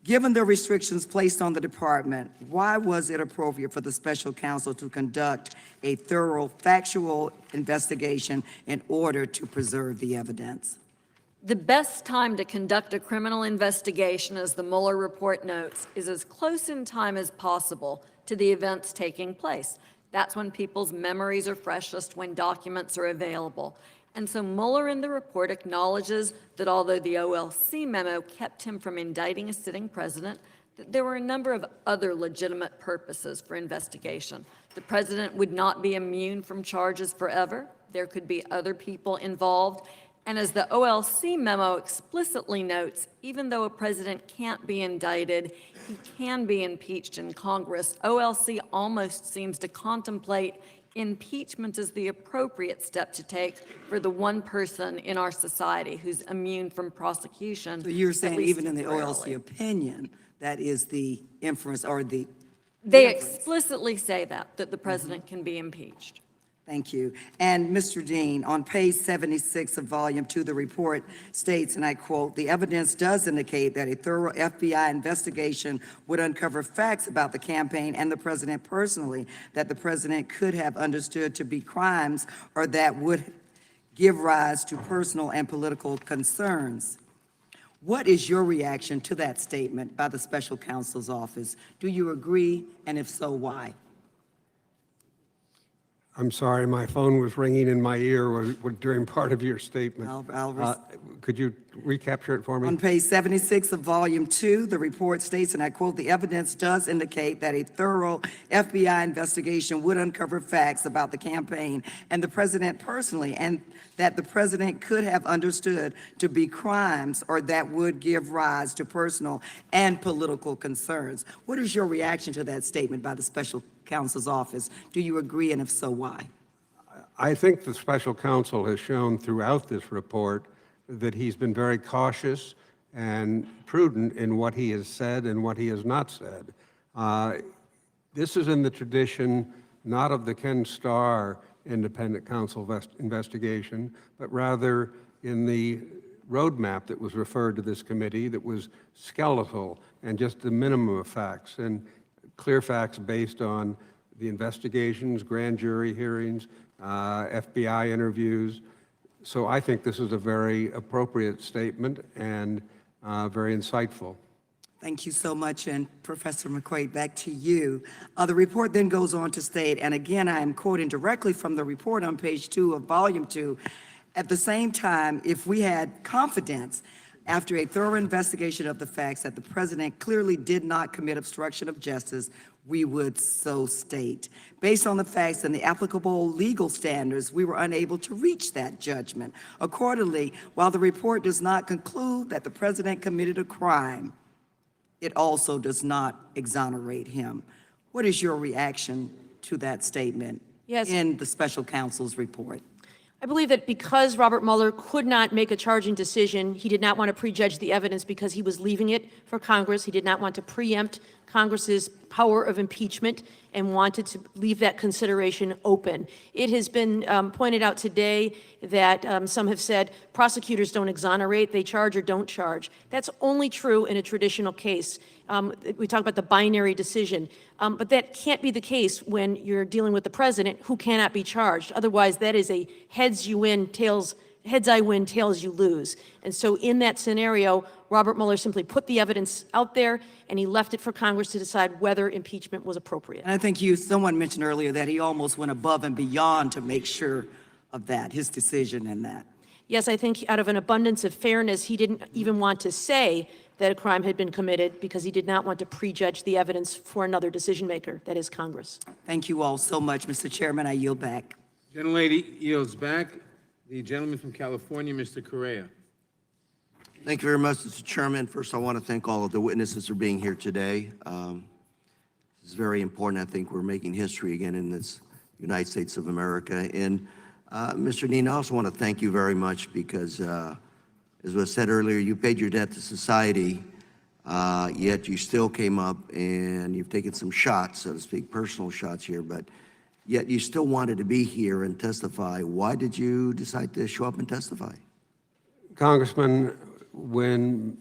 Given the restrictions placed on the department, why was it appropriate for the special counsel to conduct a thorough factual investigation in order to preserve the evidence? The best time to conduct a criminal investigation, as the Mueller report notes, is as close in time as possible to the events taking place. That's when people's memories are freshest, when documents are available. And so Mueller in the report acknowledges that although the OLC memo kept him from indicting a sitting president, that there were a number of other legitimate purposes for investigation. The president would not be immune from charges forever. There could be other people involved. And as the OLC memo explicitly notes, even though a president can't be indicted, he can be impeached in Congress. OLC almost seems to contemplate impeachment as the appropriate step to take for the one person in our society who's immune from prosecution. So you're saying even in the temporarily. OLC opinion, that is the inference or the They inference. explicitly say that the president can be impeached. Thank you. And Mr. Dean, on page 76 of Volume 2, the report states, and I quote, the evidence does indicate that a thorough FBI investigation would uncover facts about the campaign and the president personally that the president could have understood to be crimes or that would give rise to personal and political concerns. What is your reaction to that statement by the special counsel's office? Do you agree? And if so, why? I'm sorry, my phone was ringing in my ear during part of your statement. Could you recapture it for me? On page 76 of Volume 2, the report states, and I quote, the evidence does indicate that a thorough FBI investigation would uncover facts about the campaign and the president personally, and that the president could have understood to be crimes or that would give rise to personal and political concerns. What is your reaction to that statement by the special counsel's office? Do you agree, and if so, why? I think the special counsel has shown throughout this report that he's been very cautious and prudent in what he has said and what he has not said. This is in the tradition not of the Ken Starr independent counsel investigation, but rather in the roadmap that was referred to this committee that was skeletal and just the minimum of facts, and clear facts based on the investigations, grand jury hearings, FBI interviews. So I think this is a very appropriate statement and very insightful. Thank you so much, and Professor McQuaid, back to you. The report then goes on to state, and again, I am quoting directly from the report on page 2 of volume 2, at the same time, if we had confidence after a thorough investigation of the facts that the president clearly did not commit obstruction of justice, we would so state. Based on the facts and the applicable legal standards, we were unable to reach that judgment. Accordingly, while the report does not conclude that the president committed a crime, it also does not exonerate him. What is your reaction to that statement in the special counsel's report? I believe that because Robert Mueller could not make a charging decision, he did not want to prejudge the evidence because he was leaving it for Congress. He did not want to preempt Congress's power of impeachment and wanted to leave that consideration open. It has been pointed out today that some have said prosecutors don't exonerate, they charge or don't charge. That's only true in a traditional case. We talk about the binary decision, but that can't be the case when you're dealing with the president who cannot be charged. Otherwise, that is a heads you win, heads I win, tails you lose. And so in that scenario, Robert Mueller simply put the evidence out there and he left it for Congress to decide whether impeachment was appropriate. And I think someone mentioned earlier that he almost went above and beyond to make sure of that, his decision in that. Yes, I think out of an abundance of fairness, he didn't even want to say that a crime had been committed because he did not want to prejudge the evidence for another decision maker, that is Congress. Thank you all so much, Mr. Chairman. I yield back. Gentlelady yields back. The gentleman from California, Mr. Correa. Thank you very much, Mr. Chairman. First, I want to thank all of the witnesses for being here today. This is very important. I think we're making history again in this United States of America. And Mr. Dean, I also want to thank you very much because, as was said earlier, you paid your debt to society, yet you still came up and you've taken some shots, so to speak, personal shots here, but yet you still wanted to be here and testify. Why did you decide to show up and testify? Congressman, when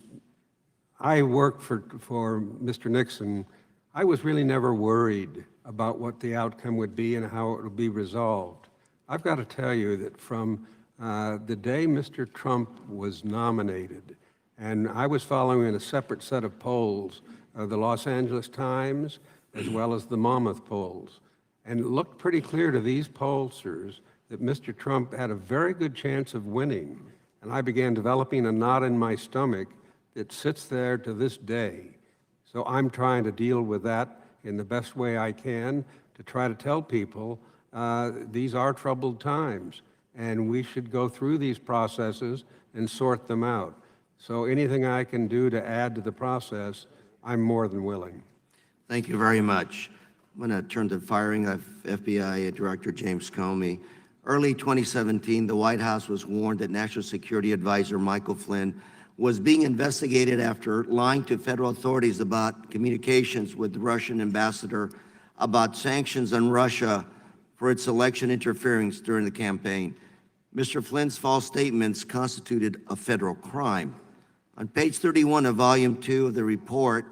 I worked for Mr. Nixon, I was really never worried about what the outcome would be and how it would be resolved. I've got to tell you that from the day Mr. Trump was nominated, and I was following in a separate set of polls, the Los Angeles Times as well as the Monmouth polls, and it looked pretty clear to these pollsters that Mr. Trump had a very good chance of winning. And I began developing a knot in my stomach that sits there to this day. So I'm trying to deal with that in the best way I can to try to tell people these are troubled times and we should go through these processes and sort them out. So anything I can do to add to the process, I'm more than willing. Thank you very much. I'm going to turn to the firing of FBI Director James Comey. Early 2017, the White House was warned that National Security Advisor Michael Flynn was being investigated after lying to federal authorities about communications with the Russian ambassador about sanctions on Russia for its election interference during the campaign. Mr. Flynn's false statements constituted a federal crime. On page 31 of volume 2 of the report,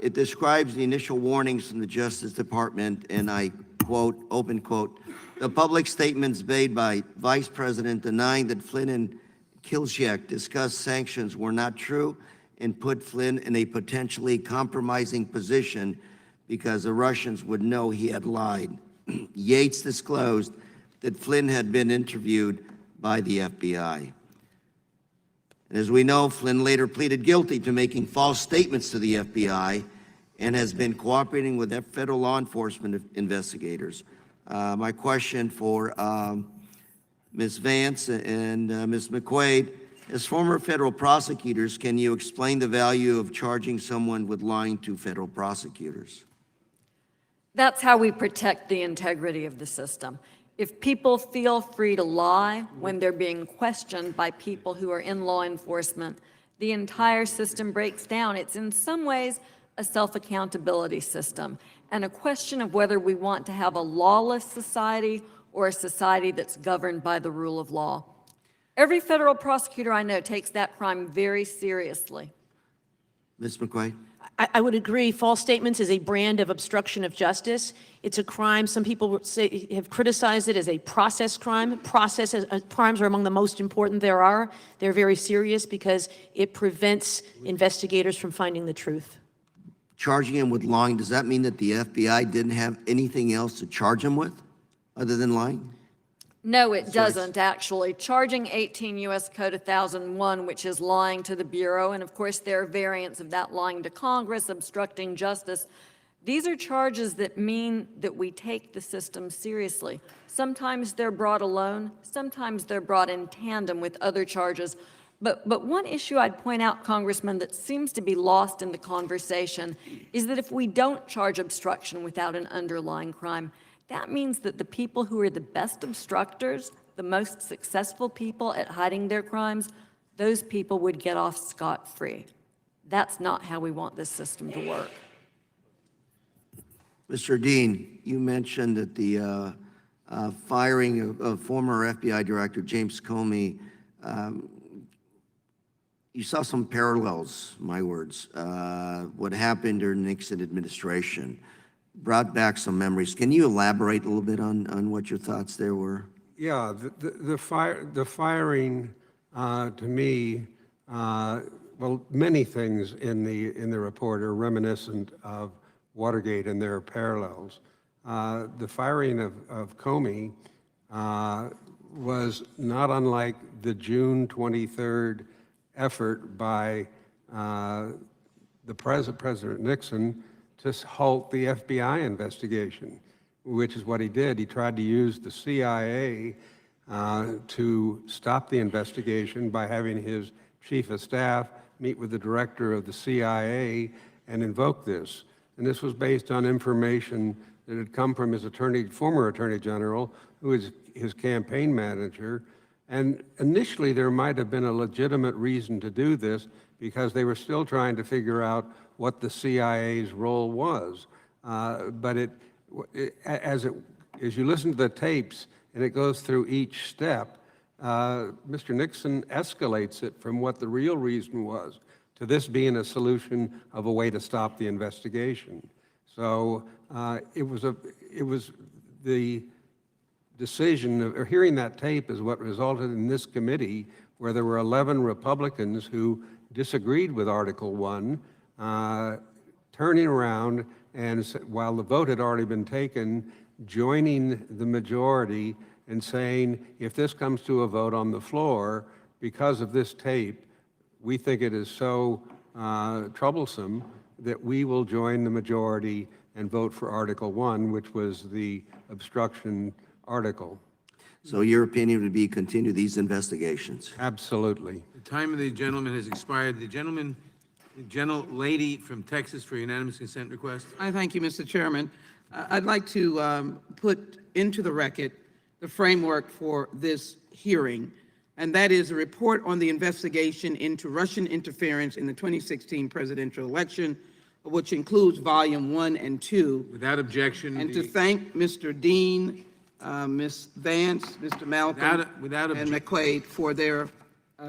it describes the initial warnings from the Justice Department, and I quote, open quote, "The public statements made by Vice President denying that Flynn and Kilshek discussed sanctions were not true and put Flynn in a potentially compromising position because the Russians would know he had lied." Yates disclosed that Flynn had been interviewed by the FBI. And as we know, Flynn later pleaded guilty to making false statements to the FBI and has been cooperating with federal law enforcement investigators. My question for Ms. Vance and Ms. McQuaid, as former federal prosecutors, can you explain the value of charging someone with lying to federal prosecutors? That's how we protect the integrity of the system. If people feel free to lie when they're being questioned by people who are in law enforcement, the entire system breaks down. It's in some ways a self-accountability system and a question of whether we want to have a lawless society or a society that's governed by the rule of law. Every federal prosecutor I know takes that crime very seriously. Ms. McQuaid? I would agree. False statements is a brand of obstruction of justice. It's a crime. Some people would say, have criticized it as a process crime. Crimes are among the most important there are. They're very serious because it prevents investigators from finding the truth. Charging him with lying, does that mean that the FBI didn't have anything else to charge him with other than lying? No, it doesn't, actually. Charging 18 U.S. Code 1001, which is lying to the Bureau, and of course there are variants of that, lying to Congress, obstructing justice. These are charges that mean that we take the system seriously. Sometimes they're brought alone, sometimes they're brought in tandem with other charges. But one issue I'd point out, Congressman, that seems to be lost in the conversation is that if we don't charge obstruction without an underlying crime, that means that the people who are the best obstructors, the most successful people at hiding their crimes, those people would get off scot-free. That's not how we want this system to work. Mr. Dean, you mentioned that the firing of former FBI Director James Comey, you saw some parallels, my words, what happened during the Nixon administration. Brought back some memories. Can you elaborate a little bit on what your thoughts there were? Yeah, the firing to me, well, many things in the report are reminiscent of Watergate, and there are parallels. The firing of Comey was not unlike the June 23rd effort by the President Nixon to halt the FBI investigation, which is what he did. He tried to use the CIA to stop the investigation by having his chief of staff meet with the director of the CIA and invoke this. And this was based on information that had come from his former attorney general, who is his campaign manager. And initially, there might have been a legitimate reason to do this because they were still trying to figure out what the CIA's role was. But as you listen to the tapes and it goes through each step, Mr. Nixon escalates it from what the real reason was to this being a solution of a way to stop the investigation. So it was the decision of hearing that tape is what resulted in this committee, where there were 11 Republicans who disagreed with Article 1, turning around and, while the vote had already been taken, joining the majority and saying, if this comes to a vote on the floor, because of this tape, we think it is so troublesome that we will join the majority and vote for Article 1, which was the obstruction article. So your opinion would be continue these investigations? Absolutely. The time of the gentleman has expired. The gentlelady from Texas for unanimous consent request. I thank you, Mr. Chairman. I'd like to put into the record the framework for this hearing, and that is a report on the investigation into Russian interference in the 2016 presidential election, which includes Volume 1 and 2. Without objection. And to thank Mr. Dean, Ms. Vance, Mr. Malcolm, and McQuaid for their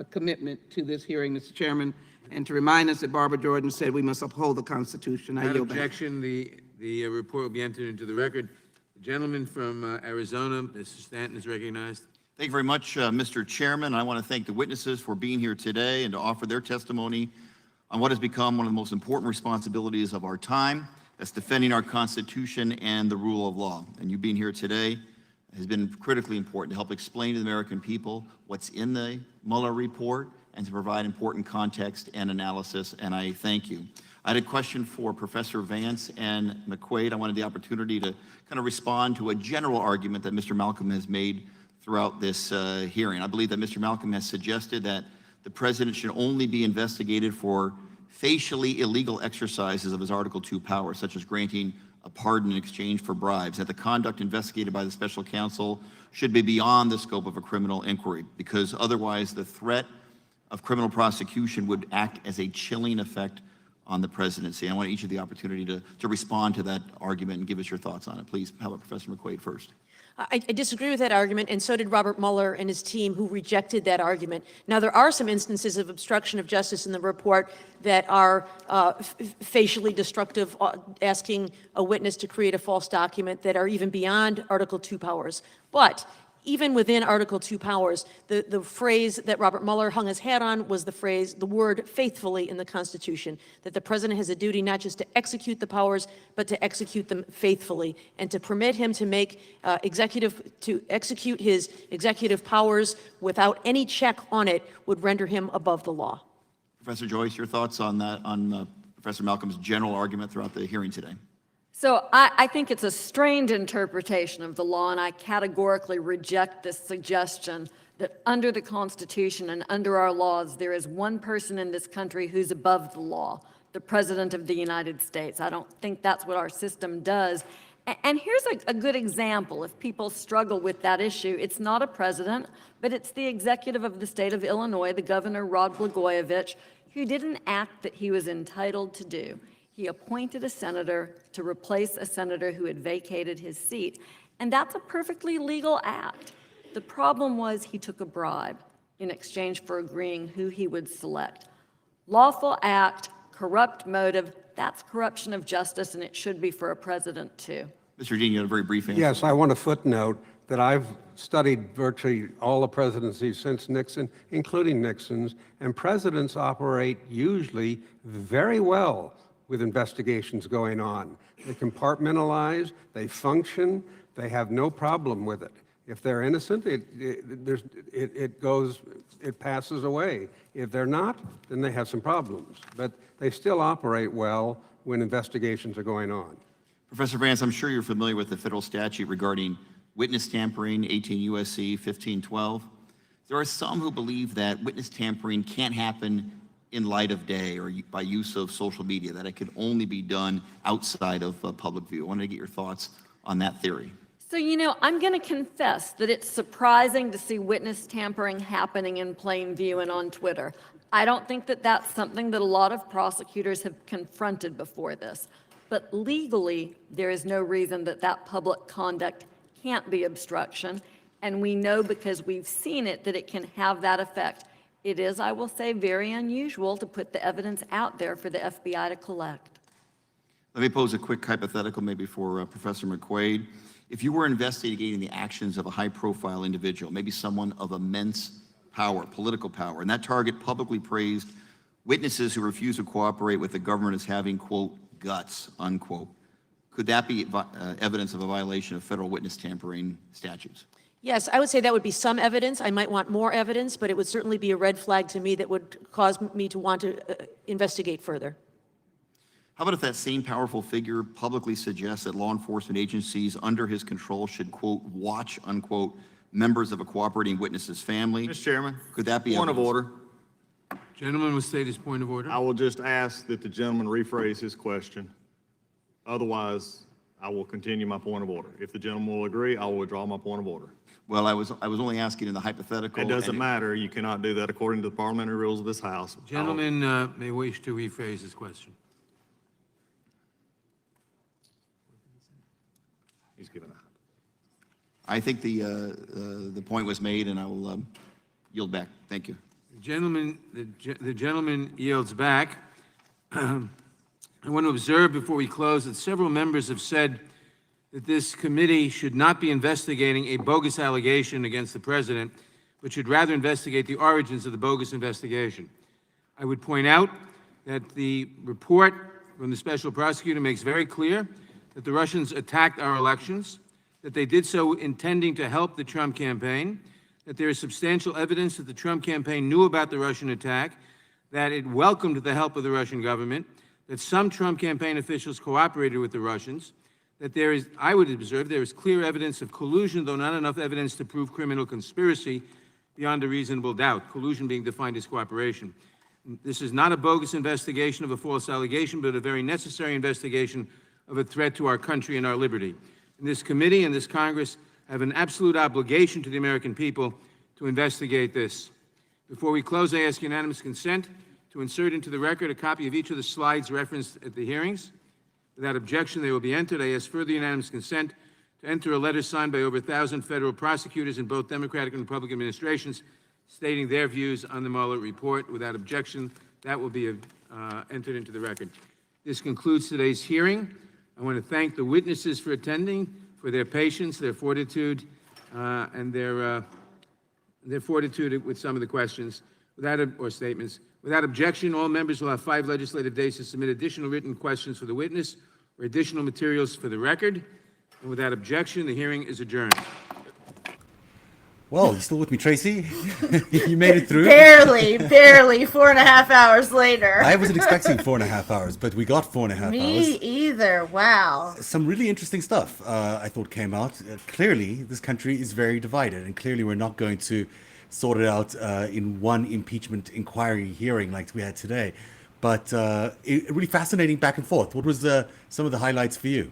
commitment to this hearing, Mr. Chairman, and to remind us that Barbara Jordan said we must uphold the Constitution. I Without yield back. objection, the report will be entered into the record. The gentleman from Arizona, Mr. Stanton, is recognized. Thank you very much, Mr. Chairman. I want to thank the witnesses for being here today and to offer their testimony on what has become one of the most important responsibilities of our time. That's defending our Constitution and the rule of law. And you being here today has been critically important to help explain to the American people what's in the Mueller report and to provide important context and analysis, and I thank you. I had a question for Professor Vance and McQuaid. I wanted the opportunity to kind of respond to a general argument that Mr. Malcolm has made throughout this hearing. I believe that Mr. Malcolm has suggested that the president should only be investigated for facially illegal exercises of his Article 2 power, such as granting a pardon in exchange for bribes, that the conduct investigated by the special counsel should be beyond the scope of a criminal inquiry, because otherwise the threat of criminal prosecution would act as a chilling effect on the presidency. I want each of the opportunity to respond to that argument and give us your thoughts on it. Please, how about Professor McQuaid first? I disagree with that argument, and so did Robert Mueller and his team, who rejected that argument. Now, there are some instances of obstruction of justice in the report that are facially destructive, asking a witness to create a false document, that are even beyond Article 2 powers. But even within Article 2 powers, the phrase that Robert Mueller hung his hat on was the word faithfully in the Constitution, that the president has a duty not just to execute the powers, but to execute them faithfully, and to permit him to execute his executive powers without any check on it would render him above the law. Professor Joyce, your thoughts on that, on Professor Malcolm's general argument throughout the hearing today? So I think it's a strained interpretation of the law, and I categorically reject this suggestion that under the Constitution and under our laws, there is one person in this country who's above the law, the President of the United States. I don't think that's what our system does. And here's a good example. If people struggle with that issue, it's not a president, but it's the executive of the state of Illinois, the Governor Rod Blagojevich, who did an act that he was entitled to do. He appointed a senator to replace a senator who had vacated his seat. And that's a perfectly legal act. The problem was he took a bribe in exchange for agreeing who he would select. Lawful act, corrupt motive, that's corruption of justice, and it should be for a president too. Mr. Dean, you had a very brief answer. Yes, I want to footnote that I've studied virtually all the presidencies since Nixon, including Nixon's, and presidents operate usually very well with investigations going on. They compartmentalize, they function, they have no problem with it. If they're innocent, it passes away. If they're not, then they have some problems. But they still operate well when investigations are going on. Professor Vance, I'm sure you're familiar with the federal statute regarding witness tampering, 18 U.S.C. 1512. There are some who believe that witness tampering can't happen in light of day or by use of social media, that it could only be done outside of public view. I wanted to get your thoughts on that theory. So, I'm going to confess that it's surprising to see witness tampering happening in plain view and on Twitter. I don't think that that's something that a lot of prosecutors have confronted before this. But legally, there is no reason that that public conduct can't be obstruction. And we know, because we've seen it, that it can have that effect. It is, I will say, very unusual to put the evidence out there for the FBI to collect. Let me pose a quick hypothetical maybe for Professor McQuaid. If you were investigating the actions of a high-profile individual, maybe someone of immense power, political power, and that target publicly praised witnesses who refuse to cooperate with the government as having, quote, guts, unquote, could that be evidence of a violation of federal witness tampering statutes? Yes, I would say that would be some evidence. I might want more evidence, but it would certainly be a red flag to me that would cause me to want to investigate further. How about if that same powerful figure publicly suggests that law enforcement agencies under his control should, quote, watch, unquote, members of a cooperating witness's family? Mr. Chairman. Could that be Point of evidence? order. Gentleman will state his point of order. I will just ask that the gentleman rephrase his question. Otherwise, I will continue my point of order. If the gentleman will agree, I will withdraw my point of order. Well, I was only asking in the hypothetical. It doesn't matter. You cannot do that according to the parliamentary rules of this House. Gentleman may wish to rephrase his question. He's given up. I think the point was made, and I will yield back. Thank you. The gentleman yields back. I want to observe before we close that several members have said that this committee should not be investigating a bogus allegation against the president, but should rather investigate the origins of the bogus investigation. I would point out that the report from the special prosecutor makes very clear that the Russians attacked our elections, that they did so intending to help the Trump campaign, that there is substantial evidence that the Trump campaign knew about the Russian attack, that it welcomed the help of the Russian government, that some Trump campaign officials cooperated with the Russians, that there is, I would observe, there is clear evidence of collusion, though not enough evidence to prove criminal conspiracy beyond a reasonable doubt, collusion being defined as cooperation. This is not a bogus investigation of a false allegation, but a very necessary investigation of a threat to our country and our liberty. And this committee and this Congress have an absolute obligation to the American people to investigate this. Before we close, I ask unanimous consent to insert into the record a copy of each of the slides referenced at the hearings. Without objection, they will be entered. I ask further unanimous consent to enter a letter signed by over 1,000 federal prosecutors in both Democratic and Republican administrations stating their views on the Mueller report. Without objection, that will be entered into the record. This concludes today's hearing. I want to thank the witnesses for attending, for their patience, their fortitude, and their fortitude with some of the questions or statements. Without objection, all members will have 5 legislative days to submit additional written questions for the witness or additional materials for the record. And without objection, the hearing is adjourned. Well, you still with me, Tracy? You made it through? Barely, 4.5 hours later. I wasn't expecting 4.5 hours, but we got 4.5 hours. Me either, wow. Some really interesting stuff, I thought, came out. Clearly, this country is very divided, and clearly we're not going to sort it out in one impeachment inquiry hearing like we had today. But really fascinating back and forth. What was some of the highlights for you?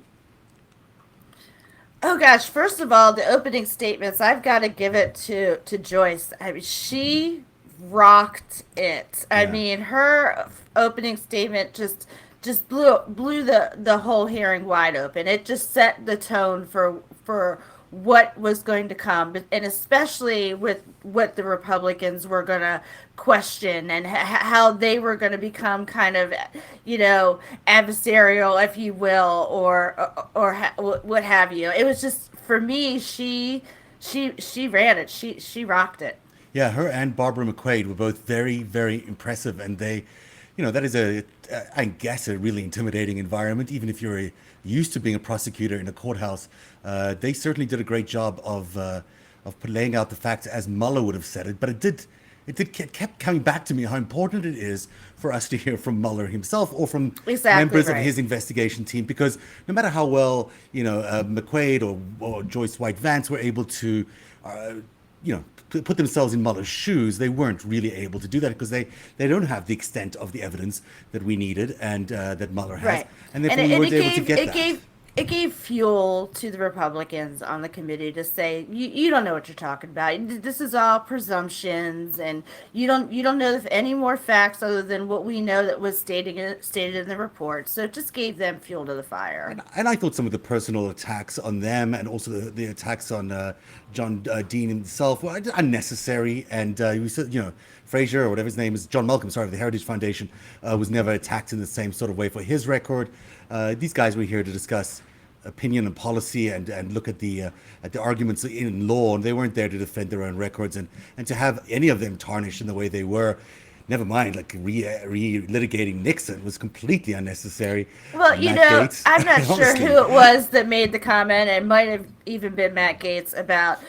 Oh gosh, first of all, the opening statements, I've got to give it to Joyce. I mean, she rocked it. I mean, her opening statement just blew the whole hearing wide open. It just set the tone for what was going to come, and especially with what the Republicans were going to question and how they were going to become kind of, adversarial, if you will, or what have you. It was just, for me, she ran it. She rocked it. Yeah, her and Barbara McQuaid were both very, very impressive, and they, that is I guess, a really intimidating environment, even if you're used to being a prosecutor in a courthouse. They certainly did a great job of laying out the facts as Mueller would have said it, but it kept coming back to me how important it is for us to hear from Mueller himself or from members of his investigation team, because no matter how well McQuaid or Joyce White Vance were able to put themselves in Mueller's shoes, they weren't really able to do that because they don't have the extent of the evidence that we needed and that Mueller has, and therefore we weren't able to get that. It gave fuel to the Republicans on the committee to say, you don't know what you're talking about. This is all presumptions, and you don't know any more facts other than what we know that was stated in the report. So it just gave them fuel to the fire. And I thought some of the personal attacks on them and also the attacks on John Dean himself were unnecessary. And Frazier, or whatever his name is, John Malcolm, sorry, of the Heritage Foundation, was never attacked in the same sort of way for his record. These guys were here to discuss opinion and policy and look at the arguments in law, and they weren't there to defend their own records, and to have any of them tarnished in the way they were, never mind like re-litigating Nixon, was completely unnecessary. Well, Gates, I'm not sure who it was that made the comment. It might have even been Matt Gaetz about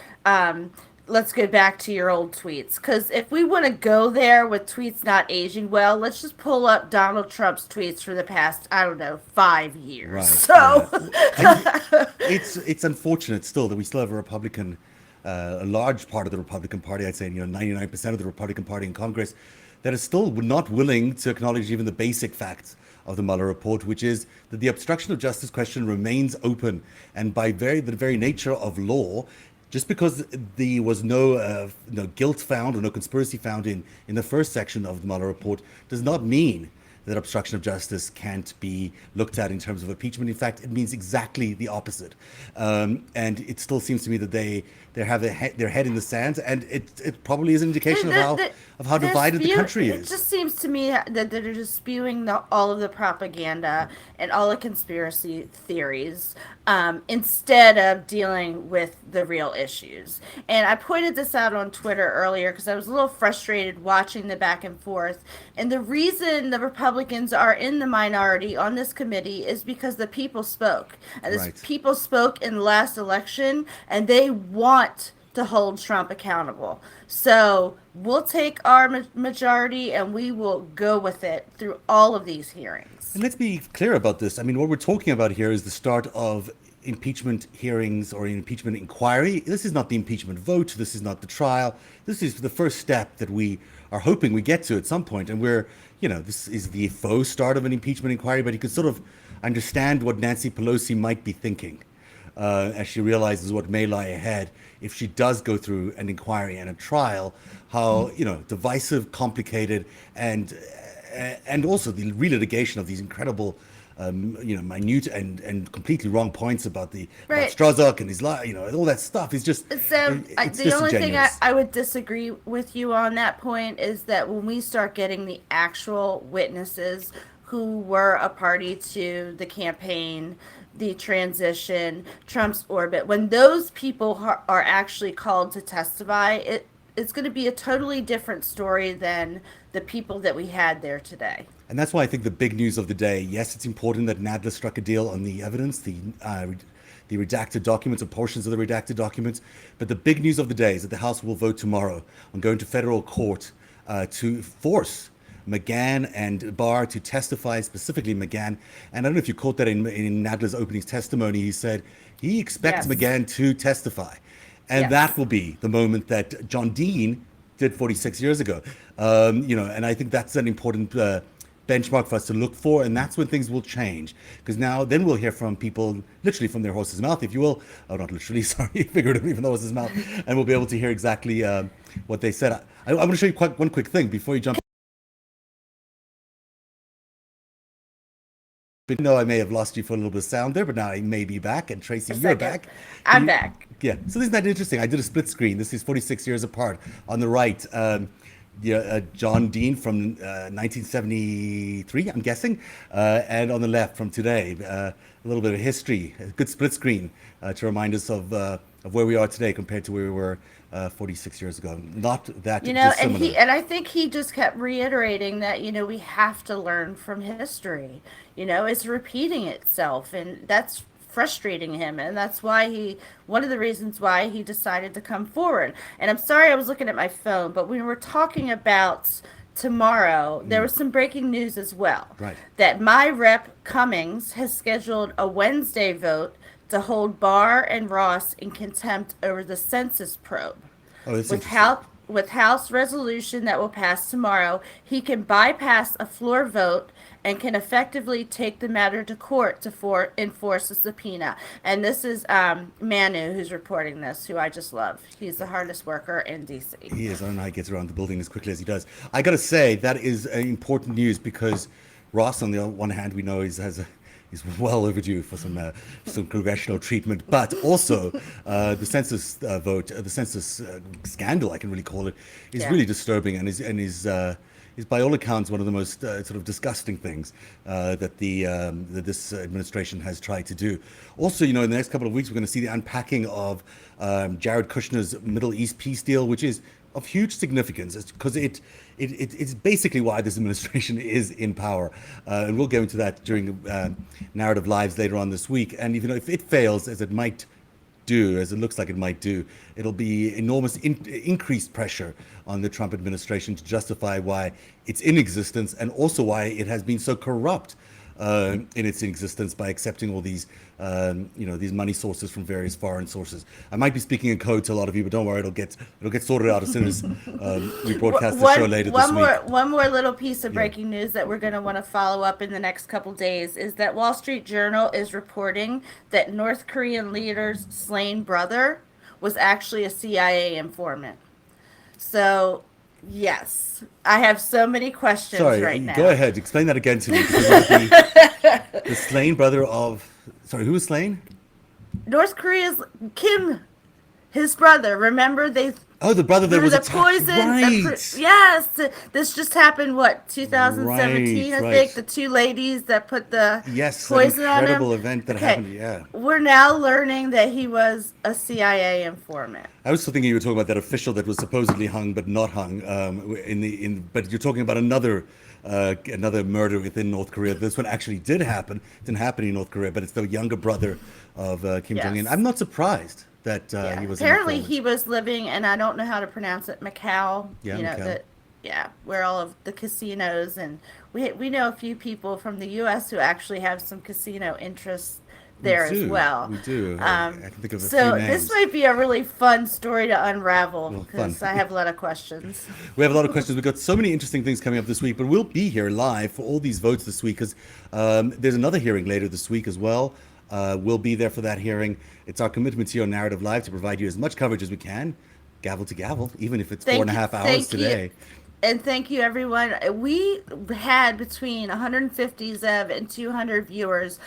let's go back to your old tweets. Because if we want to go there with tweets not aging well, let's just pull up Donald Trump's tweets for the past, 5 years. Right. So it's unfortunate still that we still have a large part of the Republican Party, I'd say 99% of the Republican Party in Congress, that is still not willing to acknowledge even the basic facts of the Mueller report, which is that the obstruction of justice question remains open. And by the very nature of law, just because there was no guilt found or no conspiracy found in the first section of the Mueller report does not mean that obstruction of justice can't be looked at in terms of impeachment. In fact, it means exactly the opposite. And it still seems to me that they have their head in the sand, and it probably is an indication of how divided the country is. It just seems to me that they're just spewing all of the propaganda and all the conspiracy theories instead of dealing with the real issues. And I pointed this out on Twitter earlier because I was a little frustrated watching the back and forth. And the reason the Republicans are in the minority on this committee is because the people spoke. And the people spoke in the last election, and they want to hold Trump accountable. So we'll take our majority and we will go with it through all of these hearings. And let's be clear about this. I mean, what we're talking about here is the start of impeachment hearings or an impeachment inquiry. This is not the impeachment vote. This is not the trial. This is the first step that we are hoping we get to at some point. And this is the faux start of an impeachment inquiry, but you could sort of understand what Nancy Pelosi might be thinking as she realizes what may lie ahead if she does go through an inquiry and a trial, how divisive, complicated, and also the relitigation of these incredible minute and completely wrong points about about Right. Strazok and his all that stuff is just it's The only thing disingenuous. I would disagree with you on that point is that when we start getting the actual witnesses who were a party to the campaign, the transition, Trump's orbit, when those people are actually called to testify, it's going to be a totally different story than the people that we had there today. And that's why I think the big news of the day, yes, it's important that Nadler struck a deal on the evidence, the redacted documents or portions of the redacted documents. But the big news of the day is that the House will vote tomorrow on going to federal court to force McGahn and Barr to testify, specifically McGahn. And I don't know if you caught that in Nadler's opening testimony. He said he expects Yes. McGahn to testify. And Yes. that will be the moment that John Dean did 46 years ago. And I think that's an important benchmark for us to look for, and that's when things will change. Because then we'll hear from people literally from their horse's mouth, if you will. Oh, not literally, sorry, figuratively from the horse's mouth. And we'll be able to hear exactly what they said. I want to show you one quick thing before you jump. No, I may have lost you for a little bit of sound there, but now I may be back. And Tracy, you're back. I'm back. Yeah. So isn't that interesting? I did a split screen. This is 46 years apart. On the right, John Dean from 1973, I'm guessing, and on the left from today, a little bit of history, a good split screen to remind us of where we are today compared to where we were 46 years ago. Not that dissimilar. And I think he just kept reiterating that we have to learn from history. It's repeating itself, and that's frustrating him, and that's why one of the reasons why he decided to come forward. And I'm sorry, I was looking at my phone, but when we're talking about tomorrow, there was some breaking news as well. Right. That my rep Cummings has scheduled a Wednesday vote to hold Barr and Ross in contempt over the census probe. Oh, that's With House resolution that will pass tomorrow, he can bypass a floor vote and can effectively take the matter to court to enforce a subpoena. And this is Manu who's reporting this, who I just love. He's the hardest worker in D.C. He is. I don't know how he gets around the building as quickly as he does. I got to say, that is important news because Ross, on the one hand, we know he's well overdue for some congressional treatment, but also the census vote, the census scandal, I can really call it, is really disturbing and is by all accounts one of the most sort of disgusting things that this administration has tried to do. Also, in the next couple of weeks, we're going to see the unpacking of Jared Kushner's Middle East peace deal, which is of huge significance because it's basically why this administration is in power. And we'll go into that during Narrative Lives later on this week. And if it fails, as it might do, as it looks like it might do, it'll be enormous increased pressure on the Trump administration to justify why it's in existence and also why it has been so corrupt in its existence by accepting all these, these money sources from various foreign sources. I might be speaking in code to a lot of you, but don't worry, it'll get sorted out as soon as we broadcast the show later this week. One more little piece of breaking news that we're going to want to follow up in the next couple days is that Wall Street Journal is reporting that North Korean leader's slain brother was actually a CIA informant. So, yes, I have so many questions right now. Go ahead, explain that again to me. The slain brother of, who was slain? North Korea's Kim, his brother. Remember the brother that was the attacked. poison. Right. Yes, this just happened. 2017? Right. I think the two ladies that put the poison on him. Incredible event that happened. Yeah. We're now learning that he was a CIA informant. I was still thinking you were talking about that official that was supposedly hung but not hung. But you're talking about another murder within North Korea. This one actually did happen. It didn't happen in North Korea, but it's the younger brother of Kim Jong-un. I'm not surprised that he was. Apparently, he was living, and I don't know how to pronounce it, Macau. Yeah, Macau. Where all of the casinos, and we know a few people from the U.S. who actually have some casino interests there as well. We do. I can think of a few So names. this might be a really fun story to unravel because I have a lot of questions. We have a lot of questions. We've got so many interesting things coming up this week, but we'll be here live for all these votes this week because there's another hearing later this week as well. We'll be there for that hearing. It's our commitment to your Narrative Live to provide you as much coverage as we can, gavel to gavel, even if it's 4.5 hours today. And thank you, everyone. We had between 150 Zev and 200 viewers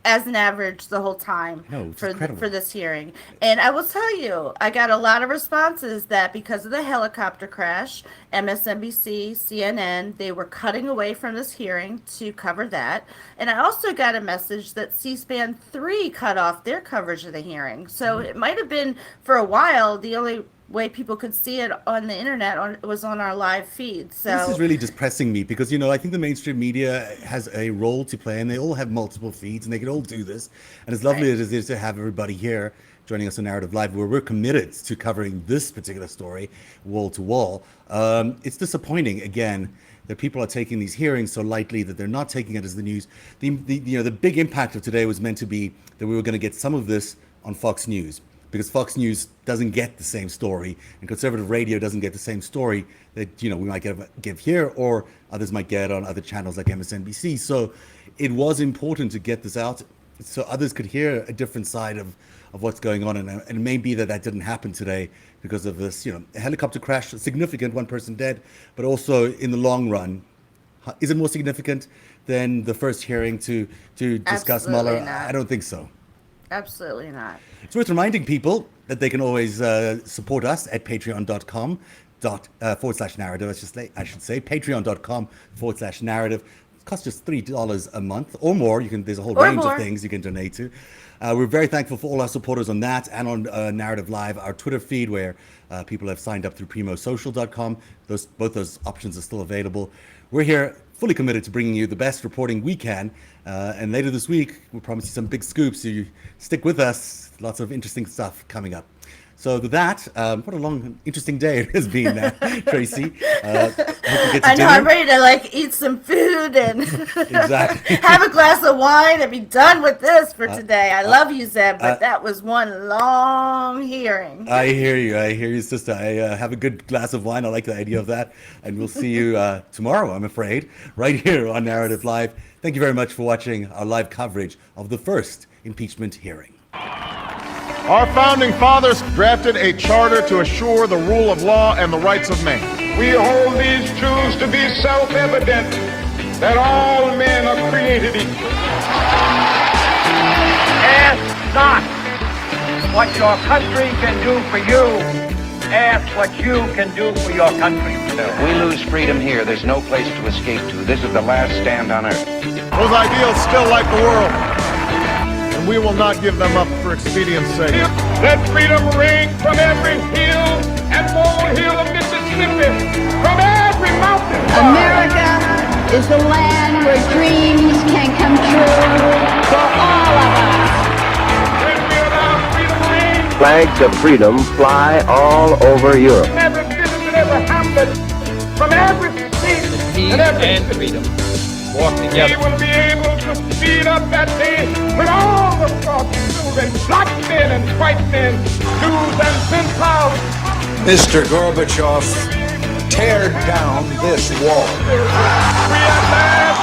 as an average the whole time for this hearing. And I will tell you, I got a lot of responses that because of the helicopter crash, MSNBC, CNN, they were cutting away from this hearing to cover that. And I also got a message that C-SPAN 3 cut off their coverage of the hearing. So it might have been, for a while, the only way people could see it on the internet was on our live feed. So this is really just pressing me because, you know, I think the mainstream media has a role to play and they all have multiple feeds and they can all do this. And as lovely as it is to have everybody here joining us on Narrative Live, where we're committed to covering this particular story wall to wall, it's disappointing, again, that people are taking these hearings so lightly, that they're not taking it as the news. The big impact of today was meant to be that we were going to get some of this on Fox News, because Fox News doesn't get the same story and conservative radio doesn't get the same story that, you know, we might give here or others might get on other channels like MSNBC. So it was important to get this out so others could hear a different side of what's going on. And it may be that didn't happen today because of this, you know, a helicopter crash, significant, one person dead, but also in the long run, is it more significant than the first hearing to discuss Absolutely Mueller? not. I don't think so. absolutely not. It's worth reminding people that they can always support us at patreon.com/narrative. I should say patreon.com/narrative. It costs just $3 a month or more. There's a whole range of things you can donate to. We're very thankful for all our supporters on that and on Narrative Live, our Twitter feed, where people have signed up through primosocial.com. Both those options are still available. We're here fully committed to bringing you the best reporting we can. And later this week, we'll promise you some big scoops. So you stick with us. Lots of interesting stuff coming up. So with that, what a long, interesting day it has been, Tracy. Hope you get to I know, dinner. I'm ready to eat some food and Exactly. have a glass of wine and be done with this for today. I love you, Zeb, but that was one long hearing. I hear you, sister. Have a good glass of wine. I like the idea of that. And we'll see you tomorrow, I'm afraid, right here on Narrative Live. Thank you very much for watching our live coverage of the first impeachment hearing. Our founding fathers drafted a charter to assure the rule of law and the rights of man. We hold these truths to be self-evident, that all men are created equal. Ask not what your country can do for you. Ask what you can do for your country. If we lose freedom here, there's no place to escape to. This is the last stand on earth. Those ideals still light the world, and we will not give them up for expedience sake. Let freedom ring from every hill and molehill of Mississippi, from every mountain. America is the land where dreams can come true for all of us. When we allow freedom ring, Flags of freedom fly all over Europe. from every village and every hamlet, from every state and every freedom walk we together. will be able to speed up that day when all the children, black men and white men, Jews and Gentiles, Mr. Gorbachev, tear down this wall. we at last